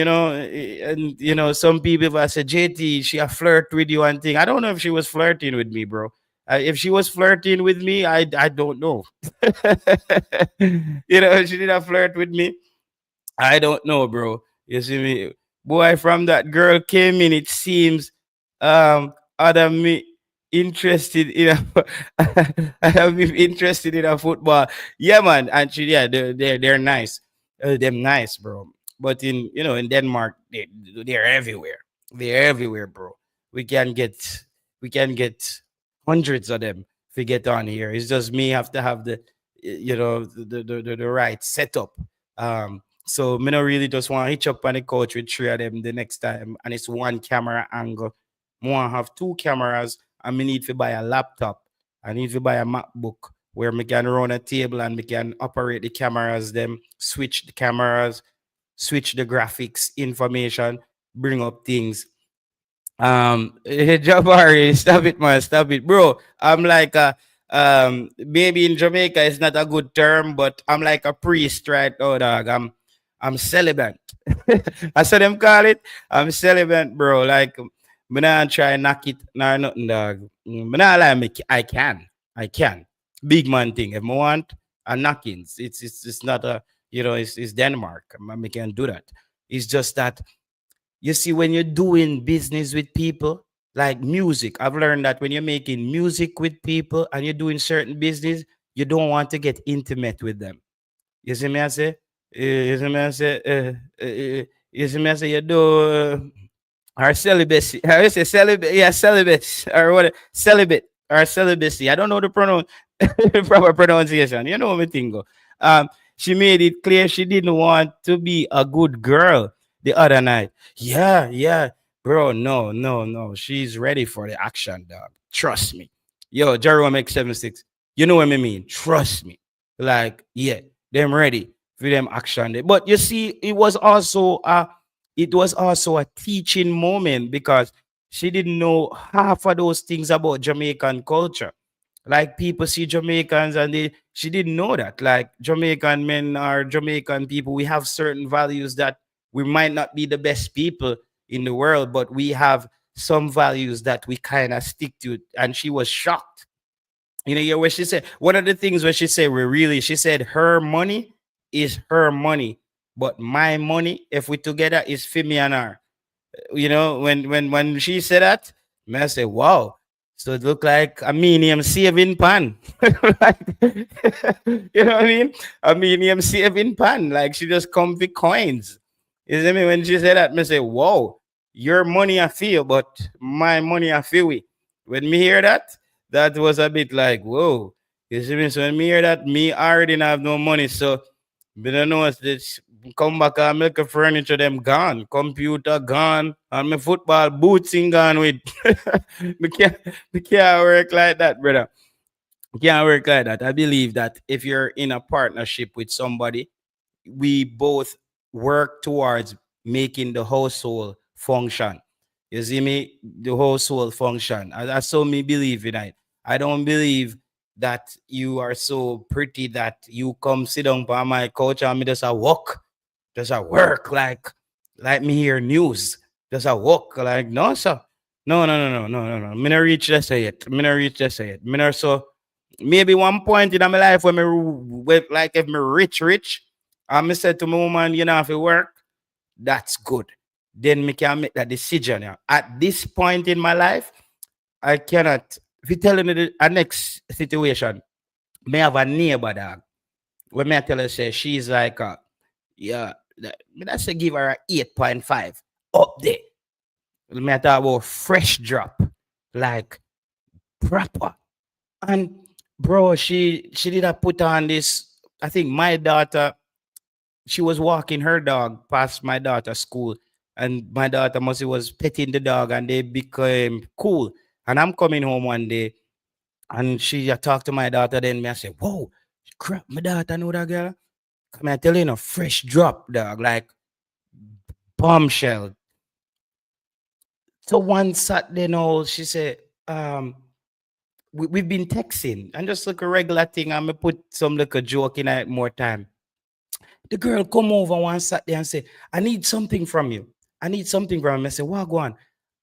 some people have said JT, she a flirt with you and thing. I don't know if she was flirting with me, bro. If she was flirting with me, I don't know. If she did a flirt with me, I don't know, bro. You see me, boy. From that girl came in, it seems other me interested in I have been interested in a football. Yeah, man. And yeah, they're nice. Them nice, bro. But in Denmark, they're everywhere. They're everywhere, bro. We can get we can get hundreds of them if we get on here. It's just me have to have the right setup. So me not really just want to hitch up on the couch with three of them the next time, and it's one camera angle. I want to have two cameras, and me need to buy a laptop. I need to buy a MacBook where me can run a table and me can operate the cameras, them switch the cameras, switch the graphics information, bring up things. Jabari, stop it, man, stop it, bro. I'm like maybe in Jamaica it's not a good term, but I'm like a priest right now, dog. I'm celibate. I saw them call it. I'm celibate, bro. Like me not try knock it nor nothing, dog. Me not lie, I can. Big man thing. If I want a knockings, it's not a it's Denmark. I can do that. It's just that you see, when you're doing business with people, like music, I've learned that when you're making music with people and you're doing certain business, you don't want to get intimate with them. You see me, I say? You see me, I say? You see me, I say? You do our celibacy. How you say celibate? Yeah, celibate or what? Celibate or celibacy. I don't know the proper pronunciation. You know what I think? She made it clear she didn't want to be a good girl the other night. Yeah, bro. No, no, no. She's ready for the action, dog. Trust me. Yo, Jerome X76. You know what I mean? Trust me. Like, yeah, them ready for them action. But you see, it was also a teaching moment because she didn't know half of those things about Jamaican culture. Like people see Jamaicans and she didn't know that. Like Jamaican men or Jamaican people, we have certain values that we might not be the best people in the world, but we have some values that we kind of stick to. And she was shocked. Yeah, where she said one of the things where she said her money is her money, but my money, if we together, is for me and her. When she said that, man, I say, wow. So it looked like a medium saving pan. Like, you know what I mean? A medium saving pan. Like she just come with coins. You see me? When she said that, I say, whoa, your money I feel, but my money I feel it. When me hear that, that was a bit like, whoa. You see me? So when me hear that, me already don't have no money. So but I know it's this come back and make a furniture them gone, computer gone, and my football boots in gone with. we can't work like that, brother. Can't work like that. I believe that if you're in a partnership with somebody, we both work towards making the household function. You see me? The household function. That's so me believe in it. I don't believe that you are so pretty that you come sit down by my couch and me just a walk, just a work like me hear news, just a walk like no sir, no. Me not reach just say it. Me not reach just say it. Me not so maybe one point in my life when like if me rich, and me said to my woman, you know, if it work, that's good. then me can make that decision. Yeah. At this point in my life, I cannot. If you tell me the next situation, may have a neighbor dog. When me I tell her say she's like yeah, that's a give her a 8.5 up there. Me I talk about fresh drop, like proper. And bro, she did not put on this. I think my daughter, she was walking her dog past my daughter's school, and my daughter must was petting the dog, and they became cool. And I'm coming home one day, and she talked to my daughter. Then me I say, "Whoa, crap! My daughter know that girl." Come I tell you, fresh drop dog, like bombshell. So one Saturday, she said, we've been texting and just like a regular thing. I'm gonna put some like a joke in it more time. The girl come over one Saturday and say, I need something from you. I need something from him. I say, what go on?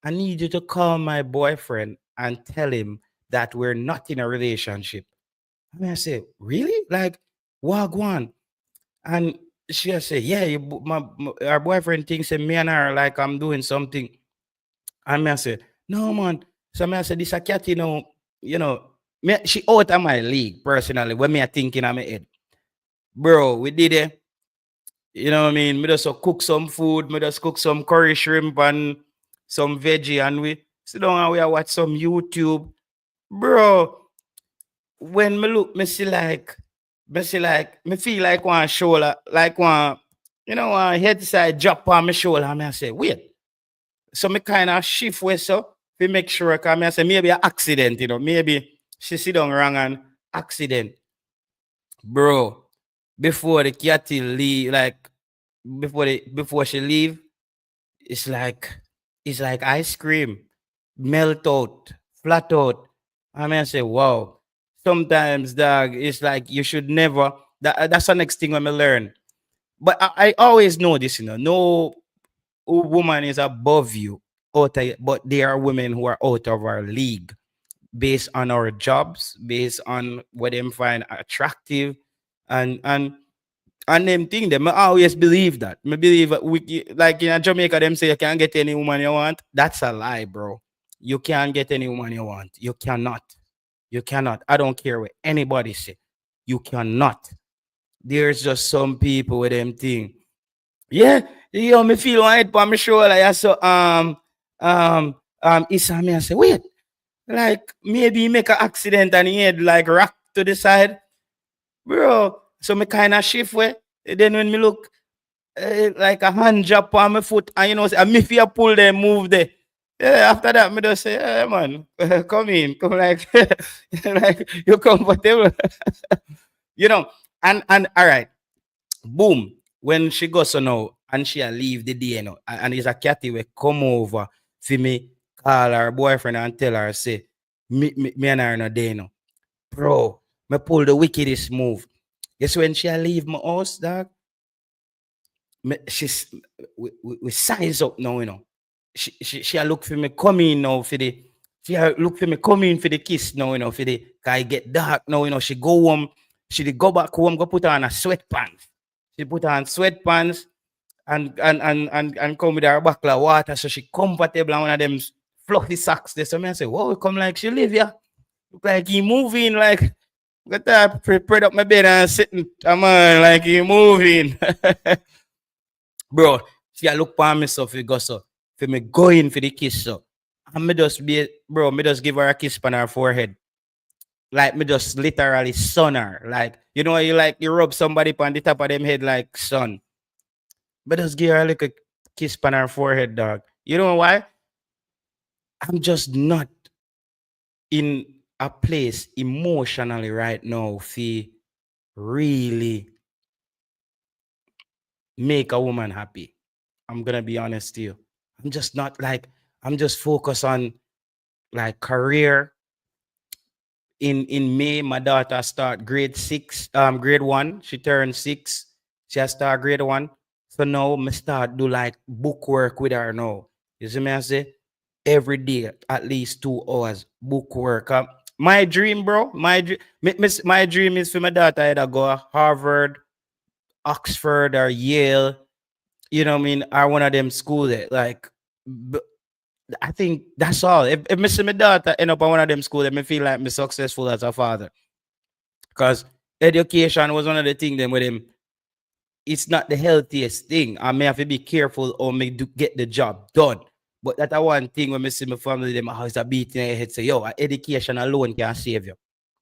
I need you to call my boyfriend and tell him that we're not in a relationship. I say, really? Like, what go on? And she say, yeah, our boyfriend thinks that me and her like I'm doing something. And I say, no man. So I say, this a cat, she out of my league personally. When me a thinking on my head, bro, we did it. You know what I mean? Me just cook some food. Me just cook some curry shrimp and some veggie, and we sit down and we watch some YouTube, bro. When me look, me feel like one shoulder, like one, one head side drop on my shoulder. And I say, wait. So me kind of shift way so we make sure, cause I say maybe an accident, maybe she sit down wrong and accident, bro. Before the cat leave, like before she leave, it's like ice cream, melt out, flat out. I say, wow. Sometimes, dog, it's like you should never. That's the next thing I'm learn. But I always know this, no woman is above you, but there are women who are out of our league based on our jobs, based on what them find attractive, and them thing. Them I always believe that. I believe like in Jamaica, them say you can't get any woman you want. That's a lie, bro. You can't get any woman you want. You cannot. You cannot. I don't care what anybody say. You cannot. There's just some people with them thing. Yeah, me feel one head on my shoulder. I saw Issa me I say, wait, like maybe he make an accident and he head like rock to the side. Bro. So me kind of shift way. Then when me look like a hand drop on my foot, and and me fear pull them move there. Yeah, after that, me just say, hey man, come in, come like like you comfortable. And all right, boom. When she goes so now and she leave the day, and it's a catty will come over for me, call her boyfriend and tell her, say, me and her no day no. Bro, me pull the wickedest move. Guess when she leave my house, dog, she's we size up now, She look for me coming now for the look for me coming for the kiss now, for the guy get dark now, she go home, she go back home, go put on a sweatpants. She put on sweatpants and come with her buckle of water, so she comfortable on one of them fluffy socks there. So I say, whoa, come like she live here. Look like he moving, like got that prepared up my bed and sitting, come on, like he moving. Bro, she look for me so for go so for me going for the kiss so. And me just give her a kiss on her forehead. Like me just literally sun her. Like, you rub somebody on the top of them head like sun. But just give her a little kiss on her forehead, dog. You know why? I'm just not in a place emotionally right now to really make a woman happy. I'm gonna be honest to you. I'm just not like, I'm just focused on like career. In May, my daughter start grade 1. She turned 6. She has start grade 1. So now me start do like book work with her now. You see me I say? Every day, at least 2 hours book work. My dream, bro, my dream is for my daughter either go Harvard, Oxford, or Yale, you know what I mean, are one of them school that like I think that's all. If me see my daughter end up at one of them school, me feel like me successful as a father. Because education was one of the things them with him. It's not the healthiest thing. I may have to be careful or may do, get the job done. But that's one thing when I see my family, them always a beating their head say, yo, education alone can save you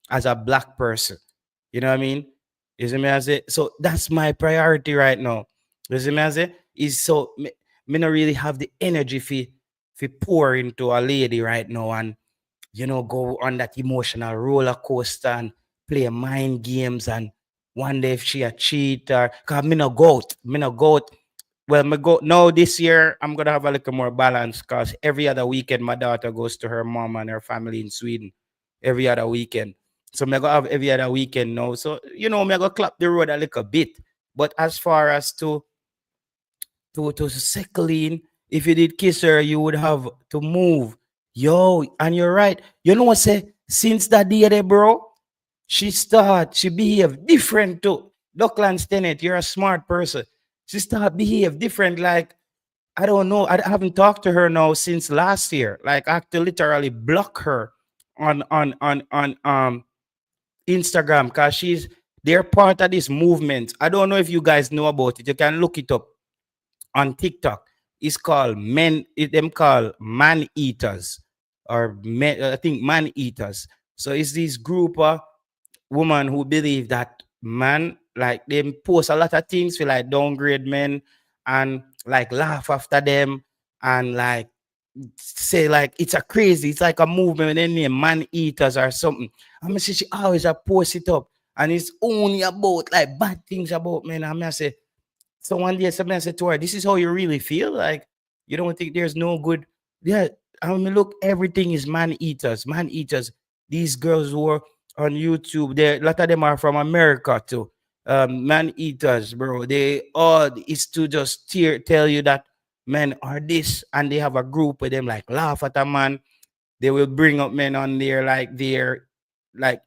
as a black person. You know what I mean? You see me as it? So that's my priority right now. You see me as it? Is so me not really have the energy for pour into a lady right now and you know go on that emotional roller coaster and play mind games and wonder if she a cheat or cause me no goat. Me no goat. Well, me go now this year. I'm gonna have a little more balance because every other weekend my daughter goes to her mom and her family in Sweden. Every other weekend, so me go have every other weekend now. So you know, me go clap the road a little bit. But as far as to settle in, if you did kiss her, you would have to move. Yo, and you're right. You know what say? Since that day there, bro, she behave different too. Docklands Tenet, you're a smart person. She start behave different. Like I don't know. I haven't talked to her now since last year. Like I have to literally block her on Instagram because they're part of this movement. I don't know if you guys know about it. You can look it up on TikTok. It's called them called man eaters or men, I think man eaters. So it's this group of women who believe that man like they post a lot of things for like downgrade men and like laugh after them and like say like it's a crazy, it's like a movement with their name man eaters or something. I mean, she always a post it up and it's only about like bad things about men. I mean, I say so one day somebody said to her, this is how you really feel? Like you don't think there's no good. Yeah. I mean, look, everything is man eaters. Man eaters. These girls who are on YouTube, a lot of them are from America too. Man eaters, bro. They all is to just tell you that men are this, and they have a group with them like laugh at a man. They will bring up men on their like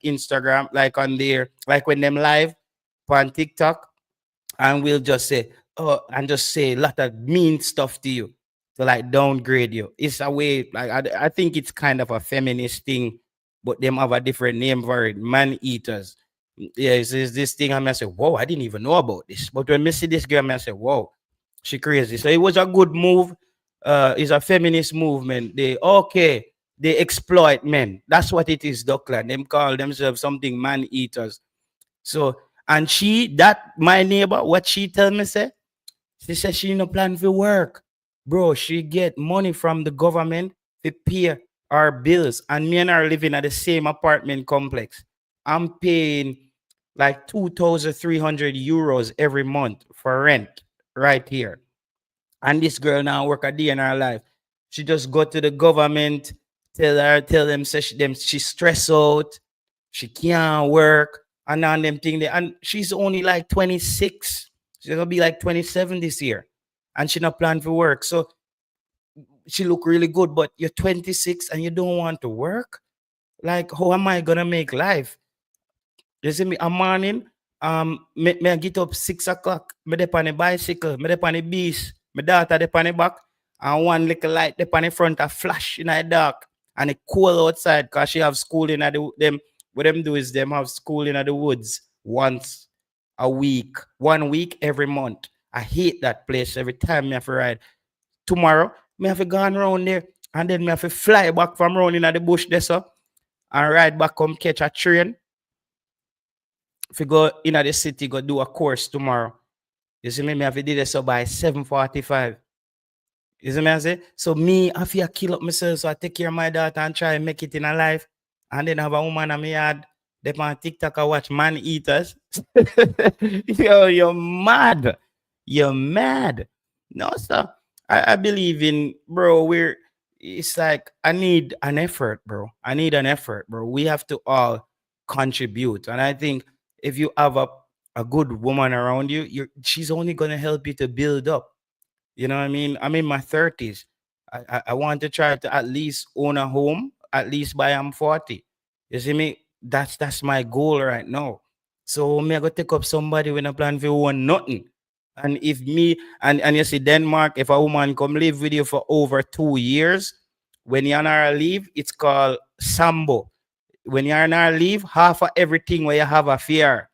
Instagram, like on their like when them live on TikTok and we'll just say, oh, and just say a lot of mean stuff to you to like downgrade you. It's a way, like, I think it's kind of a feminist thing, but them have a different name for it, man eaters. Yeah, it's this thing. I say, whoa, I didn't even know about this. But when I see this girl, I say, whoa, she crazy. So it was a good move. It's a feminist movement. They exploit men. That's what it is, Dockland. Them call themselves something man eaters. So and my neighbor, what she tell me say, she said she no plan for work. Bro, she get money from the government to pay our bills. And me and her living at the same apartment complex. I'm paying like 2,300 euros every month for rent right here. And this girl now work a day in her life. She just go to the government, tell them, say she stress out, she can't work, and on them thing there. And she's only like 26. She's gonna be like 27 this year. And she not plan for work. So she look really good, but you're 26 and you don't want to work. Like, how am I gonna make life? You see me a morning, me I get up 6 o'clock, me dep on the bicycle, me dep on the beach, my daughter dep on the back, and one little light dep on the front a flash in the dark. And it cool outside because she have school in them. What them do is them have school in the woods once a week, 1 week every month. I hate that place every time me have to ride. Tomorrow, me have to go around there and then me have to fly back from round in the bush there so and ride back come catch a train. If you go in the city, go do a course tomorrow. You see me have to do this so by 7:45. You see me I say? So me, I feel kill up myself, so I take care of my daughter and try and make it in a life. And then have a woman on my yard, they on TikTok I watch man eaters. Yo, you're mad. You're mad. No, sir. I believe in, bro, it's like I need an effort, bro. I need an effort, bro. We have to all contribute. And I think if you have a good woman around you, she's only gonna help you to build up. You know what I mean? I'm in my 30s. I want to try to at least own a home, at least by I'm 40. You see me? That's my goal right now. So me I go take up somebody when I plan for own nothing. And if me and you see Denmark, if a woman come live with you for over 2 years, when you're on her leave, it's called sambo. When you're on her leave, half of everything where you have a fear.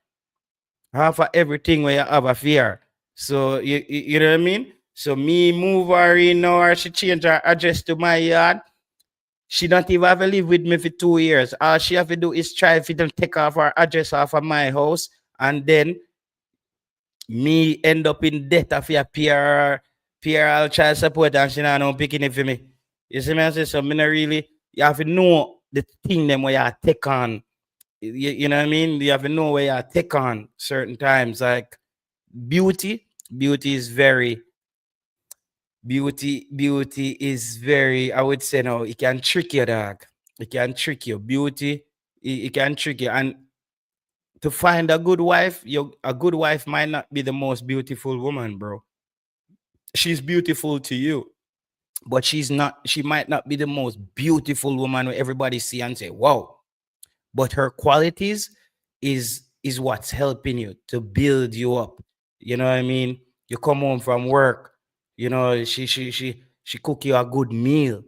Half of everything where you have a fear. So you know what I mean? So me move her in or she change her address to my yard. She don't even have to live with me for 2 years. All she have to do is try if them take off her address off of my house, and then me end up in debt of your PR child support, and she not no picking it for me. You see me? I say so. Me not really. You have to know the thing them where you take on. You know what I mean? You have to know where you take on certain times. Like beauty is very beauty is very, I would say, no, it can trick you, dog. It can trick you. Beauty, it can trick you. And to find a good wife, a good wife might not be the most beautiful woman, bro. She's beautiful to you, but she might not be the most beautiful woman where everybody see and say, wow. But her qualities is what's helping you to build you up. You know what I mean? You come home from work, you know, she cook you a good meal.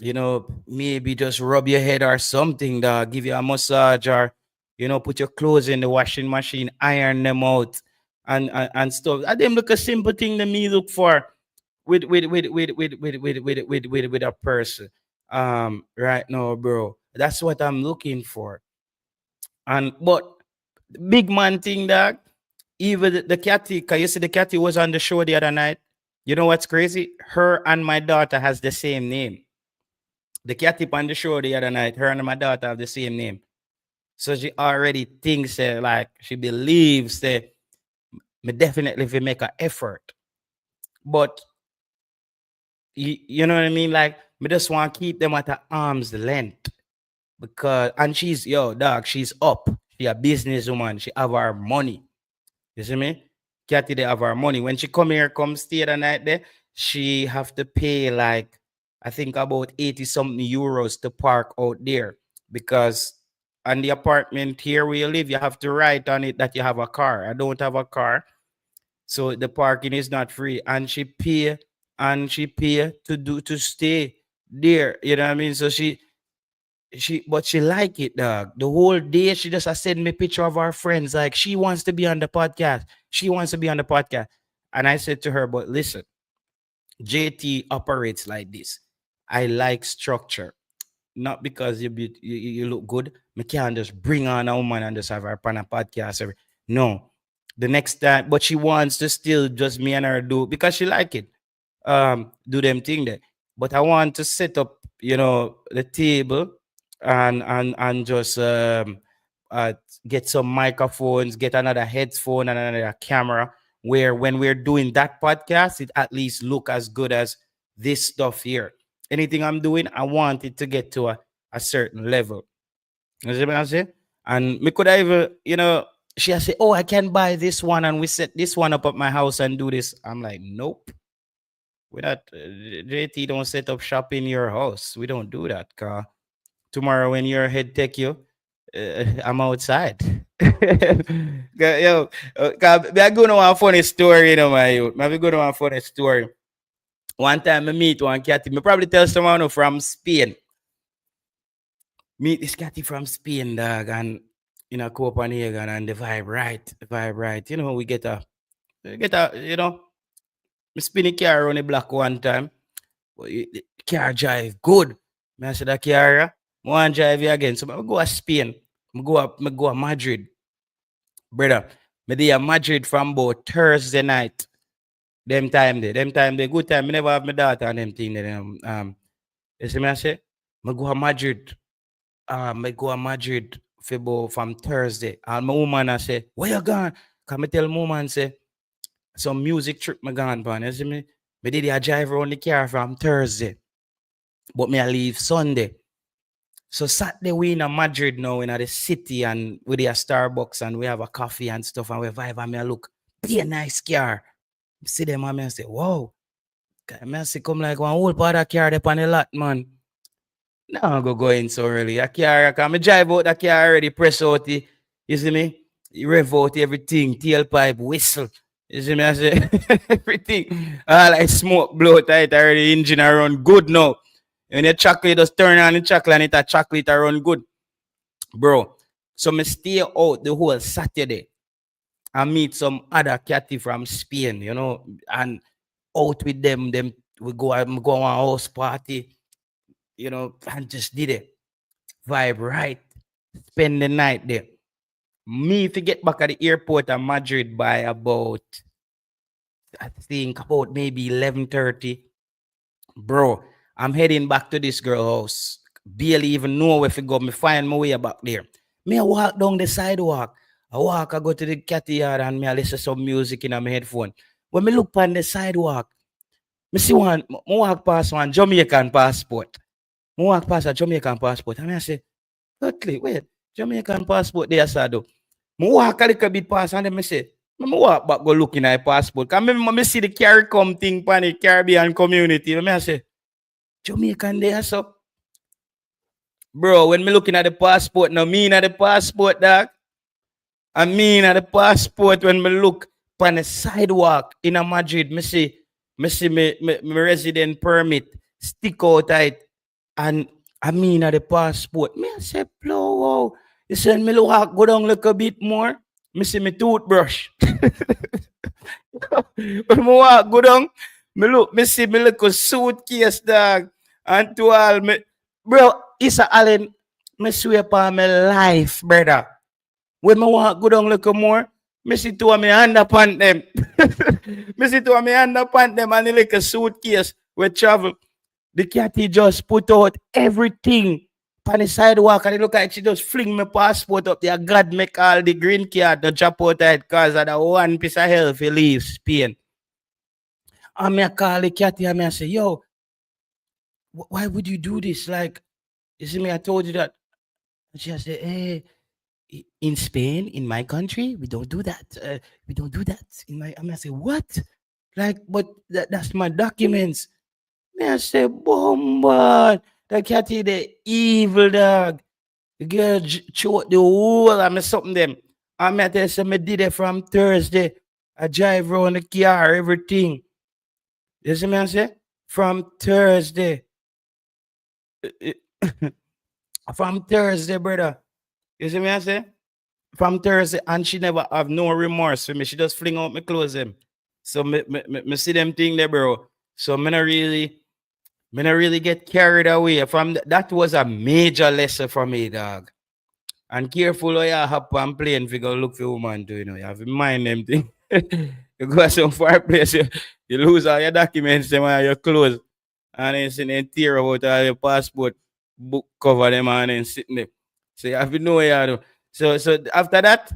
You know, maybe just rub your head or something, dog, give you a massage, or you know, put your clothes in the washing machine, iron them out, and stuff. And them look a simple thing that me look for with a person. Right now, bro. That's what I'm looking for. And but big man thing, dog. Even the catty, cause you see the catty was on the show the other night. You know what's crazy? Her and my daughter has the same name. The catty on the show the other night, her and my daughter have the same name. So she already thinks that, like, she believes that me definitely will make an effort. But you know what I mean? Like, me just want to keep them at an arm's length. Because and she's dog, she's up. She a businesswoman, she have her money. You see me? Catty they have her money. When she come here, come stay the night there, she have to pay like I think about 80 something euros to park out there. Because on the apartment here where you live, you have to write on it that you have a car. I don't have a car. So the parking is not free. And she pay to stay there. You know what I mean? So she like it, dog. The whole day she just send me picture of our friends. Like she wants to be on the podcast. She wants to be on the podcast. And I said to her, but listen, JT operates like this. I like structure. Not because you look good. Me can't just bring on a woman and just have her on a podcast. No. The next time, but she wants to still just me and her do because she like it. Do them thing there. But I want to set up, the table and just get some microphones, get another headphone and another camera where when we're doing that podcast, it at least look as good as this stuff here. Anything I'm doing, I want it to get to a certain level. You see what I'm saying? And me could even, she say, oh, I can buy this one and we set this one up at my house and do this. I'm like, nope. We not JT don't set up shop in your house. We don't do that, car. Tomorrow when your head take you, I'm outside. Yo, I'm going to one funny story, my youth. I'm going to one funny story. One time I meet one catty. Me probably tell someone who from Spain. Meet this catty from Spain, dog, and Copenhagen, and the vibe right. We get a, me spin a car around the block one time. But the car drive good. I said that car, I want to drive you again. So I go to Spain. I go to Madrid. Brother, I there Madrid from about Thursday night. Them time, good time. I never have my daughter and them thing. You see me I say? I go to Madrid. I go to Madrid from Thursday. And my woman I say, where you gone? Can I tell my woman say, some music trip me gone pan. You see me? I did a drive around the car from Thursday. But me I leave Sunday. So Saturday we in Madrid now in the city and we there a Starbucks and we have a coffee and stuff and we vibe and me I look, be a nice car. See them and I say, wow. I say come like one whole part of car there on the lot, man. Now I go in so early. A car, I drive out the car already, press out the, you see me? You rev out everything, tailpipe, whistle. You see me, I say everything. Like smoke blow tight already, engine I run good now. When the chocolate just turn on the chocolate and it a chocolate I run good. Bro. So me stay out the whole Saturday. I meet some other catty from Spain, you know, and out with them, we go on a house party, you know, and just did it. Vibe right. Spend the night there. Me to get back at the airport at Madrid by about, I think about maybe 11:30. Bro, I'm heading back to this girl house. Barely even know where to go. Me find my way back there. Me I walk down the sidewalk. I go to the catty yard and me I listen to some music in my headphone. When me look on the sidewalk, me see one, me walk past one Jamaican passport. Me walk past a Jamaican passport. And I say, wait, Jamaican passport there, Sado. Me walk a little bit past and then me say, me walk back go look in my passport. Cause me see the CARICOM thing pan the Caribbean community. Me I say, Jamaican there, so. Bro, when me looking at the passport, now me at the passport, dog. I mean at the passport when me look on the sidewalk in a Madrid, me see me resident permit stick out tight. And I mean at the passport. Me I say, wow. You said me look go down look a bit more. Me see me toothbrush. When me walk go down, me see me look a suitcase, dog. And to all me, bro, it's a Allen, me swear upon my life, brother. When me walk go down look more, me see two of me hand upon them. Me see two of me hand upon them and like a suitcase we travel. The catty just put out everything on the sidewalk and it look like she just fling my passport up there. God make all the green card the drop out that cause of the one piece of hell if you leave Spain. And me call the catty and I say, yo, why would you do this? Like, you see me, I told you that. And she said, hey, in Spain, in my country, we don't do that. We don't do that. I say, what? Like, but that's my documents. I say, bomba. The cat is the evil dog. The girl choked the whole of me something them. I tell you, I did it from Thursday. I drive around the car, everything. You see me I say? From Thursday. From Thursday, brother. You see me I say? From Thursday, and she never have no remorse for me. She just fling out my clothes them. So me see them thing there, bro. So me not really get carried away from that. Was a major lesson for me, dog. And careful how you hop on plane if you go look for woman too, you know. You have to mind them thing. You go to some far place, you lose all your documents, them and your clothes. And then sit and tear about all your passport, book cover them and then sitting there. So you have to know what you do. So after that,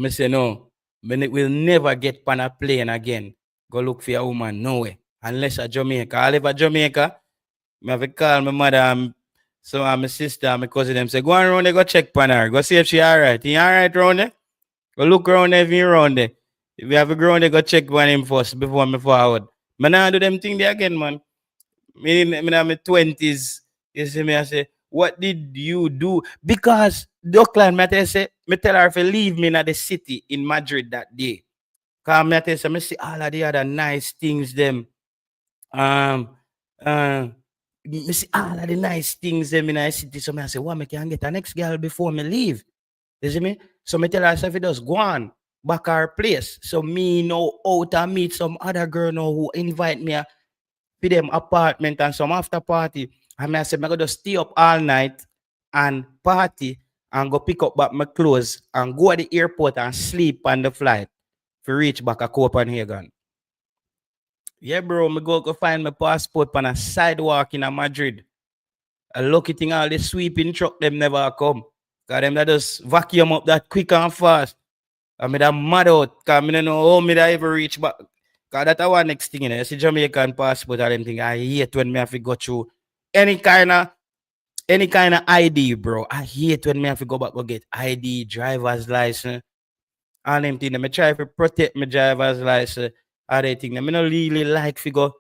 I say no, I will never get on a plane again. Go look for a woman, no way. Unless a Jamaica. I live at Jamaica. I have to call my mother and so my sister and my cousin them say, go on around there, go check on her. Go see if she alright. He alright around there? Go look around there if he around there. If you have to go around there, go check on him first before me forward. I not do them thing there again, man. Me in my 20s, you see me, I say, what did you do? Because Duckland, me tell her to leave me in the city in Madrid that day. Because I tell her, I see all of the other nice things them. Me see all of the nice things them in the city. So I say, what me can get a next girl before me leave? You see me? So me tell her, if it does go on back our place. So me know out and meet some other girl now who invite me to them apartment and some after party. And I said, I'm going to stay up all night and party and go pick up back my clothes and go to the airport and sleep on the flight to reach back a Copenhagen. Yeah, bro, me go find my passport on a sidewalk in Madrid. A lucky thing all the sweeping truck them never come. Cause them that just vacuum up that quick and fast. I mean that mad out. Cause I don't know how me that ever reach back. Cause that's our next thing, you know. You see Jamaican passport or them thing. I hate when me have to go through any kind of ID, bro. I hate when me have to go back go get ID, driver's license, and them thing. I try to protect my driver's license. Other thing. I don't really like to go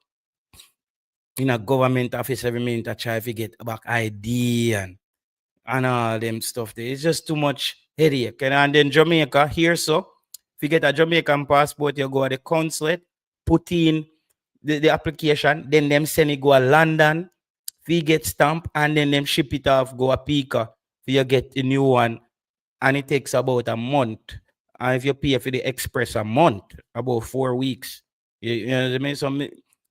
in a government office every minute. I try to get back ID and all them stuff there. It's just too much headache. And then Jamaica here, so If you get a Jamaican passport, you go to the consulate, put in the application, then them send it go to London, if you get stamp, and then them ship it off, go a Pika, if you get a new one, and it takes about a month. And if you pay for the express a month, about 4 weeks. You know what I mean? So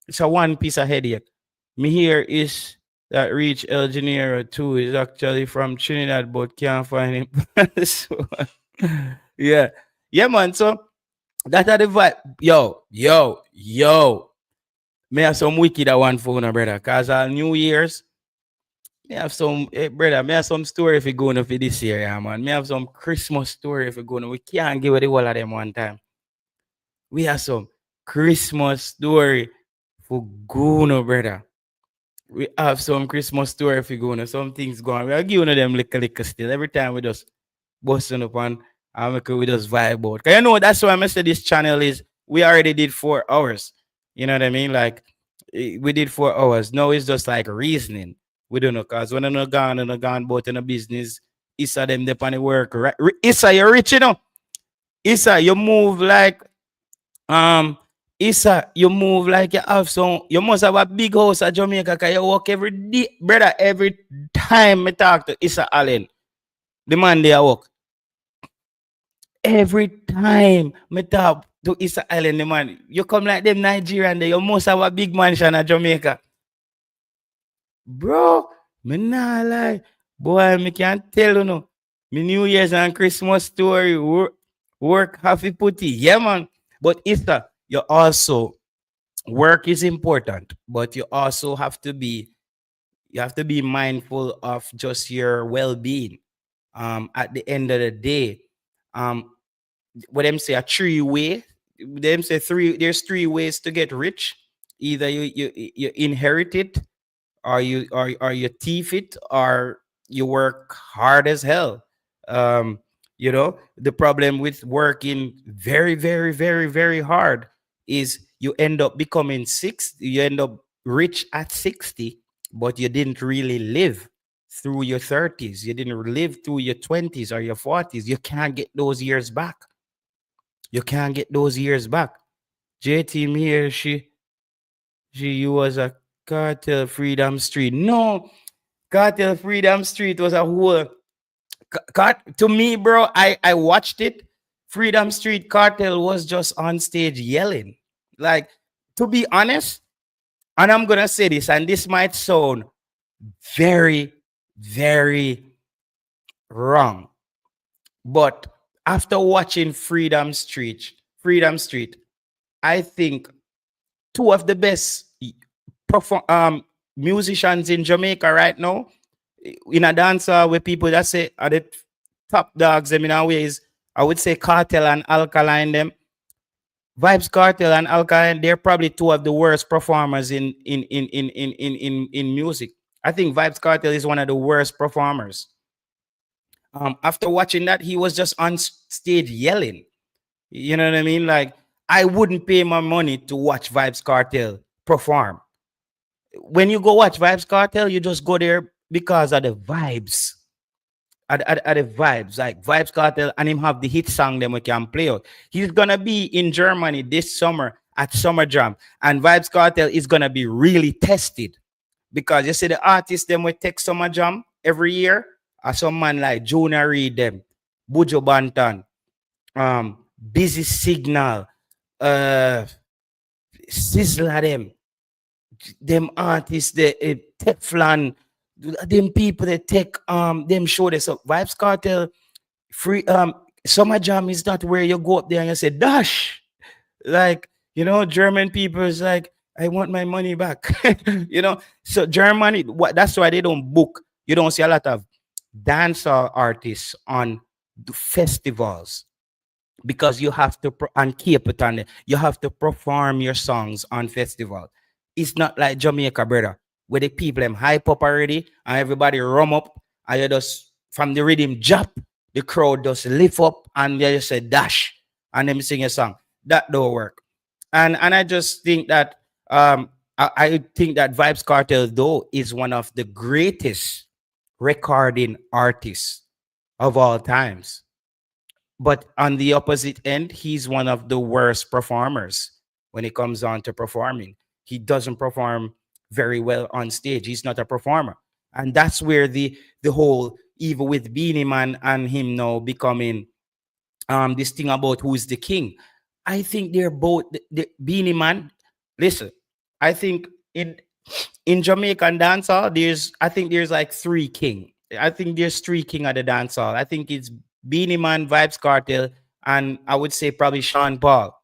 it's a one piece of headache. Me here is that Reach El Janeiro too is actually from Trinidad, but can't find him. So, yeah. Yeah, man. So that are the vibe. Yo. Me have some wicked one for you, brother. Cause New Year's, me have some brother, me have some story if you going for this year, yeah, man. Me have some Christmas story if you going. We can't give it the whole of them one time. We have some Christmas story for Guno, brother. We have some Christmas story for Guno. Some things going. We are giving them little still. Every time we just busting up and we just vibe out. Cause you know that's why I say this channel is we already did 4 hours. You know what I mean? Like we did 4 hours. Now it's just like reasoning. We don't know cause when I'm not gone both in the business, Issa them dep on the work. Right? Issa, you're rich, you know. Issa, you move like Issa, you move like you have some. You must have a big house at Jamaica because you work every day, brother. Every time I talk to Issa Allen, the man they work. Every time I talk to Issa Allen, the man, you come like them Nigerian, they you must have a big mansion at Jamaica, bro. Me nah lie, boy. Me can't tell you no. Me New Year's and Christmas story work have to put it, yeah, man. But Issa, you also work is important, but you also have to be mindful of just your well-being. At the end of the day, what them say a three-way. Them say there's 3 ways to get rich. Either you inherit it, or you thief it, or you work hard as hell. You know, the problem with working very, very, very, very hard is you end up becoming you end up rich at 60, but you didn't really live through your 30s. You didn't live through your 20s or your 40s. You can't get those years back. You can't get those years back. JT me here, you was a Cartel Freedom Street. No, Cartel Freedom Street was a whole to me, bro. I watched it. Freedom Street Cartel was just on stage yelling. Like, to be honest, and I'm gonna say this, and this might sound very, very wrong, but after watching Freedom Street, I think 2 of the best musicians in Jamaica right now, in a dancer where people that say are the top dogs them in a ways, I would say Cartel and Alkaline them. Vibes Cartel and Alkaline, they're probably 2 of the worst performers in music. I think Vibes Cartel is one of the worst performers. After watching that, he was just on stage yelling. You know what I mean? Like, I wouldn't pay my money to watch Vibes Cartel perform. When you go watch Vibes Cartel, you just go there because of the vibes. At the vibes, like Vibes Cartel, and him have the hit song them we can play out. He's gonna be in Germany this summer at Summer Jam, and Vibes Cartel is gonna be really tested because you see the artists them we take Summer Jam every year are some man like Jonah Reed them, Bujo Banton, Busy Signal, Sizzla them artists, the Teflon, them people that take them show this up. Vibes Cartel free Summer Jam is not where you go up there and you say dash. Like, you know, German people is like, I want my money back. You know, so Germany, that's why they don't book. You don't see a lot of dancer artists on the festivals because you have to and keep it on it. You have to perform your songs on festival. It's not like Jamaica, brother, where the people them hype up already and everybody rum up and you just from the rhythm drop, the crowd just lift up and they just say dash and them sing a song. That don't work. And I just think that I think that Vibes Cartel though is one of the greatest recording artists of all times. But on the opposite end, he's one of the worst performers when it comes on to performing. He doesn't perform very well on stage. He's not a performer. And that's where the whole, even with Beanie Man and him now becoming this thing about who's the king. I think they're both the Beanie Man. Listen, I think in Jamaican dancehall, there's like three king. I think there's three king at the dancehall. I think it's Beanie Man, Vibes Cartel, and I would say probably Sean Paul.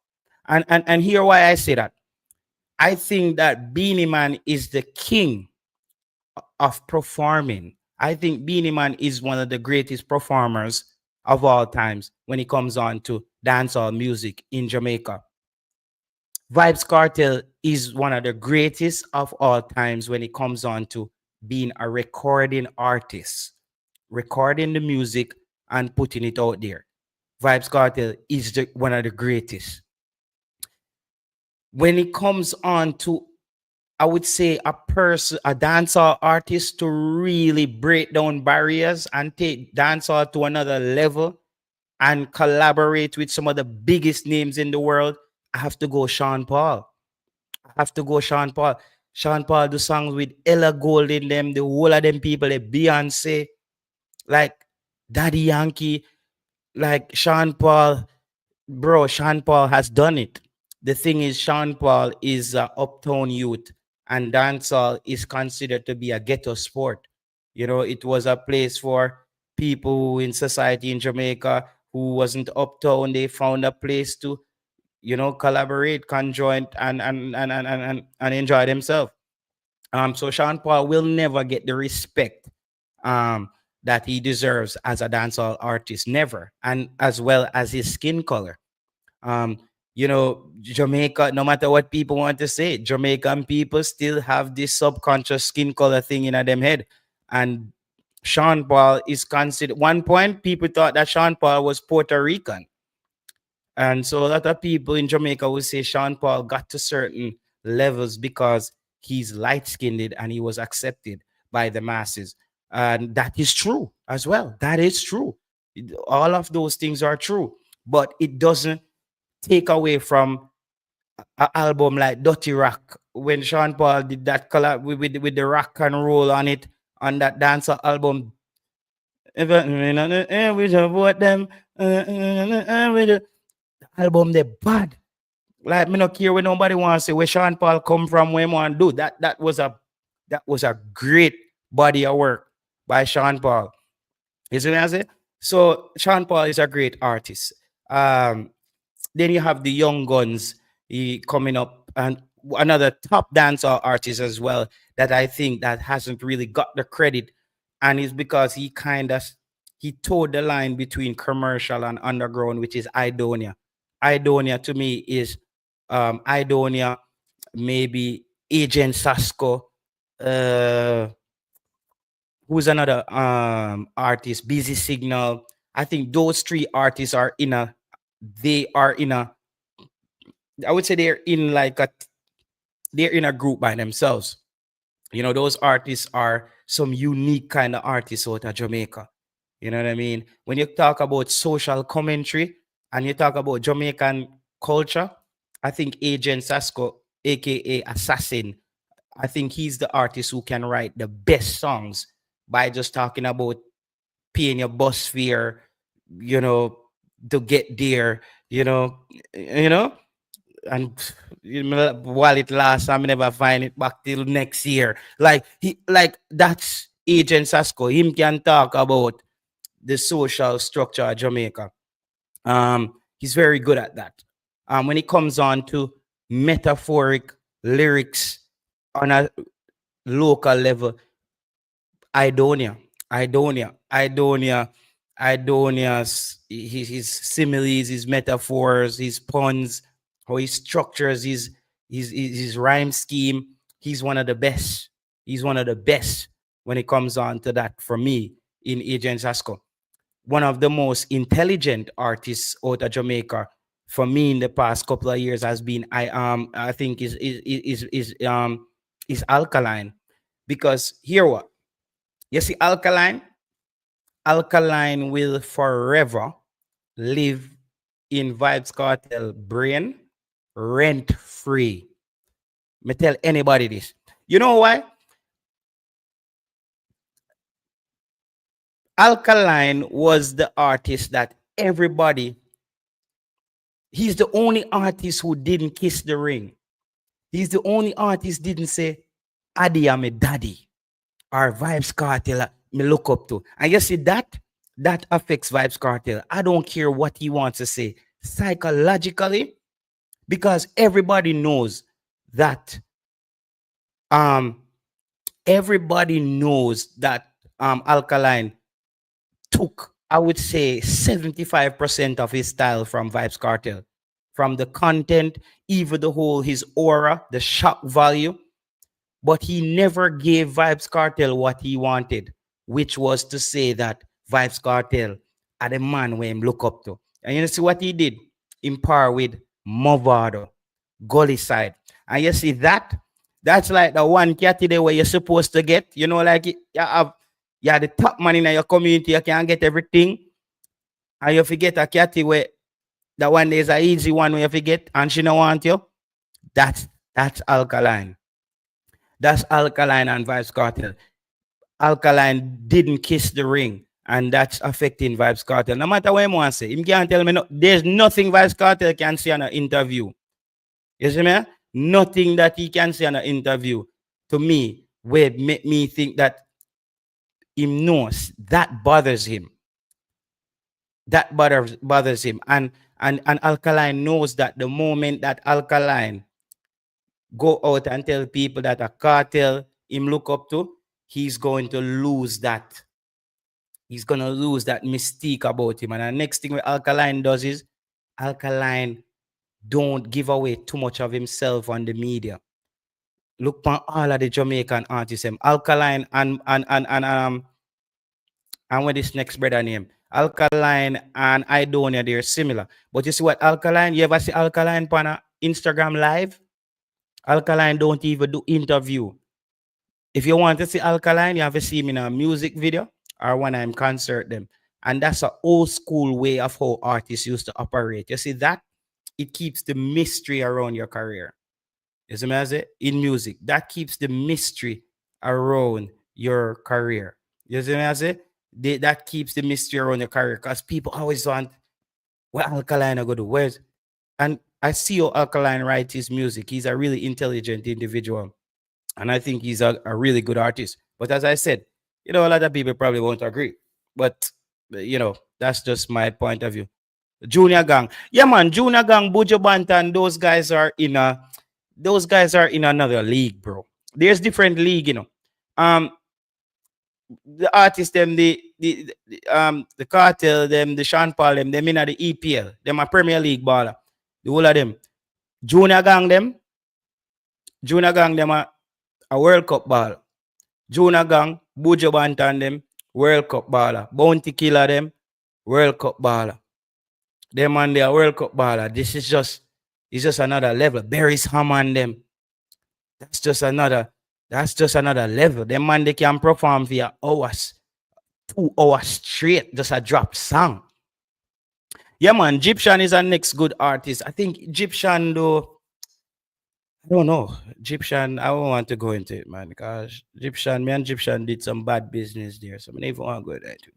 And here why I say that. I think that Beanie Man is the king of performing. I think Beanie Man is one of the greatest performers of all times when it comes on to dancehall music in Jamaica. Vibes Cartel is one of the greatest of all times when it comes on to being a recording artist, recording the music and putting it out there. Vibes Cartel is one of the greatest. When it comes on to, I would say, a dancehall artist to really break down barriers and take dancehall to another level and collaborate with some of the biggest names in the world, I have to go Sean Paul. I have to go Sean Paul. Sean Paul do songs with Ella Gold in them, the whole of them people, like Beyonce, like Daddy Yankee, like Sean Paul. Bro, Sean Paul has done it. The thing is, Sean Paul is an uptown youth, and dancehall is considered to be a ghetto sport. You know, it was a place for people in society in Jamaica who wasn't uptown. They found a place to, collaborate, conjoint, and enjoy themselves. So Sean Paul will never get the respect that he deserves as a dancehall artist, never, and as well as his skin color. Jamaica, no matter what people want to say, Jamaican people still have this subconscious skin color thing in them head. And Sean Paul is considered, one point, people thought that Sean Paul was Puerto Rican. And so a lot of people in Jamaica would say Sean Paul got to certain levels because he's light-skinned and he was accepted by the masses. And that is true as well. That is true. All of those things are true. But it doesn't take away from an album like Dirty Rock, when Sean Paul did that collab with the rock and roll on it, on that dancer album. We support them. The album they bad. Like, me not care where nobody wants to say where Sean Paul come from, where he want to do. That was a great body of work by Sean Paul. You see what I say? So Sean Paul is a great artist. Then you have the Young Guns coming up, and another top dancer artist as well that I think that hasn't really got the credit, and it's because he towed the line between commercial and underground, which is Idonia. Idonia to me is Idonia, maybe Agent Sasko, who's another artist, Busy Signal. I think those three artists are I would say they're in a group by themselves. Those artists are some unique kind of artists out of Jamaica. You know what I mean? When you talk about social commentary and you talk about Jamaican culture, I think Agent Sasko, aka Assassin, I think he's the artist who can write the best songs by just talking about paying your bus fare, to get there, and while it lasts, I never find it back till next year. That's Agent Sasko. Him can talk about the social structure of Jamaica. He's very good at that. When it comes on to metaphoric lyrics on a local level, Idonia's his similes, his metaphors, his puns, how he structures his rhyme scheme. He's one of the best. He's one of the best when it comes on to that for me in Agent Sasko. One of the most intelligent artists out of Jamaica for me in the past couple of years has been I think is Alkaline, because here what you see, Alkaline will forever live in Vibes Cartel brain rent free. Me tell anybody this. You know why? Alkaline was the artist that he's the only artist who didn't kiss the ring. He's the only artist didn't say, Adi, I'm a daddy. Or Vibes Cartel, me look up to. And you see that affects Vibes Cartel. I don't care what he wants to say. Psychologically, because everybody knows that Alkaline took, I would say, 75% of his style from Vibes Cartel. From the content, even his aura, the shock value. But he never gave Vibes Cartel what he wanted, which was to say that Vibes Cartel are the man where him look up to. And you see what he did? In par with Movado, Gully Side. And you see that's like the one catty there where you're supposed to get. You know, like you have the top man in your community, you can get everything. And you forget a catty where that one is an easy one where you forget and she don't want you. That's Alkaline. That's Alkaline and Vibes Cartel. Alkaline didn't kiss the ring, and that's affecting Vibes Cartel. No matter what I want to say, him can't tell me there's nothing Vibes Cartel can say on an interview. You see me? Nothing that he can say on an interview to me will make me think that him knows that bothers him. That bothers him. And Alkaline knows that the moment that Alkaline go out and tell people that a cartel him look up to, he's going to lose that. He's going to lose that mystique about him. And the next thing what Alkaline does is Alkaline don't give away too much of himself on the media. Look at all of the Jamaican artists, Alkaline and what this next brother name? Alkaline and Idonia, they're similar. But you see what Alkaline, you ever see Alkaline on Instagram live? Alkaline don't even do interview. If you want to see Alkaline, you have to see him in a music video or when I'm concert them. And that's an old school way of how artists used to operate. You see that? It keeps the mystery around your career. You see me as it? In music. That keeps the mystery around your career. You see me as it? That keeps the mystery around your career because people always want what Alkaline are going to do. And I see how Alkaline writes his music. He's a really intelligent individual. And I think he's a really good artist. But as I said, a lot of people probably won't agree. But, that's just my point of view. Junior Gang. Yeah, man, Junior Gang, Buju Banton, those guys are in another league, bro. There's different league, the artists, them, the cartel, them, the Sean Paul, them in the EPL, them a Premier League baller. The whole of them. Junior Gang, them a World Cup baller. Junior Gang, Buju Banton, them, World Cup baller. Bounty Killer, them, World Cup baller. Them and they are World Cup baller. This is just another level. Barry's Hammond, them. That's just another level. Them man, they can perform for hours, 2 hours straight, just a drop song. Yeah, man, Egyptian is our next good artist. I think Egyptian, though, I don't know. Egyptian, I don't want to go into it, man, because Egyptian did some bad business there. So I don't even want to go there to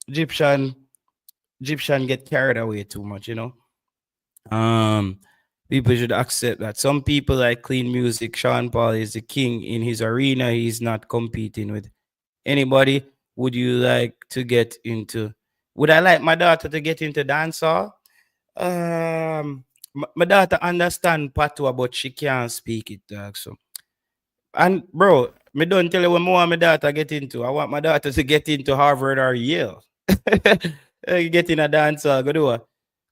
Egyptian get carried away too much, People should accept that. Some people like clean music. Sean Paul is the king in his arena. He's not competing with anybody. Would you like to get into? Would I like my daughter to get into dancehall? My daughter understand patois, but she can't speak it, dog. So, and bro, me don't tell you what more my daughter get into. I want my daughter to get into Harvard or Yale. Get in a dancehall, go do it.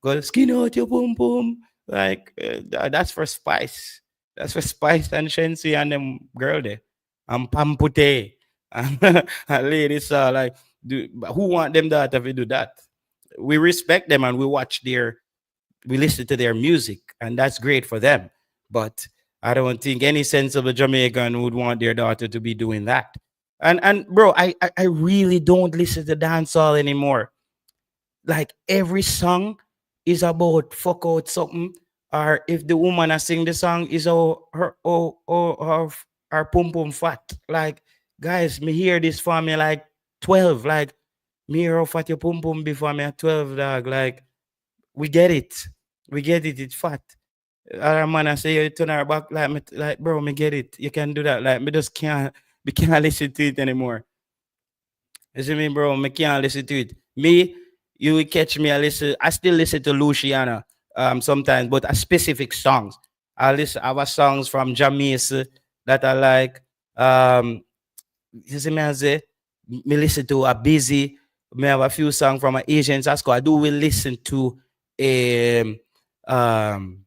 Go skin out your boom boom. Like that's for Spice. That's for Spice and Shensi and them girl there. And Pampute. And ladies are like, who want them daughter to do that? We respect them and we listen to their music, and that's great for them. But I don't think any sensible Jamaican would want their daughter to be doing that. And bro, I really don't listen to dancehall anymore. like every song is about fuck out something, or if the woman I sing the song is her pum pum fat. Like, guys, me hear this for me like 12. Like, me hear how fat your pum pum before me at 12, dog. Like, we get it. We get it, it's fat. Other man I say you turn her back like me, like bro, me get it. You can do that. Like me just can't listen to it anymore. You see me, bro? Me can't listen to it. Me, you will catch me. I still listen to Luciana sometimes, but a specific songs. I listen our songs from Jamaica that I like. You see me I say, me listen to a busy. Me have a few songs from an Asian Sasko. I do will listen to um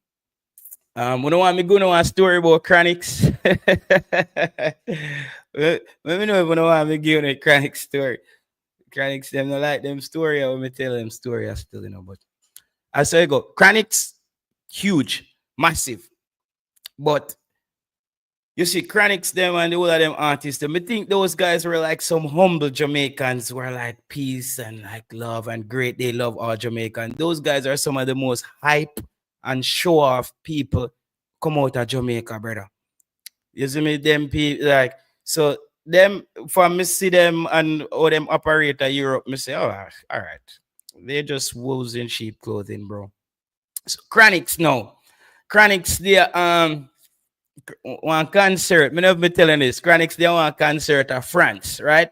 we don't want me go know a story about Chronics. Let me know if you don't want me give a Chronic story. Chronics them not like them story. I will me tell them story. I still but I say go. Chronics huge, massive, but you see, Chronics them and the whole of them artists, them, I think those guys were like some humble Jamaicans who are like peace and like love and great. They love all Jamaican. Those guys are some of the most hype and show off people come out of Jamaica, brother. You see me, them people like so them for me see them and all them operate at Europe, me say, all right. They're just wolves in sheep clothing, bro. So Chronics no. Chronics they one concert. Me never be telling this. Chronics they want concert of France, right?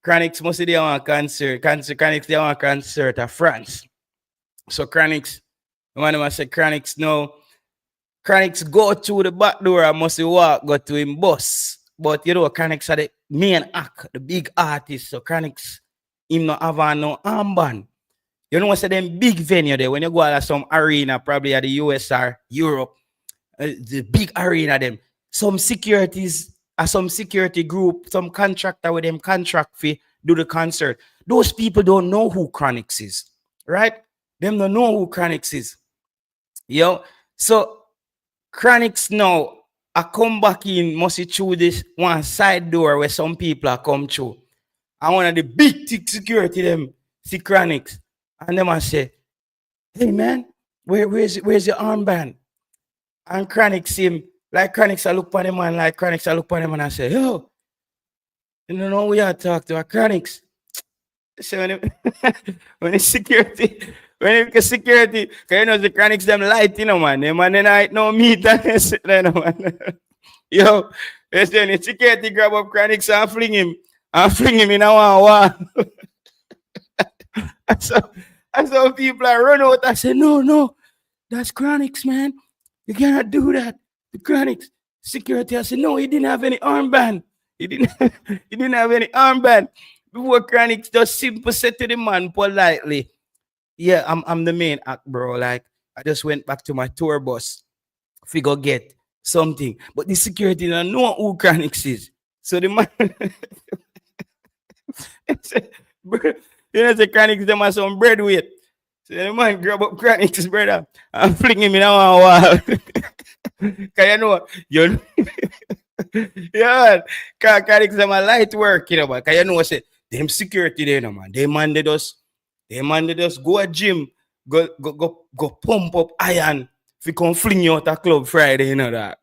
Chronics mostly they want concert. Chronics they want concert of France. So Chronics, one of them say Chronics no. Chronics go through the back door and must walk go to him bus. But you know, Chronics are the main act, the big artist. So Chronics him not have no armband. You know what's them big venue there when you go to some arena, probably at the US or Europe. The big arena them some securities some security group, some contractor with them contract fee do the concert. Those people don't know who Chronics is, right? Them don't know who Chronics is. Yo, so Chronics now I come back in mostly through this one side door where some people are come through. And one of the big thick security them see Chronics and them I say, hey man, where's your armband? And Chronics him, like Chronics I look at him and like Chronics I look at him and I say, yo, you know we are talk to a Chronics. So when the security, because you know the Chronics them light, you know man, them man they not no meat and sit there, man. Yo, then the security grab up Chronics and fling him in a wall. and so people are run out. I say, no, that's Chronics, man. You cannot do that. The Chronics security. I said, no, he didn't have any armband. He didn't have any armband. Before Chronics just simple said to the man politely, yeah, I'm the main act, bro. Like, I just went back to my tour bus. Figure get something. But the security don't know who Chronics is. So the man you know the Chronics them have some bread weight. So the man grab up Chronics, brother, and fling him in a wall. Cause you know, yeah, Chronics them a light work, you know, but cause you know say them security there, no man. They mandate us go a gym, go pump up iron. If you come fling you out a club Friday, you know that.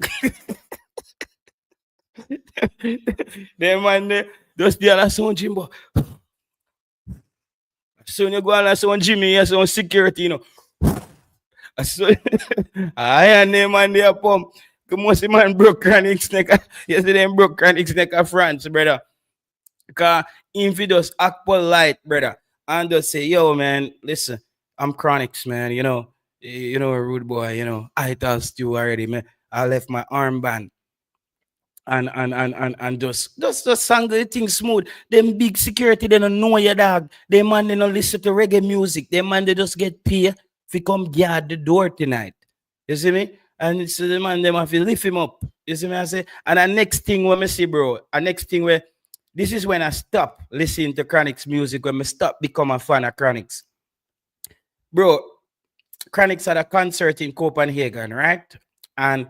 They man just the other sound gym, but so you go on some Jimmy, you some security, you know. So I and them man they pump. Come on, man broke Chronics neck. Yesterday broke Chronics neck of France, brother. Cause if you just act polite, brother, and just say, yo, man, listen, I'm Chronics, man. You know, a rude boy, you know. I told you already, man. I left my armband. And just sang the thing smooth. Them big security, they don't know your dog. They man they don't listen to reggae music. They man they just get paid if you come guard the door tonight. You see me? And so the man them have to lift him up. You see me? I say, and the next thing when I see, bro, this is when I stop listening to Chronics music, when I stop become a fan of Chronics. Bro, Chronics had a concert in Copenhagen, right? And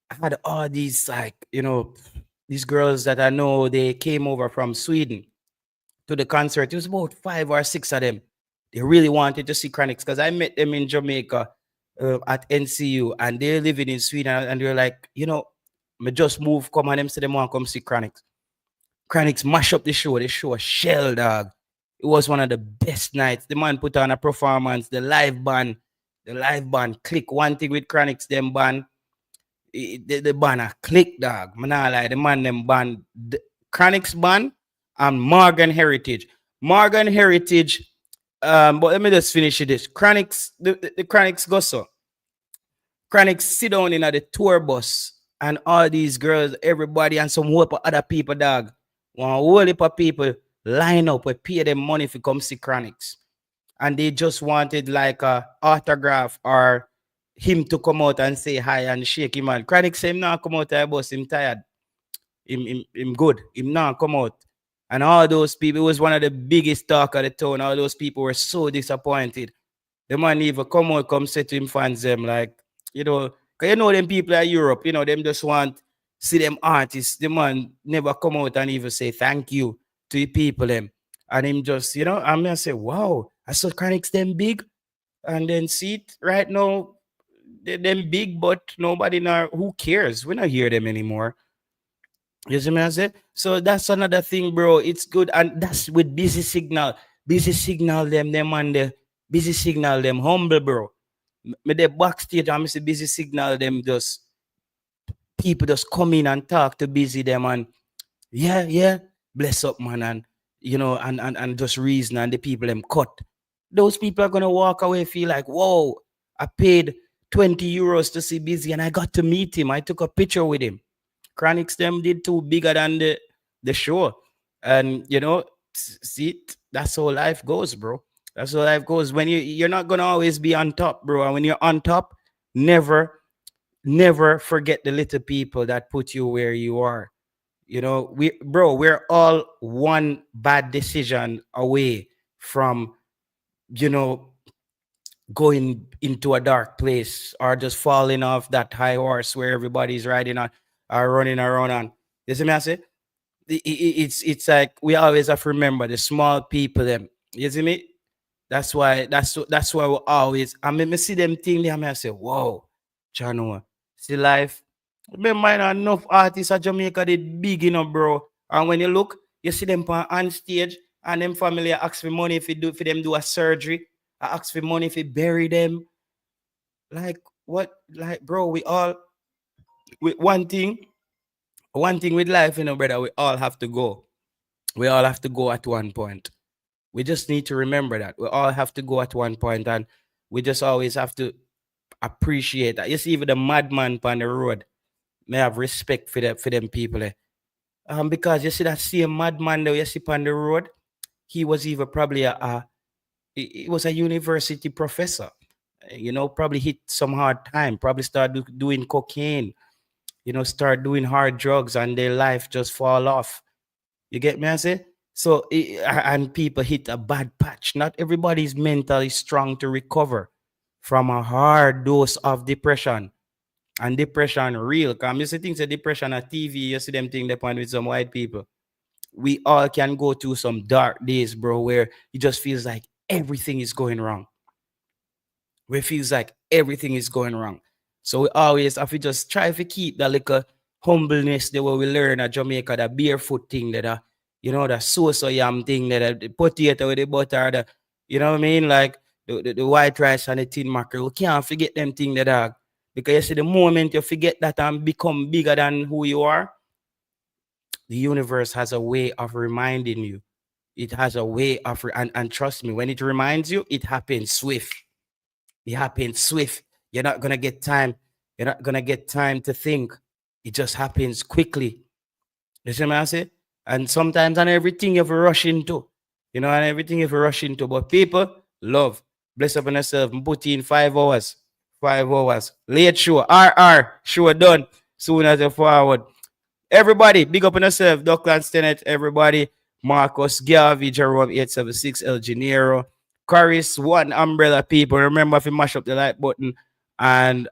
I had all these, like, you know, these girls that I know, they came over from Sweden to the concert. It was about 5 or 6 of them. They really wanted to see Chronics because I met them in Jamaica at NCU, and they're living in Sweden, and they're like, me just move, come and them say them want to come see Chronics. Chronics mash up the show. The show shell, dog. It was one of the best nights. The man put on a performance. The live band click. One thing with Chronics, them band, the band a click, dog. Man, I like the man them band. The Chronics band and Morgan Heritage. Morgan Heritage. But let me just finish this. Chronics, the Chronics go so. Chronics sit down in the tour bus, and all these girls, everybody, and some whole heap of other people, dog. One whole heap of people line up, we pay them money to come see Chronics. And they just wanted like a autograph or him to come out and say hi and shake him hand. Chronics say him not come out of the bus, him tired. Him good. Him not come out. And all those people, it was one of the biggest talk of the town. All those people were so disappointed. The man even come out, come say to him fans them like, because them people at Europe, them just want see them artists. The man never come out and even say thank you to the people them. And him just, I'm gonna say, wow, I saw Chronics them big. And then see it right now, them big, but nobody know who cares. We don't hear them anymore. You see me I say? So that's another thing, bro. It's good. And that's with busy signal. Busy signal them and the busy signal them humble, bro. Me the backstage, I see busy signal them just people just come in and talk to busy them and yeah, bless up, man, and and just reason and the people them cut. Those people are gonna walk away feel like, whoa, I paid 20 euros to see busy and I got to meet him. I took a picture with him. Chronics them did too bigger than the show. And see, that's how life goes, bro. That's how life goes. When you're not gonna always be on top, bro. And when you're on top, never forget the little people that put you where you are. We're all one bad decision away from, going into a dark place or just falling off that high horse where everybody's riding on or running around on. You see me I say? It's like we always have to remember the small people them. You see me? That's why we always, I mean, see them thing there, I say, whoa, Chano, see life. Remember, enough artists at Jamaica did big, bro. And when you look, you see them on stage, and them family ask for money for them do a surgery. I ask for money if you bury them. Like what? Like, bro, one thing with life, brother, we all have to go. We all have to go at one point. We just need to remember that. We all have to go at one point, and we just always have to appreciate that. You see, even the madman on the road may have respect for them people. Because you see that same madman that you see on the road, he was even probably he was a university professor. Probably hit some hard time, probably start doing cocaine, start doing hard drugs, and their life just fall off. You get me I say? So, and people hit a bad patch. Not everybody is mentally strong to recover from a hard dose of depression. And depression real. Because you see things of depression on TV, you see them thing they point with some white people. We all can go through some dark days, bro, where it just feels like everything is going wrong. Where it feels like everything is going wrong. So we always have to just try to keep that little humbleness the way we learn at Jamaica, that barefoot thing, that the so yam thing, that the potato with the butter, you know what I mean? Like the white rice and the tin mackerel. We can't forget them thing, that because you see, the moment you forget that and become bigger than who you are, the universe has a way of reminding you. It has a way of, and trust me, when it reminds you, it happens swift. It happens swift. You're not gonna get time. You're not gonna get time to think. It just happens quickly. You see what I say? And sometimes on everything you have to rush into. And everything you have to rush into. But people love. Bless up on yourself. Put in 5 hours. 5 hours. Late show. Show done. Soon as you forward. Everybody, big up on yourself. Dockland Stennett, everybody. Marcus, Garvey, Jerome 876, El Janeiro. Chorus, One Umbrella people. Remember if you mash up the like button and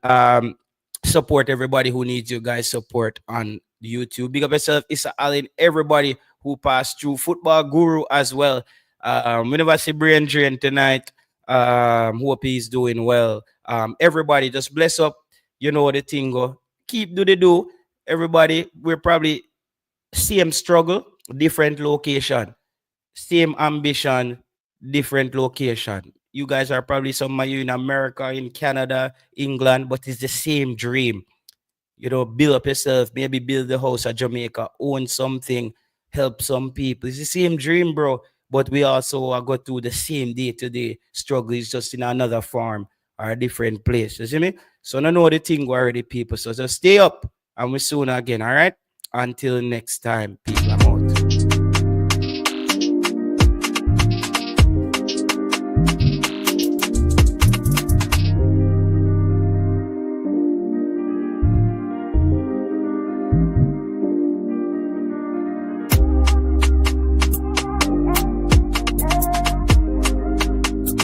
support everybody who needs you guys support on YouTube. Big up yourself, Issa Allen, everybody who passed through. Football Guru as well. We never see brain drain tonight. Hope he's doing well. Everybody just bless up. You know the thing go. Keep do the do. Everybody, we're probably same struggle, different location. Same ambition, different location. You guys are probably some of you in America, in Canada, England, but it's the same dream. You know, build up yourself, maybe build the house at Jamaica, own something, help some people. It's the same dream, bro. But we also are go through the same day-to-day struggle. It's just in another form or a different place. You see me? So I know the thing already, people. So just stay up and we soon again, all right? Until next time, people.